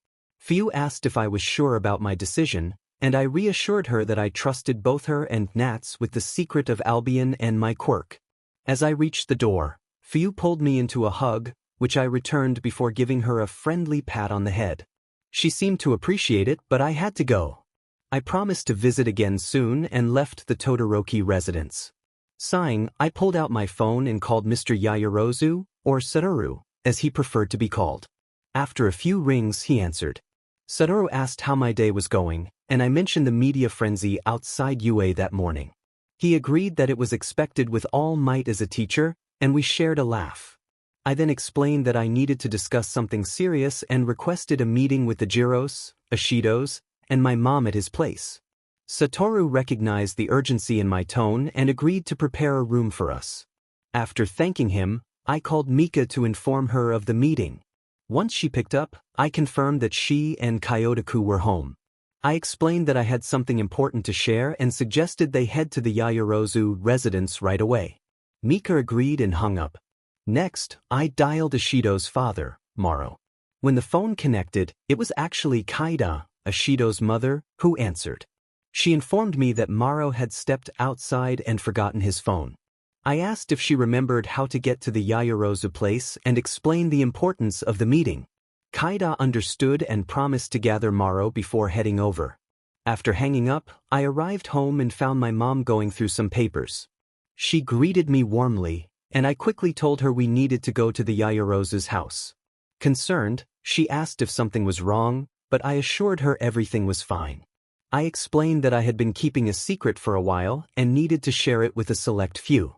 Fuyu asked if I was sure about my decision, and I reassured her that I trusted both her and Nats with the secret of Albion and my quirk. As I reached the door, Fuyu pulled me into a hug, which I returned before giving her a friendly pat on the head. She seemed to appreciate it, but I had to go. I promised to visit again soon and left the Todoroki residence. Sighing, I pulled out my phone and called Mr. Yaoyorozu, or Satoru, as he preferred to be called. After a few rings, he answered. Satoru asked how my day was going, and I mentioned the media frenzy outside UA that morning. He agreed that it was expected with All Might as a teacher, and we shared a laugh. I then explained that I needed to discuss something serious and requested a meeting with the Jiros, Ishidos, and my mom at his place. Satoru recognized the urgency in my tone and agreed to prepare a room for us. After thanking him, I called Mika to inform her of the meeting. Once she picked up, I confirmed that she and Kyotoku were home. I explained that I had something important to share and suggested they head to the Yaoyorozu residence right away. Mika agreed and hung up. Next, I dialed Ishido's father, Maro. When the phone connected, it was actually Kaida, Ishido's mother, who answered. She informed me that Maro had stepped outside and forgotten his phone. I asked if she remembered how to get to the Yaoyorozu place and explained the importance of the meeting. Kaida understood and promised to gather Maro before heading over. After hanging up, I arrived home and found my mom going through some papers. She greeted me warmly, and I quickly told her we needed to go to the Yaoyorozu's house. Concerned, she asked if something was wrong, but I assured her everything was fine. I explained that I had been keeping a secret for a while and needed to share it with a select few.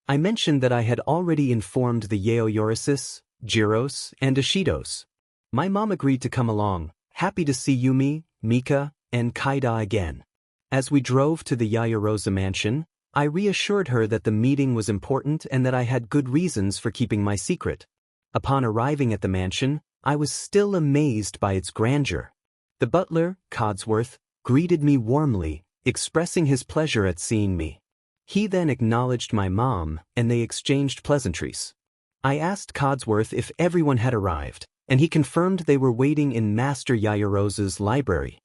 I mentioned that I had already informed the Yaoyorosis, Jiros, and Ishidos. My mom agreed to come along, happy to see Yumi, Mika, and Kaida again. As we drove to the Yayorosa mansion, I reassured her that the meeting was important and that I had good reasons for keeping my secret. Upon arriving at the mansion, I was still amazed by its grandeur. The butler, Codsworth, greeted me warmly, expressing his pleasure at seeing me. He then acknowledged my mom, and they exchanged pleasantries. I asked Codsworth if everyone had arrived, and he confirmed they were waiting in Master Yayorosa's library.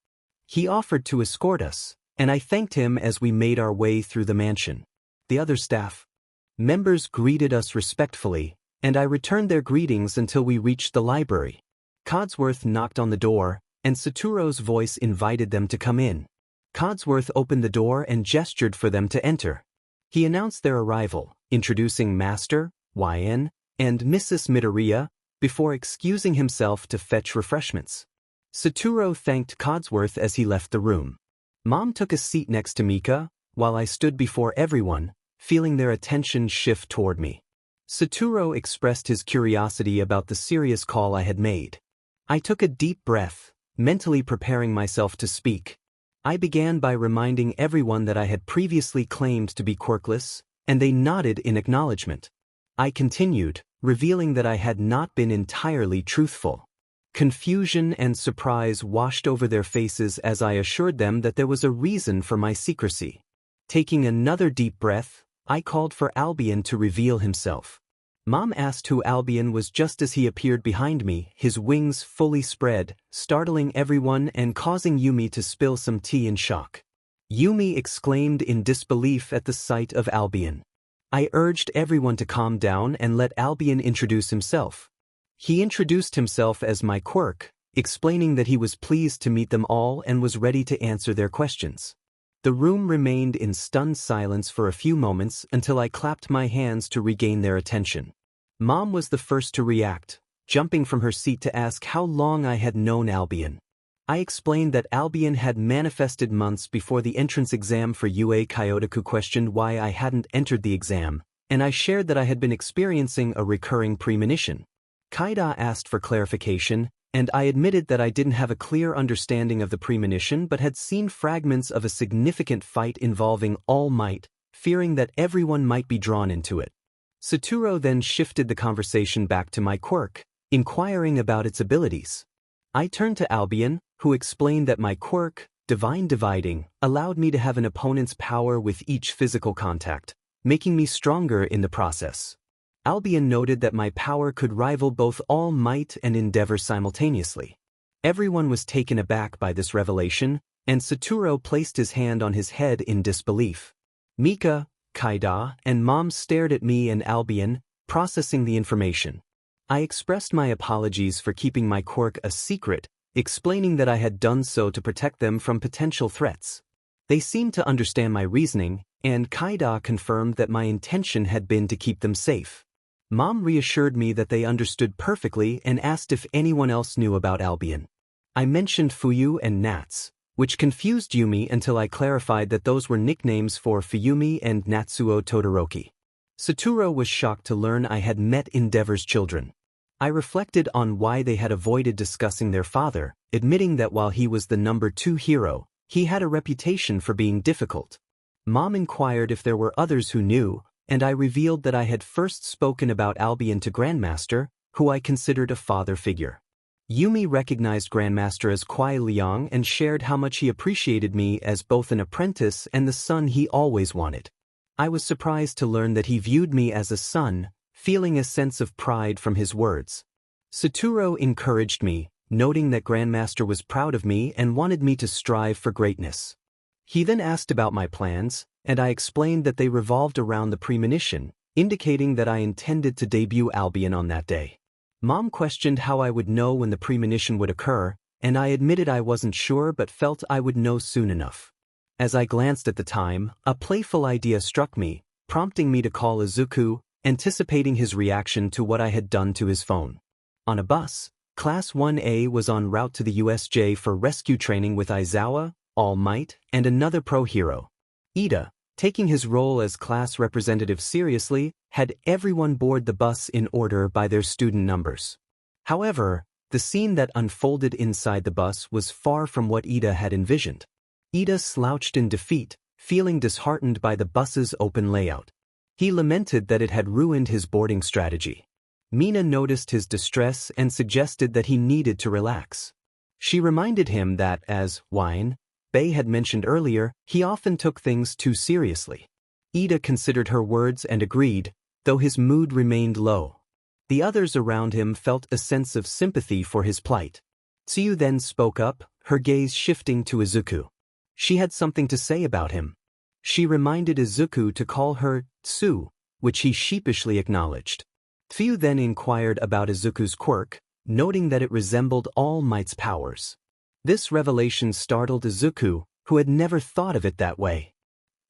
He offered to escort us, and I thanked him as we made our way through the mansion. The other staff members greeted us respectfully, and I returned their greetings until we reached the library. Codsworth knocked on the door, and Satoru's voice invited them to come in. Codsworth opened the door and gestured for them to enter. He announced their arrival, introducing Master, YN, and Mrs. Midoriya, before excusing himself to fetch refreshments. Satoru thanked Codsworth as he left the room. Mom took a seat next to Mika, while I stood before everyone, feeling their attention shift toward me. Satoru expressed his curiosity about the serious call I had made. I took a deep breath, mentally preparing myself to speak. I began by reminding everyone that I had previously claimed to be quirkless, and they nodded in acknowledgement. I continued, revealing that I had not been entirely truthful. Confusion and surprise washed over their faces as I assured them that there was a reason for my secrecy. Taking another deep breath, I called for Albion to reveal himself. Mom asked who Albion was just as he appeared behind me, his wings fully spread, startling everyone and causing Yumi to spill some tea in shock. Yumi exclaimed in disbelief at the sight of Albion. I urged everyone to calm down and let Albion introduce himself. He introduced himself as my quirk, explaining that he was pleased to meet them all and was ready to answer their questions. The room remained in stunned silence for a few moments until I clapped my hands to regain their attention. Mom was the first to react, jumping from her seat to ask how long I had known Albion. I explained that Albion had manifested months before the entrance exam for UA. Kyotoku questioned why I hadn't entered the exam, and I shared that I had been experiencing a recurring premonition. Kaida asked for clarification, and I admitted that I didn't have a clear understanding of the premonition but had seen fragments of a significant fight involving All Might, fearing that everyone might be drawn into it. Satoru then shifted the conversation back to my quirk, inquiring about its abilities. I turned to Albion, who explained that my quirk, Divine Dividing, allowed me to have an opponent's power with each physical contact, making me stronger in the process. Albion noted that my power could rival both All Might and Endeavor simultaneously. Everyone was taken aback by this revelation, and Satoru placed his hand on his head in disbelief. Mika, Kaida, and Mom stared at me and Albion, processing the information. I expressed my apologies for keeping my quirk a secret, explaining that I had done so to protect them from potential threats. They seemed to understand my reasoning, and Kaida confirmed that my intention had been to keep them safe. Mom reassured me that they understood perfectly and asked if anyone else knew about Albion. I mentioned Fuyu and Nats, which confused Yumi until I clarified that those were nicknames for Fuyumi and Natsuo Todoroki. Satoru was shocked to learn I had met Endeavor's children. I reflected on why they had avoided discussing their father, admitting that while he was the number 2 hero, he had a reputation for being difficult. Mom inquired if there were others who knew, and I revealed that I had first spoken about Albion to Grandmaster, who I considered a father figure. Yumi recognized Grandmaster as Kuai Liang and shared how much he appreciated me as both an apprentice and the son he always wanted. I was surprised to learn that he viewed me as a son, feeling a sense of pride from his words. Satoru encouraged me, noting that Grandmaster was proud of me and wanted me to strive for greatness. He then asked about my plans, and I explained that they revolved around the premonition, indicating that I intended to debut Albion on that day. Mom questioned how I would know when the premonition would occur, and I admitted I wasn't sure but felt I would know soon enough. As I glanced at the time, a playful idea struck me, prompting me to call Izuku, anticipating his reaction to what I had done to his phone. On a bus, Class 1A was en route to the USJ for rescue training with Aizawa, All Might, and another pro-hero. Ida, taking his role as class representative seriously, had everyone board the bus in order by their student numbers. However, the scene that unfolded inside the bus was far from what Ida had envisioned. Ida slouched in defeat, feeling disheartened by the bus's open layout. He lamented that it had ruined his boarding strategy. Mina noticed his distress and suggested that he needed to relax. She reminded him that, as Bay had mentioned earlier, he often took things too seriously. Ida considered her words and agreed, though his mood remained low. The others around him felt a sense of sympathy for his plight. Tsuyu then spoke up, her gaze shifting to Izuku. She had something to say about him. She reminded Izuku to call her Tsu, which he sheepishly acknowledged. Tsuyu then inquired about Izuku's quirk, noting that it resembled All Might's powers. This revelation startled Izuku, who had never thought of it that way.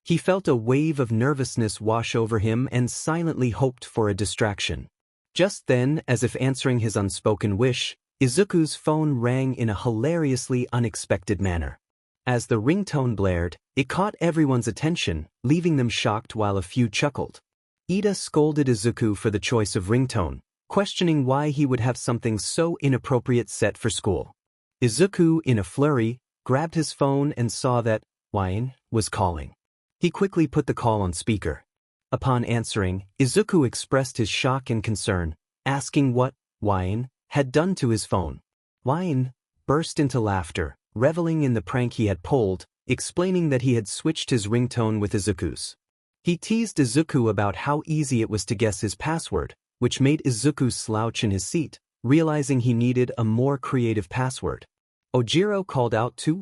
He felt a wave of nervousness wash over him and silently hoped for a distraction. Just then, as if answering his unspoken wish, Izuku's phone rang in a hilariously unexpected manner. As the ringtone blared, it caught everyone's attention, leaving them shocked while a few chuckled. Ida scolded Izuku for the choice of ringtone, questioning why he would have something so inappropriate set for school. Izuku, in a flurry, grabbed his phone and saw that was calling. He quickly put the call on speaker. Upon answering, Izuku expressed his shock and concern, asking what had done to his phone. Burst into laughter, reveling in the prank he had pulled, explaining that he had switched his ringtone with Izuku's. He teased Izuku about how easy it was to guess his password, which made Izuku slouch in his seat, realizing he needed a more creative password. Ojiro called out to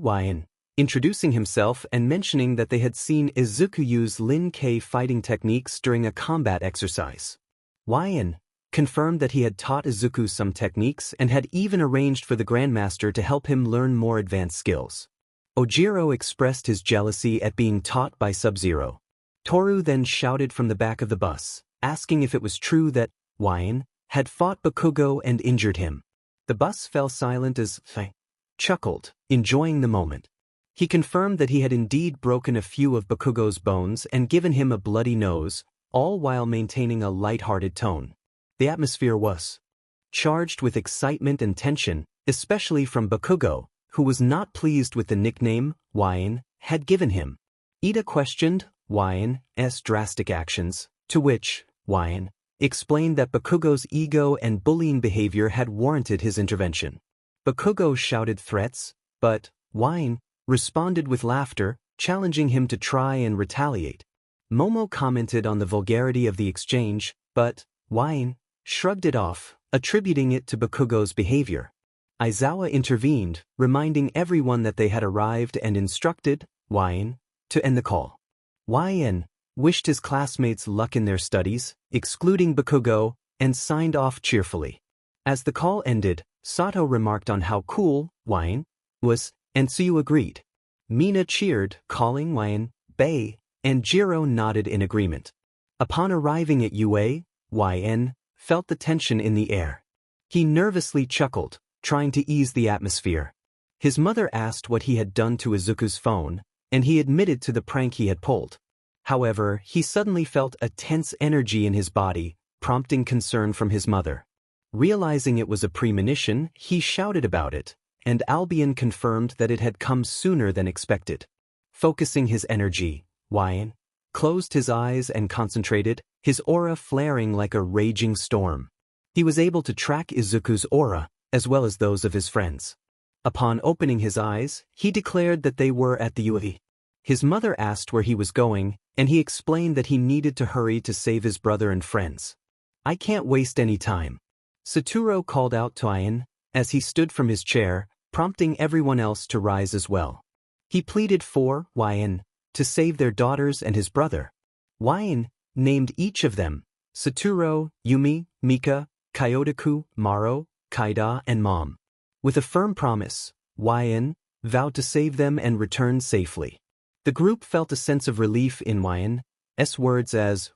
introducing himself and mentioning that they had seen Izuku use Lin-Kei fighting techniques during a combat exercise. Confirmed that he had taught Izuku some techniques and had even arranged for the Grandmaster to help him learn more advanced skills. Ojiro expressed his jealousy at being taught by Sub-Zero. Toru then shouted from the back of the bus, asking if it was true that had fought Bakugo and injured him. The bus fell silent as chuckled, enjoying the moment. He confirmed that he had indeed broken a few of Bakugo's bones and given him a bloody nose, all while maintaining a light-hearted tone. The atmosphere was charged with excitement and tension, especially from Bakugo, who was not pleased with the nickname had given him. Ida questioned Y's drastic actions, to which explained that Bakugo's ego and bullying behavior had warranted his intervention. Bakugo shouted threats, but responded with laughter, challenging him to try and retaliate. Momo commented on the vulgarity of the exchange, but shrugged it off, attributing it to Bakugo's behavior. Aizawa intervened, reminding everyone that they had arrived and instructed to end the call. Wished his classmates luck in their studies, excluding Bakugo, and signed off cheerfully. As the call ended, Sato remarked on how cool was, and Tsuyu agreed. Mina cheered, calling Bay, and Jiro nodded in agreement. Upon arriving at UA, felt the tension in the air. He nervously chuckled, trying to ease the atmosphere. His mother asked what he had done to Izuku's phone, and he admitted to the prank he had pulled. However, he suddenly felt a tense energy in his body, prompting concern from his mother. Realizing it was a premonition, he shouted about it, and Albion confirmed that it had come sooner than expected. Focusing his energy, closed his eyes and concentrated, his aura flaring like a raging storm. He was able to track Izuku's aura, as well as those of his friends. Upon opening his eyes, he declared that they were at the UA. His mother asked where he was going, and he explained that he needed to hurry to save his brother and friends. "I can't waste any time." Satoru called out to Ian, as he stood from his chair, prompting everyone else to rise as well. He pleaded for to save their daughters and his brother. Named each of them, Satoru, Yumi, Mika, Kyotoku, Maro, Kaida, and Mom. With a firm promise, vowed to save them and return safely. The group felt a sense of relief in Yn's words as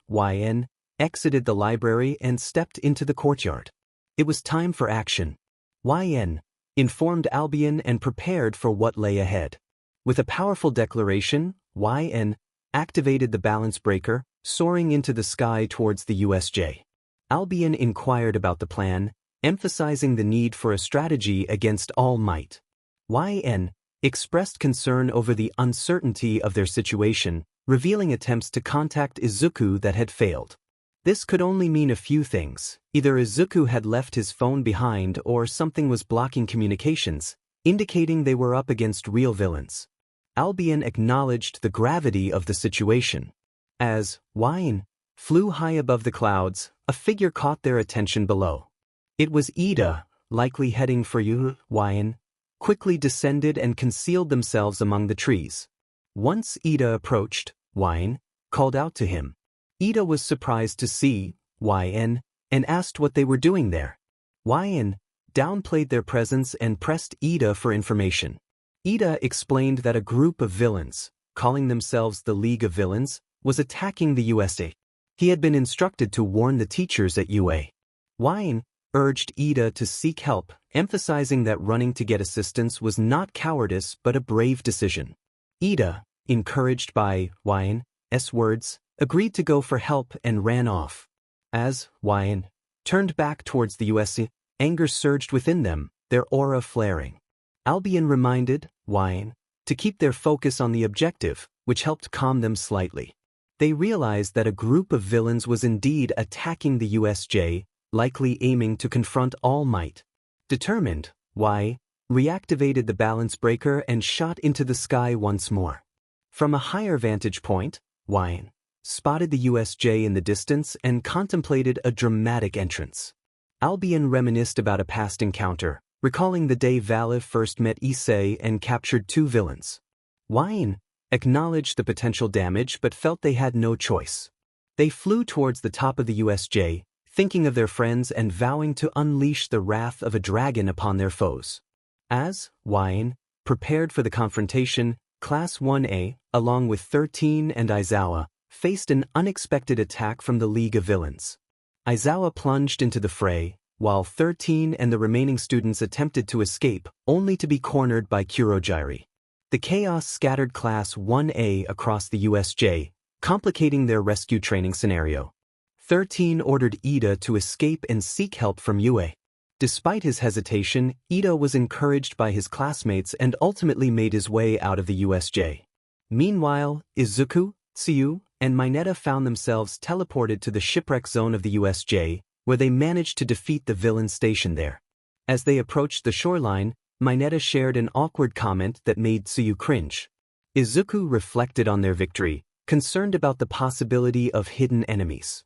exited the library and stepped into the courtyard. It was time for action. YN informed Albion and prepared for what lay ahead. With a powerful declaration, YN activated the balance breaker, soaring into the sky towards the USJ. Albion inquired about the plan, emphasizing the need for a strategy against All Might. YN expressed concern over the uncertainty of their situation, revealing attempts to contact Izuku that had failed. This could only mean a few things. Either Izuku had left his phone behind or something was blocking communications, indicating they were up against real villains. Albion acknowledged the gravity of the situation. As YN flew high above the clouds, a figure caught their attention below. It was Ida, likely heading for YN, quickly descended and concealed themselves among the trees. Once Ida approached, YN called out to him. Ida was surprised to see YN and asked what they were doing there. YN downplayed their presence and pressed Ida for information. Ida explained that a group of villains, calling themselves the League of Villains, was attacking the USA. He had been instructed to warn the teachers at UA. YN urged Ida to seek help, emphasizing that running to get assistance was not cowardice but a brave decision. Ida, encouraged by YN's words, agreed to go for help and ran off. As YN turned back towards the USA, anger surged within them, their aura flaring. Albion reminded YN to keep their focus on the objective, which helped calm them slightly. They realized that a group of villains was indeed attacking the USJ, likely aiming to confront All Might. Determined, YN reactivated the balance breaker and shot into the sky once more. From a higher vantage point, YN spotted the USJ in the distance and contemplated a dramatic entrance. Albion reminisced about a past encounter, recalling the day Valve first met Issei and captured two villains. YN acknowledged the potential damage but felt they had no choice. They flew towards the top of the USJ, thinking of their friends and vowing to unleash the wrath of a dragon upon their foes. As YN prepared for the confrontation, Class 1A, along with 13 and Aizawa, faced an unexpected attack from the League of Villains. Aizawa plunged into the fray, while 13 and the remaining students attempted to escape, only to be cornered by Kurogiri. The chaos scattered Class 1A across the USJ, complicating their rescue training scenario. 13 ordered Ida to escape and seek help from UA. Despite his hesitation, Ida was encouraged by his classmates and ultimately made his way out of the USJ. Meanwhile, Izuku, Tsuyu, and Mineta found themselves teleported to the shipwreck zone of the USJ, where they managed to defeat the villain stationed there. As they approached the shoreline, Mineta shared an awkward comment that made Tsuyu cringe. Izuku reflected on their victory, concerned about the possibility of hidden enemies.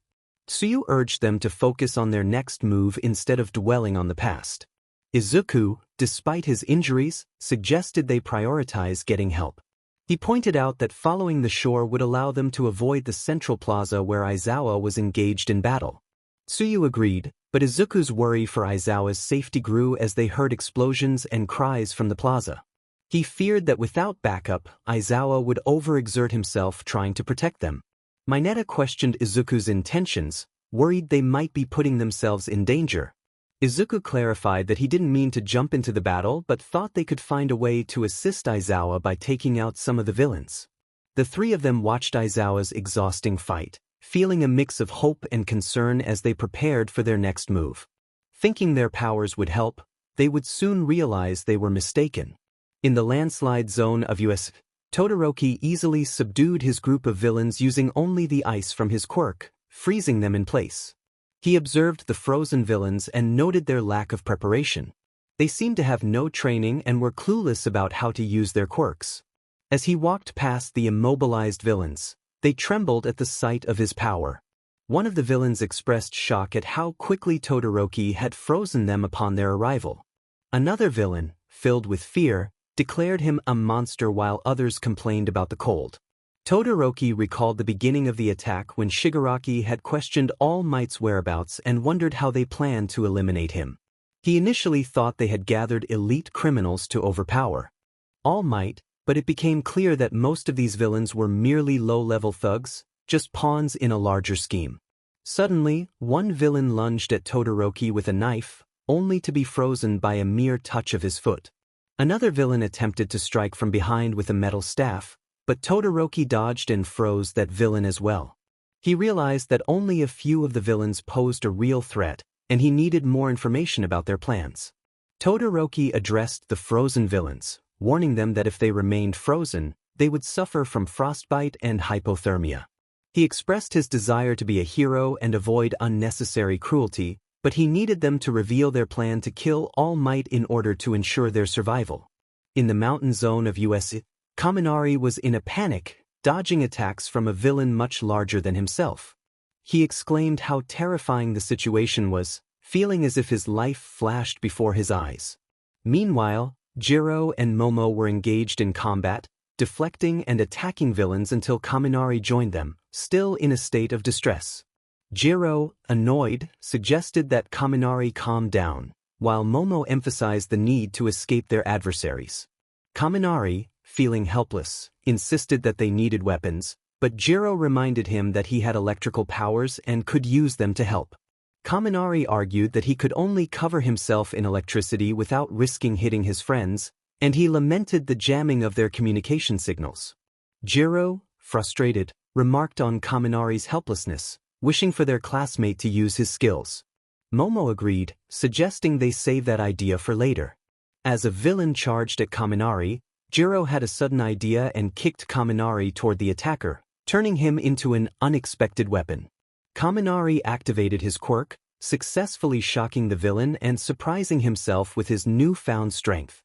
Tsuyu urged them to focus on their next move instead of dwelling on the past. Izuku, despite his injuries, suggested they prioritize getting help. He pointed out that following the shore would allow them to avoid the central plaza where Aizawa was engaged in battle. Tsuyu agreed, but Izuku's worry for Aizawa's safety grew as they heard explosions and cries from the plaza. He feared that without backup, Aizawa would overexert himself trying to protect them. Mineta questioned Izuku's intentions, worried they might be putting themselves in danger. Izuku clarified that he didn't mean to jump into the battle but thought they could find a way to assist Aizawa by taking out some of the villains. The three of them watched Aizawa's exhausting fight, feeling a mix of hope and concern as they prepared for their next move. Thinking their powers would help, they would soon realize they were mistaken. In the landslide zone of US, Todoroki easily subdued his group of villains using only the ice from his quirk, freezing them in place. He observed the frozen villains and noted their lack of preparation. They seemed to have no training and were clueless about how to use their quirks. As he walked past the immobilized villains, they trembled at the sight of his power. One of the villains expressed shock at how quickly Todoroki had frozen them upon their arrival. Another villain, filled with fear, declared him a monster while others complained about the cold. Todoroki recalled the beginning of the attack when Shigaraki had questioned All Might's whereabouts and wondered how they planned to eliminate him. He initially thought they had gathered elite criminals to overpower All Might, but it became clear that most of these villains were merely low-level thugs, just pawns in a larger scheme. Suddenly, one villain lunged at Todoroki with a knife, only to be frozen by a mere touch of his foot. Another villain attempted to strike from behind with a metal staff, but Todoroki dodged and froze that villain as well. He realized that only a few of the villains posed a real threat, and he needed more information about their plans. Todoroki addressed the frozen villains, warning them that if they remained frozen, they would suffer from frostbite and hypothermia. He expressed his desire to be a hero and avoid unnecessary cruelty, but he needed them to reveal their plan to kill All Might in order to ensure their survival. In the mountain zone of UA, Kaminari was in a panic, dodging attacks from a villain much larger than himself. He exclaimed how terrifying the situation was, feeling as if his life flashed before his eyes. Meanwhile, Jiro and Momo were engaged in combat, deflecting and attacking villains until Kaminari joined them, still in a state of distress. Jiro, annoyed, suggested that Kaminari calm down, while Momo emphasized the need to escape their adversaries. Kaminari, feeling helpless, insisted that they needed weapons, but Jiro reminded him that he had electrical powers and could use them to help. Kaminari argued that he could only cover himself in electricity without risking hitting his friends, and he lamented the jamming of their communication signals. Jiro, frustrated, remarked on Kaminari's helplessness, wishing for their classmate to use his skills. Momo agreed, suggesting they save that idea for later. As a villain charged at Kaminari, Jiro had a sudden idea and kicked Kaminari toward the attacker, turning him into an unexpected weapon. Kaminari activated his quirk, successfully shocking the villain and surprising himself with his newfound strength.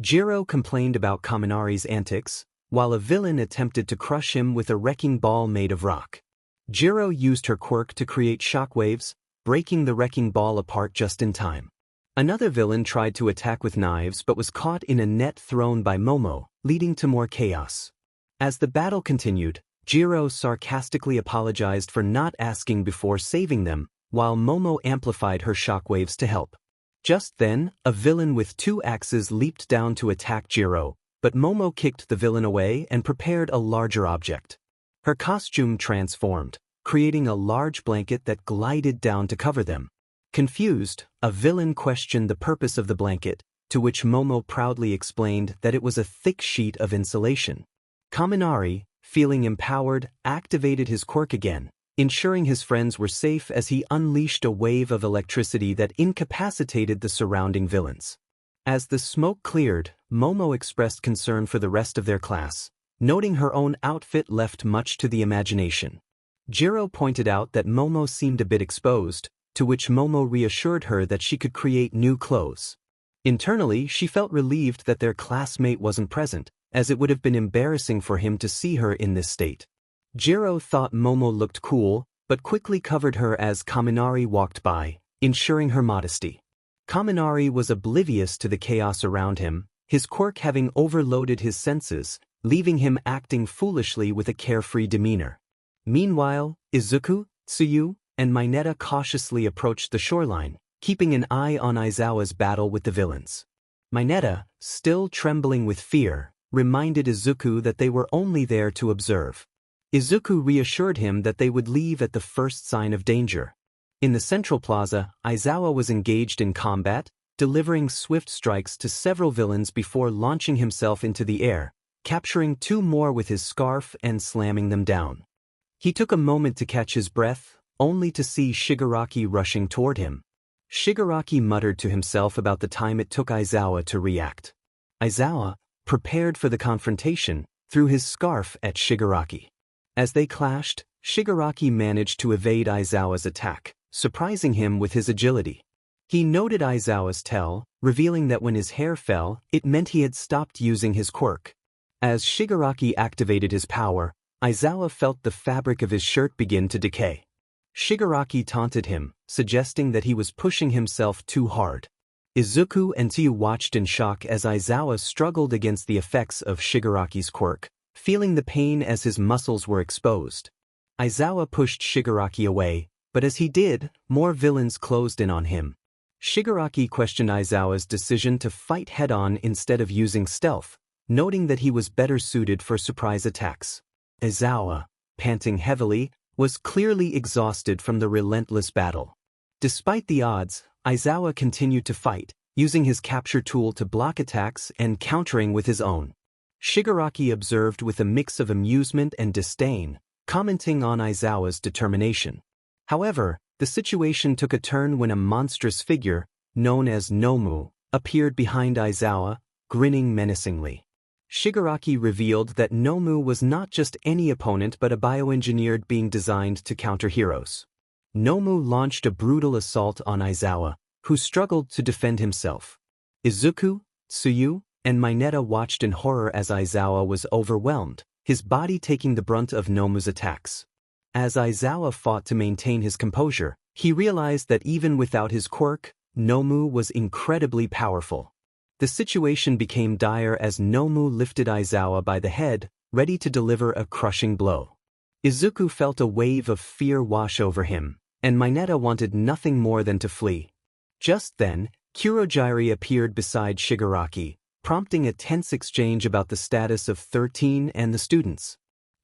Jiro complained about Kaminari's antics, while a villain attempted to crush him with a wrecking ball made of rock. Jiro used her quirk to create shockwaves, breaking the wrecking ball apart just in time. Another villain tried to attack with knives but was caught in a net thrown by Momo, leading to more chaos. As the battle continued, Jiro sarcastically apologized for not asking before saving them, while Momo amplified her shockwaves to help. Just then, a villain with 2 axes leaped down to attack Jiro, but Momo kicked the villain away and prepared a larger object. Her costume transformed, creating a large blanket that glided down to cover them. Confused, a villain questioned the purpose of the blanket, to which Momo proudly explained that it was a thick sheet of insulation. Kaminari, feeling empowered, activated his quirk again, ensuring his friends were safe as he unleashed a wave of electricity that incapacitated the surrounding villains. As the smoke cleared, Momo expressed concern for the rest of their class, noting her own outfit left much to the imagination. Jiro pointed out that Momo seemed a bit exposed, to which Momo reassured her that she could create new clothes. Internally, she felt relieved that their classmate wasn't present, as it would have been embarrassing for him to see her in this state. Jiro thought Momo looked cool, but quickly covered her as Kaminari walked by, ensuring her modesty. Kaminari was oblivious to the chaos around him, his quirk having overloaded his senses, leaving him acting foolishly with a carefree demeanor. Meanwhile, Izuku, Tsuyu, and Mineta cautiously approached the shoreline, keeping an eye on Aizawa's battle with the villains. Mineta, still trembling with fear, reminded Izuku that they were only there to observe. Izuku reassured him that they would leave at the first sign of danger. In the central plaza, Aizawa was engaged in combat, delivering swift strikes to several villains before launching himself into the air, capturing 2 more with his scarf and slamming them down. He took a moment to catch his breath, only to see Shigaraki rushing toward him. Shigaraki muttered to himself about the time it took Aizawa to react. Aizawa, prepared for the confrontation, threw his scarf at Shigaraki. As they clashed, Shigaraki managed to evade Aizawa's attack, surprising him with his agility. He noted Aizawa's tell, revealing that when his hair fell, it meant he had stopped using his quirk. As Shigaraki activated his power, Aizawa felt the fabric of his shirt begin to decay. Shigaraki taunted him, suggesting that he was pushing himself too hard. Izuku and Tsuyu watched in shock as Aizawa struggled against the effects of Shigaraki's quirk, feeling the pain as his muscles were exposed. Aizawa pushed Shigaraki away, but as he did, more villains closed in on him. Shigaraki questioned Aizawa's decision to fight head-on instead of using stealth, noting that he was better suited for surprise attacks. Aizawa, panting heavily, was clearly exhausted from the relentless battle. Despite the odds, Aizawa continued to fight, using his capture tool to block attacks and countering with his own. Shigaraki observed with a mix of amusement and disdain, commenting on Aizawa's determination. However, the situation took a turn when a monstrous figure, known as Nomu, appeared behind Aizawa, grinning menacingly. Shigaraki revealed that Nomu was not just any opponent but a bioengineered being designed to counter heroes. Nomu launched a brutal assault on Aizawa, who struggled to defend himself. Izuku, Tsuyu, and Mineta watched in horror as Aizawa was overwhelmed, his body taking the brunt of Nomu's attacks. As Aizawa fought to maintain his composure, he realized that even without his quirk, Nomu was incredibly powerful. The situation became dire as Nomu lifted Aizawa by the head, ready to deliver a crushing blow. Izuku felt a wave of fear wash over him, and Mineta wanted nothing more than to flee. Just then, Kurogiri appeared beside Shigaraki, prompting a tense exchange about the status of 13 and the students.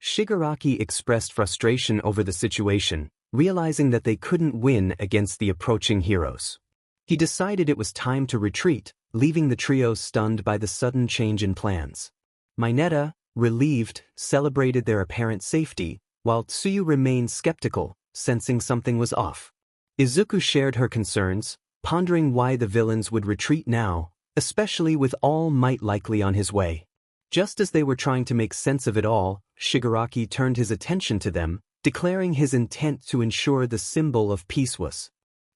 Shigaraki expressed frustration over the situation, realizing that they couldn't win against the approaching heroes. He decided it was time to retreat, leaving the trio stunned by the sudden change in plans. Mineta, relieved, celebrated their apparent safety, while Tsuyu remained skeptical, sensing something was off. Izuku shared her concerns, pondering why the villains would retreat now, especially with All Might likely on his way. Just as they were trying to make sense of it all, Shigaraki turned his attention to them, declaring his intent to ensure the symbol of peace was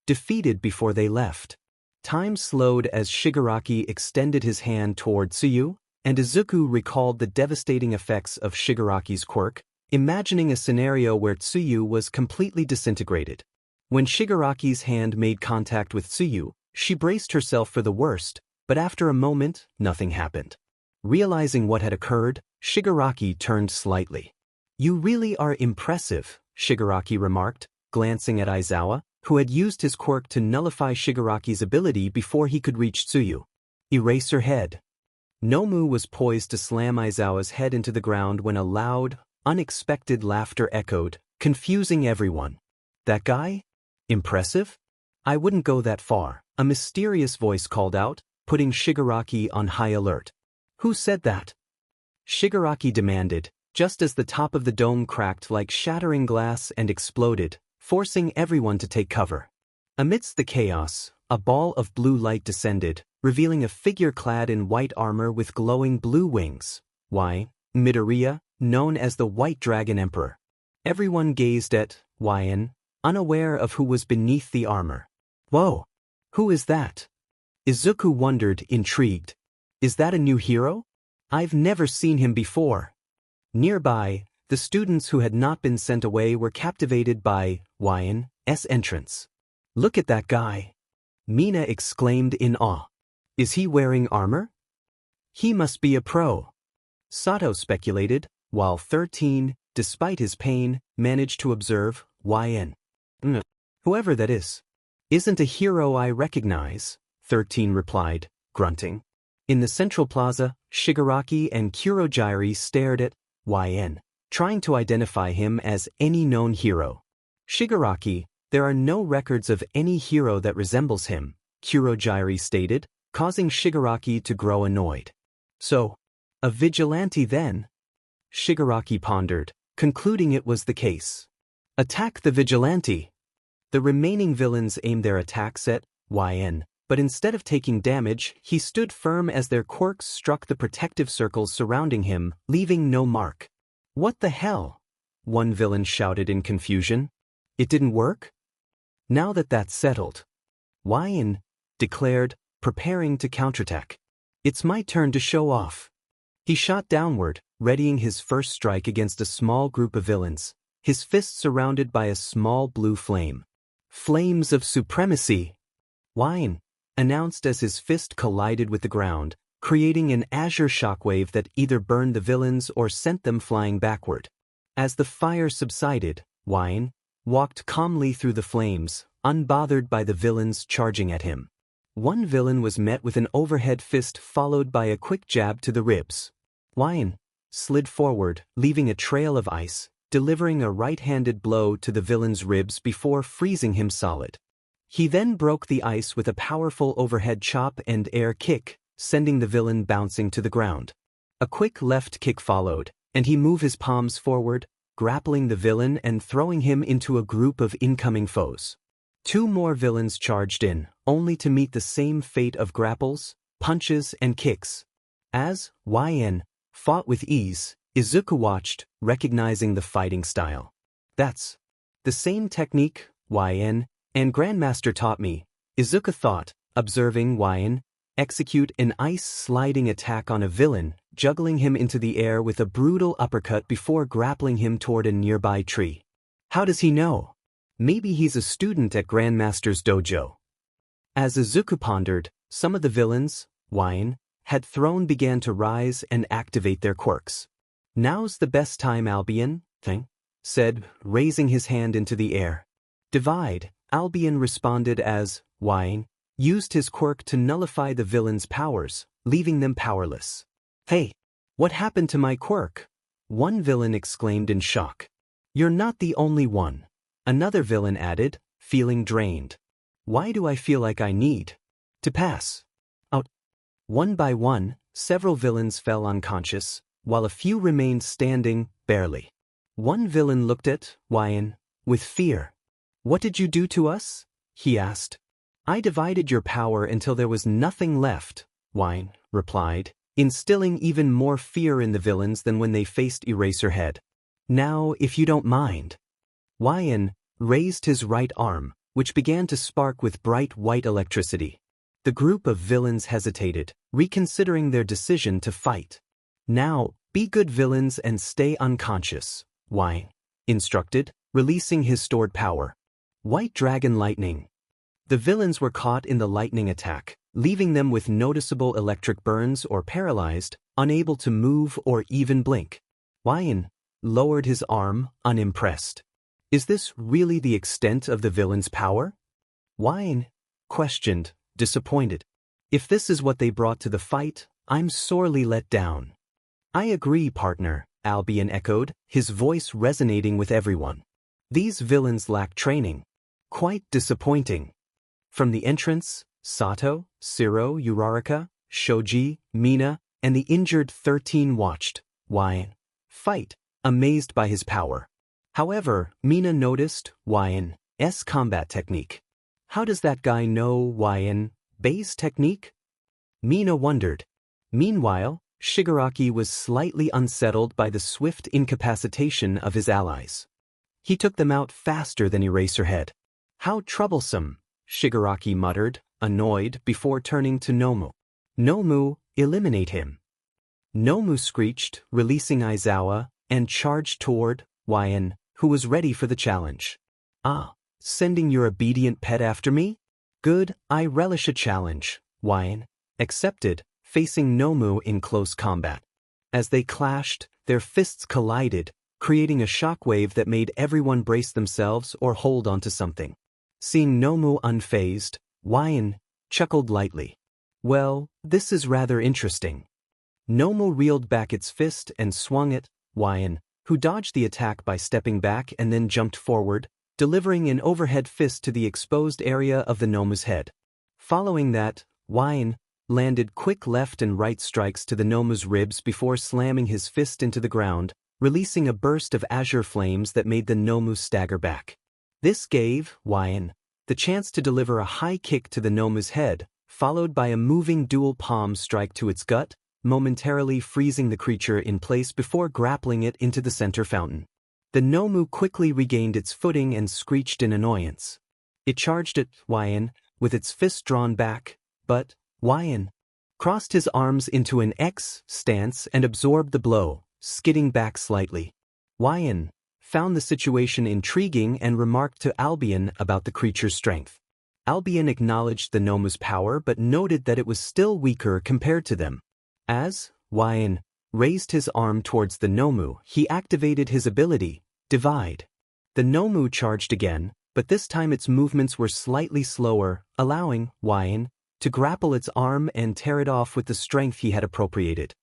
defeated before they left. Time slowed as Shigaraki extended his hand toward Tsuyu, and Izuku recalled the devastating effects of Shigaraki's quirk, imagining a scenario where Tsuyu was completely disintegrated. When Shigaraki's hand made contact with Tsuyu, she braced herself for the worst, but after a moment, nothing happened. Realizing what had occurred, Shigaraki turned slightly. "You really are impressive," Shigaraki remarked, glancing at Aizawa, who had used his quirk to nullify Shigaraki's ability before he could reach Tsuyu. "Erase her head." Nomu was poised to slam Aizawa's head into the ground when a loud, unexpected laughter echoed, confusing everyone. "That guy? Impressive? I wouldn't go that far," a mysterious voice called out, putting Shigaraki on high alert. "Who said that?" Shigaraki demanded, just as the top of the dome cracked like shattering glass and exploded, forcing everyone to take cover. Amidst the chaos, a ball of blue light descended, revealing a figure clad in white armor with glowing blue wings. Midoriya, known as the White Dragon Emperor. Everyone gazed at Yn, unaware of who was beneath the armor. "Whoa! Who is that?" Izuku wondered, intrigued. "Is that a new hero? I've never seen him before." Nearby, the students who had not been sent away were captivated by Yn's entrance. "Look at that guy!" Mina exclaimed in awe. "Is he wearing armor? He must be a pro." Sato speculated, while 13, despite his pain, managed to observe Yn. "Whoever that is. Isn't a hero I recognize," 13 replied, grunting. In the central plaza, Shigaraki and Kurogiri stared at Yn, trying to identify him as any known hero. "Shigaraki, there are no records of any hero that resembles him," Kurogiri stated, causing Shigaraki to grow annoyed. "So, a vigilante then?" Shigaraki pondered, concluding it was the case. "Attack the vigilante!" The remaining villains aimed their attacks at Yn, but instead of taking damage, he stood firm as their quirks struck the protective circles surrounding him, leaving no mark. "What the hell?" one villain shouted in confusion. "It didn't work?" "Now that that's settled," Yn declared, preparing to counterattack. "It's my turn to show off." He shot downward, readying his first strike against a small group of villains, his fist surrounded by a small blue flame. "Flames of Supremacy!" Yn announced as his fist collided with the ground, creating an azure shockwave that either burned the villains or sent them flying backward. As the fire subsided, Yn walked calmly through the flames, unbothered by the villains charging at him. One villain was met with an overhead fist followed by a quick jab to the ribs. Yn slid forward, leaving a trail of ice, delivering a right-handed blow to the villain's ribs before freezing him solid. He then broke the ice with a powerful overhead chop and air kick, sending the villain bouncing to the ground. A quick left kick followed, and he moved his palms forward, grappling the villain and throwing him into a group of incoming foes. 2 more villains charged in, only to meet the same fate of grapples, punches, and kicks. As YN fought with ease, Izuku watched, recognizing the fighting style. That's the same technique YN and Grandmaster taught me, Izuku thought, observing YN execute an ice-sliding attack on a villain, juggling him into the air with a brutal uppercut before grappling him toward a nearby tree. How does he know? Maybe he's a student at Grandmaster's dojo. As Izuku pondered, some of the villains, YN, had thrown began to rise and activate their quirks. Now's the best time, Albion, said, raising his hand into the air. Divide, Albion responded as YN used his quirk to nullify the villain's powers, leaving them powerless. Hey, what happened to my quirk? One villain exclaimed in shock. You're not the only one. Another villain added, feeling drained. Why do I feel like I need to pass out? One by one, several villains fell unconscious, while a few remained standing, barely. One villain looked at YN with fear. What did you do to us? He asked. I divided your power until there was nothing left, YN replied, instilling even more fear in the villains than when they faced Eraserhead. Now, if you don't mind. YN raised his right arm, which began to spark with bright white electricity. The group of villains hesitated, reconsidering their decision to fight. Now, be good villains and stay unconscious, YN instructed, releasing his stored power. White Dragon Lightning. The villains were caught in the lightning attack, leaving them with noticeable electric burns or paralyzed, unable to move or even blink. YN lowered his arm, unimpressed. Is this really the extent of the villain's power? YN questioned, disappointed. If this is what they brought to the fight, I'm sorely let down. I agree, partner, Albion echoed, his voice resonating with everyone. These villains lack training. Quite disappointing. From the entrance, Sato, Siro, Uraraka, Shoji, Mina, and the injured 13 watched YN fight, amazed by his power. However, Mina noticed YN's combat technique. How does that guy know YN's technique? Mina wondered. Meanwhile, Shigaraki was slightly unsettled by the swift incapacitation of his allies. He took them out faster than Eraserhead. How troublesome, Shigaraki muttered, annoyed, before turning to Nomu. Nomu, eliminate him. Nomu screeched, releasing Aizawa, and charged toward YN, who was ready for the challenge. Ah, sending your obedient pet after me? Good, I relish a challenge, YN accepted, facing Nomu in close combat. As they clashed, their fists collided, creating a shockwave that made everyone brace themselves or hold onto something. Seeing Nomu unfazed, YN chuckled lightly. Well, this is rather interesting. Nomu reeled back its fist and swung at YN, who dodged the attack by stepping back and then jumped forward, delivering an overhead fist to the exposed area of the Nomu's head. Following that, YN landed quick left and right strikes to the Nomu's ribs before slamming his fist into the ground, releasing a burst of azure flames that made the Nomu stagger back. This gave YN the chance to deliver a high kick to the Nomu's head, followed by a moving dual palm strike to its gut, momentarily freezing the creature in place before grappling it into the center fountain. The Nomu quickly regained its footing and screeched in annoyance. It charged at YN with its fist drawn back, but YN crossed his arms into an X stance and absorbed the blow, skidding back slightly. YN found the situation intriguing and remarked to Albion about the creature's strength. Albion acknowledged the Nomu's power but noted that it was still weaker compared to them. As YN raised his arm towards the Nomu, he activated his ability, Divide. The Nomu charged again, but this time its movements were slightly slower, allowing YN to grapple its arm and tear it off with the strength he had appropriated.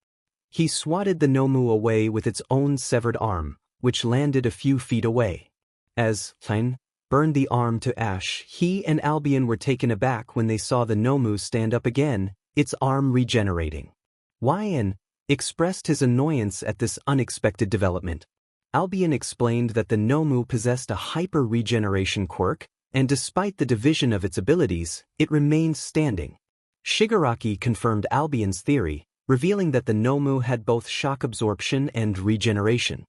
He swatted the Nomu away with its own severed arm, which landed a few feet away. As YN burned the arm to ash. He and Albion were taken aback when they saw the Nomu stand up again, its arm regenerating. Yn expressed his annoyance at this unexpected development. Albion explained that the Nomu possessed a hyper-regeneration quirk, and despite the division of its abilities, it remained standing. Shigaraki confirmed Albion's theory, revealing that the Nomu had both shock absorption and regeneration.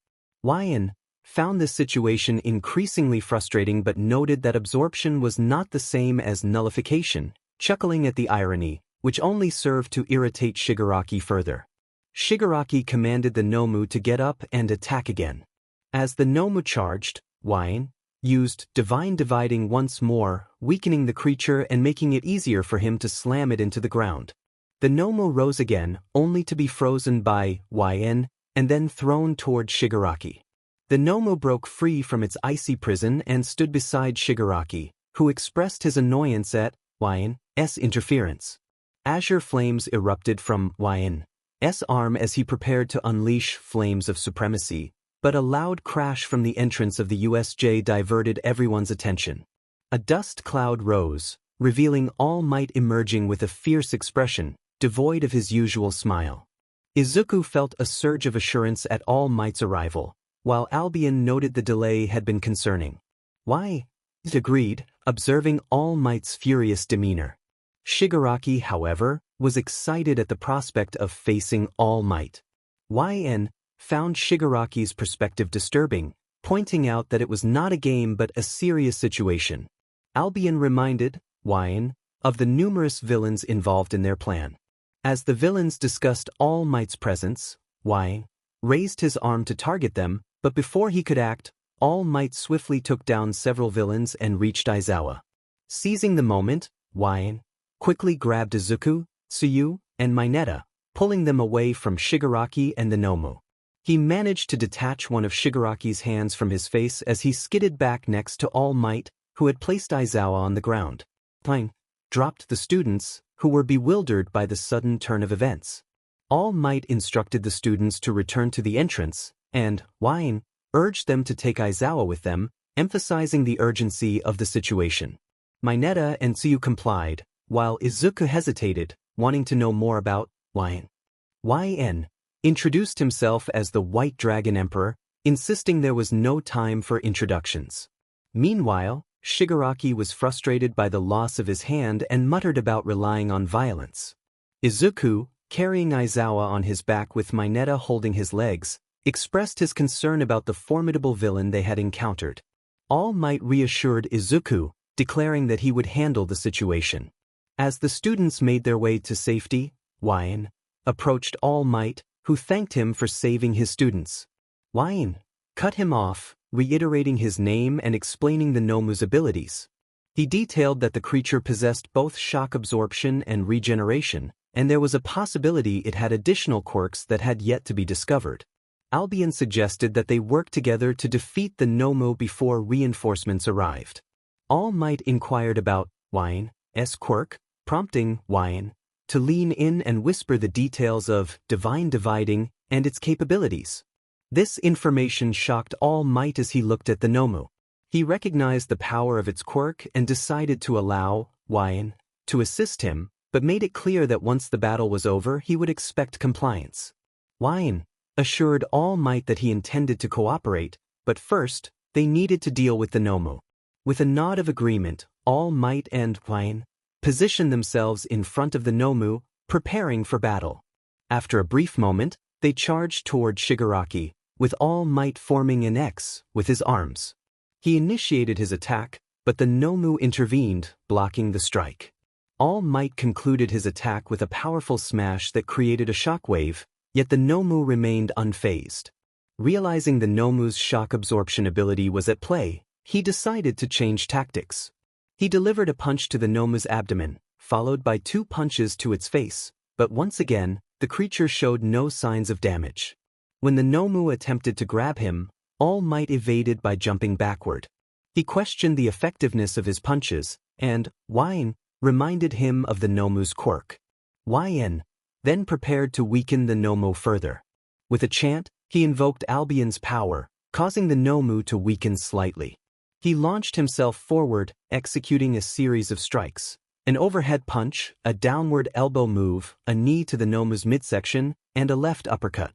Yn found this situation increasingly frustrating but noted that absorption was not the same as nullification, chuckling at the irony, which only served to irritate Shigaraki further. Shigaraki commanded the Nomu to get up and attack again. As the Nomu charged, Yn used Divine Dividing once more, weakening the creature and making it easier for him to slam it into the ground. The Nomu rose again, only to be frozen by Yn and then thrown toward Shigaraki. The Nomu broke free from its icy prison and stood beside Shigaraki, who expressed his annoyance atYn's interference. Azure flames erupted fromYn's arm as he prepared to unleash flames of supremacy, but a loud crash from the entrance of the USJ diverted everyone's attention. A dust cloud rose, revealing All Might emerging with a fierce expression, devoid of his usual smile. Izuku felt a surge of assurance at All Might's arrival, while Albion noted the delay had been concerning. Why? It agreed, observing All Might's furious demeanor. Shigaraki, however, was excited at the prospect of facing All Might. Yn found Shigaraki's perspective disturbing, pointing out that it was not a game but a serious situation. Albion reminded Yn of the numerous villains involved in their plan. As the villains discussed All Might's presence, Yn raised his arm to target them, but before he could act, All Might swiftly took down several villains and reached Aizawa. Seizing the moment, Yn quickly grabbed Izuku, Tsuyu, and Mineta, pulling them away from Shigaraki and the Nomu. He managed to detach one of Shigaraki's hands from his face as he skidded back next to All Might, who had placed Aizawa on the ground. Yn dropped the students, who were bewildered by the sudden turn of events. All Might instructed the students to return to the entrance, and Yn urged them to take Aizawa with them, emphasizing the urgency of the situation. Mineta and Tsuyu complied, while Izuku hesitated, wanting to know more about Yn. Yn introduced himself as the White Dragon Emperor, insisting there was no time for introductions. Meanwhile, Shigaraki was frustrated by the loss of his hand and muttered about relying on violence. Izuku, carrying Aizawa on his back with Mineta holding his legs, expressed his concern about the formidable villain they had encountered. All Might reassured Izuku, declaring that he would handle the situation. As the students made their way to safety, Yn approached All Might, who thanked him for saving his students. Yn cut him off, reiterating his name and explaining the Nomu's abilities. He detailed that the creature possessed both shock absorption and regeneration, and there was a possibility it had additional quirks that had yet to be discovered. Albion suggested that they work together to defeat the Nomu before reinforcements arrived. All Might inquired aboutYn's quirk, prompting Yn to lean in and whisper the details of Divine Dividing and its capabilities. This information shocked All Might as he looked at the Nomu. He recognized the power of its quirk and decided to allow Yn to assist him, but made it clear that once the battle was over he would expect compliance. Yn assured All Might that he intended to cooperate, but first, they needed to deal with the Nomu. With a nod of agreement, All Might and Yn positioned themselves in front of the Nomu, preparing for battle. After a brief moment, they charged toward Shigaraki, with All Might forming an X with his arms. He initiated his attack, but the Nomu intervened, blocking the strike. All Might concluded his attack with a powerful smash that created a shockwave, yet the Nomu remained unfazed. Realizing the Nomu's shock absorption ability was at play, he decided to change tactics. He delivered a punch to the Nomu's abdomen, followed by 2 punches to its face, but once again, the creature showed no signs of damage. When the Nomu attempted to grab him, All Might evaded by jumping backward. He questioned the effectiveness of his punches, and Yn reminded him of the Nomu's quirk. Yn then prepared to weaken the Nomu further. With a chant, he invoked Albion's power, causing the Nomu to weaken slightly. He launched himself forward, executing a series of strikes. An overhead punch, a downward elbow move, a knee to the Nomu's midsection, and a left uppercut.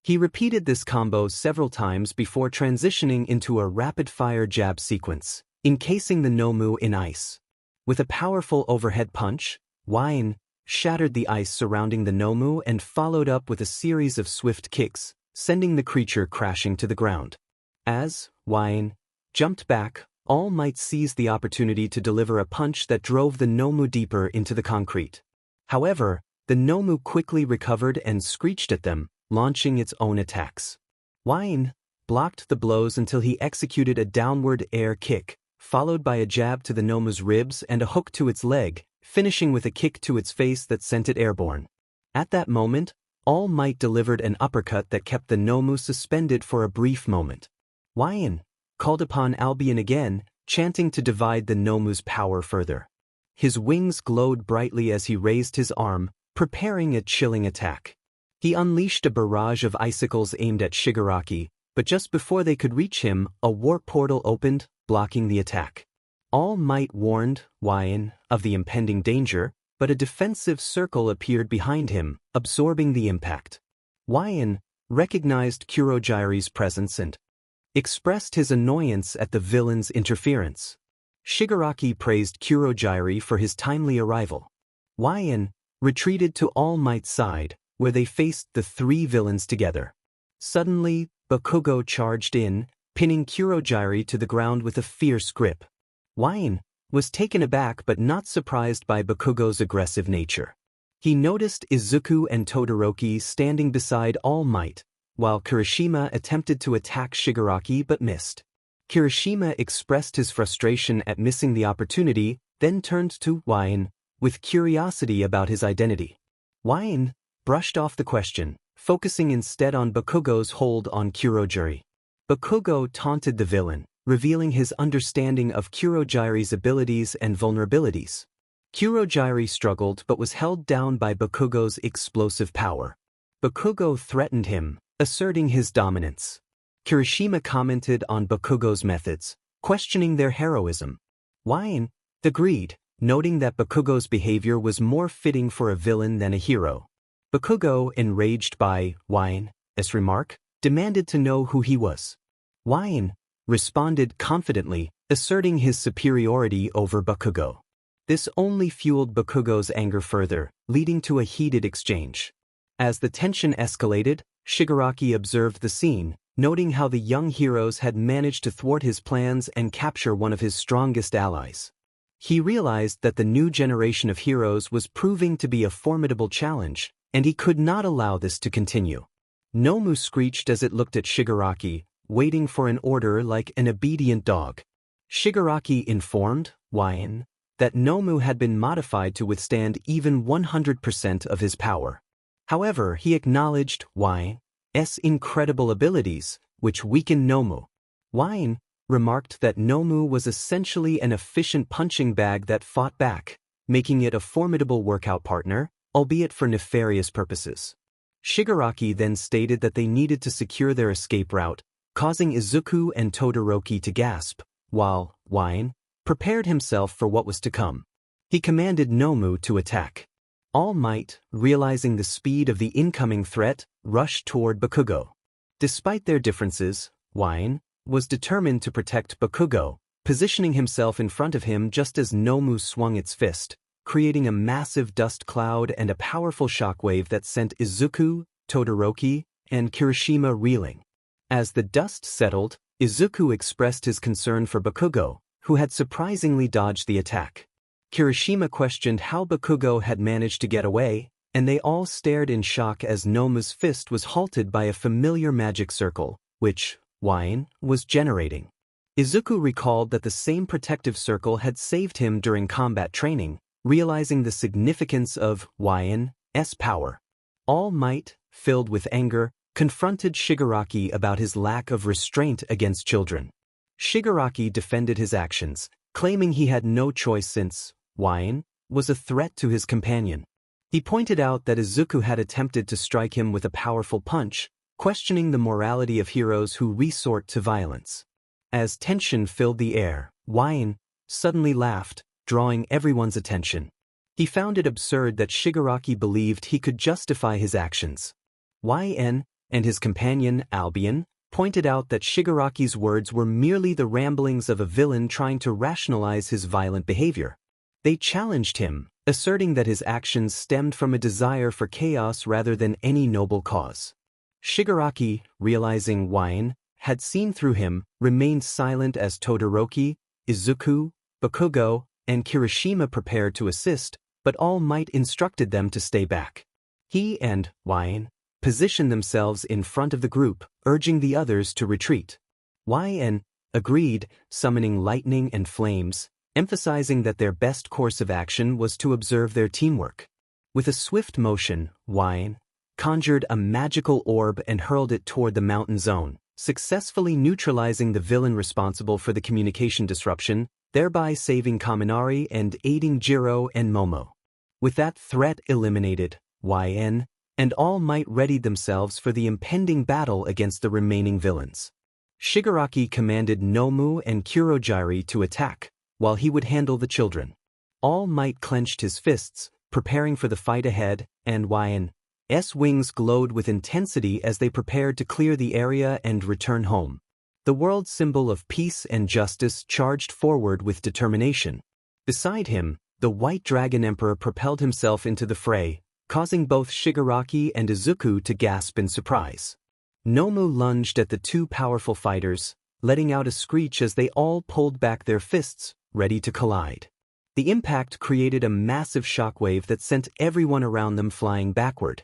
He repeated this combo several times before transitioning into a rapid-fire jab sequence, encasing the Nomu in ice. With a powerful overhead punch, Wine shattered the ice surrounding the Nomu and followed up with a series of swift kicks, sending the creature crashing to the ground. As Wine jumped back, All Might seized the opportunity to deliver a punch that drove the Nomu deeper into the concrete. However, the Nomu quickly recovered and screeched at them, launching its own attacks. Wine blocked the blows until he executed a downward air kick, followed by a jab to the Nomu's ribs and a hook to its leg, finishing with a kick to its face that sent it airborne. At that moment, All Might delivered an uppercut that kept the Nomu suspended for a brief moment. Wine called upon Albion again, chanting to divide the Nomu's power further. His wings glowed brightly as he raised his arm, preparing a chilling attack. He unleashed a barrage of icicles aimed at Shigaraki, but just before they could reach him, a warp portal opened, blocking the attack. All Might warned Wine of the impending danger, but a defensive circle appeared behind him, absorbing the impact. Wine recognized Kurogiri's presence and expressed his annoyance at the villain's interference. Shigaraki praised Kurogiri for his timely arrival. Wine retreated to All Might's side, where they faced the three villains together. Suddenly, Bakugo charged in, pinning Kurogiri to the ground with a fierce grip. Wine was taken aback but not surprised by Bakugo's aggressive nature. He noticed Izuku and Todoroki standing beside All Might, while Kirishima attempted to attack Shigaraki but missed. Kirishima expressed his frustration at missing the opportunity, then turned to Wine with curiosity about his identity. Wine brushed off the question, focusing instead on Bakugo's hold on Kurogiri. Bakugo taunted the villain, revealing his understanding of Kurogiri's abilities and vulnerabilities. Kurogiri struggled but was held down by Bakugo's explosive power. Bakugo threatened him, asserting his dominance. Kirishima commented on Bakugo's methods, questioning their heroism. Wine agreed, noting that Bakugo's behavior was more fitting for a villain than a hero. Bakugo, enraged by Wine's remark, demanded to know who he was. Wine responded confidently, asserting his superiority over Bakugo. This only fueled Bakugo's anger further, leading to a heated exchange. As the tension escalated, Shigaraki observed the scene, noting how the young heroes had managed to thwart his plans and capture one of his strongest allies. He realized that the new generation of heroes was proving to be a formidable challenge, and he could not allow this to continue. Nomu screeched as it looked at Shigaraki, waiting for an order like an obedient dog. Shigaraki informed Wine that Nomu had been modified to withstand even 100% of his power. However, he acknowledged Wine's incredible abilities, which weakened Nomu. Wine remarked that Nomu was essentially an efficient punching bag that fought back, making it a formidable workout partner, albeit for nefarious purposes. Shigaraki then stated that they needed to secure their escape route, causing Izuku and Todoroki to gasp, while Wine prepared himself for what was to come. He commanded Nomu to attack. All Might, realizing the speed of the incoming threat, rushed toward Bakugo. Despite their differences, Wine was determined to protect Bakugo, positioning himself in front of him just as Nomu swung its fist, creating a massive dust cloud and a powerful shockwave that sent Izuku, Todoroki, and Kirishima reeling. As the dust settled, Izuku expressed his concern for Bakugo, who had surprisingly dodged the attack. Kirishima questioned how Bakugo had managed to get away, and they all stared in shock as Nomu's fist was halted by a familiar magic circle, which Wine was generating. Izuku recalled that the same protective circle had saved him during combat training, realizing the significance of Wine's power. All Might, filled with anger, confronted Shigaraki about his lack of restraint against children. Shigaraki defended his actions, claiming he had no choice since Wine was a threat to his companion. He pointed out that Izuku had attempted to strike him with a powerful punch, questioning the morality of heroes who resort to violence. As tension filled the air, Wine suddenly laughed, drawing everyone's attention. He found it absurd that Shigaraki believed he could justify his actions. YN and his companion, Albion, pointed out that Shigaraki's words were merely the ramblings of a villain trying to rationalize his violent behavior. They challenged him, asserting that his actions stemmed from a desire for chaos rather than any noble cause. Shigaraki, realizing Wine had seen through him, remained silent as Todoroki, Izuku, Bakugo, and Kirishima prepared to assist, but All Might instructed them to stay back. He and Wine positioned themselves in front of the group, urging the others to retreat. YN agreed, summoning lightning and flames, emphasizing that their best course of action was to observe their teamwork. With a swift motion, Wine conjured a magical orb and hurled it toward the mountain zone, successfully neutralizing the villain responsible for the communication disruption, thereby saving Kaminari and aiding Jiro and Momo. With that threat eliminated, YN and All Might readied themselves for the impending battle against the remaining villains. Shigaraki commanded Nomu and Kurojiri to attack, while he would handle the children. All Might clenched his fists, preparing for the fight ahead, and YN's wings glowed with intensity as they prepared to clear the area and return home. The world symbol of peace and justice charged forward with determination. Beside him, the White Dragon Emperor propelled himself into the fray, causing both Shigaraki and Izuku to gasp in surprise. Nomu lunged at the two powerful fighters, letting out a screech as they all pulled back their fists, ready to collide. The impact created a massive shockwave that sent everyone around them flying backward.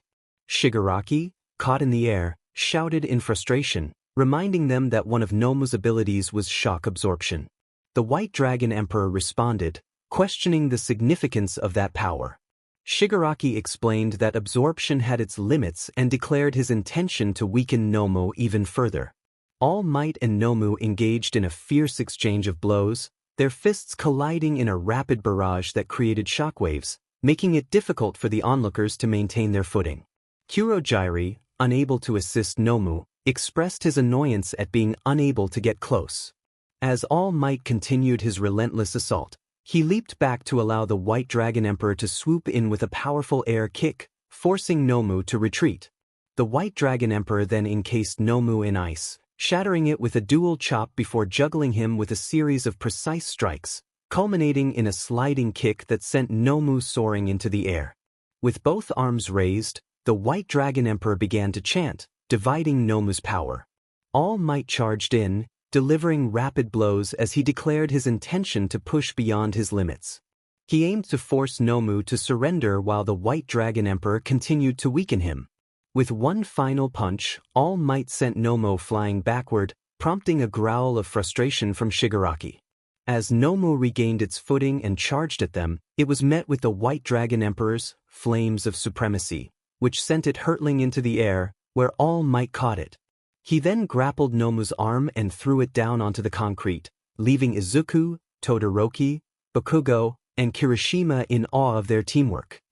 Shigaraki, caught in the air, shouted in frustration, reminding them that one of Nomu's abilities was shock absorption. The White Dragon Emperor responded, questioning the significance of that power. Shigaraki explained that absorption had its limits and declared his intention to weaken Nomu even further. All Might and Nomu engaged in a fierce exchange of blows, their fists colliding in a rapid barrage that created shockwaves, making it difficult for the onlookers to maintain their footing. Kurojiri, unable to assist Nomu, expressed his annoyance at being unable to get close. As All Might continued his relentless assault, he leaped back to allow the White Dragon Emperor to swoop in with a powerful air kick, forcing Nomu to retreat. The White Dragon Emperor then encased Nomu in ice, shattering it with a dual chop before juggling him with a series of precise strikes, culminating in a sliding kick that sent Nomu soaring into the air. With both arms raised, the White Dragon Emperor began to chant, dividing Nomu's power. All Might charged in, delivering rapid blows as he declared his intention to push beyond his limits. He aimed to force Nomu to surrender while the White Dragon Emperor continued to weaken him. With one final punch, All Might sent Nomu flying backward, prompting a growl of frustration from Shigaraki. As Nomu regained its footing and charged at them, it was met with the White Dragon Emperor's flames of supremacy, which sent it hurtling into the air, where All Might caught it. He then grappled Nomu's arm and threw it down onto the concrete, leaving Izuku, Todoroki, Bakugo, and Kirishima in awe of their teamwork.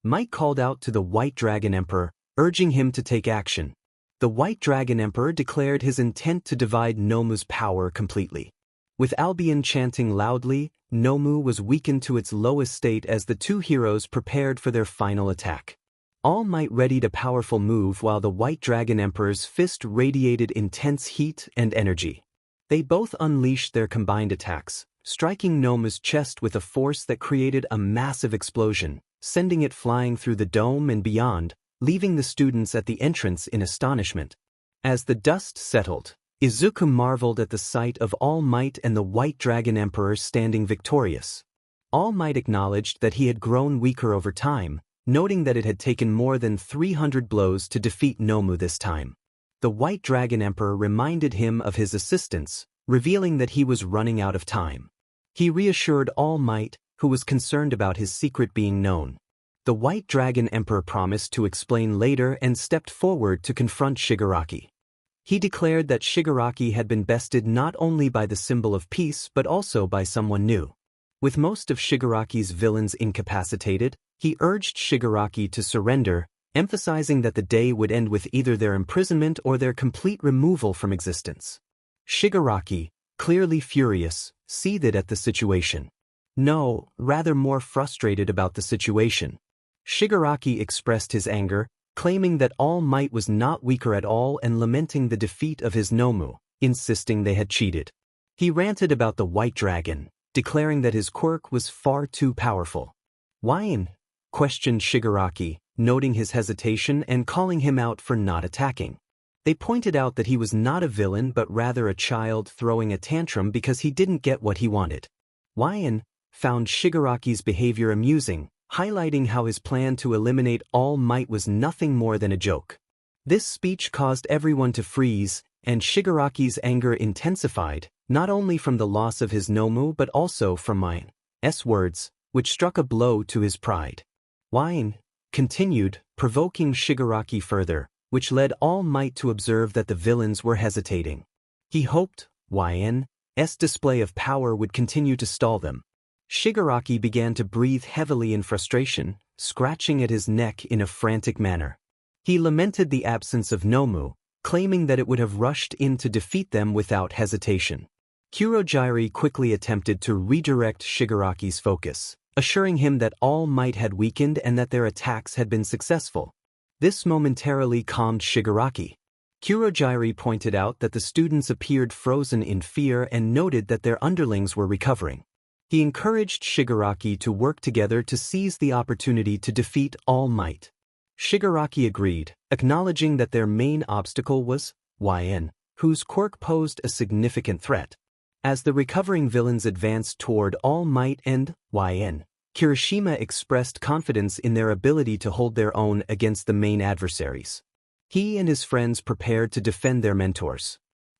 Might called out to the White Dragon Emperor, urging him to take action. The White Dragon Emperor declared his intent to divide Nomu's power completely. With Albion chanting loudly, Nomu was weakened to its lowest state as the two heroes prepared for their final attack. All Might readied a powerful move while the White Dragon Emperor's fist radiated intense heat and energy. They both unleashed their combined attacks, striking Nomu's chest with a force that created a massive explosion, sending it flying through the dome and beyond, leaving the students at the entrance in astonishment. As the dust settled, Izuku marveled at the sight of All Might and the White Dragon Emperor standing victorious. All Might acknowledged that he had grown weaker over time, noting that it had taken more than 300 blows to defeat Nomu this time. The White Dragon Emperor reminded him of his assistance, revealing that he was running out of time. He reassured All Might, who was concerned about his secret being known. The White Dragon Emperor promised to explain later and stepped forward to confront Shigaraki. He declared that Shigaraki had been bested not only by the symbol of peace but also by someone new. With most of Shigaraki's villains incapacitated, he urged Shigaraki to surrender, emphasizing that the day would end with either their imprisonment or their complete removal from existence. Shigaraki, clearly furious, seethed at the situation. No, rather more frustrated about the situation. Shigaraki expressed his anger, claiming that All Might was not weaker at all and lamenting the defeat of his Nomu, insisting they had cheated. He ranted about the White Dragon, declaring that his quirk was far too powerful. Why? Questioned Shigaraki, noting his hesitation and calling him out for not attacking. They pointed out that he was not a villain but rather a child throwing a tantrum because he didn't get what he wanted. Wyan found Shigaraki's behavior amusing, highlighting how his plan to eliminate All Might was nothing more than a joke. This speech caused everyone to freeze, and Shigaraki's anger intensified, not only from the loss of his Nomu but also from Mine's words, which struck a blow to his pride. Wine continued, provoking Shigaraki further, which led All Might to observe that the villains were hesitating. He hoped Yn's display of power would continue to stall them. Shigaraki began to breathe heavily in frustration, scratching at his neck in a frantic manner. He lamented the absence of Nomu, claiming that it would have rushed in to defeat them without hesitation. Kurogiri quickly attempted to redirect Shigaraki's focus, assuring him that All Might had weakened and that their attacks had been successful. This momentarily calmed Shigaraki. Kurogiri pointed out that the students appeared frozen in fear and noted that their underlings were recovering. He encouraged Shigaraki to work together to seize the opportunity to defeat All Might. Shigaraki agreed, acknowledging that their main obstacle was Yn, whose quirk posed a significant threat. As the recovering villains advanced toward All Might and Yn, Kirishima expressed confidence in their ability to hold their own against the main adversaries. He and his friends prepared to defend their mentors.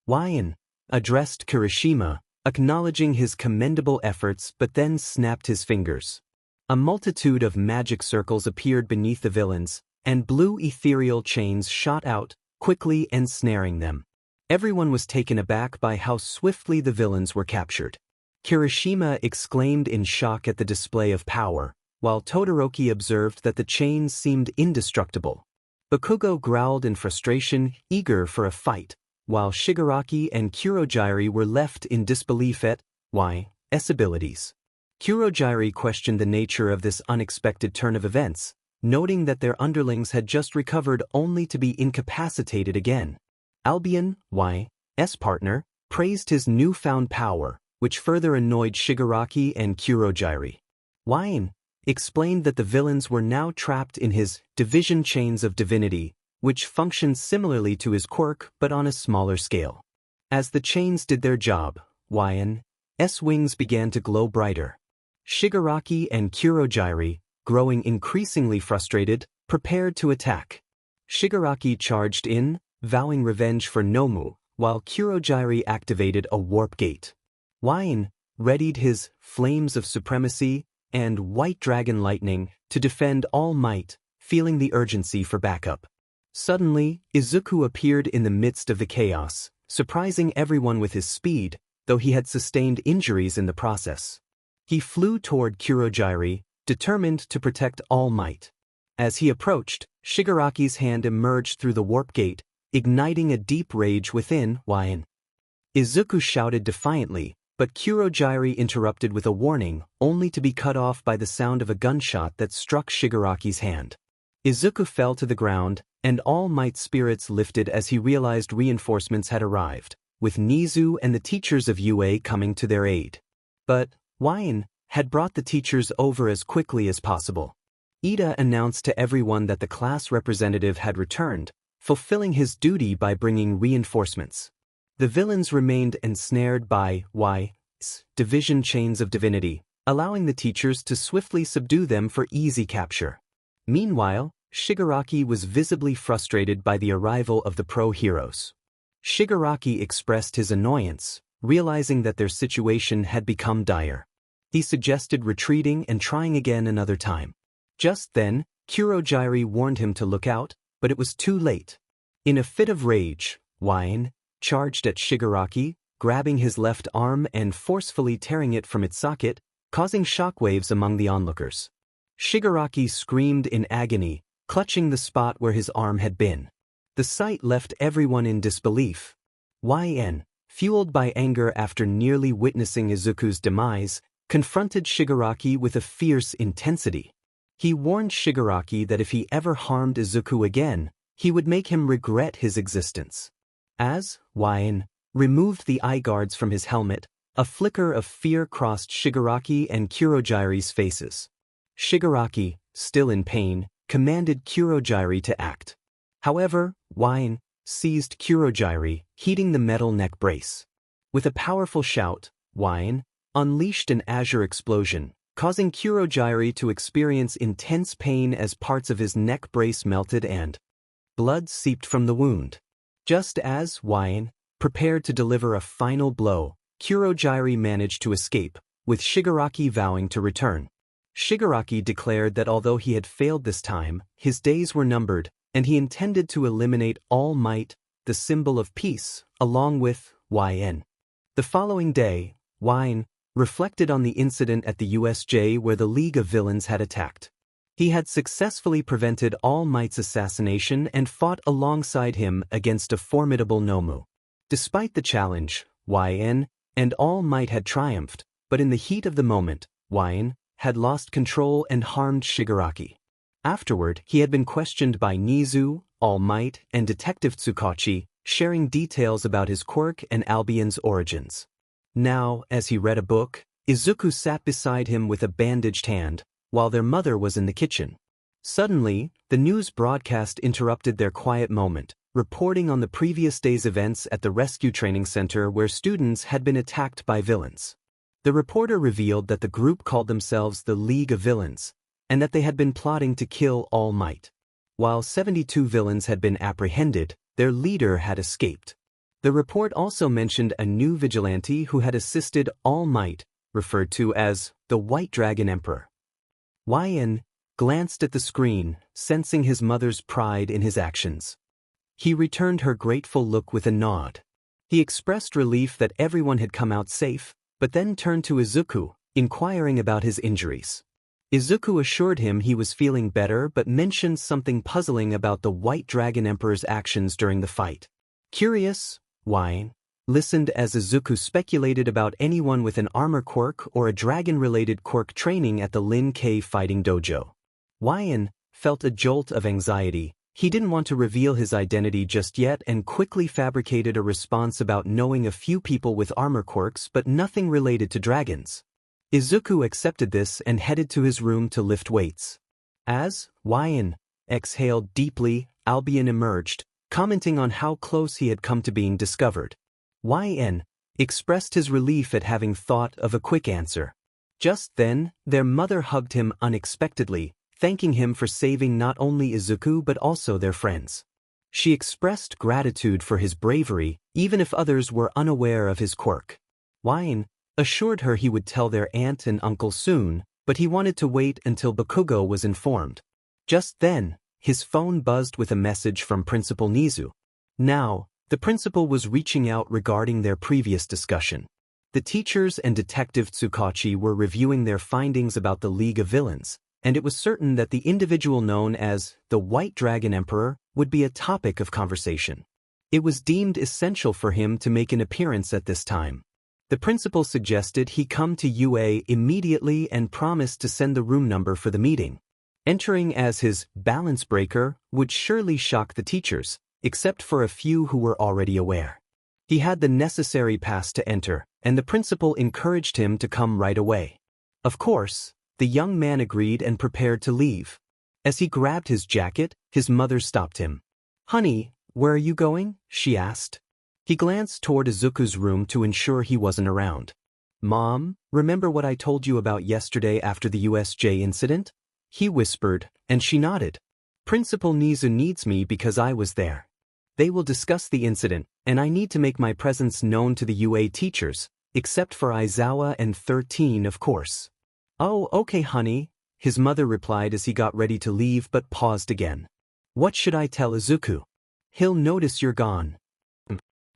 Yn addressed Kirishima, acknowledging his commendable efforts but then snapped his fingers. A multitude of magic circles appeared beneath the villains, and blue ethereal chains shot out, quickly ensnaring them. Everyone was taken aback by how swiftly the villains were captured. Kirishima exclaimed in shock at the display of power, while Todoroki observed that the chains seemed indestructible. Bakugo growled in frustration, eager for a fight, while Shigaraki and Kurogiri were left in disbelief at Y's abilities. Kurogiri questioned the nature of this unexpected turn of events, noting that their underlings had just recovered only to be incapacitated again. Albion, Y's partner, praised his newfound power, which further annoyed Shigaraki and Kurogiri. Yn explained that the villains were now trapped in his division chains of divinity, which functioned similarly to his quirk but on a smaller scale. As the chains did their job, Yn's wings began to glow brighter. Shigaraki and Kurogiri, growing increasingly frustrated, prepared to attack. Shigaraki charged in, vowing revenge for Nomu, while Kurogiri activated a warp gate. Yn readied his Flames of Supremacy and White Dragon Lightning to defend All Might, feeling the urgency for backup. Suddenly, Izuku appeared in the midst of the chaos, surprising everyone with his speed, though he had sustained injuries in the process. He flew toward Kurogiri, determined to protect All Might. As he approached, Shigaraki's hand emerged through the warp gate, igniting a deep rage within Yn. Izuku shouted defiantly, but Kurogiri interrupted with a warning, only to be cut off by the sound of a gunshot that struck Shigaraki's hand. Izuku fell to the ground, and All Might's spirits lifted as he realized reinforcements had arrived, with Nizu and the teachers of UA coming to their aid. But Yn had brought the teachers over as quickly as possible. Ida announced to everyone that the class representative had returned, fulfilling his duty by bringing reinforcements. The villains remained ensnared by Y's division chains of divinity, allowing the teachers to swiftly subdue them for easy capture. Meanwhile, Shigaraki was visibly frustrated by the arrival of the pro-heroes. Shigaraki expressed his annoyance, realizing that their situation had become dire. He suggested retreating and trying again another time. Just then, Kurogiri warned him to look out, but it was too late. In a fit of rage, Yn charged at Shigaraki, grabbing his left arm and forcefully tearing it from its socket, causing shockwaves among the onlookers. Shigaraki screamed in agony, clutching the spot where his arm had been. The sight left everyone in disbelief. Yn fueled by anger after nearly witnessing Izuku's demise, confronted Shigaraki with a fierce intensity. He warned Shigaraki that if he ever harmed Izuku again, he would make him regret his existence. As Wine removed the eye guards from his helmet, a flicker of fear crossed Shigaraki and Kurogiri's faces. Shigaraki, still in pain, commanded Kurogiri to act. However, Wine seized Kurogiri, heating the metal neck brace. With a powerful shout, Wine unleashed an azure explosion, causing Kurogiri to experience intense pain as parts of his neck brace melted and blood seeped from the wound. Just as Wine prepared to deliver a final blow, Kurogiri managed to escape, with Shigaraki vowing to return. Shigaraki declared that although he had failed this time, his days were numbered, and he intended to eliminate All Might, the symbol of peace, along with YN. The following day, Wine reflected on the incident at the USJ where the League of Villains had attacked. He had successfully prevented All Might's assassination and fought alongside him against a formidable Nomu. Despite the challenge, YN and All Might had triumphed, but in the heat of the moment, YN had lost control and harmed Shigaraki. Afterward, he had been questioned by Nizu, All Might, and Detective Tsukachi, sharing details about his quirk and Albion's origins. Now, as he read a book, Izuku sat beside him with a bandaged hand, while their mother was in the kitchen. Suddenly, the news broadcast interrupted their quiet moment, reporting on the previous day's events at the rescue training center where students had been attacked by villains. The reporter revealed that the group called themselves the League of Villains, and that they had been plotting to kill All Might. While 72 villains had been apprehended, their leader had escaped. The report also mentioned a new vigilante who had assisted All Might, referred to as the White Dragon Emperor. YN glanced at the screen, sensing his mother's pride in his actions. He returned her grateful look with a nod. He expressed relief that everyone had come out safe, but then turned to Izuku, inquiring about his injuries. Izuku assured him he was feeling better but mentioned something puzzling about the White Dragon Emperor's actions during the fight. Curious, Wine listened as Izuku speculated about anyone with an armor quirk or a dragon-related quirk training at the Lin K fighting dojo. Wine felt a jolt of anxiety. He didn't want to reveal his identity just yet and quickly fabricated a response about knowing a few people with armor quirks but nothing related to dragons. Izuku accepted this and headed to his room to lift weights. As YN exhaled deeply, Albion emerged, commenting on how close he had come to being discovered. YN expressed his relief at having thought of a quick answer. Just then, their mother hugged him unexpectedly, thanking him for saving not only Izuku but also their friends. She expressed gratitude for his bravery, even if others were unaware of his quirk. YN assured her he would tell their aunt and uncle soon, but he wanted to wait until Bakugo was informed. Just then, his phone buzzed with a message from Principal Nizu. Now, the principal was reaching out regarding their previous discussion. The teachers and Detective Tsukachi were reviewing their findings about the League of Villains, and it was certain that the individual known as the White Dragon Emperor would be a topic of conversation. It was deemed essential for him to make an appearance at this time. The principal suggested he come to UA immediately and promised to send the room number for the meeting. Entering as his balance breaker would surely shock the teachers, except for a few who were already aware. He had the necessary pass to enter, and the principal encouraged him to come right away. Of course, the young man agreed and prepared to leave. As he grabbed his jacket, his mother stopped him. "Honey, where are you going?" she asked. He glanced toward Izuku's room to ensure he wasn't around. "Mom, remember what I told you about yesterday after the USJ incident?" He whispered, and she nodded. "Principal Nizu needs me because I was there. They will discuss the incident, and I need to make my presence known to the UA teachers, except for Aizawa and 13, of course." "Oh, okay, honey," his mother replied as he got ready to leave but paused again. "What should I tell Izuku?" "He'll notice you're gone."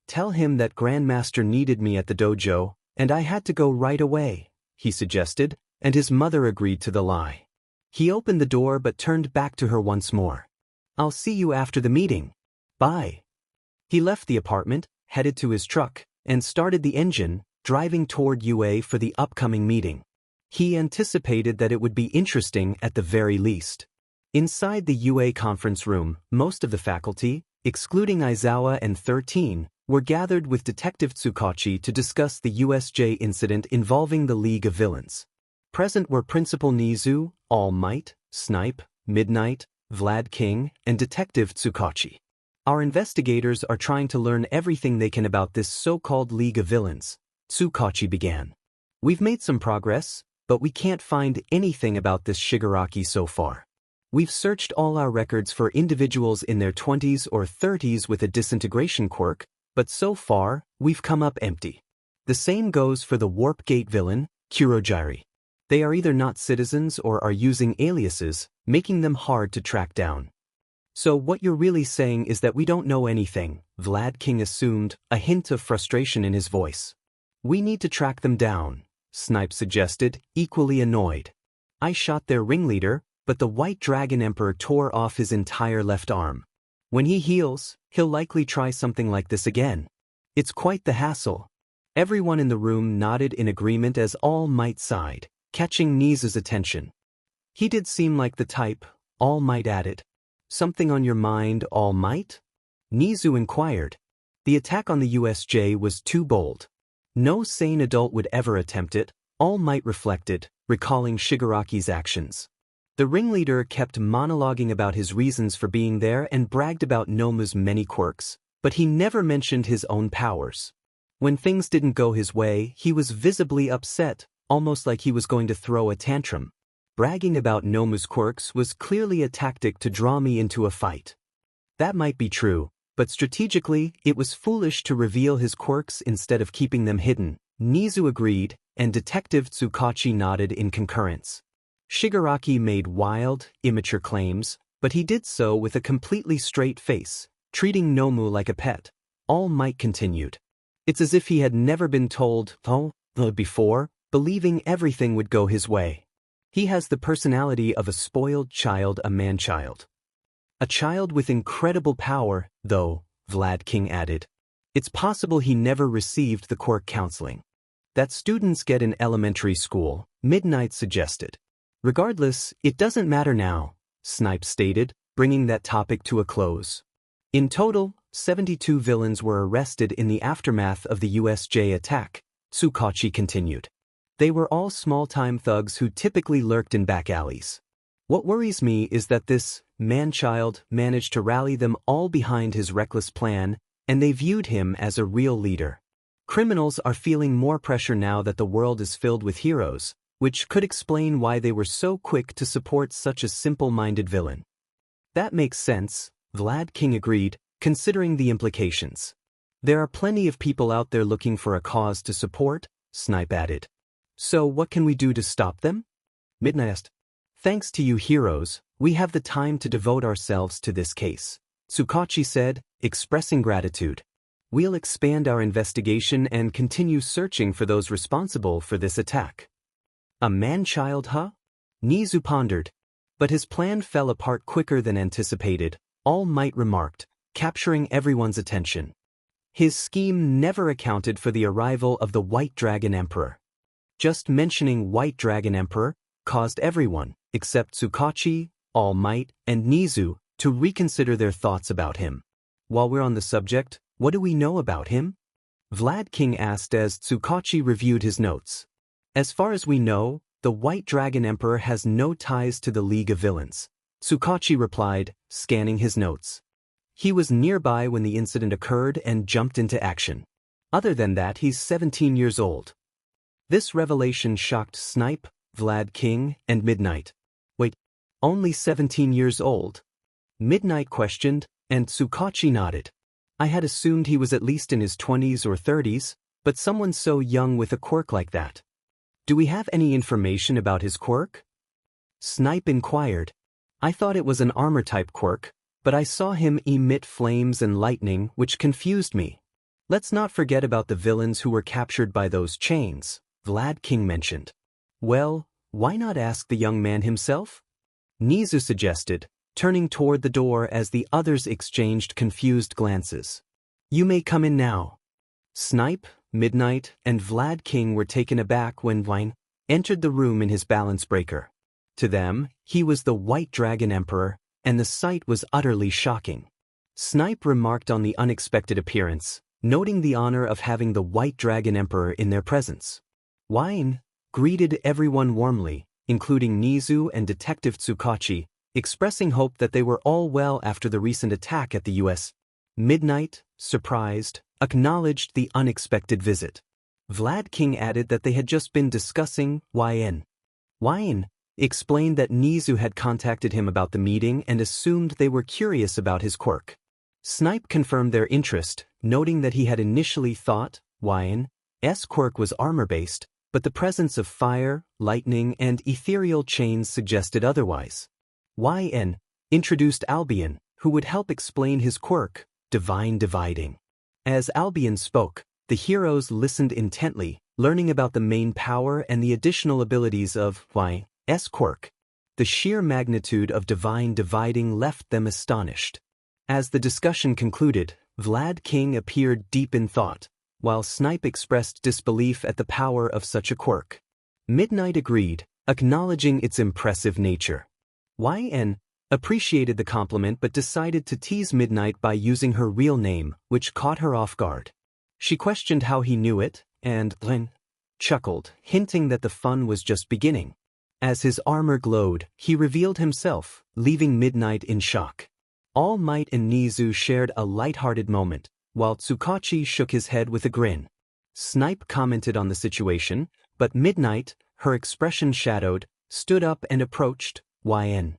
"Tell him that Grandmaster needed me at the dojo, and I had to go right away," he suggested, and his mother agreed to the lie. He opened the door but turned back to her once more. "I'll see you after the meeting. Bye." He left the apartment, headed to his truck, and started the engine, driving toward UA for the upcoming meeting. He anticipated that it would be interesting at the very least. Inside the UA conference room, most of the faculty, excluding Aizawa and 13, were gathered with Detective Tsukachi to discuss the USJ incident involving the League of Villains. Present were Principal Nizu, All Might, Snipe, Midnight, Vlad King, and Detective Tsukachi. Our investigators are trying to learn everything they can about this so-called League of Villains, Tsukachi began. We've made some progress, but we can't find anything about this Shigaraki so far. We've searched all our records for individuals in their 20s or 30s with a disintegration quirk, but so far, we've come up empty. The same goes for the Warp Gate villain, Kurogiri. They are either not citizens or are using aliases, making them hard to track down. So what you're really saying is that we don't know anything, Vlad King assumed, a hint of frustration in his voice. We need to track them down, Snipe suggested, equally annoyed. I shot their ringleader, but the White Dragon Emperor tore off his entire left arm. When he heals, he'll likely try something like this again. It's quite the hassle. Everyone in the room nodded in agreement as All Might sighed, catching Nizu's attention. He did seem like the type, All Might added. Something on your mind, All Might? Nizu inquired. The attack on the USJ was too bold. No sane adult would ever attempt it, All Might reflected, recalling Shigaraki's actions. The ringleader kept monologuing about his reasons for being there and bragged about Nomu's many quirks, but he never mentioned his own powers. When things didn't go his way, he was visibly upset, almost like he was going to throw a tantrum. Bragging about Nomu's quirks was clearly a tactic to draw me into a fight. That might be true, but strategically, it was foolish to reveal his quirks instead of keeping them hidden, Nizu agreed, and Detective Tsukachi nodded in concurrence. Shigaraki made wild, immature claims, but he did so with a completely straight face, treating Nomu like a pet. All Might continued. It's as if he had never been told, before, believing everything would go his way. He has the personality of a spoiled child, a man-child. A child with incredible power, though, Vlad King added. It's possible he never received the quirk counseling that students get in elementary school, Midnight suggested. Regardless, it doesn't matter now, Snipe stated, bringing that topic to a close. In total, 72 villains were arrested in the aftermath of the USJ attack, Tsukachi continued. They were all small-time thugs who typically lurked in back alleys. What worries me is that this man-child managed to rally them all behind his reckless plan, and they viewed him as a real leader. Criminals are feeling more pressure now that the world is filled with heroes, which could explain why they were so quick to support such a simple-minded villain. That makes sense, Vlad King agreed, considering the implications. There are plenty of people out there looking for a cause to support, Snipe added. So what can we do to stop them? Midnight asked. Thanks to you heroes, we have the time to devote ourselves to this case, Tsukachi said, expressing gratitude. We'll expand our investigation and continue searching for those responsible for this attack. A man-child, huh? Nizu pondered. But his plan fell apart quicker than anticipated, All Might remarked, capturing everyone's attention. His scheme never accounted for the arrival of the White Dragon Emperor. Just mentioning White Dragon Emperor caused everyone, except Tsukachi, All Might, and Nizu, to reconsider their thoughts about him. While we're on the subject, what do we know about him? Vlad King asked as Tsukachi reviewed his notes. As far as we know, the White Dragon Emperor has no ties to the League of Villains, Tsukachi replied, scanning his notes. He was nearby when the incident occurred and jumped into action. Other than that, he's 17 years old. This revelation shocked Snipe, Vlad King, and Midnight. Wait, only 17 years old? Midnight questioned, and Tsukachi nodded. I had assumed he was at least in his 20s or 30s, but someone so young with a quirk like that. Do we have any information about his quirk? Snipe inquired. I thought it was an armor-type quirk, but I saw him emit flames and lightning, which confused me. Let's not forget about the villains who were captured by those chains, Vlad King mentioned. Well, why not ask the young man himself? Nizu suggested, turning toward the door as the others exchanged confused glances. You may come in now. Snipe, Midnight, and Vlad King were taken aback when Wine entered the room in his balance breaker. To them, he was the White Dragon Emperor, and the sight was utterly shocking. Snipe remarked on the unexpected appearance, noting the honor of having the White Dragon Emperor in their presence. Wine greeted everyone warmly, including Nizu and Detective Tsukachi, expressing hope that they were all well after the recent attack at the U.S. Midnight, surprised, acknowledged the unexpected visit. Vlad King added that they had just been discussing YN. Wine explained that Nizu had contacted him about the meeting and assumed they were curious about his quirk. Snipe confirmed their interest, noting that he had initially thought YN's quirk was armor-based, but the presence of fire, lightning, and ethereal chains suggested otherwise. YN introduced Albion, who would help explain his quirk, Divine Dividing. As Albion spoke, the heroes listened intently, learning about the main power and the additional abilities of YN's quirk. The sheer magnitude of Divine Dividing left them astonished. As the discussion concluded, Vlad King appeared deep in thought, while Snipe expressed disbelief at the power of such a quirk. Midnight agreed, acknowledging its impressive nature. YN appreciated the compliment but decided to tease Midnight by using her real name, which caught her off guard. She questioned how he knew it, and Len chuckled, hinting that the fun was just beginning. As his armor glowed, he revealed himself, leaving Midnight in shock. All Might and Nizu shared a light-hearted moment, while Tsukachi shook his head with a grin. Snipe commented on the situation, but Midnight, her expression shadowed, stood up and approached YN.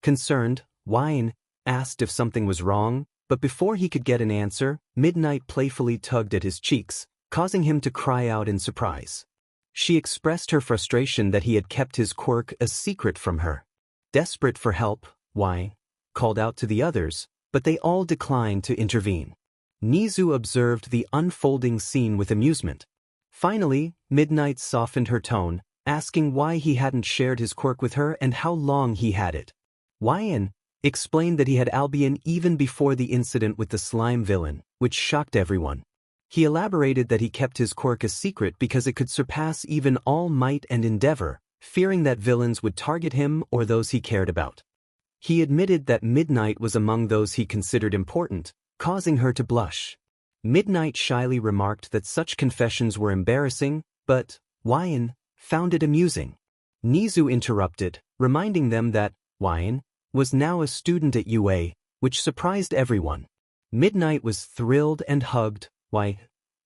Concerned, YN asked if something was wrong, but before he could get an answer, Midnight playfully tugged at his cheeks, causing him to cry out in surprise. She expressed her frustration that he had kept his quirk a secret from her. Desperate for help, YN called out to the others, but they all declined to intervene. Nizu observed the unfolding scene with amusement. Finally, Midnight softened her tone, asking why he hadn't shared his quirk with her and how long he had it. YN explained that he had Albion even before the incident with the slime villain, which shocked everyone. He elaborated that he kept his quirk a secret because it could surpass even All Might and Endeavor, fearing that villains would target him or those he cared about. He admitted that Midnight was among those he considered important, causing her to blush. Midnight shyly remarked that such confessions were embarrassing, but YN found it amusing. Nizu interrupted, reminding them that YN was now a student at UA, which surprised everyone. Midnight was thrilled and hugged YN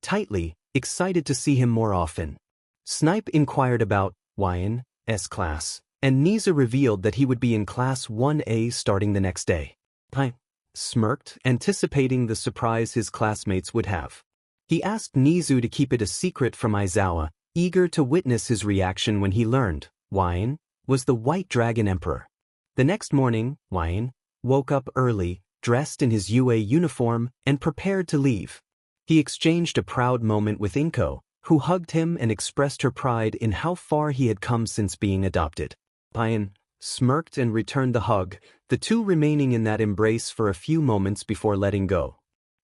tightly, excited to see him more often. Snipe inquired about YN's class, and Nizu revealed that he would be in Class 1A starting the next day. I smirked, anticipating the surprise his classmates would have. He asked Nizu to keep it a secret from Aizawa, eager to witness his reaction when he learned YN was the White Dragon Emperor. The next morning, YN woke up early, dressed in his UA uniform, and prepared to leave. He exchanged a proud moment with Inko, who hugged him and expressed her pride in how far he had come since being adopted. YN smirked and returned the hug, the two remaining in that embrace for a few moments before letting go.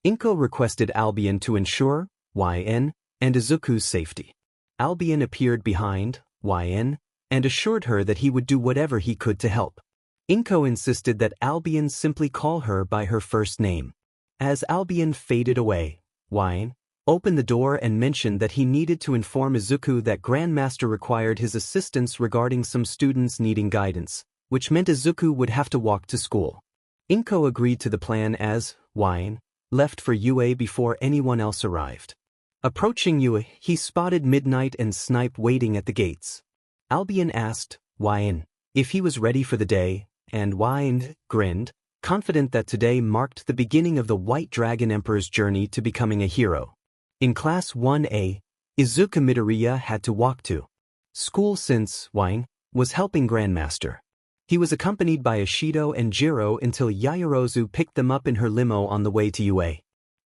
Inko requested Albion to ensure YN and Izuku's safety. Albion appeared behind YN and assured her that he would do whatever he could to help. Inko insisted that Albion simply call her by her first name. As Albion faded away, YN opened the door and mentioned that he needed to inform Izuku that Grandmaster required his assistance regarding some students needing guidance, which meant Izuku would have to walk to school. Inko agreed to the plan as YN left for UA before anyone else arrived. Approaching UA, he spotted Midnight and Snipe waiting at the gates. Albion asked YN if he was ready for the day, and YN grinned, confident that today marked the beginning of the White Dragon Emperor's journey to becoming a hero. In Class 1A, Izuku Midoriya had to walk to school since YN was helping Grandmaster. He was accompanied by Ishido and Jiro until Yaoyorozu picked them up in her limo on the way to UA.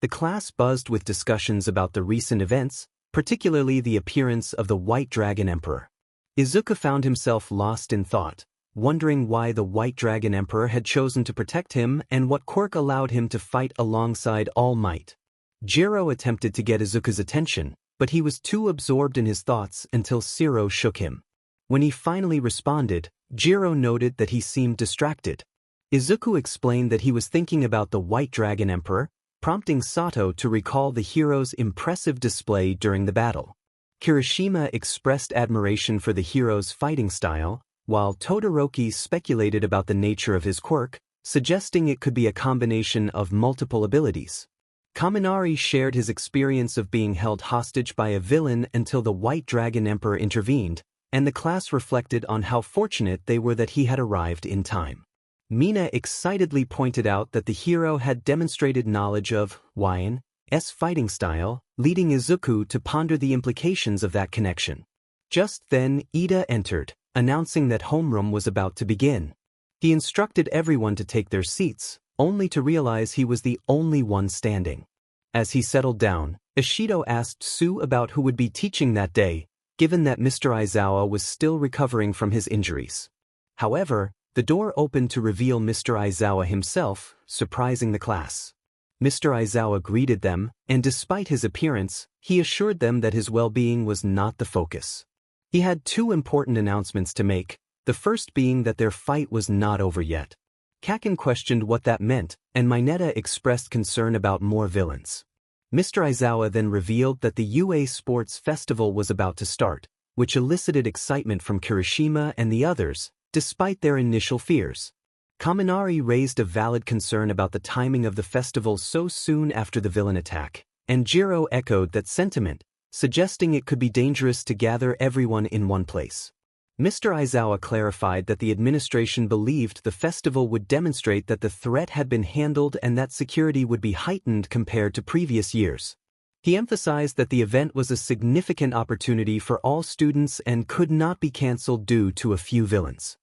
The class buzzed with discussions about the recent events, particularly the appearance of the White Dragon Emperor. Izuku found himself lost in thought, wondering why the White Dragon Emperor had chosen to protect him and what quirk allowed him to fight alongside All Might. Jiro attempted to get Izuku's attention, but he was too absorbed in his thoughts until Shiro shook him. When he finally responded, Jiro noted that he seemed distracted. Izuku explained that he was thinking about the White Dragon Emperor, prompting Sato to recall the hero's impressive display during the battle. Kirishima expressed admiration for the hero's fighting style, while Todoroki speculated about the nature of his quirk, suggesting it could be a combination of multiple abilities. Kaminari shared his experience of being held hostage by a villain until the White Dragon Emperor intervened, and the class reflected on how fortunate they were that he had arrived in time. Mina excitedly pointed out that the hero had demonstrated knowledge of YN's fighting style, leading Izuku to ponder the implications of that connection. Just then, Ida entered, announcing that homeroom was about to begin. He instructed everyone to take their seats, only to realize he was the only one standing. As he settled down, Ishido asked Sue about who would be teaching that day, given that Mr. Aizawa was still recovering from his injuries. However, the door opened to reveal Mr. Aizawa himself, surprising the class. Mr. Aizawa greeted them, and despite his appearance, he assured them that his well-being was not the focus. He had two important announcements to make, the first being that their fight was not over yet. Kaken questioned what that meant, and Mineta expressed concern about more villains. Mr. Aizawa then revealed that the UA Sports Festival was about to start, which elicited excitement from Kirishima and the others, despite their initial fears. Kaminari raised a valid concern about the timing of the festival so soon after the villain attack, and Jiro echoed that sentiment, suggesting it could be dangerous to gather everyone in one place. Mr. Aizawa clarified that the administration believed the festival would demonstrate that the threat had been handled and that security would be heightened compared to previous years. He emphasized that the event was a significant opportunity for all students and could not be cancelled due to a few villains.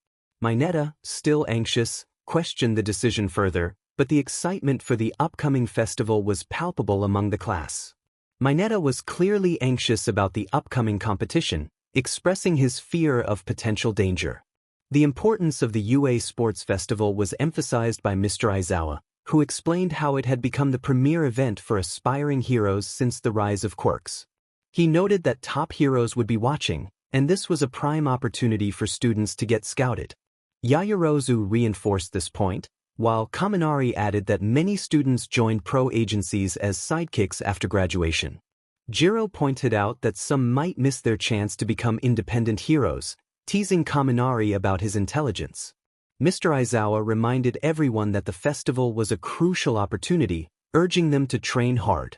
Mineta, still anxious, questioned the decision further, but the excitement for the upcoming festival was palpable among the class. Mineta was clearly anxious about the upcoming competition, expressing his fear of potential danger. The importance of the UA Sports Festival was emphasized by Mr. Aizawa, who explained how it had become the premier event for aspiring heroes since the rise of quirks. He noted that top heroes would be watching, and this was a prime opportunity for students to get scouted. Yaoyorozu reinforced this point, while Kaminari added that many students joined pro agencies as sidekicks after graduation. Jiro pointed out that some might miss their chance to become independent heroes, teasing Kaminari about his intelligence. Mr. Aizawa reminded everyone that the festival was a crucial opportunity, urging them to train hard.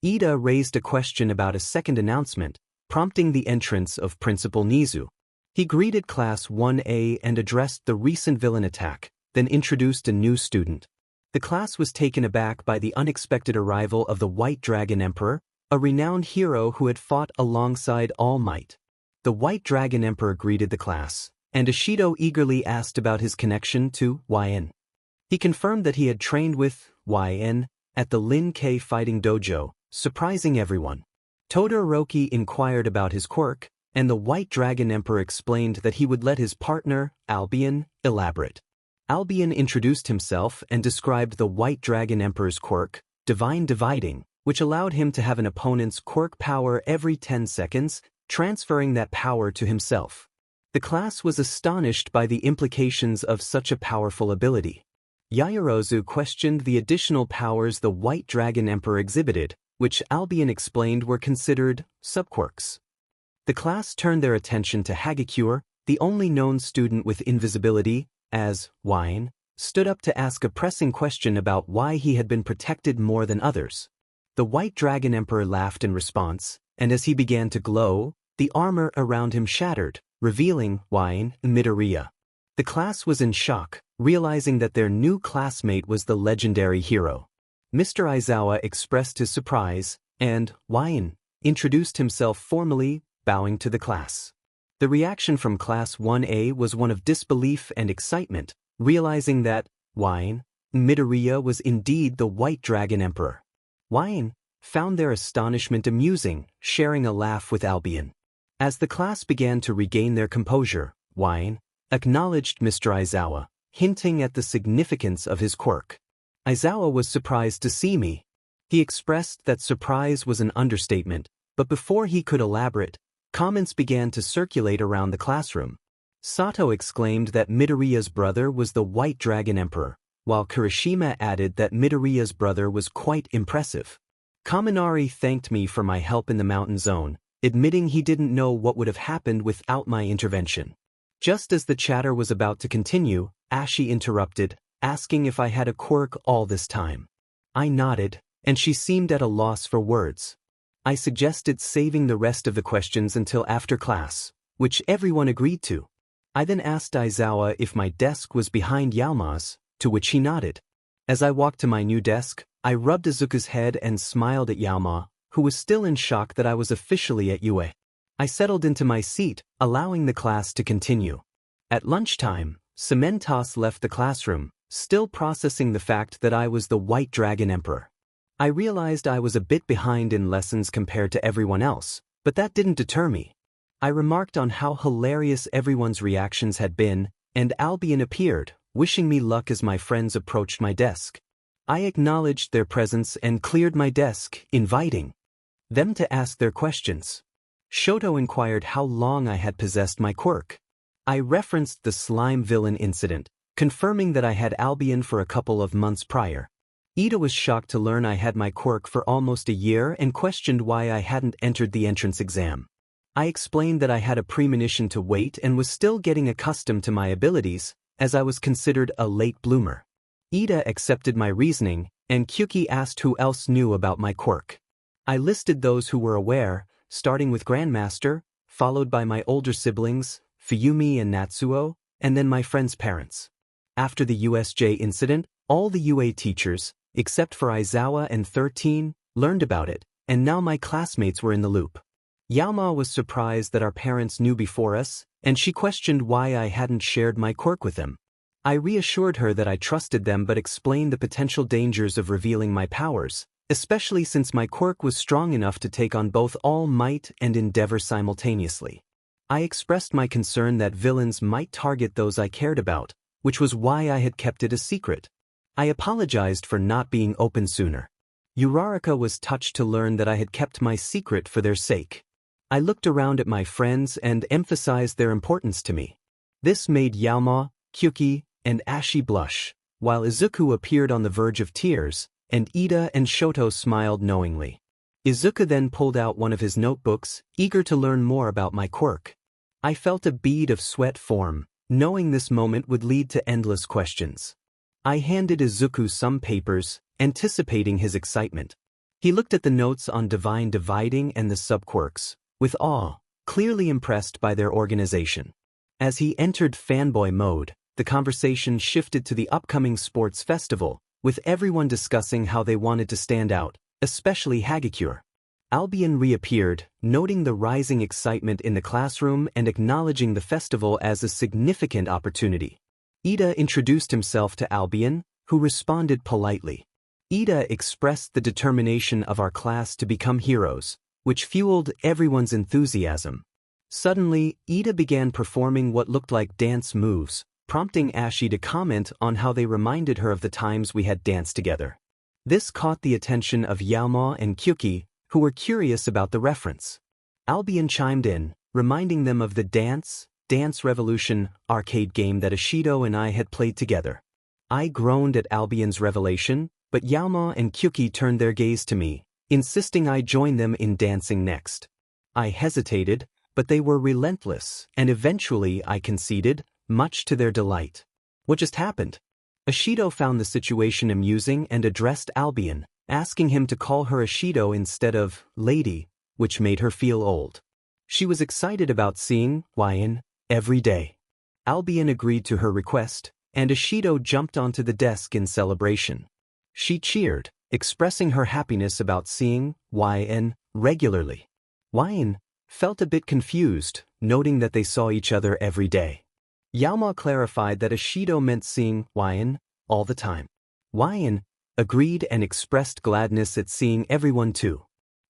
Ida raised a question about a second announcement, prompting the entrance of Principal Nizu. He greeted Class 1A and addressed the recent villain attack, then introduced a new student. The class was taken aback by the unexpected arrival of the White Dragon Emperor, a renowned hero who had fought alongside All Might. The White Dragon Emperor greeted the class, and Ishido eagerly asked about his connection to YN. He confirmed that he had trained with YN at the Lin-Kei Fighting Dojo, surprising everyone. Todoroki inquired about his quirk, and the White Dragon Emperor explained that he would let his partner, Albion, elaborate. Albion introduced himself and described the White Dragon Emperor's quirk, Divine Dividing, which allowed him to have an opponent's quirk power every 10 seconds, transferring that power to himself. The class was astonished by the implications of such a powerful ability. Yaoyorozu questioned the additional powers the White Dragon Emperor exhibited, which Albion explained were considered subquirks. The class turned their attention to Hagakure, the only known student with invisibility, as YN stood up to ask a pressing question about why he had been protected more than others. The White Dragon Emperor laughed in response, and as he began to glow, the armor around him shattered, revealing YN Midoriya. The class was in shock, realizing that their new classmate was the legendary hero. Mr. Aizawa expressed his surprise, and YN introduced himself formally, bowing to the class. The reaction from Class 1A was one of disbelief and excitement, realizing that YN Midoriya was indeed the White Dragon Emperor. YN found their astonishment amusing, sharing a laugh with Albion. As the class began to regain their composure, YN acknowledged Mr. Aizawa, hinting at the significance of his quirk. Aizawa was surprised to see me. He expressed that surprise was an understatement, but before he could elaborate, comments began to circulate around the classroom. Sato exclaimed that Midoriya's brother was the White Dragon Emperor, while Kirishima added that Midoriya's brother was quite impressive. Kaminari thanked me for my help in the mountain zone, admitting he didn't know what would have happened without my intervention. Just as the chatter was about to continue, Ashi interrupted, asking if I had a quirk all this time. I nodded, and she seemed at a loss for words. I suggested saving the rest of the questions until after class, which everyone agreed to. I then asked Aizawa if my desk was behind Yalma's, to which he nodded. As I walked to my new desk, I rubbed Izuku's head and smiled at Yalma, who was still in shock that I was officially at UA. I settled into my seat, allowing the class to continue. At lunchtime, Cementos left the classroom, still processing the fact that I was the White Dragon Emperor. I realized I was a bit behind in lessons compared to everyone else, but that didn't deter me. I remarked on how hilarious everyone's reactions had been, and Albion appeared, wishing me luck as my friends approached my desk. I acknowledged their presence and cleared my desk, inviting them to ask their questions. Shoto inquired how long I had possessed my quirk. I referenced the slime villain incident, confirming that I had Albion for a couple of months prior. Ida was shocked to learn I had my quirk for almost a year and questioned why I hadn't entered the entrance exam. I explained that I had a premonition to wait and was still getting accustomed to my abilities, as I was considered a late bloomer. Ida accepted my reasoning, and Kyuki asked who else knew about my quirk. I listed those who were aware, starting with Grandmaster, followed by my older siblings, Fuyumi and Natsuo, and then my friends' parents. After the USJ incident, all the UA teachers, except for Aizawa and 13, learned about it, and now my classmates were in the loop. Yalma was surprised that our parents knew before us, and she questioned why I hadn't shared my quirk with them. I reassured her that I trusted them but explained the potential dangers of revealing my powers, especially since my quirk was strong enough to take on both All Might and Endeavor simultaneously. I expressed my concern that villains might target those I cared about, which was why I had kept it a secret. I apologized for not being open sooner. Uraraka was touched to learn that I had kept my secret for their sake. I looked around at my friends and emphasized their importance to me. This made Yalma, Kyuki, and Ashi blush, while Izuku appeared on the verge of tears, and Ida and Shoto smiled knowingly. Izuku then pulled out one of his notebooks, eager to learn more about my quirk. I felt a bead of sweat form, knowing this moment would lead to endless questions. I handed Izuku some papers, anticipating his excitement. He looked at the notes on divine dividing and the subquirks, with awe, clearly impressed by their organization. As he entered fanboy mode, the conversation shifted to the upcoming sports festival, with everyone discussing how they wanted to stand out, especially Hagakure. Albion reappeared, noting the rising excitement in the classroom and acknowledging the festival as a significant opportunity. Ida introduced himself to Albion, who responded politely. Ida expressed the determination of our class to become heroes, which fueled everyone's enthusiasm. Suddenly, Ida began performing what looked like dance moves, prompting Ashi to comment on how they reminded her of the times we had danced together. This caught the attention of Yalma and Kyuki, who were curious about the reference. Albion chimed in, reminding them of the Dance Revolution arcade game that Ashido and I had played together. I groaned at Albion's revelation, but Yalma and Kyuki turned their gaze to me, insisting I join them in dancing next. I hesitated, but they were relentless, and eventually I conceded, much to their delight. What just happened? Ashido found the situation amusing and addressed Albion, asking him to call her Ashido instead of lady, which made her feel old. She was excited about seeing Wyan every day. Albion agreed to her request, and Ashido jumped onto the desk in celebration. She cheered, expressing her happiness about seeing Wyan regularly. Wyan felt a bit confused, noting that they saw each other every day. Yalma clarified that Ashido meant seeing Wyan all the time. Wyan agreed and expressed gladness at seeing everyone too.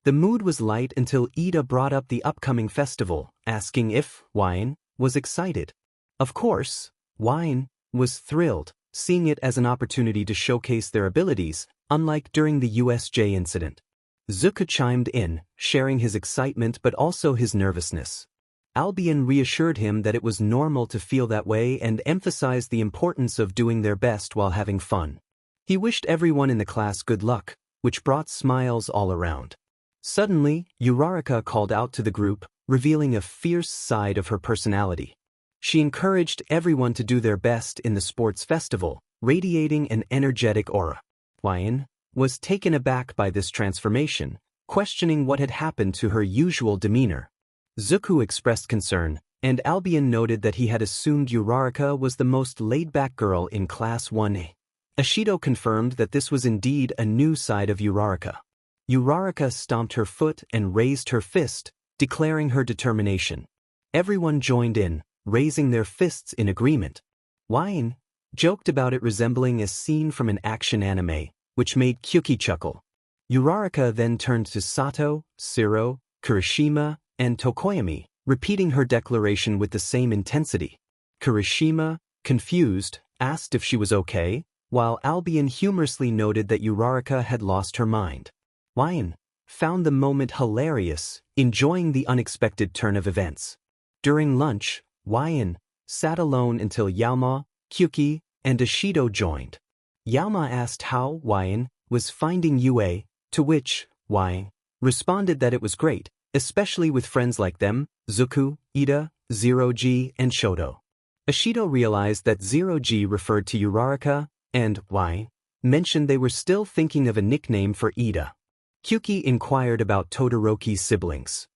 The mood was light until Ida brought up the upcoming festival, asking if Wyan was excited. Of course, Wyan was thrilled, seeing it as an opportunity to showcase their abilities, unlike during the USJ incident. Izuku chimed in, sharing his excitement but also his nervousness. Albion reassured him that it was normal to feel that way and emphasized the importance of doing their best while having fun. He wished everyone in the class good luck, which brought smiles all around. Suddenly, Uraraka called out to the group, revealing a fierce side of her personality. She encouraged everyone to do their best in the sports festival, radiating an energetic aura. Wyan was taken aback by this transformation, questioning what had happened to her usual demeanor. Izuku expressed concern, and Albion noted that he had assumed Uraraka was the most laid-back girl in Class 1A. Ashido confirmed that this was indeed a new side of Uraraka. Uraraka stomped her foot and raised her fist, declaring her determination. Everyone joined in, raising their fists in agreement. Wyan joked about it resembling a scene from an action anime, which made Kyuki chuckle. Uraraka then turned to Sato, Shiro, Kirishima, and Tokoyami, repeating her declaration with the same intensity. Kirishima, confused, asked if she was okay, while Albion humorously noted that Uraraka had lost her mind. Wyan found the moment hilarious, enjoying the unexpected turn of events. During lunch, Wyan sat alone until Yaoma, Kyuki, and Ashido joined. Yaoma asked how Wyan was finding UA, to which Wyan responded that it was great, especially with friends like them, Izuku, Ida, Zero-G, and Shoto. Ashido realized that Zero-G referred to Uraraka, and Wyan mentioned they were still thinking of a nickname for Ida. Kyuki inquired about Todoroki's siblings.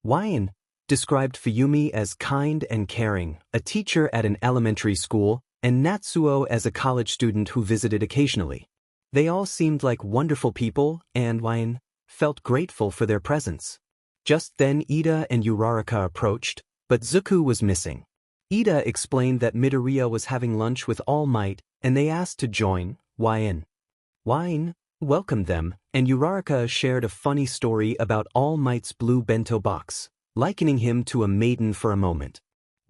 Wyan described Fuyumi as kind and caring, a teacher at an elementary school, and Natsuo as a college student who visited occasionally. They all seemed like wonderful people, and Wyan felt grateful for their presence. Just then Ida and Uraraka approached, but Izuku was missing. Ida explained that Midoriya was having lunch with All Might, and they asked to join. Wyan welcomed them, and Uraraka shared a funny story about All Might's blue bento box, likening him to a maiden for a moment.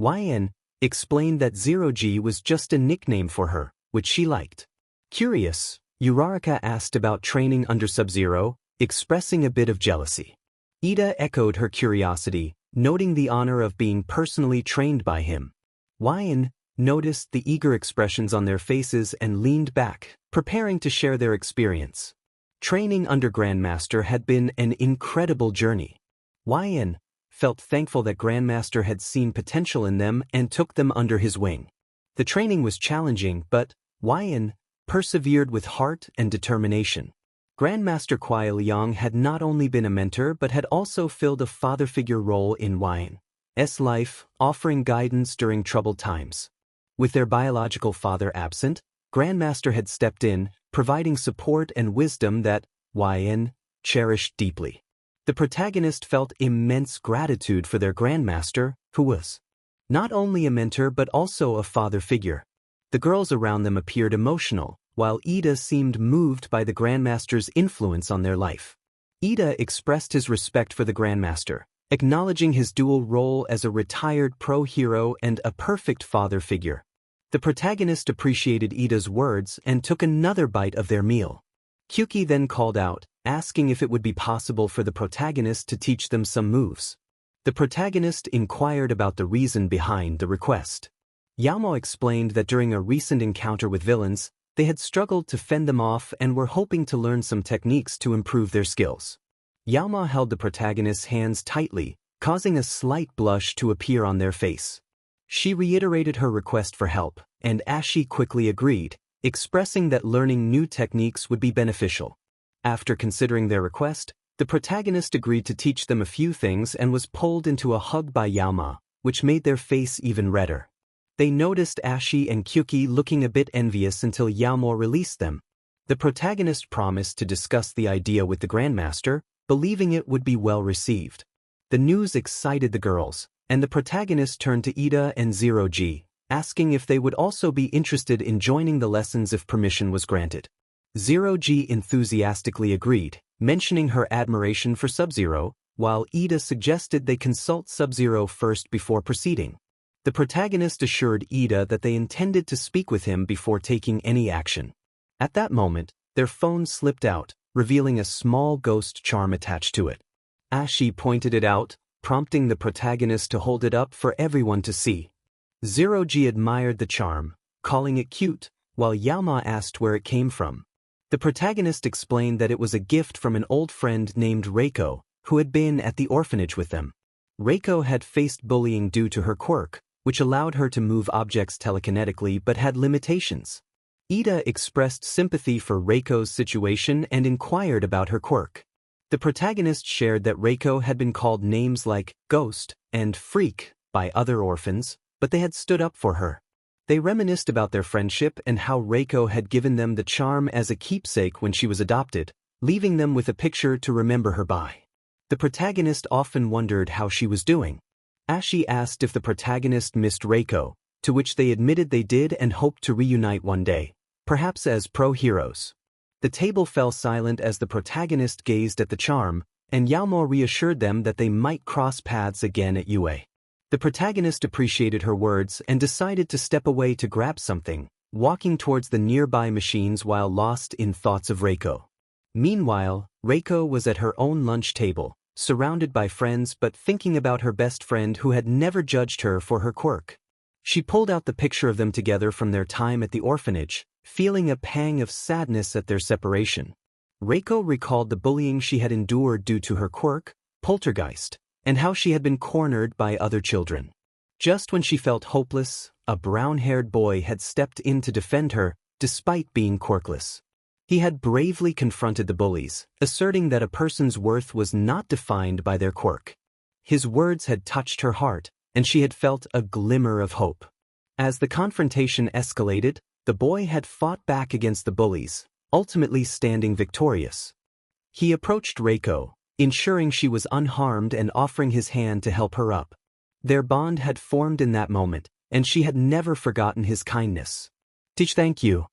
Wyan explained that Zero-G was just a nickname for her, which she liked. Curious, Uraraka asked about training under Sub-Zero, expressing a bit of jealousy. Ida echoed her curiosity, noting the honor of being personally trained by him. Wyan noticed the eager expressions on their faces and leaned back, preparing to share their experience. Training under Grandmaster had been an incredible journey. Wyan felt thankful that Grandmaster had seen potential in them and took them under his wing. The training was challenging, but Wyan persevered with heart and determination. Grandmaster Kuai Liang had not only been a mentor but had also filled a father figure role in Wyan's life, offering guidance during troubled times. With their biological father absent, Grandmaster had stepped in, providing support and wisdom that Wyan cherished deeply. The protagonist felt immense gratitude for their Grandmaster, who was not only a mentor but also a father figure. The girls around them appeared emotional, while Ida seemed moved by the Grandmaster's influence on their life. Ida expressed his respect for the Grandmaster, acknowledging his dual role as a retired pro-hero and a perfect father figure. The protagonist appreciated Ida's words and took another bite of their meal. Kyuki then called out, asking if it would be possible for the protagonist to teach them some moves. The protagonist inquired about the reason behind the request. Yamo explained that during a recent encounter with villains, they had struggled to fend them off and were hoping to learn some techniques to improve their skills. Yama held the protagonist's hands tightly, causing a slight blush to appear on their face. She reiterated her request for help, and Ashi quickly agreed, expressing that learning new techniques would be beneficial. After considering their request, the protagonist agreed to teach them a few things and was pulled into a hug by Yama, which made their face even redder. They noticed Ashi and Kyuki looking a bit envious until Yamo released them. The protagonist promised to discuss the idea with the Grandmaster, believing it would be well received. The news excited the girls, and the protagonist turned to Ida and Zero-G, asking if they would also be interested in joining the lessons if permission was granted. Zero-G enthusiastically agreed, mentioning her admiration for Sub-Zero, while Ida suggested they consult Sub-Zero first before proceeding. The protagonist assured Ida that they intended to speak with him before taking any action. At that moment, Their phone slipped out, revealing a small ghost charm attached to it. Ashi pointed it out, prompting the protagonist to hold it up for everyone to see. Zeroji admired the charm, calling it cute, while Yaoma asked where it came from. The protagonist explained that it was a gift from an old friend named Reiko, who had been at the orphanage with them. Reiko had faced bullying due to her quirk, which allowed her to move objects telekinetically but had limitations. Ida expressed sympathy for Reiko's situation and inquired about her quirk. The protagonist shared that Reiko had been called names like Ghost and Freak by other orphans, but they had stood up for her. They reminisced about their friendship and how Reiko had given them the charm as a keepsake when she was adopted, leaving them with a picture to remember her by. The protagonist often wondered how she was doing. Ashi asked if the protagonist missed Reiko, to which they admitted they did and hoped to reunite one day, perhaps as pro-heroes. The table fell silent as the protagonist gazed at the charm, and Yaoma reassured them that they might cross paths again at UA. The protagonist appreciated her words and decided to step away to grab something, walking towards the nearby machines while lost in thoughts of Reiko. Meanwhile, Reiko was at her own lunch table, surrounded by friends but thinking about her best friend who had never judged her for her quirk. She pulled out the picture of them together from their time at the orphanage, feeling a pang of sadness at their separation. Reiko recalled the bullying she had endured due to her quirk, poltergeist, and how she had been cornered by other children. Just when she felt hopeless, a brown-haired boy had stepped in to defend her, despite being quirkless. He had bravely confronted the bullies, asserting that a person's worth was not defined by their quirk. His words had touched her heart, and she had felt a glimmer of hope. As the confrontation escalated, the boy had fought back against the bullies, ultimately standing victorious. He approached Reiko, ensuring she was unharmed and offering his hand to help her up. Their bond had formed in that moment, and she had never forgotten his kindness. Thank you.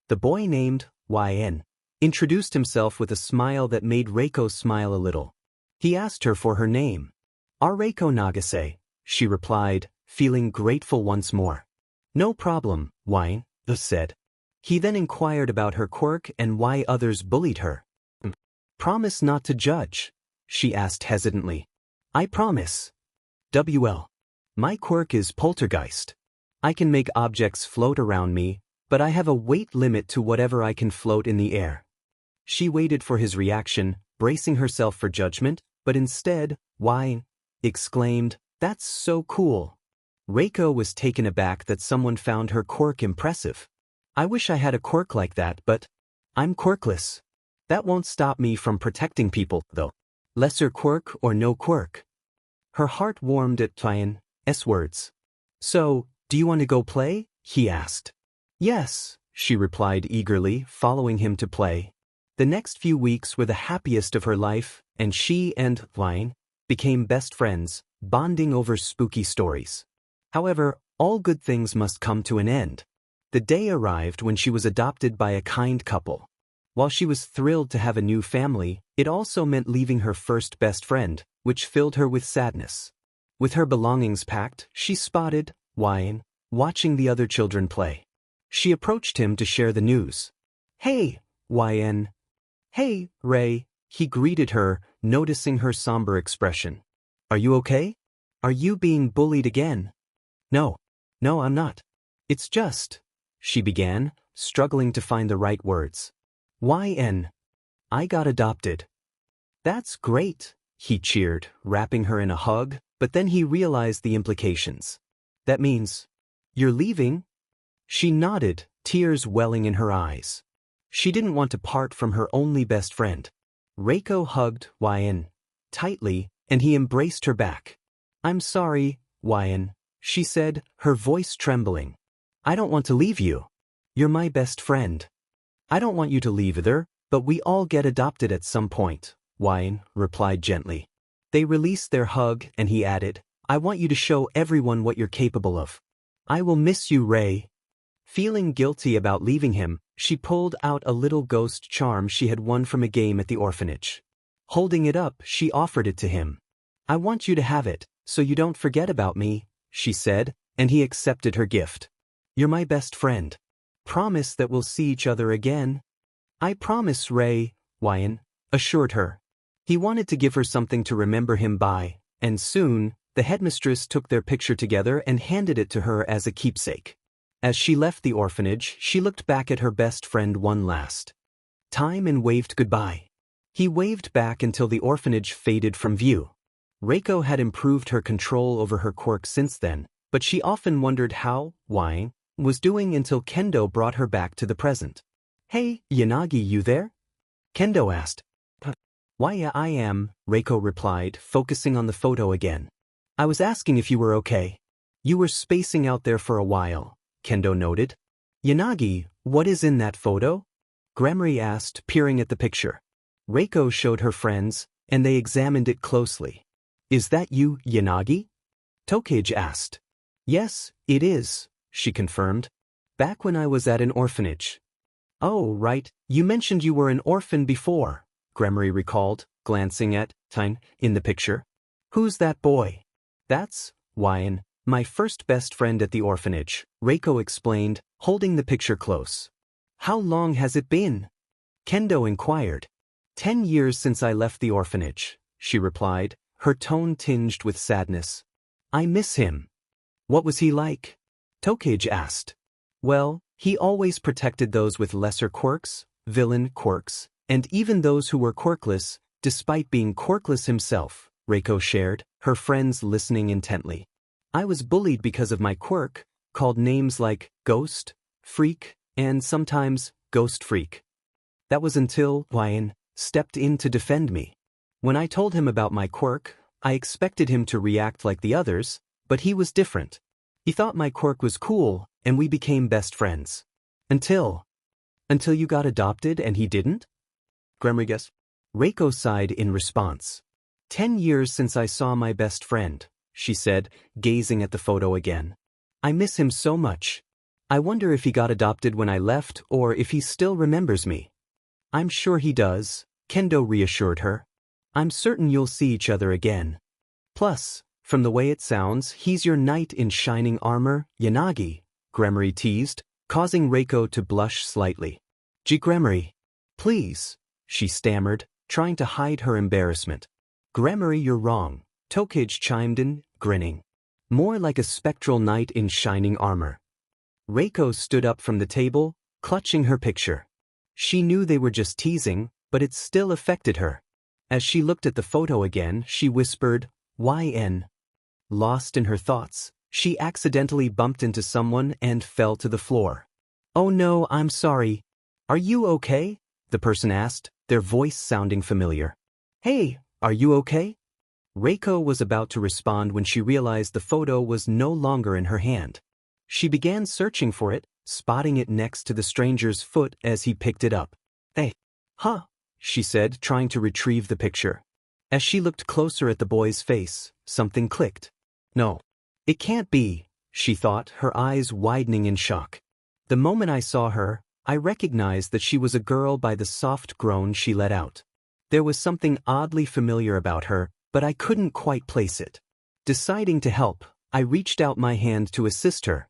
The boy named YN introduced himself with a smile that made Reiko smile a little. He asked her for her name. Reiko Nagase, she replied, feeling grateful once more. No problem, YN said. He then inquired about her quirk and why others bullied her. Promise not to judge, she asked hesitantly. I promise. WL. My quirk is poltergeist. I can make objects float around me, but I have a weight limit to whatever I can float in the air. She waited for his reaction, bracing herself for judgment, but instead, why? Exclaimed, that's so cool. Reiko was taken aback that someone found her quirk impressive. I wish I had a quirk like that, but I'm quirkless. That won't stop me from protecting people, though. Lesser quirk or no quirk. Her heart warmed at YN's words. So, do you want to go play? He asked. Yes, she replied eagerly, following him to play. The next few weeks were the happiest of her life, and she and YN became best friends, bonding over spooky stories. However, all good things must come to an end. The day arrived when she was adopted by a kind couple. While she was thrilled to have a new family, it also meant leaving her first best friend, which filled her with sadness. With her belongings packed, she spotted YN watching the other children play. She approached him to share the news. Hey, YN. Hey, Ray, he greeted her, noticing her somber expression. Are you okay? Are you being bullied again? No, I'm not. It's just, she began, struggling to find the right words. YN. I got adopted. That's great, he cheered, wrapping her in a hug, but then he realized the implications. That means, you're leaving? She nodded, tears welling in her eyes. She didn't want to part from her only best friend. Reiko hugged YN tightly, and he embraced her back. I'm sorry, YN, she said, her voice trembling. I don't want to leave you. You're my best friend. I don't want you to leave either, but we all get adopted at some point, YN replied gently. They released their hug and he added, I want you to show everyone what you're capable of. I will miss you, Ray. Feeling guilty about leaving him, she pulled out a little ghost charm she had won from a game at the orphanage. Holding it up, she offered it to him. I want you to have it, so you don't forget about me, she said, and he accepted her gift. You're my best friend. Promise that we'll see each other again. I promise, Ray, Ryan assured her. He wanted to give her something to remember him by, and soon, the headmistress took their picture together and handed it to her as a keepsake. As she left the orphanage, she looked back at her best friend one last time and waved goodbye. He waved back until the orphanage faded from view. Reiko had improved her control over her quirk since then, but she often wondered how Wang was doing until Kendo brought her back to the present. Hey, Yanagi, you there? Kendo asked. Why, yeah, I am, Reiko replied, focusing on the photo again. I was asking if you were okay. You were spacing out there for a while, Kendo noted. Yanagi, what is in that photo? Cavalry asked, peering at the picture. Reiko showed her friends, and they examined it closely. Is that you, Yanagi? Tokage asked. Yes, it is, she confirmed. Back when I was at an orphanage. Oh, right, you mentioned you were an orphan before, Cavalry recalled, glancing at Tyne in the picture. Who's that boy? That's Ryan, my first best friend at the orphanage, Reiko explained, holding the picture close. How long has it been? Kendo inquired. 10 years since I left the orphanage, she replied, her tone tinged with sadness. I miss him. What was he like? Tokage asked. Well, he always protected those with lesser quirks, villain quirks, and even those who were quirkless, despite being quirkless himself, Reiko shared, her friends listening intently. I was bullied because of my quirk, called names like Ghost, Freak, and sometimes Ghost Freak. That was until Ryan stepped in to defend me. When I told him about my quirk, I expected him to react like the others, but he was different. He thought my quirk was cool, and we became best friends. Until you got adopted and he didn't? Cavalry guessed. Reiko sighed in response. 10 years since I saw my best friend, she said, gazing at the photo again. I miss him so much. I wonder if he got adopted when I left or if he still remembers me. I'm sure he does, Kendo reassured her. I'm certain you'll see each other again. Plus, from the way it sounds, he's your knight in shining armor, Yanagi, Cavalry teased, causing Reiko to blush slightly. Cavalry, please, she stammered, trying to hide her embarrassment. Cavalry, you're wrong, Tokage chimed in, grinning. More like a spectral knight in shining armor. Reiko stood up from the table, clutching her picture. She knew they were just teasing, but it still affected her. As she looked at the photo again, she whispered, YN. Lost in her thoughts, she accidentally bumped into someone and fell to the floor. Oh no, I'm sorry. Are you okay? The person asked, their voice sounding familiar. Hey, are you okay? Reiko was about to respond when she realized the photo was no longer in her hand. She began searching for it, spotting it next to the stranger's foot as he picked it up. Hey, huh, she said, trying to retrieve the picture. As she looked closer at the boy's face, something clicked. No, it can't be, she thought, her eyes widening in shock. The moment I saw her, I recognized that she was a girl by the soft groan she let out. There was something oddly familiar about her, but I couldn't quite place it. Deciding to help, I reached out my hand to assist her.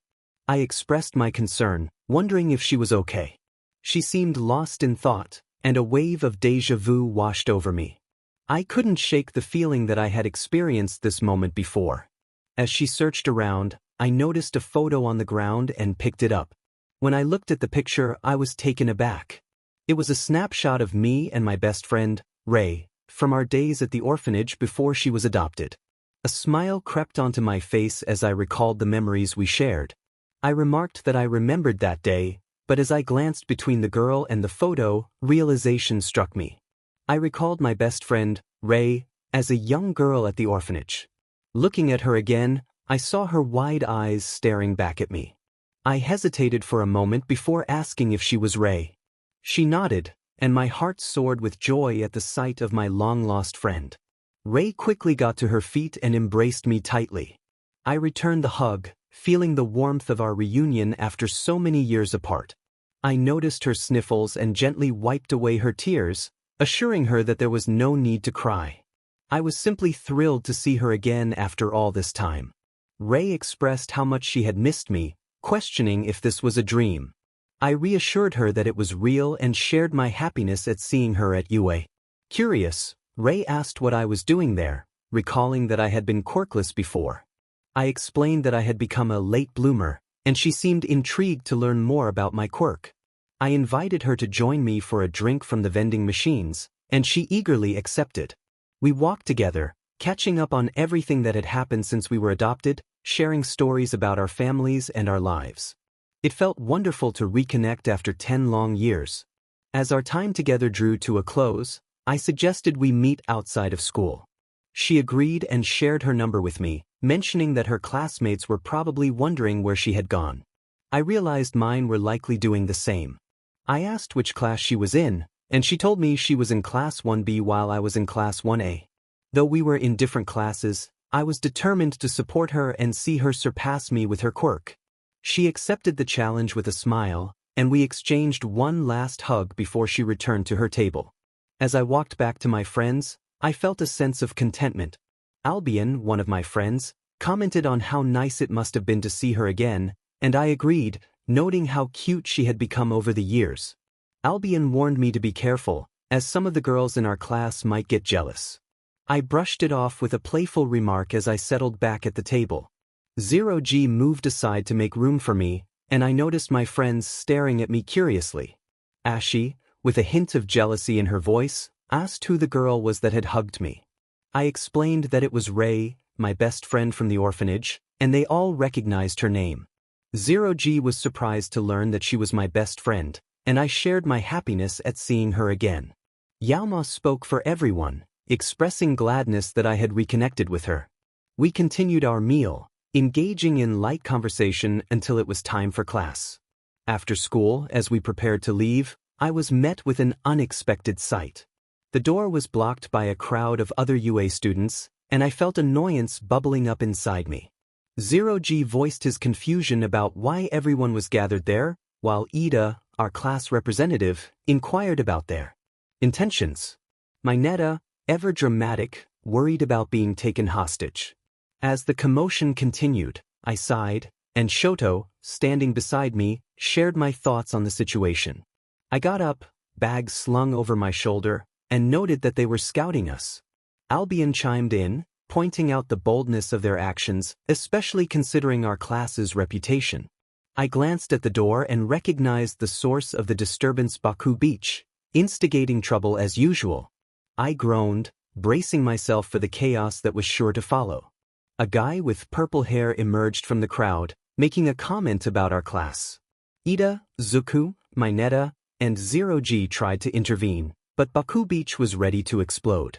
I expressed my concern, wondering if she was okay. She seemed lost in thought, and a wave of déjà vu washed over me. I couldn't shake the feeling that I had experienced this moment before. As she searched around, I noticed a photo on the ground and picked it up. When I looked at the picture, I was taken aback. It was a snapshot of me and my best friend, Ray, from our days at the orphanage before she was adopted. A smile crept onto my face as I recalled the memories we shared. I remarked that I remembered that day, but as I glanced between the girl and the photo, realization struck me. I recalled my best friend, Ray, as a young girl at the orphanage. Looking at her again, I saw her wide eyes staring back at me. I hesitated for a moment before asking if she was Ray. She nodded, and my heart soared with joy at the sight of my long-lost friend. Ray quickly got to her feet and embraced me tightly. I returned the hug, feeling the warmth of our reunion after so many years apart. I noticed her sniffles and gently wiped away her tears, assuring her that there was no need to cry. I was simply thrilled to see her again after all this time. Ray expressed how much she had missed me, questioning if this was a dream. I reassured her that it was real and shared my happiness at seeing her at UA. Curious, Ray asked what I was doing there, recalling that I had been quirkless before. I explained that I had become a late bloomer, and she seemed intrigued to learn more about my quirk. I invited her to join me for a drink from the vending machines, and she eagerly accepted. We walked together, catching up on everything that had happened since we were adopted, sharing stories about our families and our lives. It felt wonderful to reconnect after 10 long years. As our time together drew to a close, I suggested we meet outside of school. She agreed and shared her number with me, mentioning that her classmates were probably wondering where she had gone. I realized mine were likely doing the same. I asked which class she was in, and she told me she was in Class 1B while I was in Class 1A. Though we were in different classes, I was determined to support her and see her surpass me with her quirk. She accepted the challenge with a smile, and we exchanged one last hug before she returned to her table. As I walked back to my friends, I felt a sense of contentment. Albion, one of my friends, commented on how nice it must have been to see her again, and I agreed, noting how cute she had become over the years. Albion warned me to be careful, as some of the girls in our class might get jealous. I brushed it off with a playful remark as I settled back at the table. Zero G moved aside to make room for me, and I noticed my friends staring at me curiously. Ashi, with a hint of jealousy in her voice, asked who the girl was that had hugged me. I explained that it was Ray, my best friend from the orphanage, and they all recognized her name. Zero G was surprised to learn that she was my best friend, and I shared my happiness at seeing her again. Yaoma spoke for everyone, expressing gladness that I had reconnected with her. We continued our meal, engaging in light conversation until it was time for class. After school, as we prepared to leave, I was met with an unexpected sight. The door was blocked by a crowd of other UA students, and I felt annoyance bubbling up inside me. Zero G voiced his confusion about why everyone was gathered there, while Ida, our class representative, inquired about their intentions. Mineta, ever dramatic, worried about being taken hostage. As the commotion continued, I sighed, and Shoto, standing beside me, shared my thoughts on the situation. I got up, bag slung over my shoulder, and noted that they were scouting us. Albion chimed in, pointing out the boldness of their actions, especially considering our class's reputation. I glanced at the door and recognized the source of the disturbance, Baku Beach, instigating trouble as usual. I groaned, bracing myself for the chaos that was sure to follow. A guy with purple hair emerged from the crowd, making a comment about our class. Ida, Zuku, Mineta, and Zero G tried to intervene, but Baku Beach was ready to explode.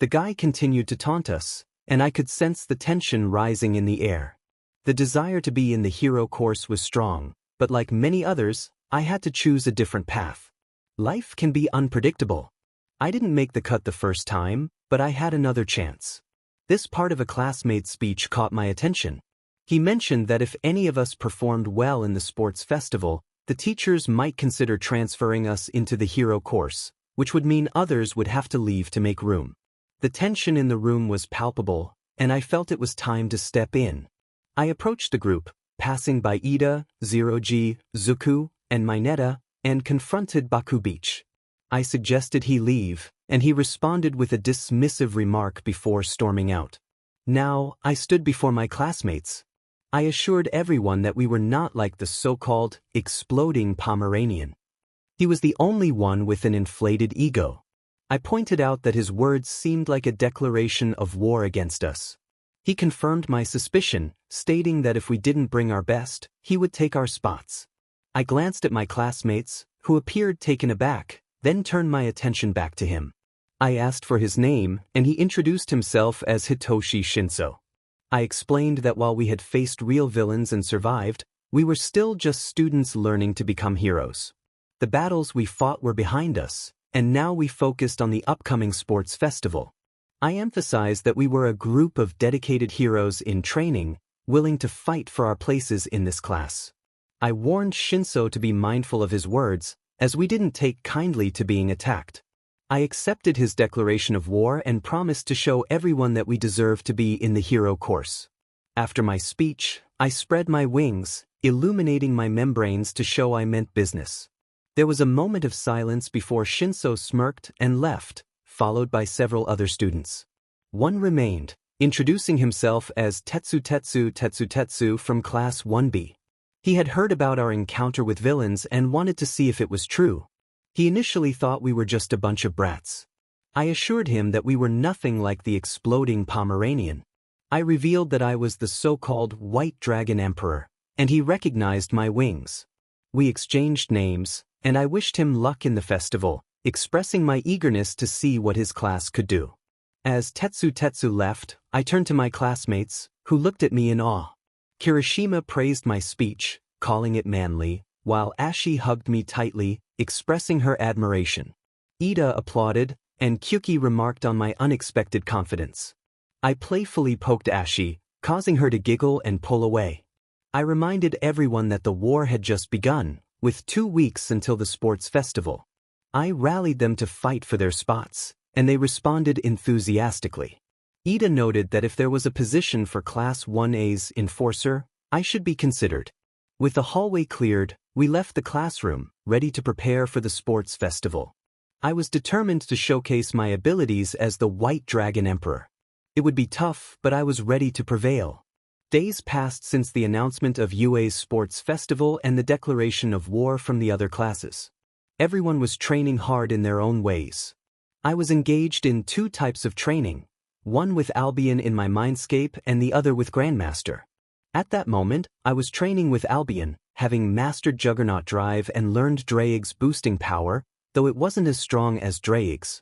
The guy continued to taunt us, and I could sense the tension rising in the air. The desire to be in the hero course was strong, but like many others, I had to choose a different path. Life can be unpredictable. I didn't make the cut the first time, but I had another chance. This part of a classmate's speech caught my attention. He mentioned that if any of us performed well in the sports festival, the teachers might consider transferring us into the hero course, which would mean others would have to leave to make room. The tension in the room was palpable, and I felt it was time to step in. I approached the group, passing by Ida, Zero G, Zuku, and Mineta, and confronted Baku Beach. I suggested he leave, and he responded with a dismissive remark before storming out. Now, I stood before my classmates. I assured everyone that we were not like the so-called exploding Pomeranian. He was the only one with an inflated ego. I pointed out that his words seemed like a declaration of war against us. He confirmed my suspicion, stating that if we didn't bring our best, he would take our spots. I glanced at my classmates, who appeared taken aback, then turned my attention back to him. I asked for his name, and he introduced himself as Hitoshi Shinso. I explained that while we had faced real villains and survived, we were still just students learning to become heroes. The battles we fought were behind us, and now we focused on the upcoming sports festival. I emphasized that we were a group of dedicated heroes in training, willing to fight for our places in this class. I warned Shinso to be mindful of his words, as we didn't take kindly to being attacked. I accepted his declaration of war and promised to show everyone that we deserve to be in the hero course. After my speech, I spread my wings, illuminating my membranes to show I meant business. There was a moment of silence before Shinso smirked and left, followed by several other students. One remained, introducing himself as Tetsu from Class 1B. He had heard about our encounter with villains and wanted to see if it was true. He initially thought we were just a bunch of brats. I assured him that we were nothing like the exploding Pomeranian. I revealed that I was the so-called White Dragon Emperor, and he recognized my wings. We exchanged names, and I wished him luck in the festival, expressing my eagerness to see what his class could do. As Tetsu left, I turned to my classmates, who looked at me in awe. Kirishima praised my speech, calling it manly, while Ashi hugged me tightly, expressing her admiration. Ida applauded, and Kyuki remarked on my unexpected confidence. I playfully poked Ashi, causing her to giggle and pull away. I reminded everyone that the war had just begun, with 2 weeks until the sports festival. I rallied them to fight for their spots, and they responded enthusiastically. Ida noted that if there was a position for Class 1A's enforcer, I should be considered. With the hallway cleared, we left the classroom, ready to prepare for the sports festival. I was determined to showcase my abilities as the White Dragon Emperor. It would be tough, but I was ready to prevail. Days passed since the announcement of UA's sports festival and the declaration of war from the other classes. Everyone was training hard in their own ways. I was engaged in 2 types of training, one with Albion in my mindscape and the other with Grandmaster. At that moment, I was training with Albion, having mastered Juggernaut Drive and learned Draig's boosting power, though it wasn't as strong as Draig's.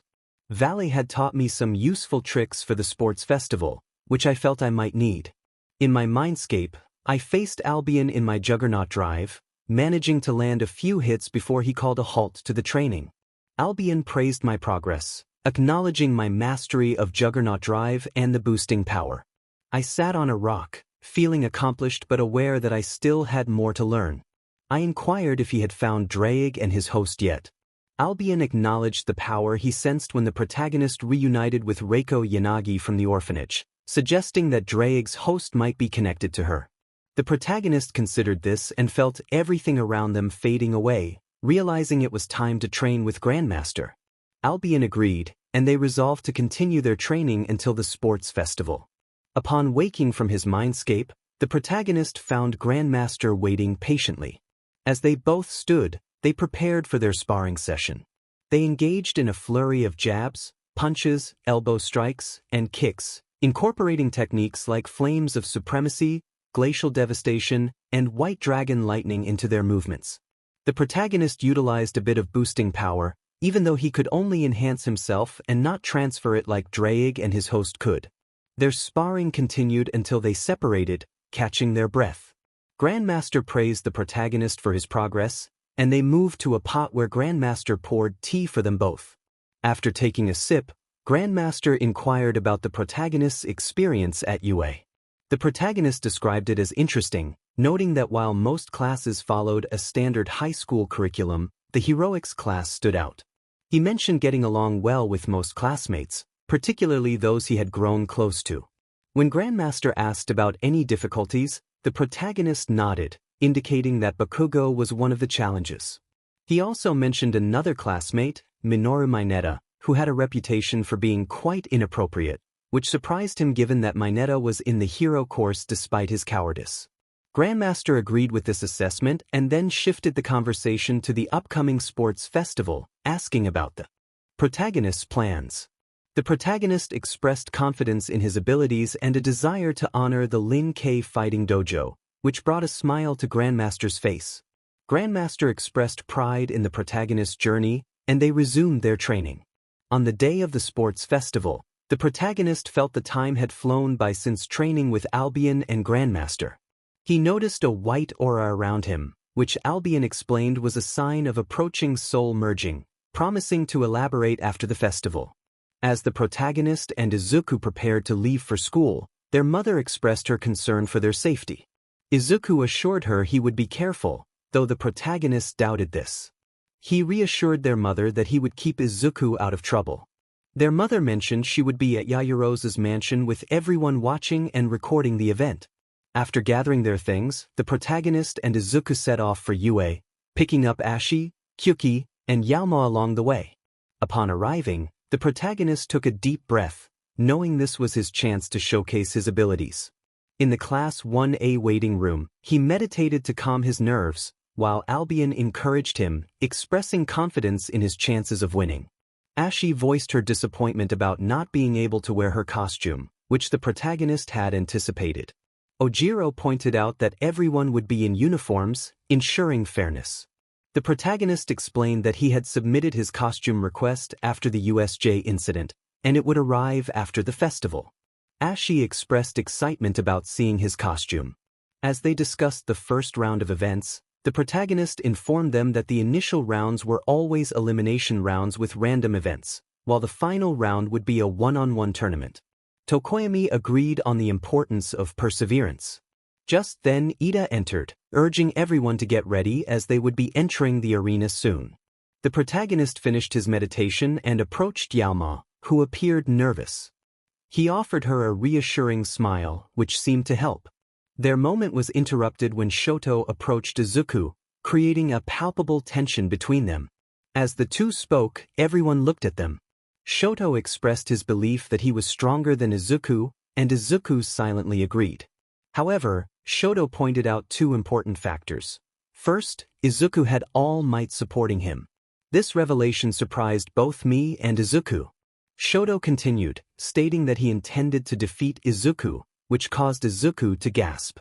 Valley had taught me some useful tricks for the sports festival, which I felt I might need. In my mindscape, I faced Albion in my Juggernaut Drive, managing to land a few hits before he called a halt to the training. Albion praised my progress, acknowledging my mastery of Juggernaut Drive and the boosting power. I sat on a rock, feeling accomplished but aware that I still had more to learn. I inquired if he had found Draig and his host yet. Albion acknowledged the power he sensed when the protagonist reunited with Reiko Yanagi from the orphanage, suggesting that Draig's host might be connected to her. The protagonist considered this and felt everything around them fading away, realizing it was time to train with Grandmaster. Albion agreed, and they resolved to continue their training until the sports festival. Upon waking from his mindscape, the protagonist found Grandmaster waiting patiently. As they both stood, they prepared for their sparring session. They engaged in a flurry of jabs, punches, elbow strikes, and kicks, incorporating techniques like Flames of Supremacy, Glacial Devastation, and White Dragon Lightning into their movements. The protagonist utilized a bit of boosting power, even though he could only enhance himself and not transfer it like Draig and his host could. Their sparring continued until they separated, catching their breath. Grandmaster praised the protagonist for his progress, and they moved to a pot where Grandmaster poured tea for them both. After taking a sip, Grandmaster inquired about the protagonist's experience at UA. The protagonist described it as interesting, noting that while most classes followed a standard high school curriculum, the heroics class stood out. He mentioned getting along well with most classmates, particularly those he had grown close to. When Grandmaster asked about any difficulties, the protagonist nodded, indicating that Bakugo was one of the challenges. He also mentioned another classmate, Minoru Mineta, who had a reputation for being quite inappropriate, which surprised him given that Mineta was in the hero course despite his cowardice. Grandmaster agreed with this assessment and then shifted the conversation to the upcoming sports festival, asking about the protagonist's plans. The protagonist expressed confidence in his abilities and a desire to honor the Lin K Fighting Dojo, which brought a smile to Grandmaster's face. Grandmaster expressed pride in the protagonist's journey, and they resumed their training. On the day of the sports festival, the protagonist felt the time had flown by since training with Albion and Grandmaster. He noticed a white aura around him, which Albion explained was a sign of approaching soul merging, promising to elaborate after the festival. As the protagonist and Izuku prepared to leave for school, their mother expressed her concern for their safety. Izuku assured her he would be careful, though the protagonist doubted this. He reassured their mother that he would keep Izuku out of trouble. Their mother mentioned she would be at Yaoyorozu's mansion with everyone watching and recording the event. After gathering their things, the protagonist and Izuku set off for UA, picking up Ashi, Kyuki, and Yaoma along the way. Upon arriving, the protagonist took a deep breath, knowing this was his chance to showcase his abilities. In the Class 1A waiting room, he meditated to calm his nerves, while Albion encouraged him, expressing confidence in his chances of winning. Ashi voiced her disappointment about not being able to wear her costume, which the protagonist had anticipated. Ojiro pointed out that everyone would be in uniforms, ensuring fairness. The protagonist explained that he had submitted his costume request after the USJ incident, and it would arrive after the festival. Ashi expressed excitement about seeing his costume. As they discussed the first round of events, the protagonist informed them that the initial rounds were always elimination rounds with random events, while the final round would be a one-on-one tournament. Tokoyami agreed on the importance of perseverance. Just then Ida entered, urging everyone to get ready as they would be entering the arena soon. The protagonist finished his meditation and approached Yaoma, who appeared nervous. He offered her a reassuring smile, which seemed to help. Their moment was interrupted when Shoto approached Izuku, creating a palpable tension between them. As the two spoke, everyone looked at them. Shoto expressed his belief that he was stronger than Izuku, and Izuku silently agreed. However, Shoto pointed out two important factors. First, Izuku had All Might supporting him. This revelation surprised both me and Izuku. Shoto continued, stating that he intended to defeat Izuku, which caused Izuku to gasp.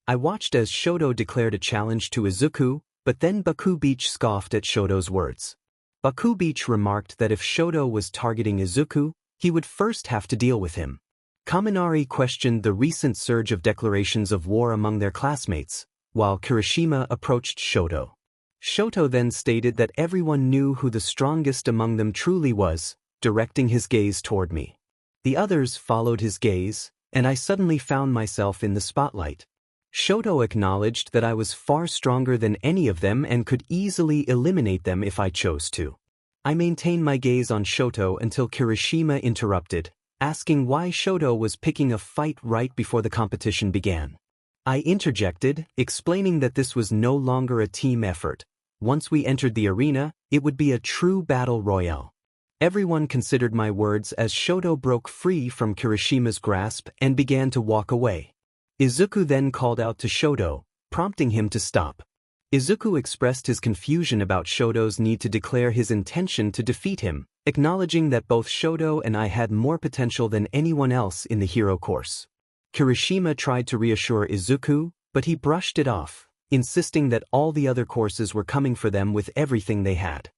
I watched as Shoto declared a challenge to Izuku, but then Bakugo scoffed at Shoto's words. Bakugo remarked that if Shoto was targeting Izuku, he would first have to deal with him. Kaminari questioned the recent surge of declarations of war among their classmates, while Kirishima approached Shoto. Shoto then stated that everyone knew who the strongest among them truly was, directing his gaze toward me. The others followed his gaze, and I suddenly found myself in the spotlight. Shoto acknowledged that I was far stronger than any of them and could easily eliminate them if I chose to. I maintained my gaze on Shoto until Kirishima interrupted, asking why Shoto was picking a fight right before the competition began. I interjected, explaining that this was no longer a team effort. Once we entered the arena, it would be a true battle royale. Everyone considered my words as Shoto broke free from Kirishima's grasp and began to walk away. Izuku then called out to Shoto, prompting him to stop. Izuku expressed his confusion about Shoto's need to declare his intention to defeat him, acknowledging that both Shoto and I had more potential than anyone else in the hero course. Kirishima tried to reassure Izuku, but he brushed it off, insisting that all the other courses were coming for them with everything they had.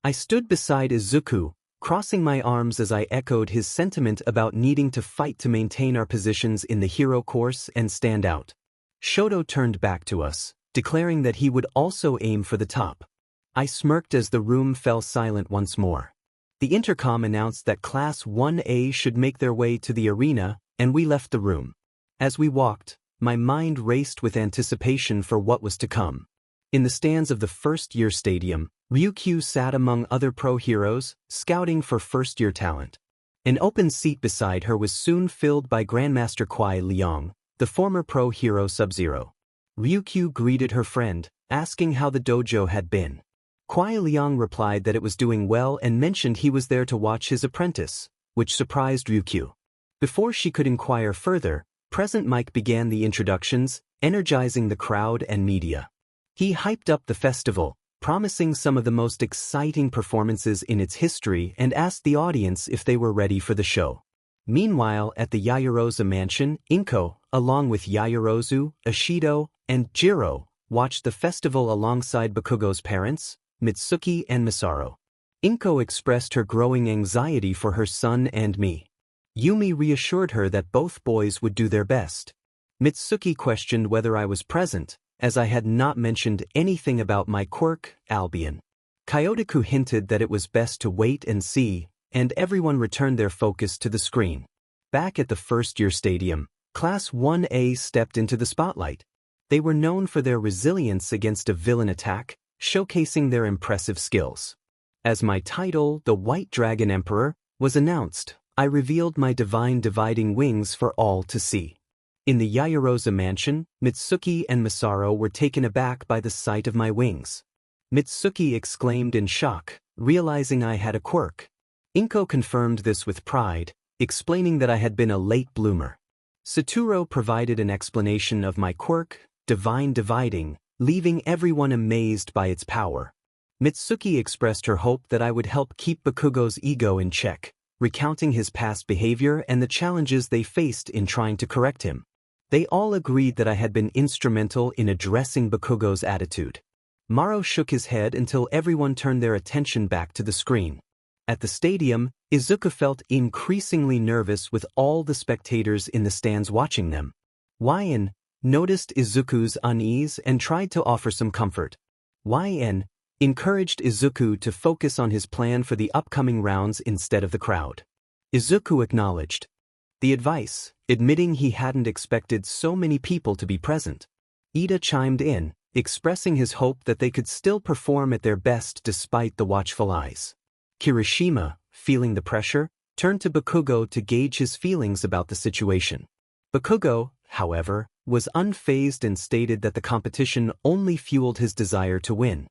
I stood beside Izuku, crossing my arms as I echoed his sentiment about needing to fight to maintain our positions in the hero course and stand out. Shoto turned back to us, declaring that he would also aim for the top. I smirked as the room fell silent once more. The intercom announced that Class 1A should make their way to the arena, and we left the room. As we walked, my mind raced with anticipation for what was to come. In the stands of the first-year stadium, Ryukyu sat among other pro heroes, scouting for first-year talent. An open seat beside her was soon filled by Grandmaster Kuai Liang, the former pro hero Sub-Zero. Ryukyu greeted her friend, asking how the dojo had been. Kuai Liang replied that it was doing well and mentioned he was there to watch his apprentice, which surprised Ryukyu. Before she could inquire further, Present Mike began the introductions, energizing the crowd and media. He hyped up the festival, promising some of the most exciting performances in its history and asked the audience if they were ready for the show. Meanwhile, at the Yaoyorozu mansion, Inko, along with Yaoyorozu, Ishido, and Jiro, watched the festival alongside Bakugo's parents, Mitsuki and Masaru. Inko expressed her growing anxiety for her son and me. Yumi reassured her that both boys would do their best. Mitsuki questioned whether I was present, as I had not mentioned anything about my quirk, Albion. Kyotoku hinted that it was best to wait and see, and everyone returned their focus to the screen. Back at the first-year stadium, Class 1A stepped into the spotlight. They were known for their resilience against a villain attack, showcasing their impressive skills. As my title, the White Dragon Emperor, was announced, I revealed my divine dividing wings for all to see. In the Yayarosa mansion, Mitsuki and Masaru were taken aback by the sight of my wings. Mitsuki exclaimed in shock, realizing I had a quirk. Inko confirmed this with pride, explaining that I had been a late bloomer. Satoru provided an explanation of my quirk, divine dividing, leaving everyone amazed by its power. Mitsuki expressed her hope that I would help keep Bakugo's ego in check, recounting his past behavior and the challenges they faced in trying to correct him. They all agreed that I had been instrumental in addressing Bakugo's attitude. Maro shook his head until everyone turned their attention back to the screen. At the stadium, Izuku felt increasingly nervous with all the spectators in the stands watching them. YN noticed Izuku's unease and tried to offer some comfort. YN encouraged Izuku to focus on his plan for the upcoming rounds instead of the crowd. Izuku acknowledged the advice, admitting he hadn't expected so many people to be present. Ida chimed in, expressing his hope that they could still perform at their best despite the watchful eyes. Kirishima, feeling the pressure, turned to Bakugo to gauge his feelings about the situation. Bakugo, however, was unfazed and stated that the competition only fueled his desire to win.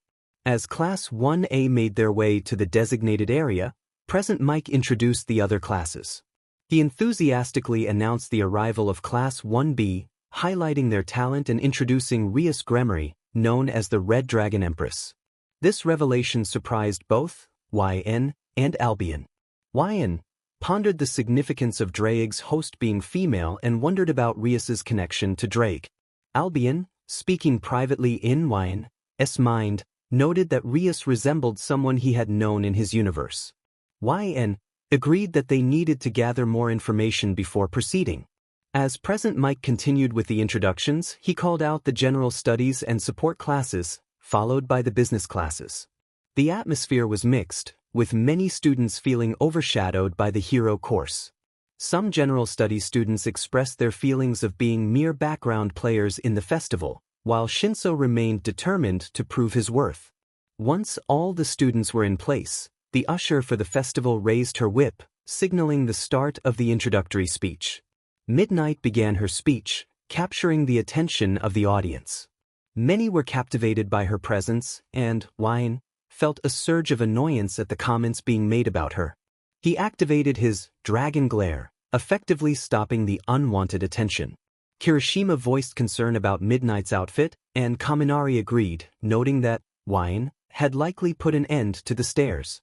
As Class 1A made their way to the designated area, President Mike introduced the other classes. He enthusiastically announced the arrival of Class 1B, highlighting their talent and introducing Ruse Gremory, known as the Red Dragon Empress. This revelation surprised both YN and Albion. YN pondered the significance of Drake's host being female and wondered about Rias's connection to Drake. Albion, speaking privately in YN's mind, noted that Rias resembled someone he had known in his universe. YN agreed that they needed to gather more information before proceeding. As President Mike continued with the introductions, he called out the general studies and support classes, followed by the business classes. The atmosphere was mixed, with many students feeling overshadowed by the hero course. Some general studies students expressed their feelings of being mere background players in the festival, while Shinso remained determined to prove his worth. Once all the students were in place, the usher for the festival raised her whip, signaling the start of the introductory speech. Midnight began her speech, capturing the attention of the audience. Many were captivated by her presence, and YN felt a surge of annoyance at the comments being made about her. He activated his dragon glare, effectively stopping the unwanted attention. Kirishima voiced concern about Midnight's outfit, and Kaminari agreed, noting that YN had likely put an end to the stares.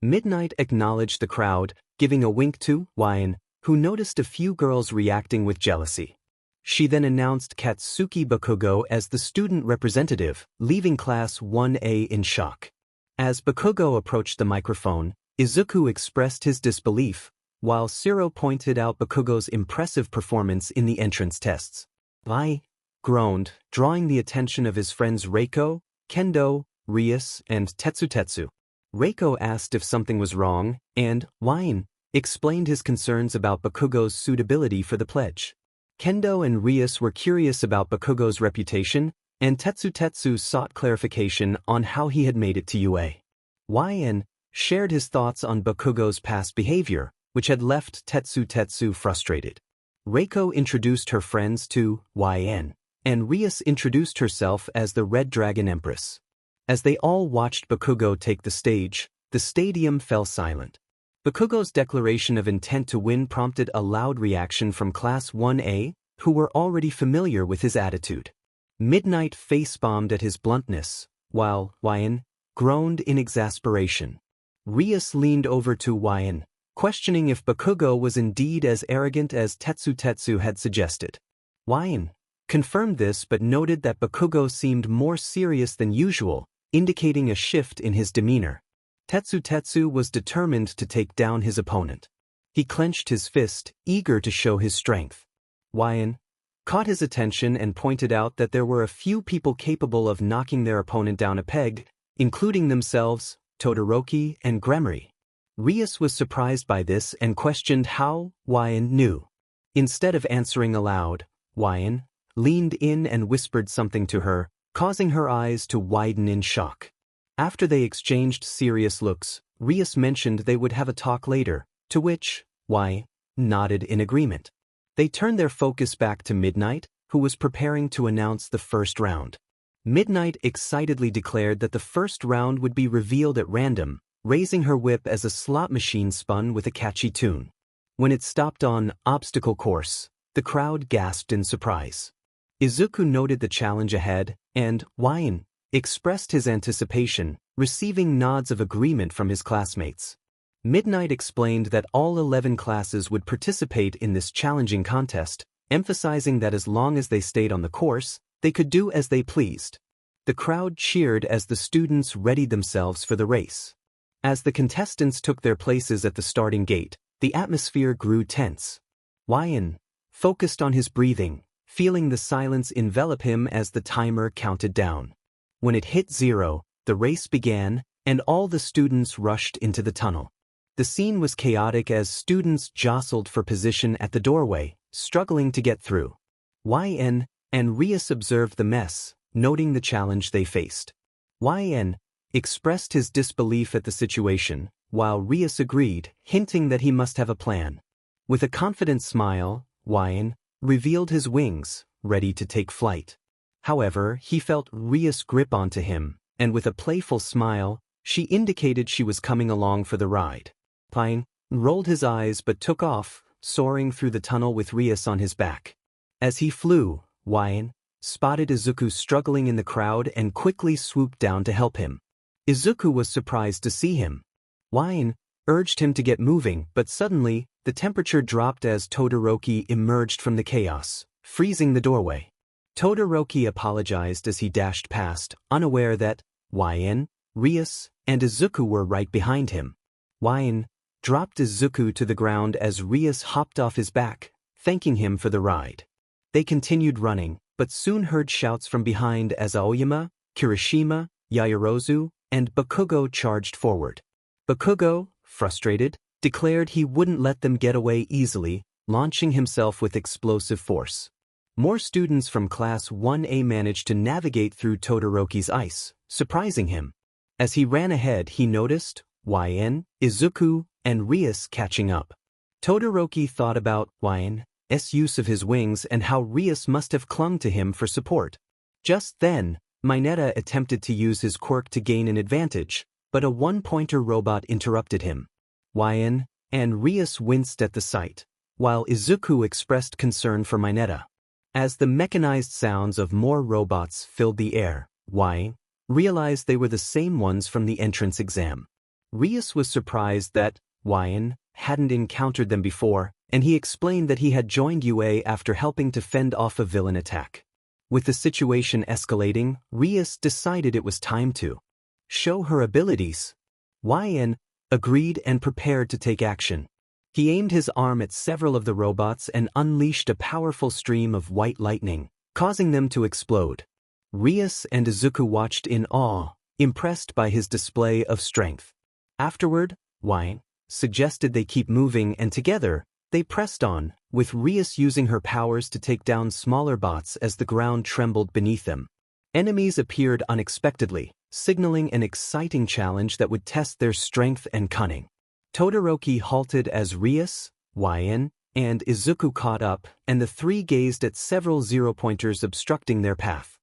Midnight acknowledged the crowd, giving a wink to YN, who noticed a few girls reacting with jealousy. She then announced Katsuki Bakugo as the student representative, leaving Class 1A in shock. As Bakugo approached the microphone, Izuku expressed his disbelief, while Shiro pointed out Bakugo's impressive performance in the entrance tests. I groaned, drawing the attention of his friends Reiko, Kendo, Rias, and Tetsu. Reiko asked if something was wrong, and YN explained his concerns about Bakugo's suitability for the pledge. Kendo and Rias were curious about Bakugo's reputation, and Tetsu sought clarification on how he had made it to UA. YN shared his thoughts on Bakugo's past behavior, which had left Tetsu frustrated. Reiko introduced her friends to YN, and Rias introduced herself as the Red Dragon Empress. As they all watched Bakugo take the stage, the stadium fell silent. Bakugo's declaration of intent to win prompted a loud reaction from Class 1A, who were already familiar with his attitude. Midnight face-bombed at his bluntness, while YN groaned in exasperation. Rias leaned over to YN, questioning if Bakugo was indeed as arrogant as Tetsu had suggested. YN confirmed this but noted that Bakugo seemed more serious than usual, indicating a shift in his demeanor. Tetsu was determined to take down his opponent. He clenched his fist, eager to show his strength. YN caught his attention and pointed out that there were a few people capable of knocking their opponent down a peg, including themselves, Todoroki, and Gremory. Rias was surprised by this and questioned how YN knew. Instead of answering aloud, YN leaned in and whispered something to her, causing her eyes to widen in shock. After they exchanged serious looks, Rias mentioned they would have a talk later, to which YN nodded in agreement. They turned their focus back to Midnight, who was preparing to announce the first round. Midnight excitedly declared that the first round would be revealed at random, raising her whip as a slot machine spun with a catchy tune. When it stopped on obstacle course, the crowd gasped in surprise. Izuku noted the challenge ahead, and, Wyan, expressed his anticipation, receiving nods of agreement from his classmates. Midnight explained that all 11 classes would participate in this challenging contest, emphasizing that as long as they stayed on the course, they could do as they pleased. The crowd cheered as the students readied themselves for the race. As the contestants took their places at the starting gate, the atmosphere grew tense. Wyan focused on his breathing, feeling the silence envelop him as the timer counted down. When it hit 0, the race began, and all the students rushed into the tunnel. The scene was chaotic as students jostled for position at the doorway, struggling to get through. Yn and Rias observed the mess, noting the challenge they faced. Yn expressed his disbelief at the situation, while Rias agreed, hinting that he must have a plan. With a confident smile, Yn revealed his wings, ready to take flight. However, he felt Rias grip onto him, and with a playful smile, she indicated she was coming along for the ride. Pine rolled his eyes but took off, soaring through the tunnel with Rias on his back. As he flew, Yn spotted Izuku struggling in the crowd and quickly swooped down to help him. Izuku was surprised to see him. Yn urged him to get moving, but suddenly, the temperature dropped as Todoroki emerged from the chaos, freezing the doorway. Todoroki apologized as he dashed past, unaware that Yn, Rias, and Izuku were right behind him. Yn dropped Izuku to the ground as Rias hopped off his back, thanking him for the ride. They continued running, but soon heard shouts from behind as Aoyama, Kirishima, Yaoyorozu, and Bakugo charged forward. Bakugo, frustrated, declared he wouldn't let them get away easily, launching himself with explosive force. More students from Class 1A managed to navigate through Todoroki's ice, surprising him. As he ran ahead, he noticed Yn, Izuku, and Rias catching up. Todoroki thought aboutYn's use of his wings and how Rias must have clung to him for support. Just then, Mineta attempted to use his quirk to gain an advantage, but a one-pointer robot interrupted him. Yn and Rias winced at the sight, while Izuku expressed concern for Mineta. As the mechanized sounds of more robots filled the air, Yn realized they were the same ones from the entrance exam. Rias was surprised that Yn hadn't encountered them before, and he explained that he had joined UA after helping to fend off a villain attack. With the situation escalating, Rias decided it was time to show her abilities. Yn agreed and prepared to take action. He aimed his arm at several of the robots and unleashed a powerful stream of white lightning, causing them to explode. Rias and Izuku watched in awe, impressed by his display of strength. Afterward, Yn suggested they keep moving, and together, they pressed on, with Rias using her powers to take down smaller bots as the ground trembled beneath them. Enemies appeared unexpectedly, signaling an exciting challenge that would test their strength and cunning. Todoroki halted as Rias, Yn, and Izuku caught up, and the three gazed at several zero-pointers obstructing their path.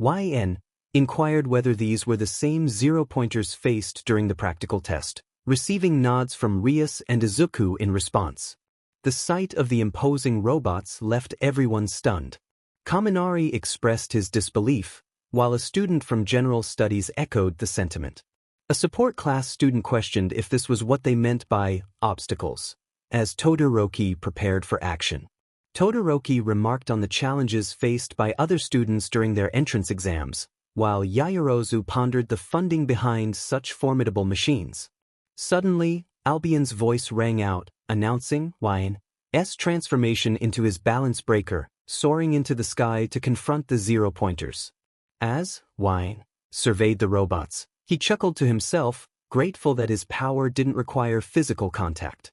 Yn inquired whether these were the same zero-pointers faced during the practical test, receiving nods from Rias and Izuku in response. The sight of the imposing robots left everyone stunned. Kaminari expressed his disbelief, while a student from General Studies echoed the sentiment. A support class student questioned if this was what they meant by obstacles, as Todoroki prepared for action. Todoroki remarked on the challenges faced by other students during their entrance exams, while Yaoyorozu pondered the funding behind such formidable machines. Suddenly, Albion's voice rang out, announcingYn's transformation into his balance breaker, soaring into the sky to confront the zero-pointers. As Yn surveyed the robots, he chuckled to himself, grateful that his power didn't require physical contact.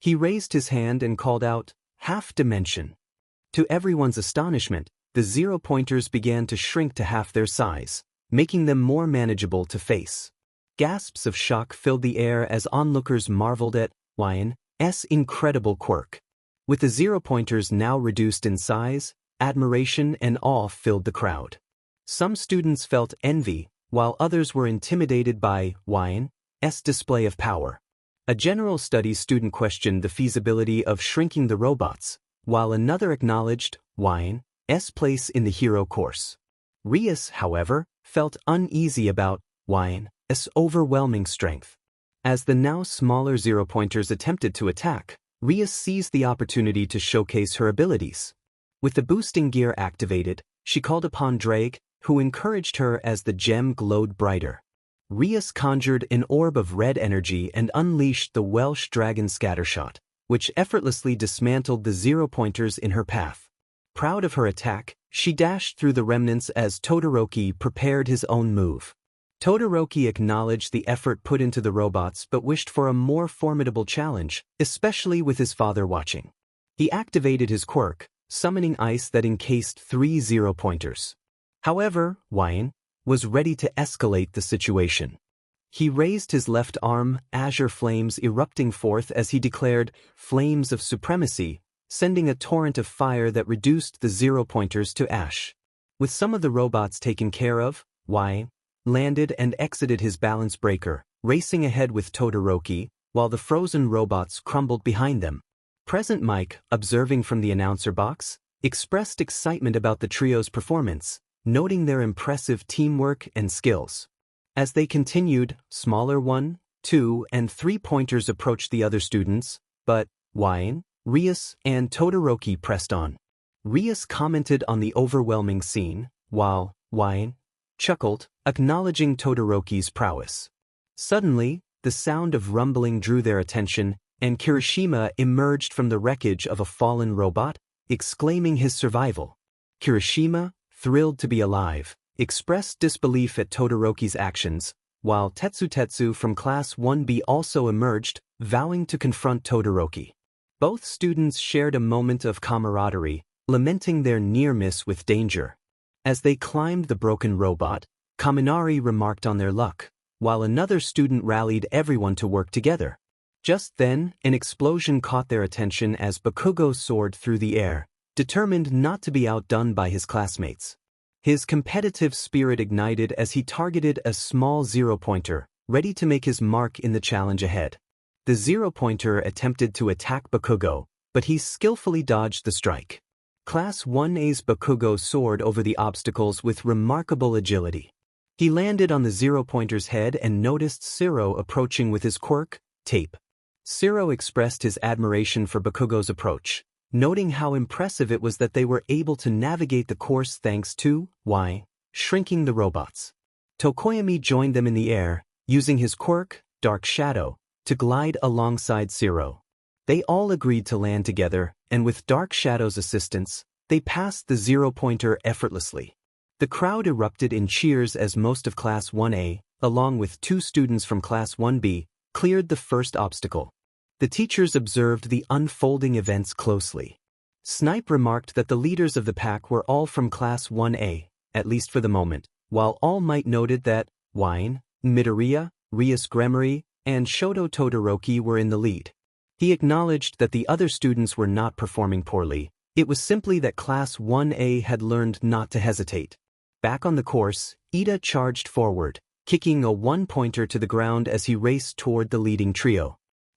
He raised his hand and called out, "Half dimension." To everyone's astonishment, the zero-pointers began to shrink to half their size, making them more manageable to face. Gasps of shock filled the air as onlookers marveled atYn's incredible quirk. With the zero-pointers now reduced in size, admiration and awe filled the crowd. Some students felt envy, while others were intimidated by Yin's display of power. A general studies student questioned the feasibility of shrinking the robots, while another acknowledged Yin's place in the hero course. Ruse, however, felt uneasy about Yin's overwhelming strength. As the now smaller zero-pointers attempted to attack, Ruse seized the opportunity to showcase her abilities. With the boosting gear activated, she called upon Drake, who encouraged her as the gem glowed brighter. Ruse conjured an orb of red energy and unleashed the Welsh Dragon Scattershot, which effortlessly dismantled the zero-pointers in her path. Proud of her attack, she dashed through the remnants as Todoroki prepared his own move. Todoroki acknowledged the effort put into the robots but wished for a more formidable challenge, especially with his father watching. He activated his quirk, summoning ice that encased 3 zero-pointers. However, Yin was ready to escalate the situation. He raised his left arm, azure flames erupting forth as he declared, "Flames of Supremacy," sending a torrent of fire that reduced the zero-pointers to ash. With some of the robots taken care of, Yin landed and exited his balance breaker, racing ahead with Todoroki, while the frozen robots crumbled behind them. Present Mike, observing from the announcer box, expressed excitement about the trio's performance, noting their impressive teamwork and skills. As they continued, smaller 1, 2, and 3-pointers approached the other students, but Yin, Ruse, and Todoroki pressed on. Ruse commented on the overwhelming scene, while Yin chuckled, acknowledging Todoroki's prowess. Suddenly, the sound of rumbling drew their attention, and Kirishima emerged from the wreckage of a fallen robot, exclaiming his survival. Kirishima, thrilled to be alive, expressed disbelief at Todoroki's actions, while Tetsu from Class 1B also emerged, vowing to confront Todoroki. Both students shared a moment of camaraderie, lamenting their near miss with danger. As they climbed the broken robot, Kaminari remarked on their luck, while another student rallied everyone to work together. Just then, an explosion caught their attention as Bakugo soared through the air, determined not to be outdone by his classmates. His competitive spirit ignited as he targeted a small zero-pointer, ready to make his mark in the challenge ahead. The zero-pointer attempted to attack Bakugo, but he skillfully dodged the strike. Class 1A's Bakugo soared over the obstacles with remarkable agility. He landed on the zero-pointer's head and noticed Siro approaching with his quirk, Tape. Siro expressed his admiration for Bakugo's approach, noting how impressive it was that they were able to navigate the course thanks to shrinking the robots. Tokoyami joined them in the air, using his quirk, Dark Shadow, to glide alongside Siro. They all agreed to land together, and with Dark Shadow's assistance, they passed the zero-pointer effortlessly. The crowd erupted in cheers as most of Class 1A, along with 2 students from Class 1B, cleared the first obstacle. The teachers observed the unfolding events closely. Snipe remarked that the leaders of the pack were all from Class 1A, at least for the moment, while All Might noted that Yin, Midoriya, Ruse Gremory, and Shoto Todoroki were in the lead. He acknowledged that the other students were not performing poorly, it was simply that Class 1A had learned not to hesitate. Back on the course, Ida charged forward, kicking a 1-pointer to the ground as he raced toward the leading trio.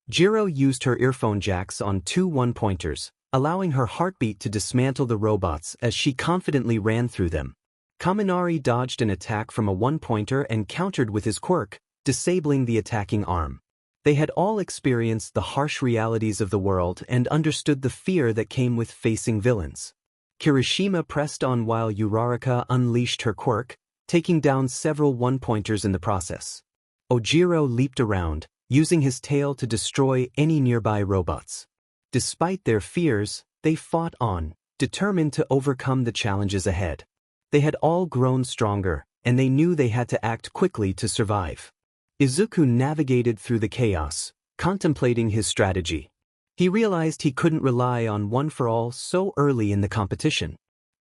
Jiro used her earphone jacks on 2 1-pointers, allowing her heartbeat to dismantle the robots as she confidently ran through them. Kaminari dodged an attack from a 1-pointer and countered with his quirk, disabling the attacking arm. They had all experienced the harsh realities of the world and understood the fear that came with facing villains. Kirishima pressed on while Uraraka unleashed her quirk, taking down several 1-pointers in the process. Ojiro leaped around, using his tail to destroy any nearby robots. Despite their fears, they fought on, determined to overcome the challenges ahead. They had all grown stronger, and they knew they had to act quickly to survive. Izuku navigated through the chaos, contemplating his strategy. He realized he couldn't rely on One for All so early in the competition.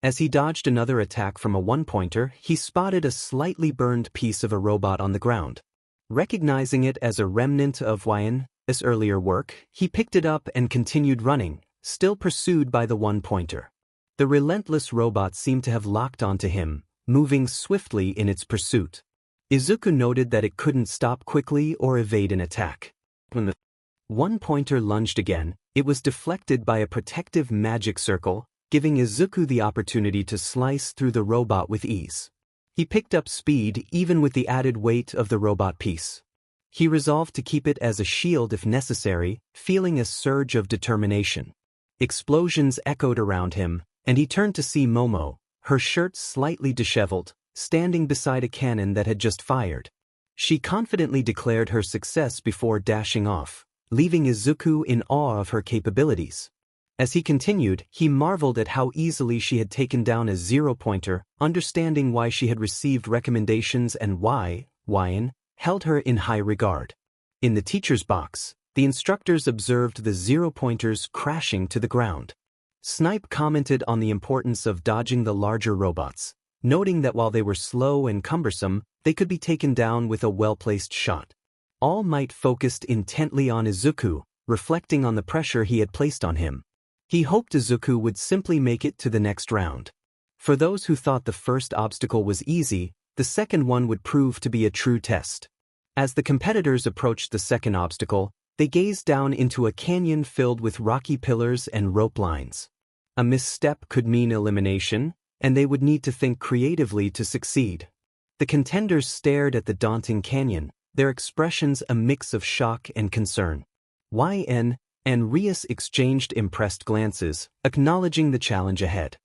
As he dodged another attack from a 1-pointer, he spotted a slightly burned piece of a robot on the ground. Recognizing it as a remnant of Yin's earlier work, he picked it up and continued running, still pursued by the one-pointer. The relentless robot seemed to have locked onto him, moving swiftly in its pursuit. Izuku noted that it couldn't stop quickly or evade an attack. When the one-pointer lunged again, it was deflected by a protective magic circle, giving Izuku the opportunity to slice through the robot with ease. He picked up speed even with the added weight of the robot piece. He resolved to keep it as a shield if necessary, feeling a surge of determination. Explosions echoed around him, and he turned to see Momo, her shirt slightly disheveled, standing beside a cannon that had just fired. She confidently declared her success before dashing off, leaving Izuku in awe of her capabilities. As he continued, he marveled at how easily she had taken down a zero-pointer, understanding why she had received recommendations and why Wyan held her in high regard. In the teacher's box, the instructors observed the zero-pointers crashing to the ground. Snipe commented on the importance of dodging the larger robots, noting that while they were slow and cumbersome, they could be taken down with a well-placed shot. All Might focused intently on Izuku, reflecting on the pressure he had placed on him. He hoped Izuku would simply make it to the next round. For those who thought the first obstacle was easy, the second one would prove to be a true test. As the competitors approached the second obstacle, they gazed down into a canyon filled with rocky pillars and rope lines. A misstep could mean elimination, and they would need to think creatively to succeed. The contenders stared at the daunting canyon, their expressions a mix of shock and concern. Yn and Ruse exchanged impressed glances, acknowledging the challenge ahead.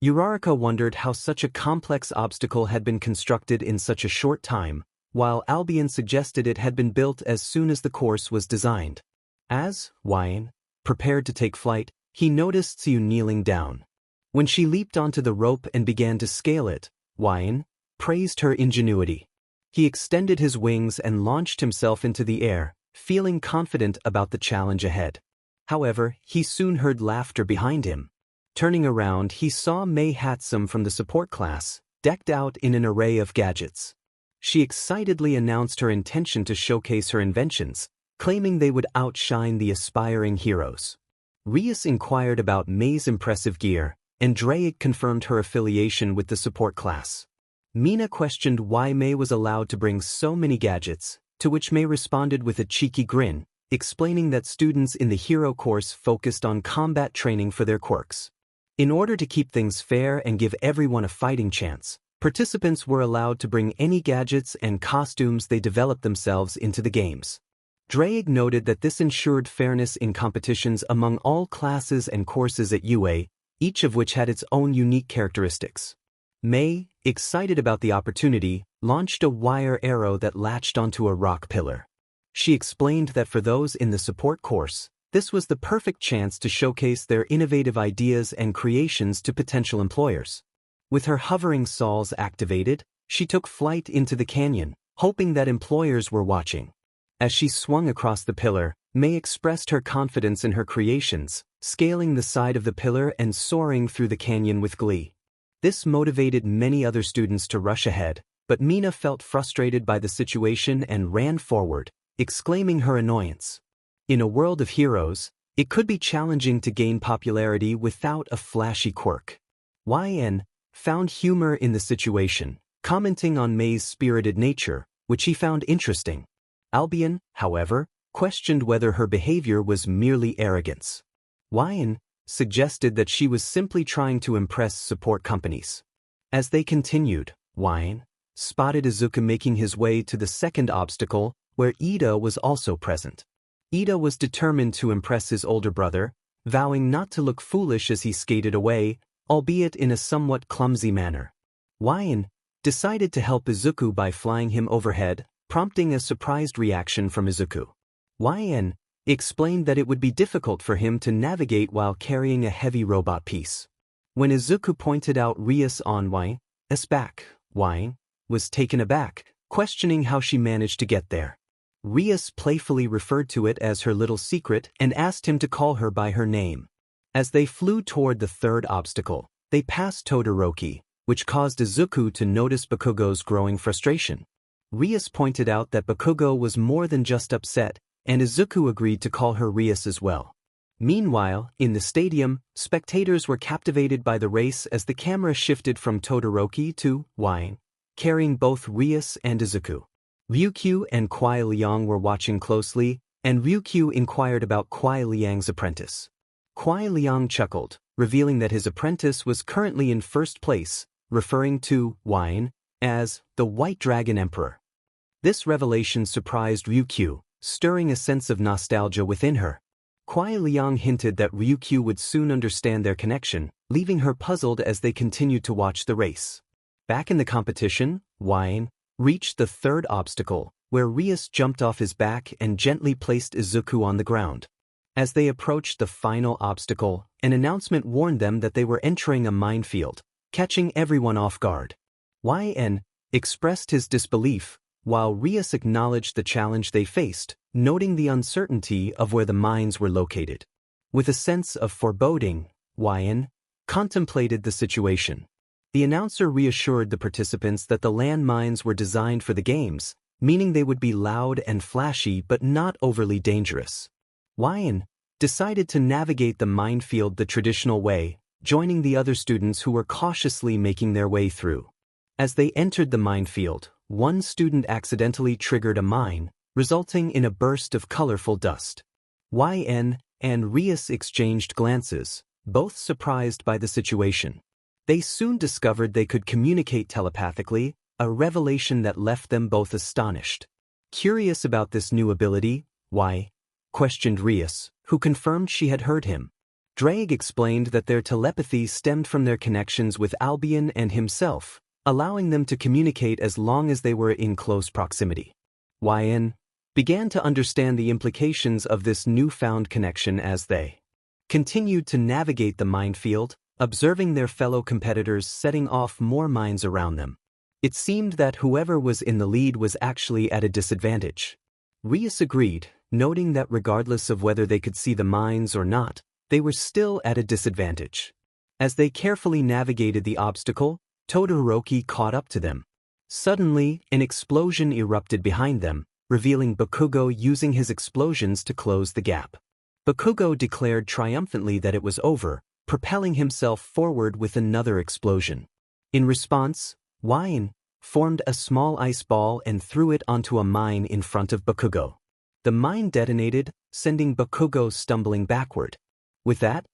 Uraraka wondered how such a complex obstacle had been constructed in such a short time, while Albion suggested it had been built as soon as the course was designed. As Yn prepared to take flight, he noticed Tsu kneeling down. When she leaped onto the rope and began to scale it, Yn praised her ingenuity. He extended his wings and launched himself into the air, feeling confident about the challenge ahead. However, he soon heard laughter behind him. Turning around, he saw Mei Hatsum from the support class, decked out in an array of gadgets. She excitedly announced her intention to showcase her inventions, claiming they would outshine the aspiring heroes. Rias inquired about Mei's impressive gear, and Drake confirmed her affiliation with the support class. Mina questioned why Mei was allowed to bring so many gadgets, to which Mei responded with a cheeky grin, explaining that students in the hero course focused on combat training for their quirks. In order to keep things fair and give everyone a fighting chance, participants were allowed to bring any gadgets and costumes they developed themselves into the games. Drake noted that this ensured fairness in competitions among all classes and courses at UA, each of which had its own unique characteristics. Mei, excited about the opportunity, launched a wire arrow that latched onto a rock pillar. She explained that for those in the support course, this was the perfect chance to showcase their innovative ideas and creations to potential employers. With her hovering saws activated, she took flight into the canyon, hoping that employers were watching. As she swung across the pillar, Mei expressed her confidence in her creations, scaling the side of the pillar and soaring through the canyon with glee. This motivated many other students to rush ahead, but Mina felt frustrated by the situation and ran forward, exclaiming her annoyance. In a world of heroes, it could be challenging to gain popularity without a flashy quirk. Yn found humor in the situation, commenting on Mei's spirited nature, which he found interesting. Albion, however, questioned whether her behavior was merely arrogance. Yn suggested that she was simply trying to impress support companies. As they continued, Yn spotted Izuku making his way to the second obstacle, where Ida was also present. Ida was determined to impress his older brother, vowing not to look foolish as he skated away, albeit in a somewhat clumsy manner. Yn decided to help Izuku by flying him overhead, prompting a surprised reaction from Izuku. Yn explained that it would be difficult for him to navigate while carrying a heavy robot piece. When Izuku pointed out Rias on Y's back, Yn was taken aback, questioning how she managed to get there. Rias playfully referred to it as her little secret and asked him to call her by her name. As they flew toward the third obstacle, they passed Todoroki, which caused Izuku to notice Bakugo's growing frustration. Rias pointed out that Bakugo was more than just upset, and Izuku agreed to call her Rias as well. Meanwhile, in the stadium, spectators were captivated by the race as the camera shifted from Todoroki to Wine, carrying both Ruse and Izuku. Ryukyu and Kuai Liang were watching closely, and Ryukyu inquired about Kuai Liang's apprentice. Kuai Liang chuckled, revealing that his apprentice was currently in first place, referring to Wine as the White Dragon Emperor. This revelation surprised Ryukyu, stirring a sense of nostalgia within her. Kuai Liang hinted that Ryukyu would soon understand their connection, leaving her puzzled as they continued to watch the race. Back in the competition, Wine reached the third obstacle, where Ruse jumped off his back and gently placed Izuku on the ground. As they approached the final obstacle, an announcement warned them that they were entering a minefield, catching everyone off guard. YN expressed his disbelief, while Ruse acknowledged the challenge they faced, noting the uncertainty of where the mines were located. With a sense of foreboding, YN contemplated the situation. The announcer reassured the participants that the land mines were designed for the games, meaning they would be loud and flashy but not overly dangerous. YN decided to navigate the minefield the traditional way, joining the other students who were cautiously making their way through. As they entered the minefield, one student accidentally triggered a mine, resulting in a burst of colorful dust. YN and Ruse exchanged glances, both surprised by the situation. They soon discovered they could communicate telepathically, a revelation that left them both astonished. Curious about this new ability, Y questioned Ruse, who confirmed she had heard him. Drake explained that their telepathy stemmed from their connections with Albion and himself, allowing them to communicate as long as they were in close proximity. YN began to understand the implications of this newfound connection as they continued to navigate the minefield, observing their fellow competitors setting off more mines around them. It seemed that whoever was in the lead was actually at a disadvantage. Ruse agreed, noting that regardless of whether they could see the mines or not, they were still at a disadvantage. As they carefully navigated the obstacle, Todoroki caught up to them. Suddenly, an explosion erupted behind them, revealing Bakugo using his explosions to close the gap. Bakugo declared triumphantly that it was over, propelling himself forward with another explosion. In response, Wine formed a small ice ball and threw it onto a mine in front of Bakugo. The mine detonated, sending Bakugo stumbling backward. With that,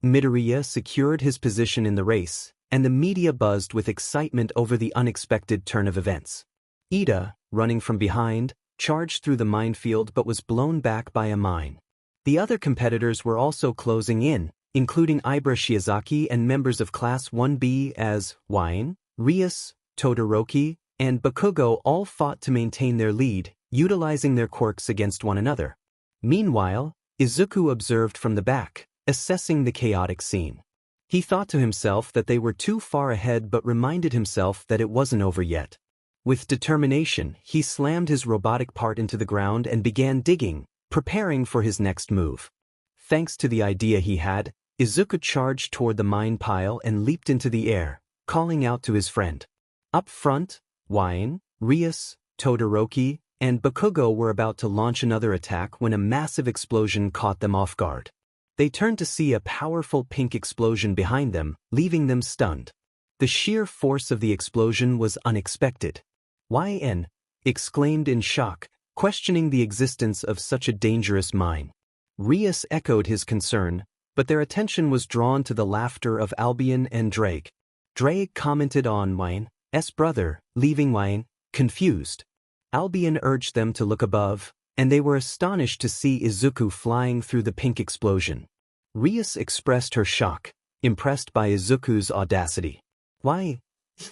Midoriya secured his position in the race, and the media buzzed with excitement over the unexpected turn of events. Ida, running from behind, charged through the minefield but was blown back by a mine. The other competitors were also closing in, including Ibra Shiozaki and members of Class 1B as Ruse, Todoroki, and Bakugo all fought to maintain their lead, utilizing their quirks against one another. Meanwhile, Izuku observed from the back, assessing the chaotic scene. He thought to himself that they were too far ahead but reminded himself that it wasn't over yet. With determination, he slammed his robotic part into the ground and began digging, preparing for his next move. Thanks to the idea he had, Izuku charged toward the mine pile and leaped into the air, calling out to his friend. Up front, Ruse, Todoroki, and Bakugo were about to launch another attack when a massive explosion caught them off guard. They turned to see a powerful pink explosion behind them, leaving them stunned. The sheer force of the explosion was unexpected. YN exclaimed in shock, questioning the existence of such a dangerous mine. Ruse echoed his concern, but their attention was drawn to the laughter of Albion and Drake. Drake commented on YN's brother, leaving YN confused. Albion urged them to look above, and they were astonished to see Izuku flying through the pink explosion. Ruse expressed her shock, impressed by Izuku's audacity. YN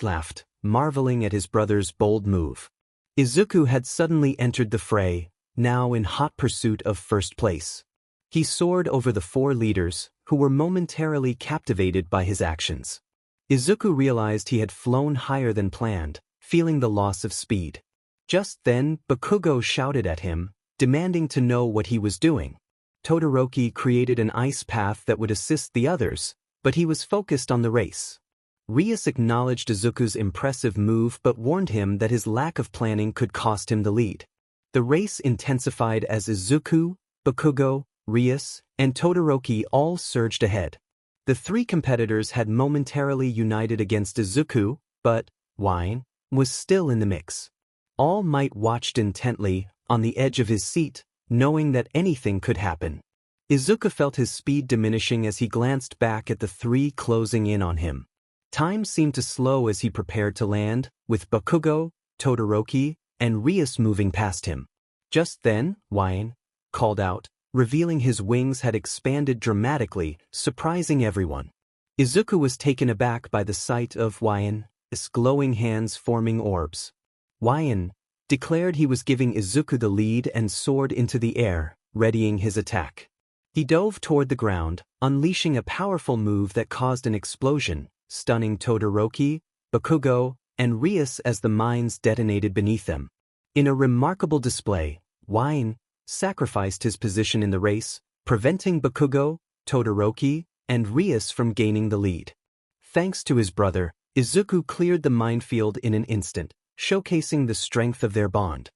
laughed, marveling at his brother's bold move. Izuku had suddenly entered the fray, now in hot pursuit of first place. He soared over the four leaders, who were momentarily captivated by his actions. Izuku realized he had flown higher than planned, feeling the loss of speed. Just then, Bakugo shouted at him, demanding to know what he was doing. Todoroki created an ice path that would assist the others, but he was focused on the race. Ruse acknowledged Izuku's impressive move but warned him that his lack of planning could cost him the lead. The race intensified as Izuku, Bakugo, Ruse, and Todoroki all surged ahead. The three competitors had momentarily united against Izuku, but Wine was still in the mix. All Might watched intently, on the edge of his seat, knowing that anything could happen. Izuku felt his speed diminishing as he glanced back at the three closing in on him. Time seemed to slow as he prepared to land, with Bakugo, Todoroki, and Ruse moving past him. Just then, Wine called out, revealing his wings had expanded dramatically, surprising everyone. Izuku was taken aback by the sight of Wine's glowing hands forming orbs. Wine declared he was giving Izuku the lead and soared into the air, readying his attack. He dove toward the ground, unleashing a powerful move that caused an explosion, stunning Todoroki, Bakugo, and Ruse as the mines detonated beneath them. In a remarkable display, Wine sacrificed his position in the race, preventing Bakugo, Todoroki, and Ruse from gaining the lead. Thanks to his brother, Izuku cleared the minefield in an instant, showcasing the strength of their bond.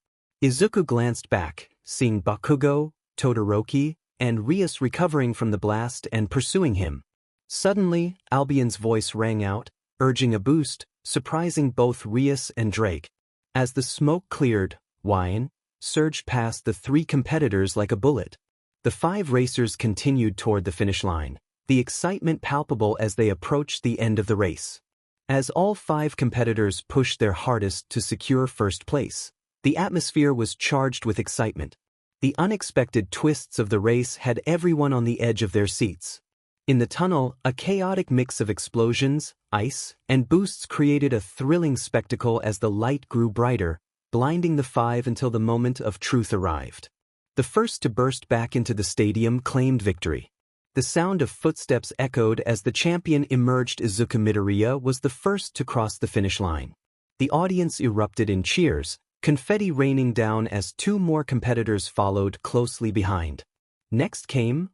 Izuku glanced back, seeing Bakugo, Todoroki, and Ruse recovering from the blast and pursuing him. Suddenly, Albion's voice rang out, urging a boost, surprising both Ruse and Drake. As the smoke cleared, Wine surged past the three competitors like a bullet. The five racers continued toward the finish line, the excitement palpable as they approached the end of the race. As all five competitors pushed their hardest to secure first place, the atmosphere was charged with excitement. The unexpected twists of the race had everyone on the edge of their seats. In the tunnel, a chaotic mix of explosions, ice, and boosts created a thrilling spectacle as the light grew brighter, blinding the five until the moment of truth arrived. The first to burst back into the stadium claimed victory. The sound of footsteps echoed as the champion emerged. Izuku Midoriya was the first to cross the finish line. The audience erupted in cheers, confetti raining down as two more competitors followed closely behind. Next came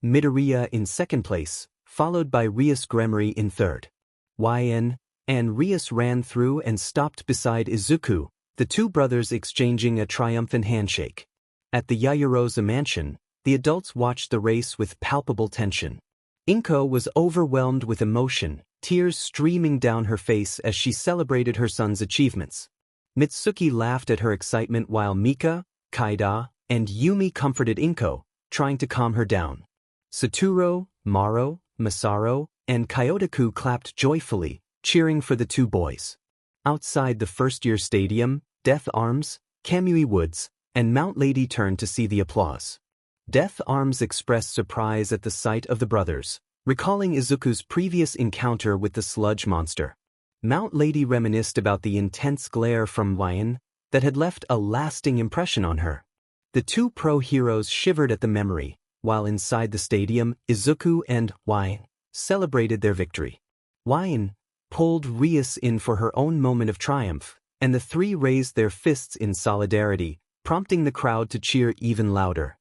Midoriya in second place, followed by Ruse in third. And Ruse ran through and stopped beside Izuku, the two brothers exchanging a triumphant handshake. At the Yaoyorozu mansion, the adults watched the race with palpable tension. Inko was overwhelmed with emotion, tears streaming down her face as she celebrated her son's achievements. Mitsuki laughed at her excitement while Mika, Kaida, and Yumi comforted Inko, trying to calm her down. Satoru, Maro, Masaru, and Kyotoku clapped joyfully, cheering for the two boys. Outside the first-year stadium, Death Arms, Kamui Woods, and Mount Lady turned to see the applause. Death Arms expressed surprise at the sight of the brothers, recalling Izuku's previous encounter with the sludge monster. Mount Lady reminisced about the intense glare from Wine that had left a lasting impression on her. The two pro-heroes shivered at the memory, while inside the stadium, Izuku and Wine celebrated their victory. Wine pulled Ruse in for her own moment of triumph, and the three raised their fists in solidarity, prompting the crowd to cheer even louder.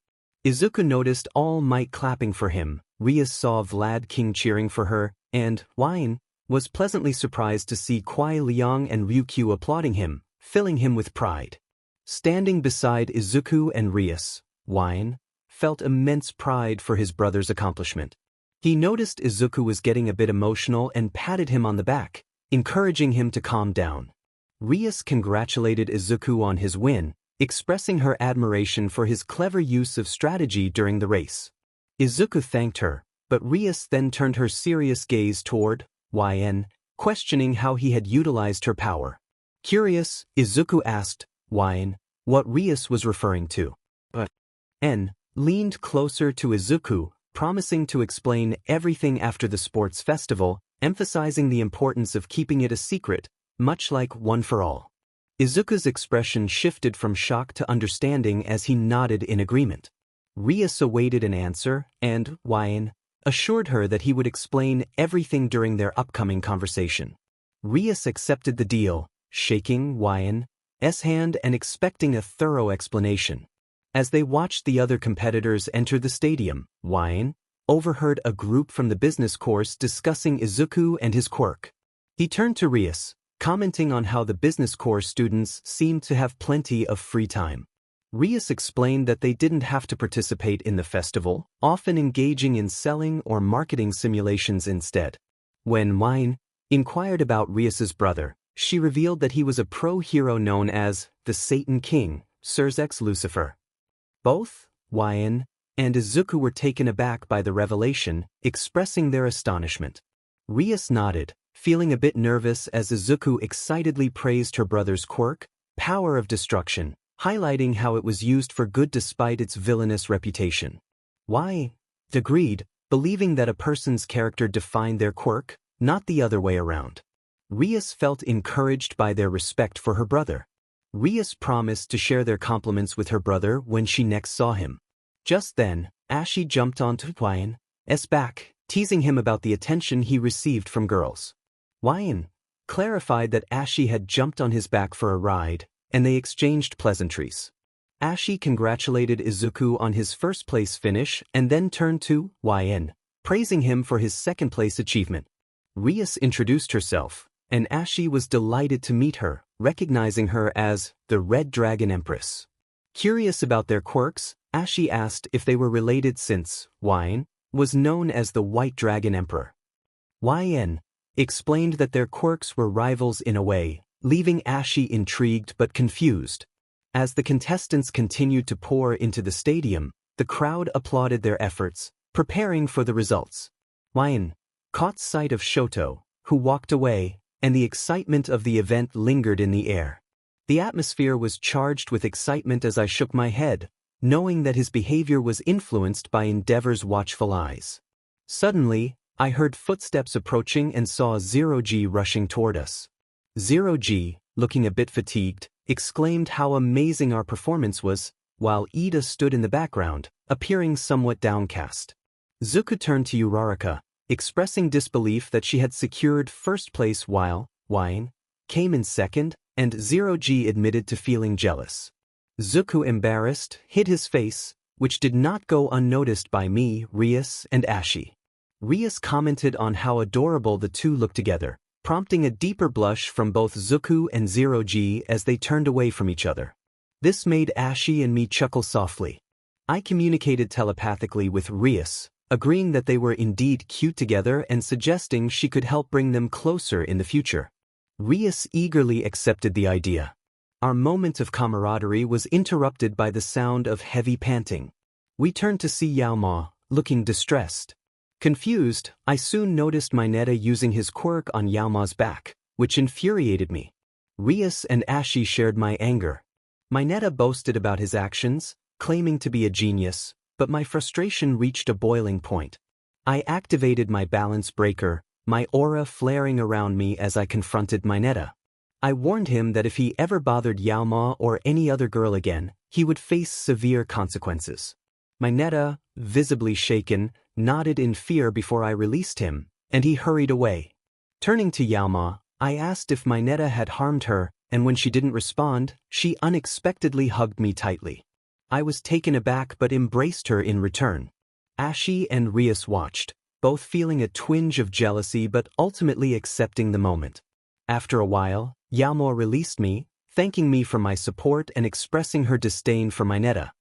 Izuku noticed All Might clapping for him, Ruse saw Vlad King cheering for her, and Wine was pleasantly surprised to see Kwai Liang and Ryukyu applauding him, filling him with pride. Standing beside Izuku and Ruse, Wine felt immense pride for his brother's accomplishment. He noticed Izuku was getting a bit emotional and patted him on the back, encouraging him to calm down. Ruse congratulated Izuku on his win, expressing her admiration for his clever use of strategy during the race. Izuku thanked her, but Ruse then turned her serious gaze toward Yn, questioning how he had utilized her power. Curious, Izuku asked Yn what Ruse was referring to. But N leaned closer to Izuku, promising to explain everything after the sports festival, emphasizing the importance of keeping it a secret, much like One for All. Izuku's expression shifted from shock to understanding as he nodded in agreement. Ruse awaited an answer, and Yn assured her that he would explain everything during their upcoming conversation. Ruse accepted the deal, shakingYn's hand and expecting a thorough explanation. As they watched the other competitors enter the stadium, Yn overheard a group from the business course discussing Izuku and his quirk. He turned to Ruse, commenting on how the business course students seemed to have plenty of free time. Rius explained that they didn't have to participate in the festival, often engaging in selling or marketing simulations instead. When Mine inquired about Rius's brother, she revealed that he was a pro-hero known as the Satan King, Surzex Lucifer. Both Wyan and Izuku were taken aback by the revelation, expressing their astonishment. Rius nodded, feeling a bit nervous as Izuku excitedly praised her brother's quirk, Power of Destruction, highlighting how it was used for good despite its villainous reputation. Why? Agreed, believing that a person's character defined their quirk, not the other way around. Rius felt encouraged by their respect for her brother. Rius promised to share their compliments with her brother when she next saw him. Just then, Ashi jumped onto Wyan's back, teasing him about the attention he received from girls. Wyan clarified that Ashi had jumped on his back for a ride, and they exchanged pleasantries. Ashi congratulated Izuku on his first-place finish and then turned to Wyan, praising him for his second-place achievement. Rius introduced herself, and Ashi was delighted to meet her, recognizing her as the Red Dragon Empress. Curious about their quirks, Ashi asked if they were related since Wyan was known as the White Dragon Emperor. Wyan explained that their quirks were rivals in a way, leaving Ashi intrigued but confused. As the contestants continued to pour into the stadium, the crowd applauded their efforts, preparing for the results. Wyan caught sight of Shoto, who walked away, and the excitement of the event lingered in the air. The atmosphere was charged with excitement as I shook my head, knowing that his behavior was influenced by Endeavor's watchful eyes. Suddenly, I heard footsteps approaching and saw Zero-G rushing toward us. Zero-G, looking a bit fatigued, exclaimed how amazing our performance was, while Ida stood in the background, appearing somewhat downcast. Zuko turned to Uraraka, expressing disbelief that she had secured first place while Wyan came in second, and Zero-G admitted to feeling jealous. Zuko, embarrassed, hid his face, which did not go unnoticed by me, Rius, and Ashi. Rius commented on how adorable the two looked together, prompting a deeper blush from both Zuko and Zero-G as they turned away from each other. This made Ashi and me chuckle softly. I communicated telepathically with Rius, agreeing that they were indeed cute together and suggesting she could help bring them closer in the future. Rius eagerly accepted the idea. Our moment of camaraderie was interrupted by the sound of heavy panting. We turned to see Yao Ma, looking distressed. Confused, I soon noticed Mineta using his quirk on Yao Ma's back, which infuriated me. Rius and Ashi shared my anger. Mineta boasted about his actions, claiming to be a genius, but my frustration reached a boiling point. I activated my balance breaker, my aura flaring around me as I confronted Mineta. I warned him that if he ever bothered Yao Ma or any other girl again, he would face severe consequences. Mineta, visibly shaken, nodded in fear before I released him, and he hurried away. Turning to Yao Ma, I asked if Mineta had harmed her, and when she didn't respond, she unexpectedly hugged me tightly. I was taken aback but embraced her in return. Ashi and Rius watched, both feeling a twinge of jealousy but ultimately accepting the moment. After a while, Yao Ma released me, thanking me for my support and expressing her disdain for Mineta.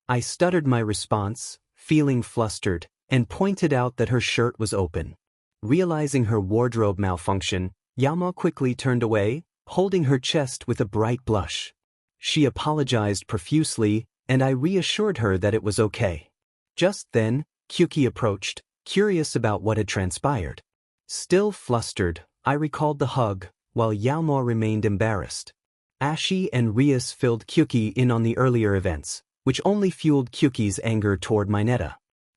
I stuttered my response, feeling flustered, and pointed out that her shirt was open. Realizing her wardrobe malfunction, Yao Ma quickly turned away, holding her chest with a bright blush. She apologized profusely, and I reassured her that it was okay. Just then, Kyuki approached, curious about what had transpired. Still flustered, I recalled the hug, while Yao Ma remained embarrassed. Ashi and Rius filled Kyuki in on the earlier events, which only fueled Kyuki's anger toward Mineta.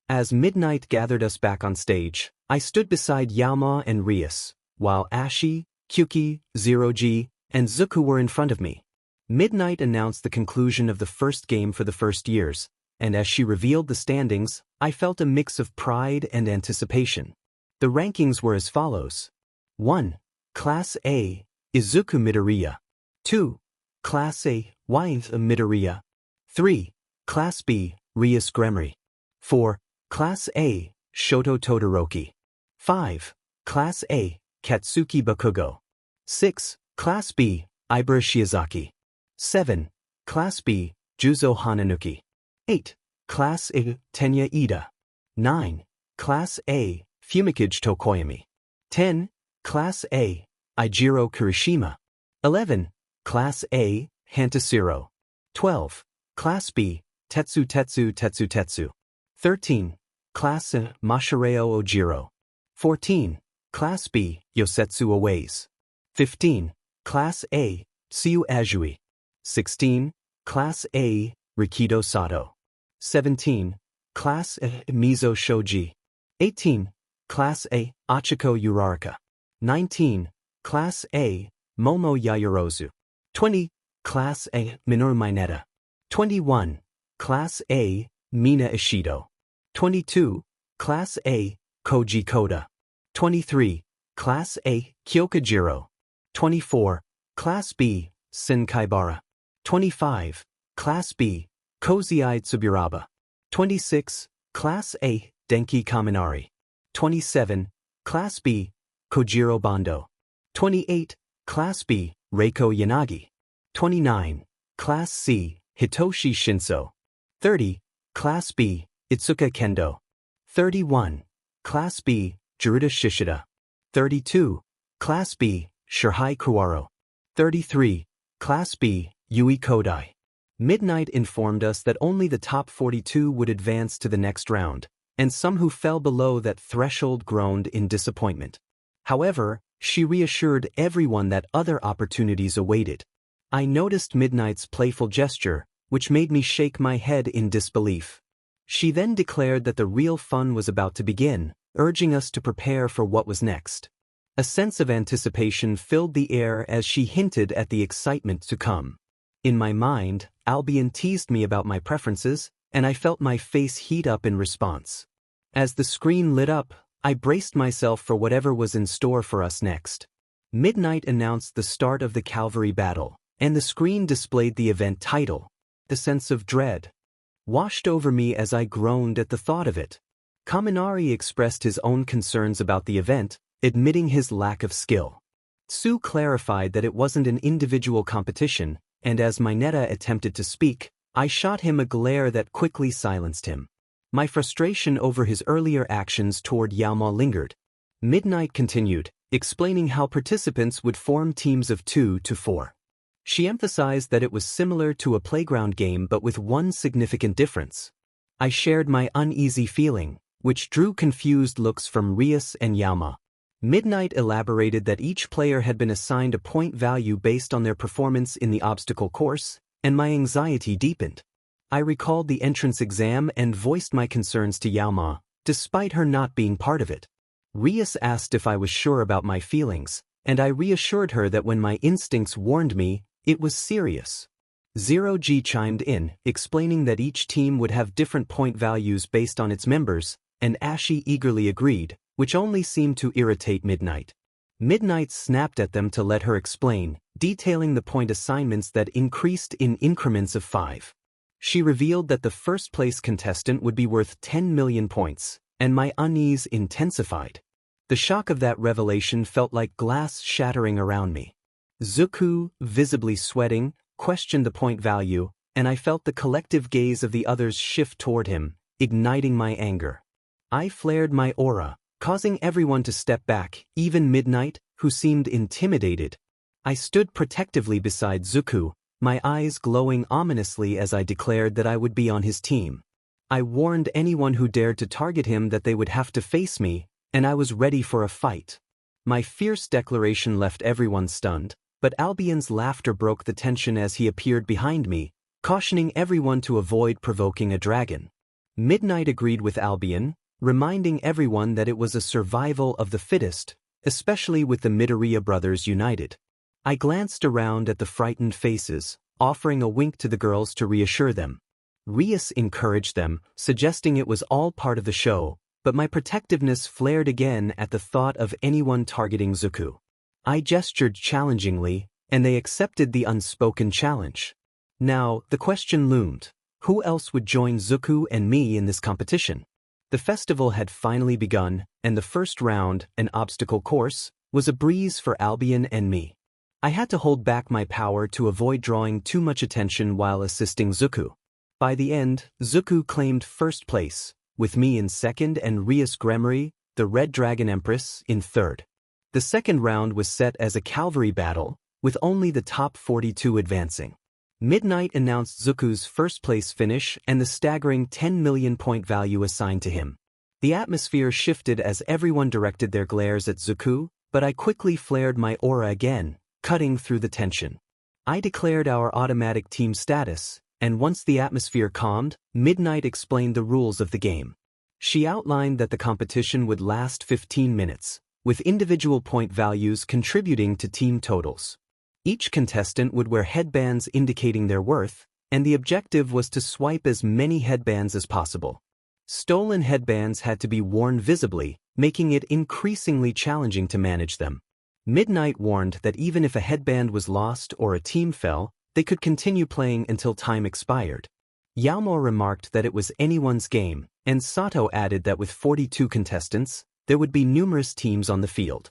As midnight gathered us back on stage, I stood beside Yao Ma and Rius, while Ashi, Kyuki, Zero-G, and Zuko were in front of me. Midnight announced the conclusion of the first game for the first years, and as she revealed the standings, I felt a mix of pride and anticipation. The rankings were as follows. 1. Class A, Izuku Midoriya. 2. Class A, White Midoriya. 3. Class B, Rius Gremory. 4. Class A, Shoto Todoroki. 5. Class A, Katsuki Bakugo. 6. Class B, Ibara Shiozaki. 7. Class B, Juzo Hananuki. 8. Class A, Tenya Ida. 9. Class A, Fumikage Tokoyami. 10. Class A, Ijiro Kirishima. 11. Class A, Hantasiro. 12. Class B, Tetsu Tetsu Tetsu Tetsu. 13. Class A, Mashireo Ojiro. 14. Class B, Yosetsu Oways. 15. Class A, Tsuyu Ajui. 16. Class A, Rikido Sato. 17. Class A, Mizo Shoji. 18. Class A, Achiko Uraraka. 19. Class A, Momo Yayorozu. 20. Class A, Minoru Mineta. 21. Class A, Mina Ishido. 22. Class A, Koji Koda. 23. Class A, Kyokajiro. 24. Class B, Senkaibara. 25. Class B, Kozai Tsuburaba. 26. Class A, Denki Kaminari. 27. Class B, Kojiro Bando. 28. Class B, Reiko Yanagi. 29. Class C, Hitoshi Shinso. 30. Class B, Itsuka Kendo. 31. Class B, Jiruta Shishida. 32. Class B, Shirhai Kuwaro. 33. Class B, Yui Kodai. Midnight informed us that only the top 42 would advance to the next round, and some who fell below that threshold groaned in disappointment. However, she reassured everyone that other opportunities awaited. I noticed Midnight's playful gesture, which made me shake my head in disbelief. She then declared that the real fun was about to begin, urging us to prepare for what was next. A sense of anticipation filled the air as she hinted at the excitement to come. In my mind, Albion teased me about my preferences, and I felt my face heat up in response. As the screen lit up, I braced myself for whatever was in store for us next. Midnight announced the start of the Cavalry battle, and the screen displayed the event title. The sense of dread washed over me as I groaned at the thought of it. Kaminari expressed his own concerns about the event, admitting his lack of skill. Tsu clarified that it wasn't an individual competition, and as Mineta attempted to speak, I shot him a glare that quickly silenced him. My frustration over his earlier actions toward Yaoma lingered. Midnight continued, explaining how participants would form teams of 2 to 4. She emphasized that it was similar to a playground game but with one significant difference. I shared my uneasy feeling, which drew confused looks from Rias and Yaoma. Midnight elaborated that each player had been assigned a point value based on their performance in the obstacle course, and my anxiety deepened. I recalled the entrance exam and voiced my concerns to Yaoma, despite her not being part of it. Rias asked if I was sure about my feelings, and I reassured her that when my instincts warned me, it was serious. Zero G chimed in, explaining that each team would have different point values based on its members, and Ashi eagerly agreed, which only seemed to irritate Midnight. Midnight snapped at them to let her explain, detailing the point assignments that increased in increments of 5. She revealed that the first-place contestant would be worth 10 million points, and my unease intensified. The shock of that revelation felt like glass shattering around me. Izuku, visibly sweating, questioned the point value, and I felt the collective gaze of the others shift toward him, igniting my anger. I flared my aura, causing everyone to step back, even Midnight, who seemed intimidated. I stood protectively beside Izuku, my eyes glowing ominously as I declared that I would be on his team. I warned anyone who dared to target him that they would have to face me, and I was ready for a fight. My fierce declaration left everyone stunned, but Albion's laughter broke the tension as he appeared behind me, cautioning everyone to avoid provoking a dragon. Midnight agreed with Albion, reminding everyone that it was a survival of the fittest, especially with the Midoriya brothers united. I glanced around at the frightened faces, offering a wink to the girls to reassure them. Rias encouraged them, suggesting it was all part of the show, but my protectiveness flared again at the thought of anyone targeting Izuku. I gestured challengingly, and they accepted the unspoken challenge. Now, the question loomed: who else would join Izuku and me in this competition? The festival had finally begun, and the first round, an obstacle course, was a breeze for Albion and me. I had to hold back my power to avoid drawing too much attention while assisting Izuku. By the end, Izuku claimed first place, with me in second and Ruse Gremory, the Red Dragon Empress, in third. The second round was set as a Cavalry battle, with only the top 42 advancing. Midnight announced Izuku's first-place finish and the staggering 10 million point value assigned to him. The atmosphere shifted as everyone directed their glares at Izuku, but I quickly flared my aura again, cutting through the tension. I declared our automatic team status, and once the atmosphere calmed, Midnight explained the rules of the game. She outlined that the competition would last 15 minutes, with individual point values contributing to team totals. Each contestant would wear headbands indicating their worth, and the objective was to swipe as many headbands as possible. Stolen headbands had to be worn visibly, making it increasingly challenging to manage them. Midnight warned that even if a headband was lost or a team fell, they could continue playing until time expired. Yaomo remarked that it was anyone's game, and Sato added that with 42 contestants, there would be numerous teams on the field.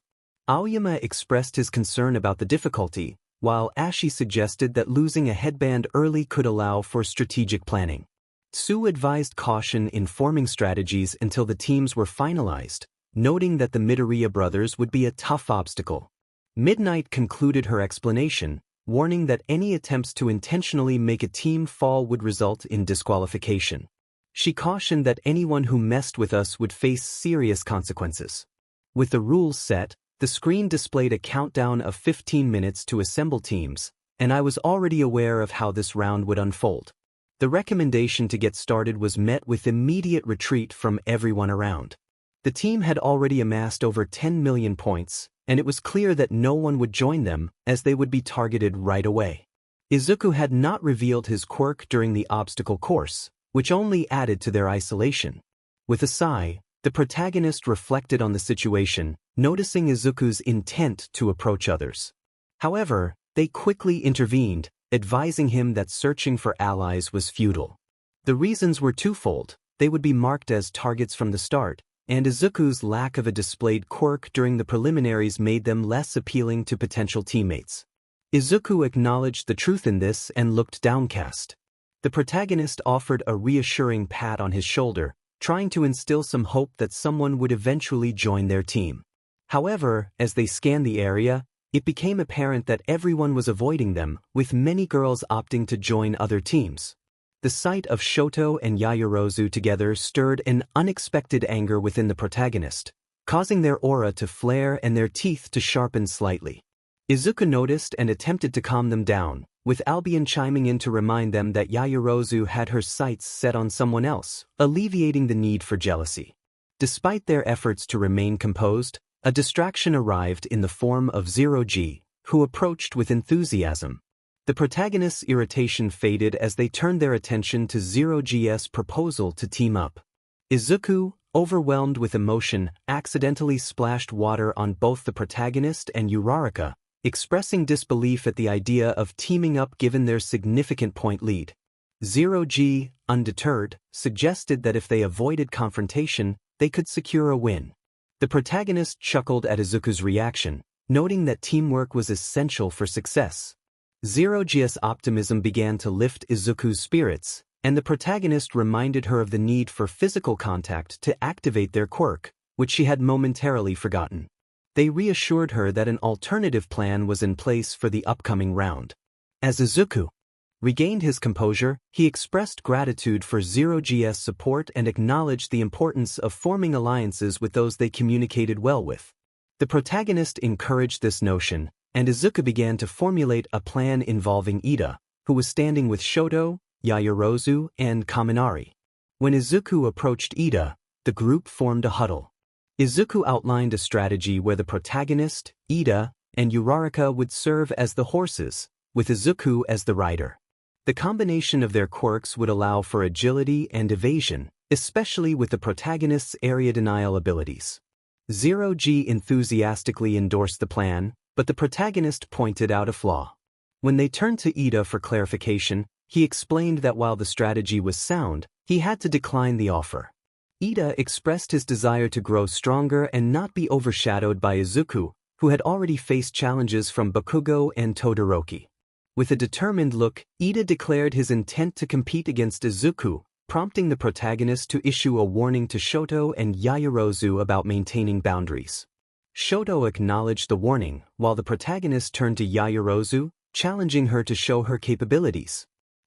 Aoyama expressed his concern about the difficulty, while Ashi suggested that losing a headband early could allow for strategic planning. Tsu advised caution in forming strategies until the teams were finalized, noting that the Midoriya brothers would be a tough obstacle. Midnight concluded her explanation, warning that any attempts to intentionally make a team fall would result in disqualification. She cautioned that anyone who messed with us would face serious consequences. With the rules set, the screen displayed a countdown of 15 minutes to assemble teams, and I was already aware of how this round would unfold. The recommendation to get started was met with immediate retreat from everyone around. The team had already amassed over 10 million points, and it was clear that no one would join them, as they would be targeted right away. Izuku had not revealed his quirk during the obstacle course, which only added to their isolation. With a sigh, the protagonist reflected on the situation, noticing Izuku's intent to approach others. However, they quickly intervened, advising him that searching for allies was futile. The reasons were twofold: they would be marked as targets from the start, and Izuku's lack of a displayed quirk during the preliminaries made them less appealing to potential teammates. Izuku acknowledged the truth in this and looked downcast. The protagonist offered a reassuring pat on his shoulder, trying to instill some hope that someone would eventually join their team. However, as they scanned the area, it became apparent that everyone was avoiding them, with many girls opting to join other teams. The sight of Shoto and Yaoyorozu together stirred an unexpected anger within the protagonist, causing their aura to flare and their teeth to sharpen slightly. Izuku noticed and attempted to calm them down, with Albion chiming in to remind them that Yaoyorozu had her sights set on someone else, alleviating the need for jealousy. Despite their efforts to remain composed, a distraction arrived in the form of Zero G, who approached with enthusiasm. The protagonist's irritation faded as they turned their attention to Zero G's proposal to team up. Izuku, overwhelmed with emotion, accidentally splashed water on both the protagonist and Uraraka, expressing disbelief at the idea of teaming up given their significant point lead. Zero G, undeterred, suggested that if they avoided confrontation, they could secure a win. The protagonist chuckled at Izuku's reaction, noting that teamwork was essential for success. Zero G's optimism began to lift Izuku's spirits, and the protagonist reminded her of the need for physical contact to activate their quirk, which she had momentarily forgotten. They reassured her that an alternative plan was in place for the upcoming round. As Izuku regained his composure, he expressed gratitude for Zero G's support and acknowledged the importance of forming alliances with those they communicated well with. The protagonist encouraged this notion, and Izuku began to formulate a plan involving Ida, who was standing with Shoto, Yaoyorozu, and Kaminari. When Izuku approached Ida, the group formed a huddle. Izuku outlined a strategy where the protagonist, Ida, and Uraraka would serve as the horses, with Izuku as the rider. The combination of their quirks would allow for agility and evasion, especially with the protagonist's area denial abilities. Zero G enthusiastically endorsed the plan, but the protagonist pointed out a flaw. When they turned to Ida for clarification, he explained that while the strategy was sound, he had to decline the offer. Ida expressed his desire to grow stronger and not be overshadowed by Izuku, who had already faced challenges from Bakugo and Todoroki. With a determined look, Ida declared his intent to compete against Izuku, prompting the protagonist to issue a warning to Shoto and Yaoyorozu about maintaining boundaries. Shoto acknowledged the warning, while the protagonist turned to Yaoyorozu, challenging her to show her capabilities.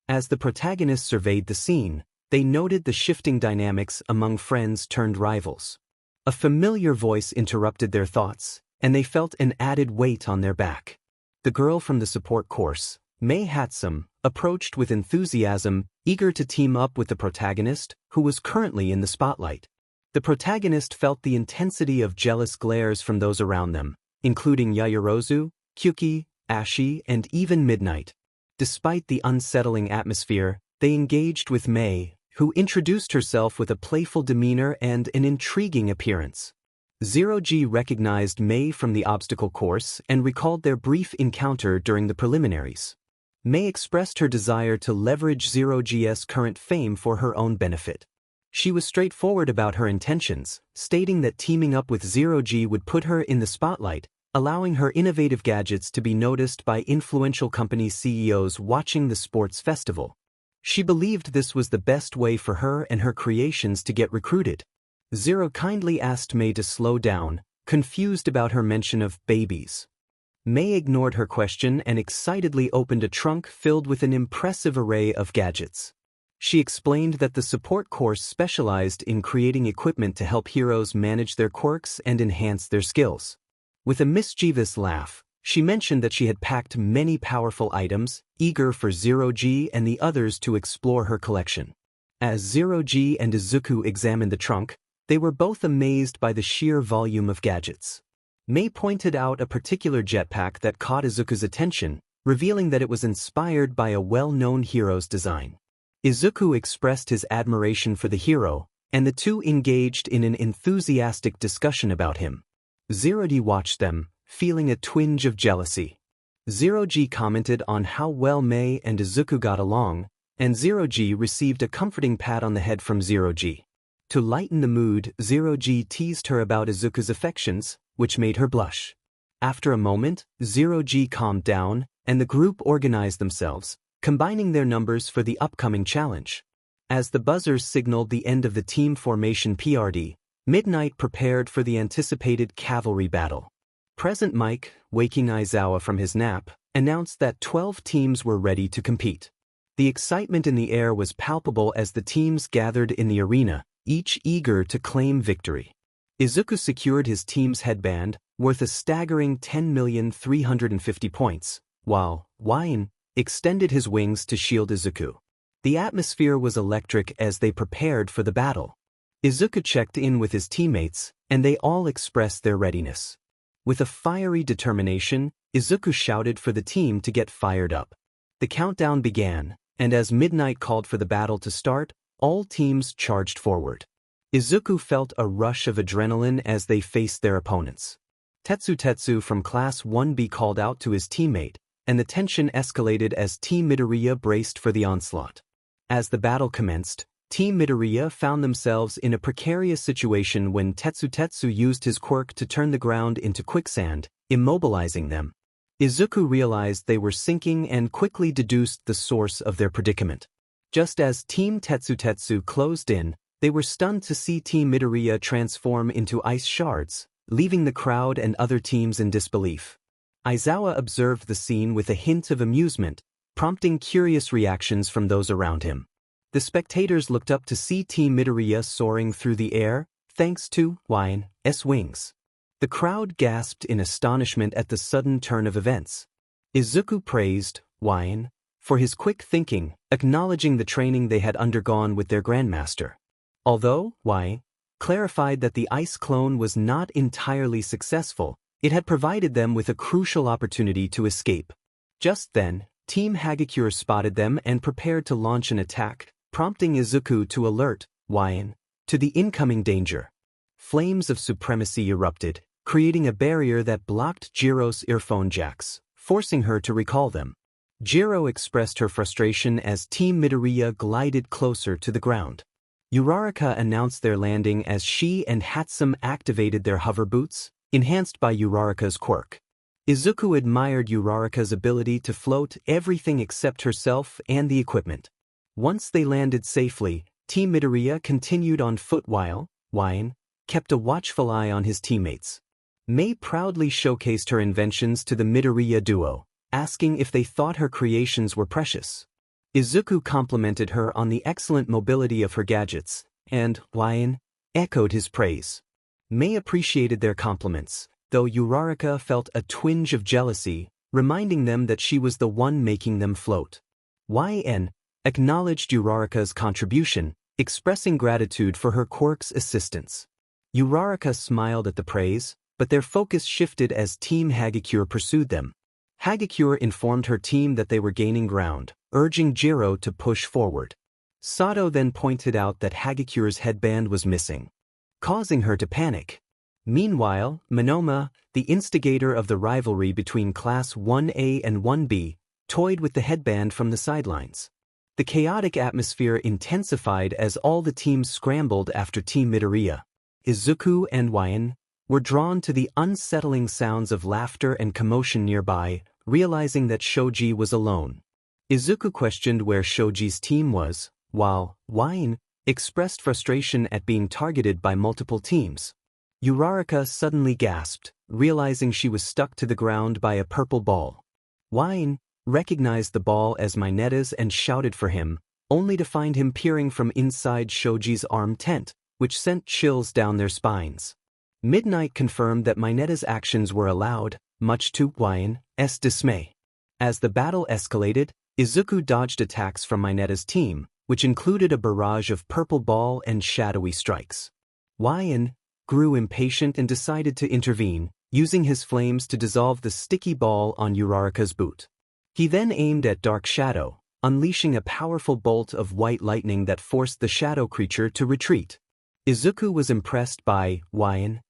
As the protagonists surveyed the scene, they noted the shifting dynamics among friends turned rivals. A familiar voice interrupted their thoughts, and they felt an added weight on their back. The girl from the support course, Mei Hatsum, approached with enthusiasm, eager to team up with the protagonist, who was currently in the spotlight. The protagonist felt the intensity of jealous glares from those around them, including Yaoyorozu, Kyuki, Ashi, and even Midnight. Despite the unsettling atmosphere, they engaged with Mei, who introduced herself with a playful demeanor and an intriguing appearance. Zero G recognized Mei from the obstacle course and recalled their brief encounter during the preliminaries. Mei expressed her desire to leverage Zero G's current fame for her own benefit. She was straightforward about her intentions, stating that teaming up with Zero G would put her in the spotlight, allowing her innovative gadgets to be noticed by influential company CEOs watching the sports festival. She believed this was the best way for her and her creations to get recruited. Zero kindly asked Mei to slow down, confused about her mention of babies. Mei ignored her question and excitedly opened a trunk filled with an impressive array of gadgets. She explained that the support course specialized in creating equipment to help heroes manage their quirks and enhance their skills. With a mischievous laugh, she mentioned that she had packed many powerful items, eager for Zero G and the others to explore her collection. As Zero G and Izuku examined the trunk, they were both amazed by the sheer volume of gadgets. Mei pointed out a particular jetpack that caught Izuku's attention, revealing that it was inspired by a well-known hero's design. Izuku expressed his admiration for the hero, and the two engaged in an enthusiastic discussion about him. Zero G watched them, feeling a twinge of jealousy. Zero G commented on how well Mei and Izuku got along, and Zero G received a comforting pat on the head from Zero G. To lighten the mood, Zero G teased her about Izuku's affections, which made her blush. After a moment, Zero G calmed down, and the group organized themselves, combining their numbers for the upcoming challenge. As the buzzers signaled the end of the team formation PRD, Midnight prepared for the anticipated cavalry battle. Present Mike, waking Aizawa from his nap, announced that 12 teams were ready to compete. The excitement in the air was palpable as the teams gathered in the arena, each eager to claim victory. Izuku secured his team's headband, worth a staggering 10,350 points, while Wine extended his wings to shield Izuku. The atmosphere was electric as they prepared for the battle. Izuku checked in with his teammates, and they all expressed their readiness. With a fiery determination, Izuku shouted for the team to get fired up. The countdown began, and as Midnight called for the battle to start, all teams charged forward. Izuku felt a rush of adrenaline as they faced their opponents. Tetsu from Class 1B called out to his teammate, and the tension escalated as Team Midoriya braced for the onslaught. As the battle commenced, Team Midoriya found themselves in a precarious situation when Tetsu used his quirk to turn the ground into quicksand, immobilizing them. Izuku realized they were sinking and quickly deduced the source of their predicament. Just as Team Tetsu closed in, they were stunned to see Team Midoriya transform into ice shards, leaving the crowd and other teams in disbelief. Aizawa observed the scene with a hint of amusement, prompting curious reactions from those around him. The spectators looked up to see Team Midoriya soaring through the air, thanks to Wine's wings. The crowd gasped in astonishment at the sudden turn of events. Izuku praised Wine for his quick thinking, acknowledging the training they had undergone with their grandmaster. Although Wine clarified that the ice clone was not entirely successful, it had provided them with a crucial opportunity to escape. Just then, Team Hagakure spotted them and prepared to launch an attack, prompting Izuku to alert Wine to the incoming danger. Flames of supremacy erupted, creating a barrier that blocked Jiro's earphone jacks, forcing her to recall them. Jiro expressed her frustration as Team Midoriya glided closer to the ground. Uraraka announced their landing as she and Hatsum activated their hover boots, enhanced by Uraraka's quirk. Izuku admired Uraraka's ability to float everything except herself and the equipment. Once they landed safely, Team Midoriya continued on foot while Wine kept a watchful eye on his teammates. Mei proudly showcased her inventions to the Midoriya duo, asking if they thought her creations were precious. Izuku complimented her on the excellent mobility of her gadgets, and Wine echoed his praise. Mei appreciated their compliments, though Uraraka felt a twinge of jealousy, reminding them that she was the one making them float. YN acknowledged Uraraka's contribution, expressing gratitude for her quirk's assistance. Uraraka smiled at the praise, but their focus shifted as Team Hagakure pursued them. Hagakure informed her team that they were gaining ground, urging Jiro to push forward. Sato then pointed out that Hagakure's headband was missing, causing her to panic. Meanwhile, Monoma, the instigator of the rivalry between Class 1A and 1B, toyed with the headband from the sidelines. The chaotic atmosphere intensified as all the teams scrambled after Team Midoriya. Izuku and Wine were drawn to the unsettling sounds of laughter and commotion nearby, realizing that Shoji was alone. Izuku questioned where Shoji's team was, while Wine expressed frustration at being targeted by multiple teams. Uraraka suddenly gasped, realizing she was stuck to the ground by a purple ball. Wine recognized the ball as Minetta's and shouted for him, only to find him peering from inside Shoji's arm tent, which sent chills down their spines. Midnight confirmed that Minetta's actions were allowed, much to Wine's dismay. As the battle escalated, Izuku dodged attacks from Minetta's team, which included a barrage of purple ball and shadowy strikes. Wine grew impatient and decided to intervene, using his flames to dissolve the sticky ball on Uraraka's boot. He then aimed at Dark Shadow, unleashing a powerful bolt of white lightning that forced the shadow creature to retreat. Izuku was impressed by Wine's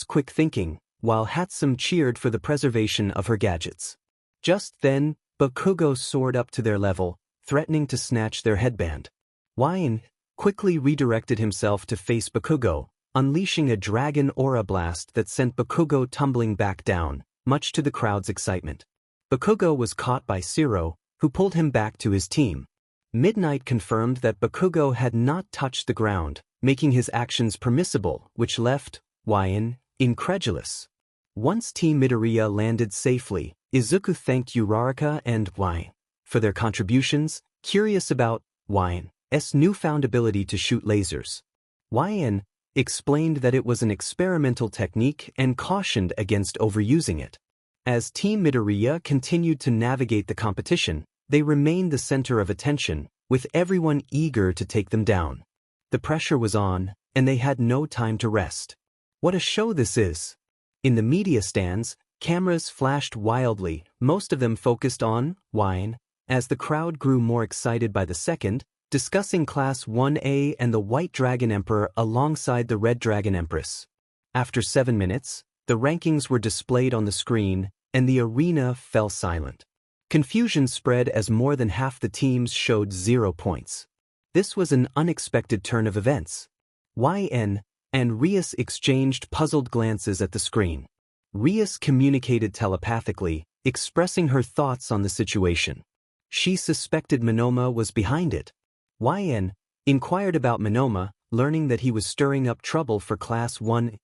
quick thinking, while Hatsum cheered for the preservation of her gadgets. Just then, Bakugo soared up to their level, threatening to snatch their headband. Wine quickly redirected himself to face Bakugo, unleashing a dragon aura blast that sent Bakugo tumbling back down, much to the crowd's excitement. Bakugo was caught by Zero, who pulled him back to his team. Midnight confirmed that Bakugo had not touched the ground, making his actions permissible, which left Wine incredulous. Once Team Midoriya landed safely, Izuku thanked Uraraka and Wine for their contributions, curious about Wine's newfound ability to shoot lasers. Wine explained that it was an experimental technique and cautioned against overusing it. As Team Midoriya continued to navigate the competition, they remained the center of attention, with everyone eager to take them down. The pressure was on, and they had no time to rest. What a show this is! In the media stands, cameras flashed wildly, most of them focused on Wine, as the crowd grew more excited by the second, discussing Class 1A and the White Dragon Emperor alongside the Red Dragon Empress. After 7 minutes, the rankings were displayed on the screen, and the arena fell silent. Confusion spread as more than half the teams showed 0 points. This was an unexpected turn of events. YN and Rias exchanged puzzled glances at the screen. Rias communicated telepathically, expressing her thoughts on the situation. She suspected Monoma was behind it. YN inquired about Monoma, learning that he was stirring up trouble for Class 1.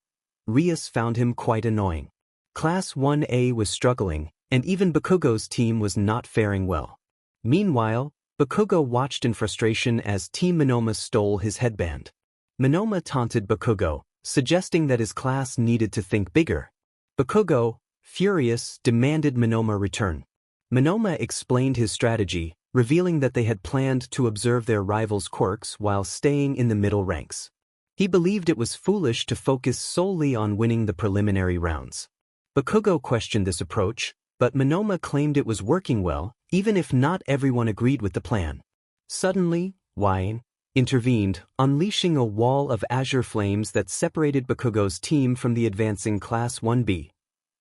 Rias found him quite annoying. Class 1A was struggling, and even Bakugo's team was not faring well. Meanwhile, Bakugo watched in frustration as Team Monoma stole his headband. Monoma taunted Bakugo, suggesting that his class needed to think bigger. Bakugo, furious, demanded Monoma return. Monoma explained his strategy, revealing that they had planned to observe their rivals' quirks while staying in the middle ranks. He believed it was foolish to focus solely on winning the preliminary rounds. Bakugo questioned this approach, but Monoma claimed it was working well, even if not everyone agreed with the plan. Suddenly, Wine intervened, unleashing a wall of azure flames that separated Bakugo's team from the advancing Class 1B.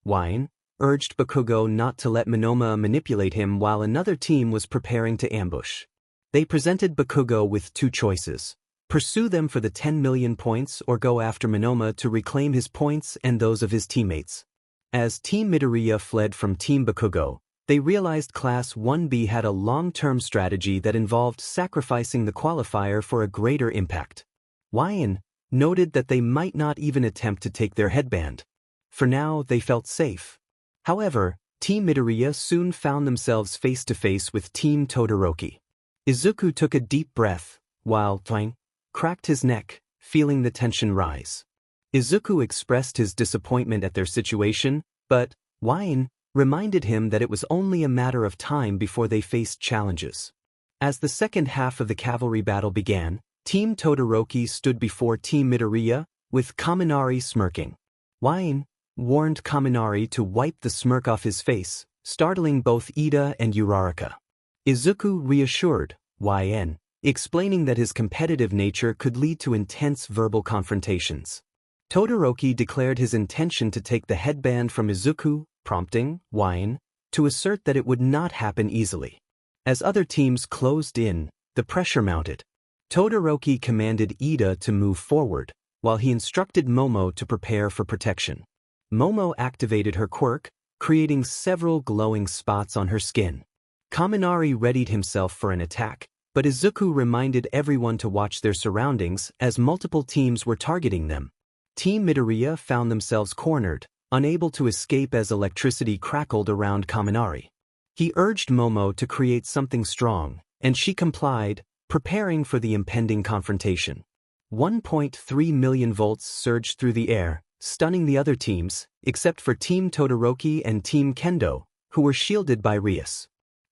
Wine urged Bakugo not to let Monoma manipulate him while another team was preparing to ambush. They presented Bakugo with 2 choices: Pursue them for the 10 million points or go after Monoma to reclaim his points and those of his teammates. As Team Midoriya fled from Team Bakugo, they realized Class 1B had a long-term strategy that involved sacrificing the qualifier for a greater impact. Wyan noted that they might not even attempt to take their headband. For now, they felt safe. However, Team Midoriya soon found themselves face-to-face with Team Todoroki. Izuku took a deep breath, while Twang cracked his neck, feeling the tension rise. Izuku expressed his disappointment at their situation, but Wyan reminded him that it was only a matter of time before they faced challenges. As the second half of the cavalry battle began, Team Todoroki stood before Team Midoriya, with Kaminari smirking. Wyan warned Kaminari to wipe the smirk off his face, startling both Ida and Uraraka. Izuku reassured Wyan, explaining that his competitive nature could lead to intense verbal confrontations. Todoroki declared his intention to take the headband from Izuku, prompting Wyan to assert that it would not happen easily. As other teams closed in, the pressure mounted. Todoroki commanded Ida to move forward, while he instructed Momo to prepare for protection. Momo activated her quirk, creating several glowing spots on her skin. Kaminari readied himself for an attack, but Izuku reminded everyone to watch their surroundings as multiple teams were targeting them. Team Midoriya found themselves cornered, unable to escape as electricity crackled around Kaminari. He urged Momo to create something strong, and she complied, preparing for the impending confrontation. 1.3 million volts surged through the air, stunning the other teams, except for Team Todoroki and Team Kendo, who were shielded by ruse.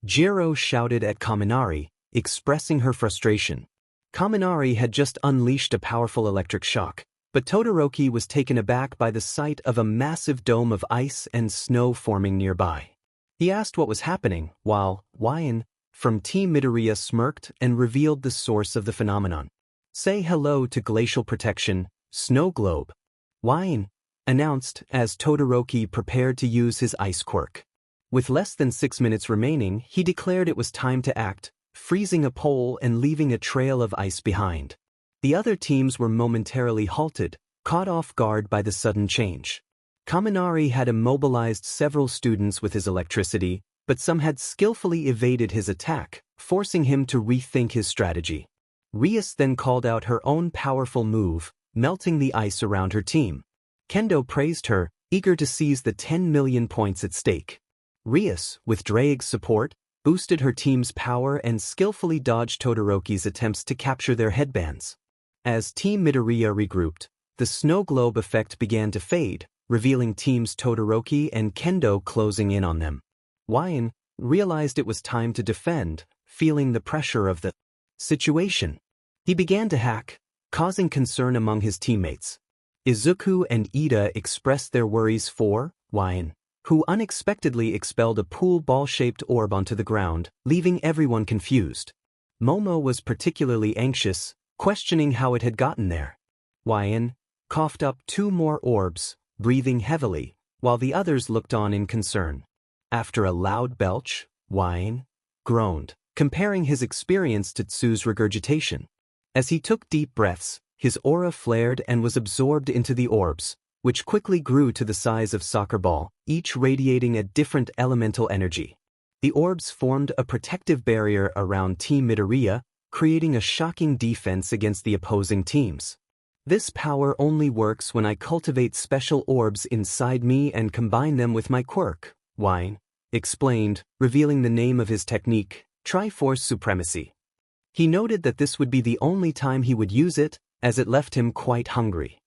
Jiro shouted at Kaminari, expressing her frustration. Kaminari had just unleashed a powerful electric shock, but Todoroki was taken aback by the sight of a massive dome of ice and snow forming nearby. He asked what was happening, while Wyan from Team Midoriya smirked and revealed the source of the phenomenon. "Say hello to glacial protection, snow globe," Wyan announced as Todoroki prepared to use his ice quirk. With less than 6 minutes remaining, he declared it was time to act, freezing a pole and leaving a trail of ice behind. The other teams were momentarily halted, caught off guard by the sudden change. Kaminari had immobilized several students with his electricity, but some had skillfully evaded his attack, forcing him to rethink his strategy. Ruse then called out her own powerful move, melting the ice around her team. Kendo praised her, eager to seize the 10 million points at stake. Ruse, with Drake's support, boosted her team's power and skillfully dodged Todoroki's attempts to capture their headbands. As Team Midoriya regrouped, the snow globe effect began to fade, revealing teams Todoroki and Kendo closing in on them. Wyan realized it was time to defend, feeling the pressure of the situation. He began to hack, causing concern among his teammates. Izuku and Ida expressed their worries for Wyan, who unexpectedly expelled a pool ball-shaped orb onto the ground, leaving everyone confused. Momo was particularly anxious, questioning how it had gotten there. Wyan coughed up 2 more orbs, breathing heavily, while the others looked on in concern. After a loud belch, Wyan groaned, comparing his experience to Tsu's regurgitation. As he took deep breaths, his aura flared and was absorbed into the orbs, which quickly grew to the size of soccer ball, each radiating a different elemental energy. The orbs formed a protective barrier around Team Midoriya, creating a shocking defense against the opposing teams. "This power only works when I cultivate special orbs inside me and combine them with my quirk," Wyan explained, revealing the name of his technique, Triforce Supremacy. He noted that this would be the only time he would use it, as it left him quite hungry.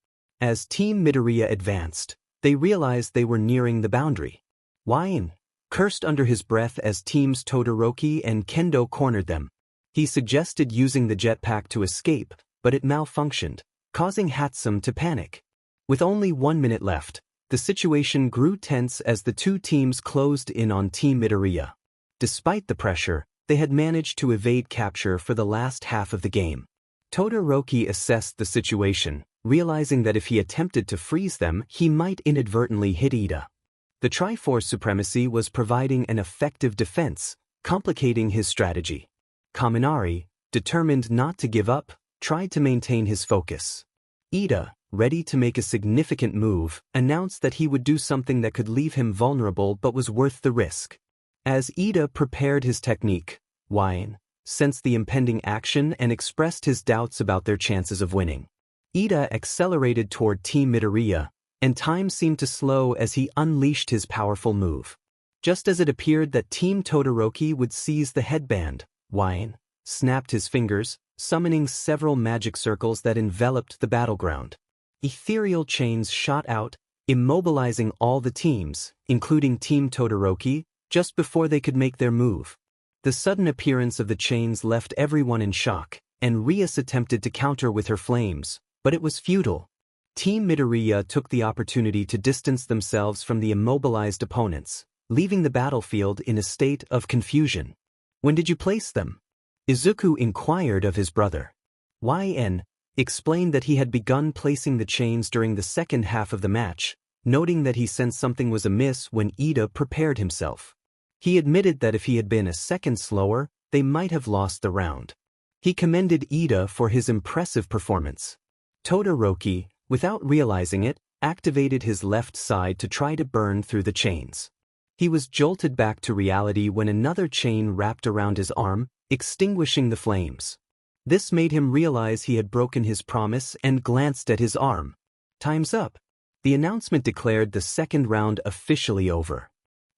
As Team Midoriya advanced, they realized they were nearing the boundary. Wyan cursed under his breath as teams Todoroki and Kendo cornered them. He suggested using the jetpack to escape, but it malfunctioned, causing Hatsum to panic. With only 1 minute left, the situation grew tense as the two teams closed in on Team Midoriya. Despite the pressure, they had managed to evade capture for the last half of the game. Todoroki assessed the situation, realizing that if he attempted to freeze them, he might inadvertently hit Ida. The Triforce Supremacy was providing an effective defense, complicating his strategy. Kaminari, determined not to give up, tried to maintain his focus. Ida, ready to make a significant move, announced that he would do something that could leave him vulnerable but was worth the risk. As Ida prepared his technique, Wine sensed the impending action and expressed his doubts about their chances of winning. Ida accelerated toward Team Midoriya, and time seemed to slow as he unleashed his powerful move. Just as it appeared that Team Todoroki would seize the headband, Wine snapped his fingers, summoning several magic circles that enveloped the battleground. Ethereal chains shot out, immobilizing all the teams, including Team Todoroki, just before they could make their move. The sudden appearance of the chains left everyone in shock, and Rias attempted to counter with her flames, but it was futile. Team Midoriya took the opportunity to distance themselves from the immobilized opponents, leaving the battlefield in a state of confusion. "When did you place them?" Izuku inquired of his brother. YN explained that he had begun placing the chains during the second half of the match, noting that he sensed something was amiss when Ida prepared himself. He admitted that if he had been a second slower, they might have lost the round. He commended Ida for his impressive performance. Todoroki, without realizing it, activated his left side to try to burn through the chains. He was jolted back to reality when another chain wrapped around his arm, extinguishing the flames. This made him realize he had broken his promise and glanced at his arm. "Time's up." The announcement declared the second round officially over.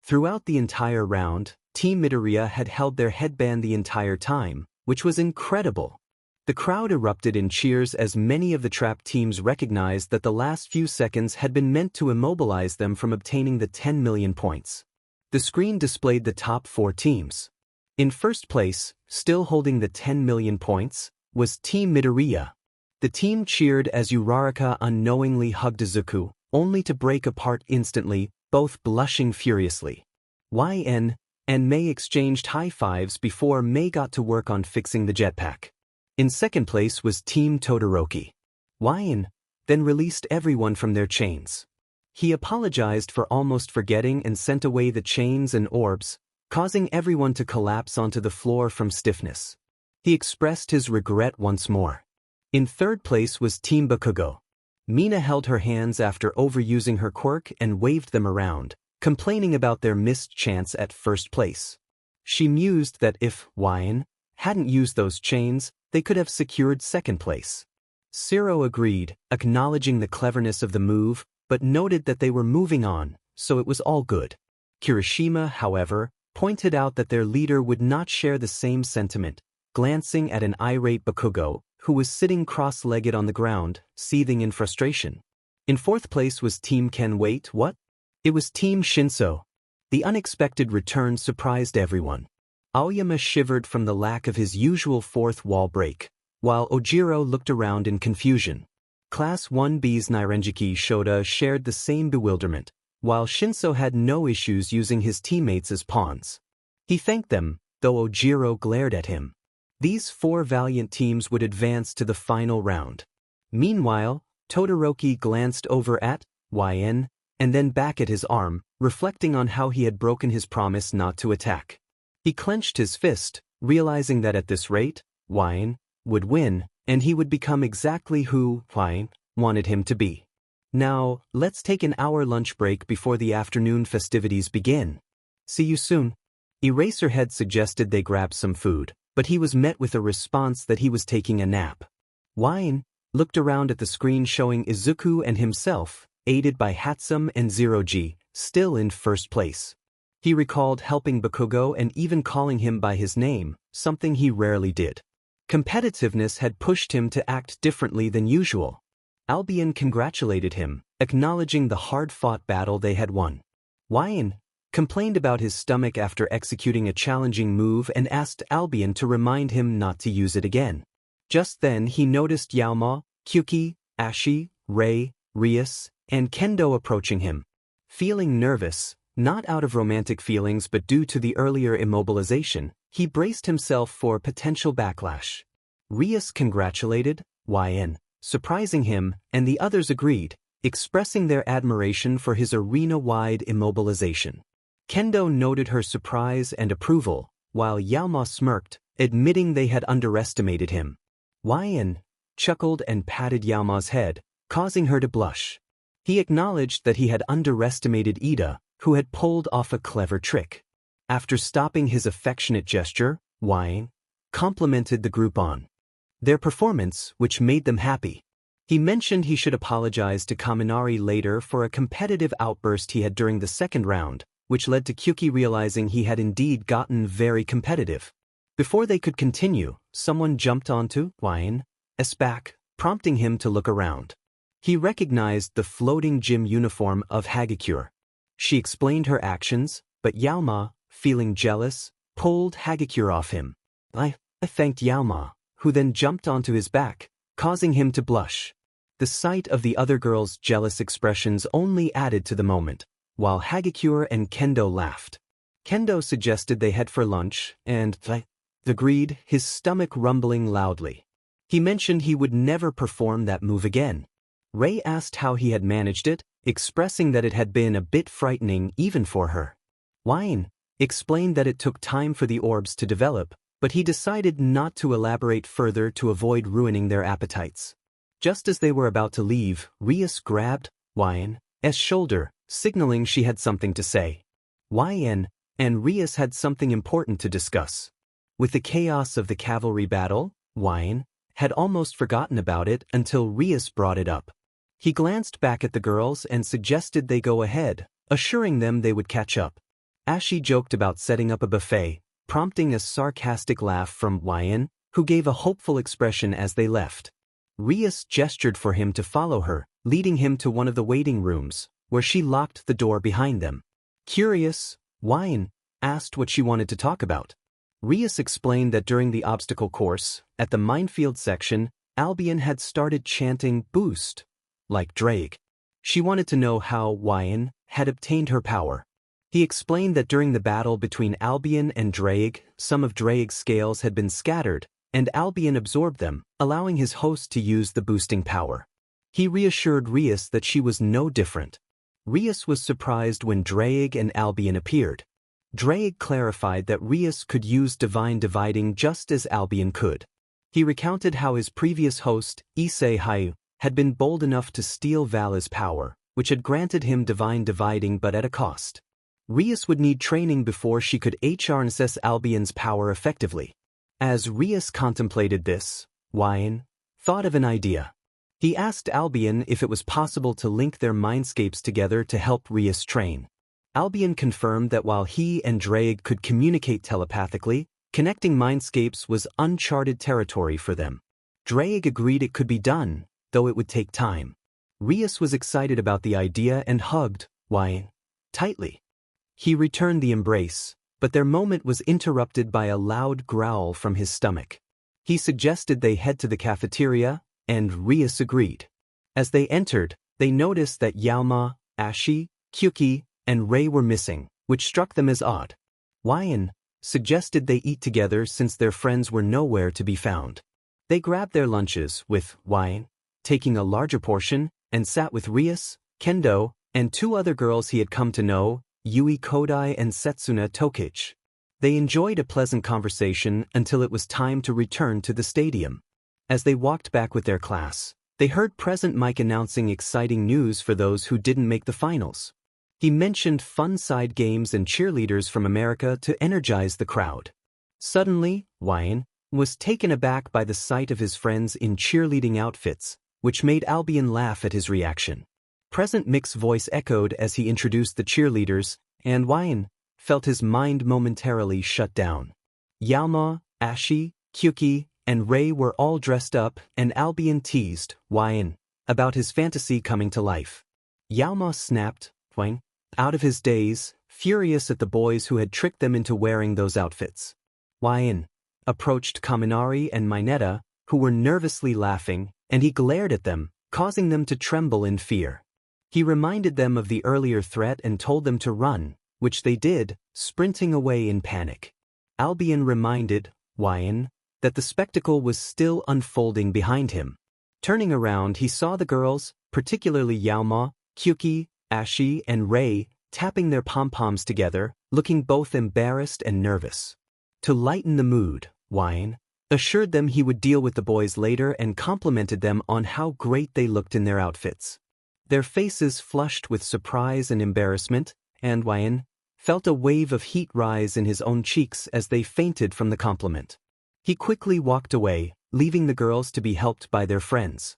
Throughout the entire round, Team Midoriya had held their headband the entire time, which was incredible. The crowd erupted in cheers as many of the trapped teams recognized that the last few seconds had been meant to immobilize them from obtaining the 10 million points. The screen displayed the top 4 teams. In first place, still holding the 10 million points, was Team Midoriya. The team cheered as Uraraka unknowingly hugged Izuku, only to break apart instantly, both blushing furiously. YN and Mei exchanged high fives before Mei got to work on fixing the jetpack. In second place was Team Todoroki. YN then released everyone from their chains. He apologized for almost forgetting and sent away the chains and orbs, causing everyone to collapse onto the floor from stiffness. He expressed his regret once more. In third place was Team Bakugo. Mina held her hands after overusing her quirk and waved them around, complaining about their missed chance at first place. She mused that if YN hadn't used those chains, they could have secured second place. Zero agreed, acknowledging the cleverness of the move, but noted that they were moving on, so it was all good. Kirishima, however, pointed out that their leader would not share the same sentiment, glancing at an irate Bakugo, who was sitting cross-legged on the ground, seething in frustration. In fourth place was Team Ken. Wait, what? It was Team Shinso. The unexpected return surprised everyone. Aoyama shivered from the lack of his usual fourth wall break, while Ojiro looked around in confusion. Class 1B's Nairenjiki Shota shared the same bewilderment, while Shinso had no issues using his teammates as pawns. He thanked them, though Ojiro glared at him. These 4 valiant teams would advance to the final round. Meanwhile, Todoroki glanced over at YN and then back at his arm, reflecting on how he had broken his promise not to attack. He clenched his fist, realizing that at this rate, YN would win, and he would become exactly who YN wanted him to be. "Now, let's take an hour lunch break before the afternoon festivities begin. See you soon." Eraserhead suggested they grab some food, but he was met with a response that he was taking a nap. YN looked around at the screen showing Izuku and himself, aided by Hatsum and Zeroji, still in first place. He recalled helping Bakugo and even calling him by his name, something he rarely did. Competitiveness had pushed him to act differently than usual. Albion congratulated him, acknowledging the hard-fought battle they had won. YN complained about his stomach after executing a challenging move and asked Albion to remind him not to use it again. Just then he noticed Yaoma, Kyuki, Ashi, Rei, Rias, and Kendo approaching him. Feeling nervous, not out of romantic feelings but due to the earlier immobilization, he braced himself for potential backlash. Rias congratulated YN, surprising him, and the others agreed, expressing their admiration for his arena-wide immobilization. Kendo noted her surprise and approval, while Yaoma smirked, admitting they had underestimated him. YN chuckled and patted Yaoma's head, causing her to blush. He acknowledged that he had underestimated Ida, who had pulled off a clever trick. After stopping his affectionate gesture, Wine complimented the group on their performance, which made them happy. He mentioned he should apologize to Kaminari later for a competitive outburst he had during the second round, which led to Kyuki realizing he had indeed gotten very competitive. Before they could continue, someone jumped onto Wine's back, prompting him to look around. He recognized the floating gym uniform of Hagakure. She explained her actions, but Yaoma, feeling jealous, pulled Hagakure off him. I thanked Yaoma, who then jumped onto his back, causing him to blush. The sight of the other girl's jealous expressions only added to the moment, while Hagakure and Kendo laughed. Kendo suggested they head for lunch, and agreed, his stomach rumbling loudly. He mentioned he would never perform that move again. Ray asked how he had managed it, expressing that it had been a bit frightening even for her. Wine explained that it took time for the orbs to develop, but he decided not to elaborate further to avoid ruining their appetites. Just as they were about to leave, Rias grabbed Wine's shoulder, signaling she had something to say. Wine and Rias had something important to discuss. With the chaos of the cavalry battle, Wine had almost forgotten about it until Rias brought it up. He glanced back at the girls and suggested they go ahead, assuring them they would catch up. Ashi joked about setting up a buffet, prompting a sarcastic laugh from Wine, who gave a hopeful expression as they left. Rias gestured for him to follow her, leading him to one of the waiting rooms, where she locked the door behind them. Curious, Wine asked what she wanted to talk about. Rias explained that during the obstacle course, at the minefield section, Albion had started chanting "Boost," like Drake. She wanted to know how Wine had obtained her power. He explained that during the battle between Albion and Drake, some of Drake's scales had been scattered, and Albion absorbed them, allowing his host to use the boosting power. He reassured Rias that she was no different. Rias was surprised when Drake and Albion appeared. Drake clarified that Rias could use divine dividing just as Albion could. He recounted how his previous host, Issei Hayu, had been bold enough to steal Vala's power, which had granted him divine dividing but at a cost. Rias would need training before she could harness Albion's power effectively. As Rias contemplated this, Wine thought of an idea. He asked Albion if it was possible to link their mindscapes together to help Rias train. Albion confirmed that while he and Drake could communicate telepathically, connecting mindscapes was uncharted territory for them. Drake agreed it could be done, though it would take time. Rias was excited about the idea and hugged Wine tightly. He returned the embrace, but their moment was interrupted by a loud growl from his stomach. He suggested they head to the cafeteria, and Rias agreed. As they entered, they noticed that Yaoma, Ashi, Kyuki, and Ray were missing, which struck them as odd. Wine suggested they eat together since their friends were nowhere to be found. They grabbed their lunches, with Wine taking a larger portion, and sat with Rias, Kendo, and two other girls he had come to know, Yui Kodai and Setsuna Tokichi. They enjoyed a pleasant conversation until it was time to return to the stadium. As they walked back with their class, they heard President Mike announcing exciting news for those who didn't make the finals. He mentioned fun side games and cheerleaders from America to energize the crowd. Suddenly, Wine was taken aback by the sight of his friends in cheerleading outfits, which made Albion laugh at his reaction. President Mick's voice echoed as he introduced the cheerleaders, and Wine felt his mind momentarily shut down. Yaoma, Ashi, Kyuki, and Ray were all dressed up, and Albion teased Wine about his fantasy coming to life. Yaoma snapped Wine out of his daze, furious at the boys who had tricked them into wearing those outfits. Wine approached Kaminari and Mineta, who were nervously laughing, and he glared at them, causing them to tremble in fear. He reminded them of the earlier threat and told them to run, which they did, sprinting away in panic. Albion reminded Wine that the spectacle was still unfolding behind him. Turning around, he saw the girls, particularly Yaoma, Kyuki, Ashi, and Ray, tapping their pom-poms together, looking both embarrassed and nervous. To lighten the mood, Wine assured them he would deal with the boys later and complimented them on how great they looked in their outfits. Their faces flushed with surprise and embarrassment, and Wyan felt a wave of heat rise in his own cheeks as they fainted from the compliment. He quickly walked away, leaving the girls to be helped by their friends.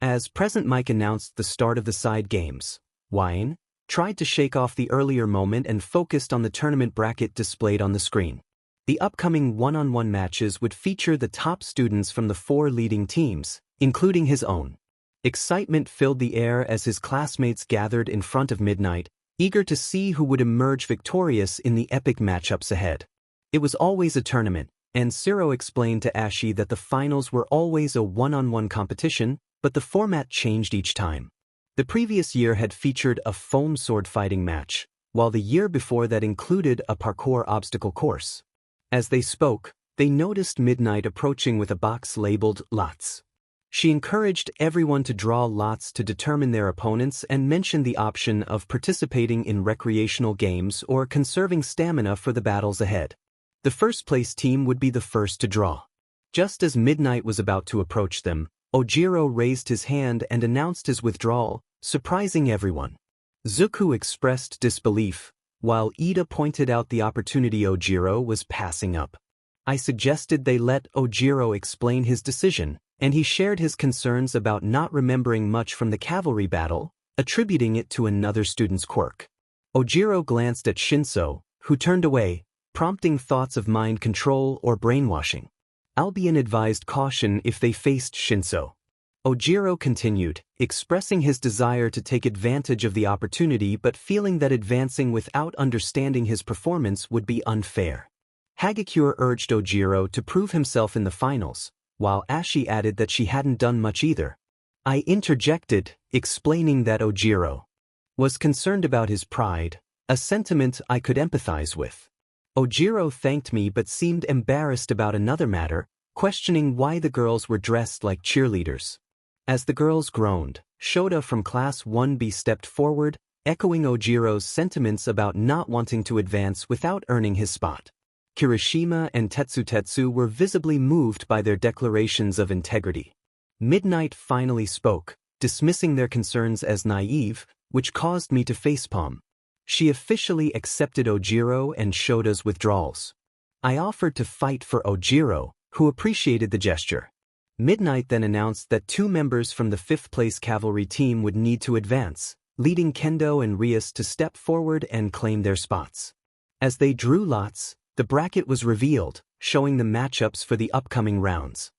As Present Mike announced the start of the side games, Wyan tried to shake off the earlier moment and focused on the tournament bracket displayed on the screen. The upcoming one-on-one matches would feature the top students from the 4 leading teams, including his own. Excitement filled the air as his classmates gathered in front of Midnight, eager to see who would emerge victorious in the epic matchups ahead. It was always a tournament, and Zero explained to Ashi that the finals were always a one-on-one competition, but the format changed each time. The previous year had featured a foam sword fighting match, while the year before that included a parkour obstacle course. As they spoke, they noticed Midnight approaching with a box labeled lots. She encouraged everyone to draw lots to determine their opponents and mentioned the option of participating in recreational games or conserving stamina for the battles ahead. The first-place team would be the first to draw. Just as Midnight was about to approach them, Ojiro raised his hand and announced his withdrawal, surprising everyone. Zuko expressed disbelief, while Ida pointed out the opportunity Ojiro was passing up. I suggested they let Ojiro explain his decision, and he shared his concerns about not remembering much from the Cavalry battle, attributing it to another student's quirk. Ojiro glanced at Shinso, who turned away, prompting thoughts of mind control or brainwashing. Albion advised caution if they faced Shinso. Ojiro continued, expressing his desire to take advantage of the opportunity but feeling that advancing without understanding his performance would be unfair. Hagakure urged Ojiro to prove himself in the finals, while Ashi added that she hadn't done much either. I interjected, explaining that Ojiro was concerned about his pride, a sentiment I could empathize with. Ojiro thanked me but seemed embarrassed about another matter, questioning why the girls were dressed like cheerleaders. As the girls groaned, Shota from Class 1B stepped forward, echoing Ojiro's sentiments about not wanting to advance without earning his spot. Kirishima and Tetsu were visibly moved by their declarations of integrity. Midnight finally spoke, dismissing their concerns as naive, which caused me to facepalm. She officially accepted Ojiro and Shota's withdrawals. I offered to fight for Ojiro, who appreciated the gesture. Midnight then announced that 2 members from the 5th-place Cavalry team would need to advance, leading Kendo and Rias to step forward and claim their spots. As they drew lots, the bracket was revealed, showing the matchups for the upcoming rounds.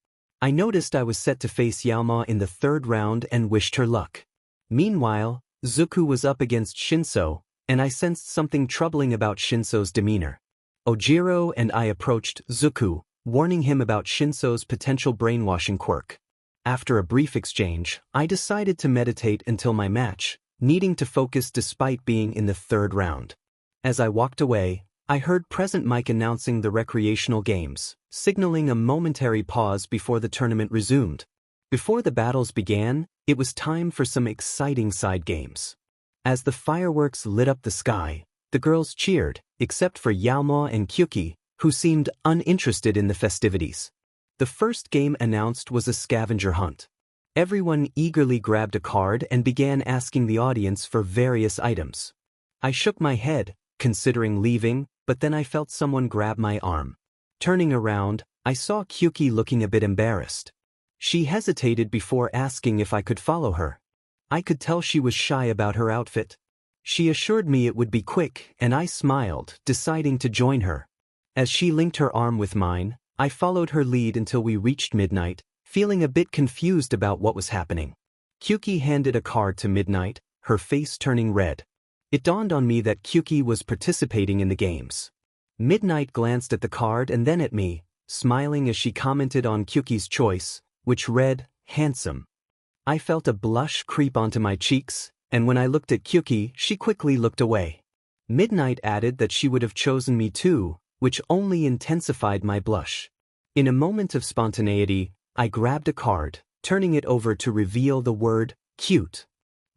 I noticed I was set to face Yaoma in the 3rd round and wished her luck. Meanwhile, Zuko was up against Shinso, and I sensed something troubling about Shinso's demeanor. Ojiro and I approached Zuko, warning him about Shinso's potential brainwashing quirk. After a brief exchange, I decided to meditate until my match, needing to focus despite being in the 3rd round. As I walked away, I heard Present Mike announcing the recreational games, signaling a momentary pause before the tournament resumed. Before the battles began, it was time for some exciting side games. As the fireworks lit up the sky, the girls cheered, except for Yaoma and Kyuki, who seemed uninterested in the festivities. The first game announced was a scavenger hunt. Everyone eagerly grabbed a card and began asking the audience for various items. I shook my head, considering leaving, but then I felt someone grab my arm. Turning around, I saw Kyuki looking a bit embarrassed. She hesitated before asking if I could follow her. I could tell she was shy about her outfit. She assured me it would be quick, and I smiled, deciding to join her. As she linked her arm with mine, I followed her lead until we reached Midnight, feeling a bit confused about what was happening. Kyuki handed a card to Midnight, her face turning red. It dawned on me that Kyuki was participating in the games. Midnight glanced at the card and then at me, smiling as she commented on Kyuki's choice, which read, handsome. I felt a blush creep onto my cheeks, and when I looked at Kyuki, she quickly looked away. Midnight added that she would have chosen me too, which only intensified my blush. In a moment of spontaneity, I grabbed a card, turning it over to reveal the word, cute.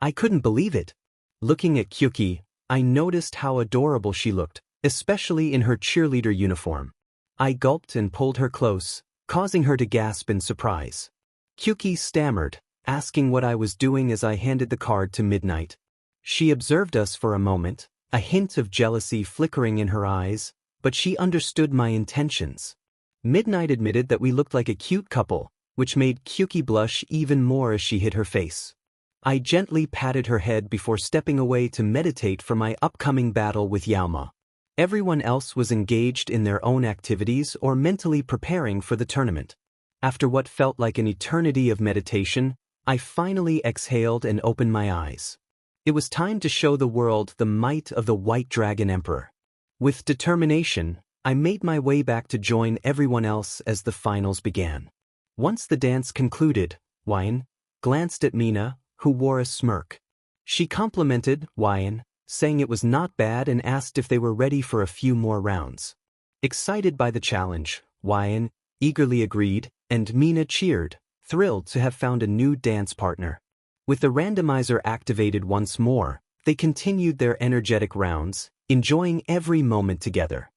I couldn't believe it. Looking at Kyuki, I noticed how adorable she looked, especially in her cheerleader uniform. I gulped and pulled her close, causing her to gasp in surprise. Kyuki stammered, asking what I was doing as I handed the card to Midnight. She observed us for a moment, a hint of jealousy flickering in her eyes, but she understood my intentions. Midnight admitted that we looked like a cute couple, which made Kyuki blush even more as she hid her face. I gently patted her head before stepping away to meditate for my upcoming battle with Yaoma. Everyone else was engaged in their own activities or mentally preparing for the tournament. After what felt like an eternity of meditation, I finally exhaled and opened my eyes. It was time to show the world the might of the White Dragon Emperor. With determination, I made my way back to join everyone else as the finals began. Once the dance concluded, Wyan glanced at Mina, who wore a smirk. She complimented Wyan, saying it was not bad and asked if they were ready for a few more rounds. Excited by the challenge, Wyan eagerly agreed, and Mina cheered, thrilled to have found a new dance partner. With the randomizer activated once more, they continued their energetic rounds, enjoying every moment together.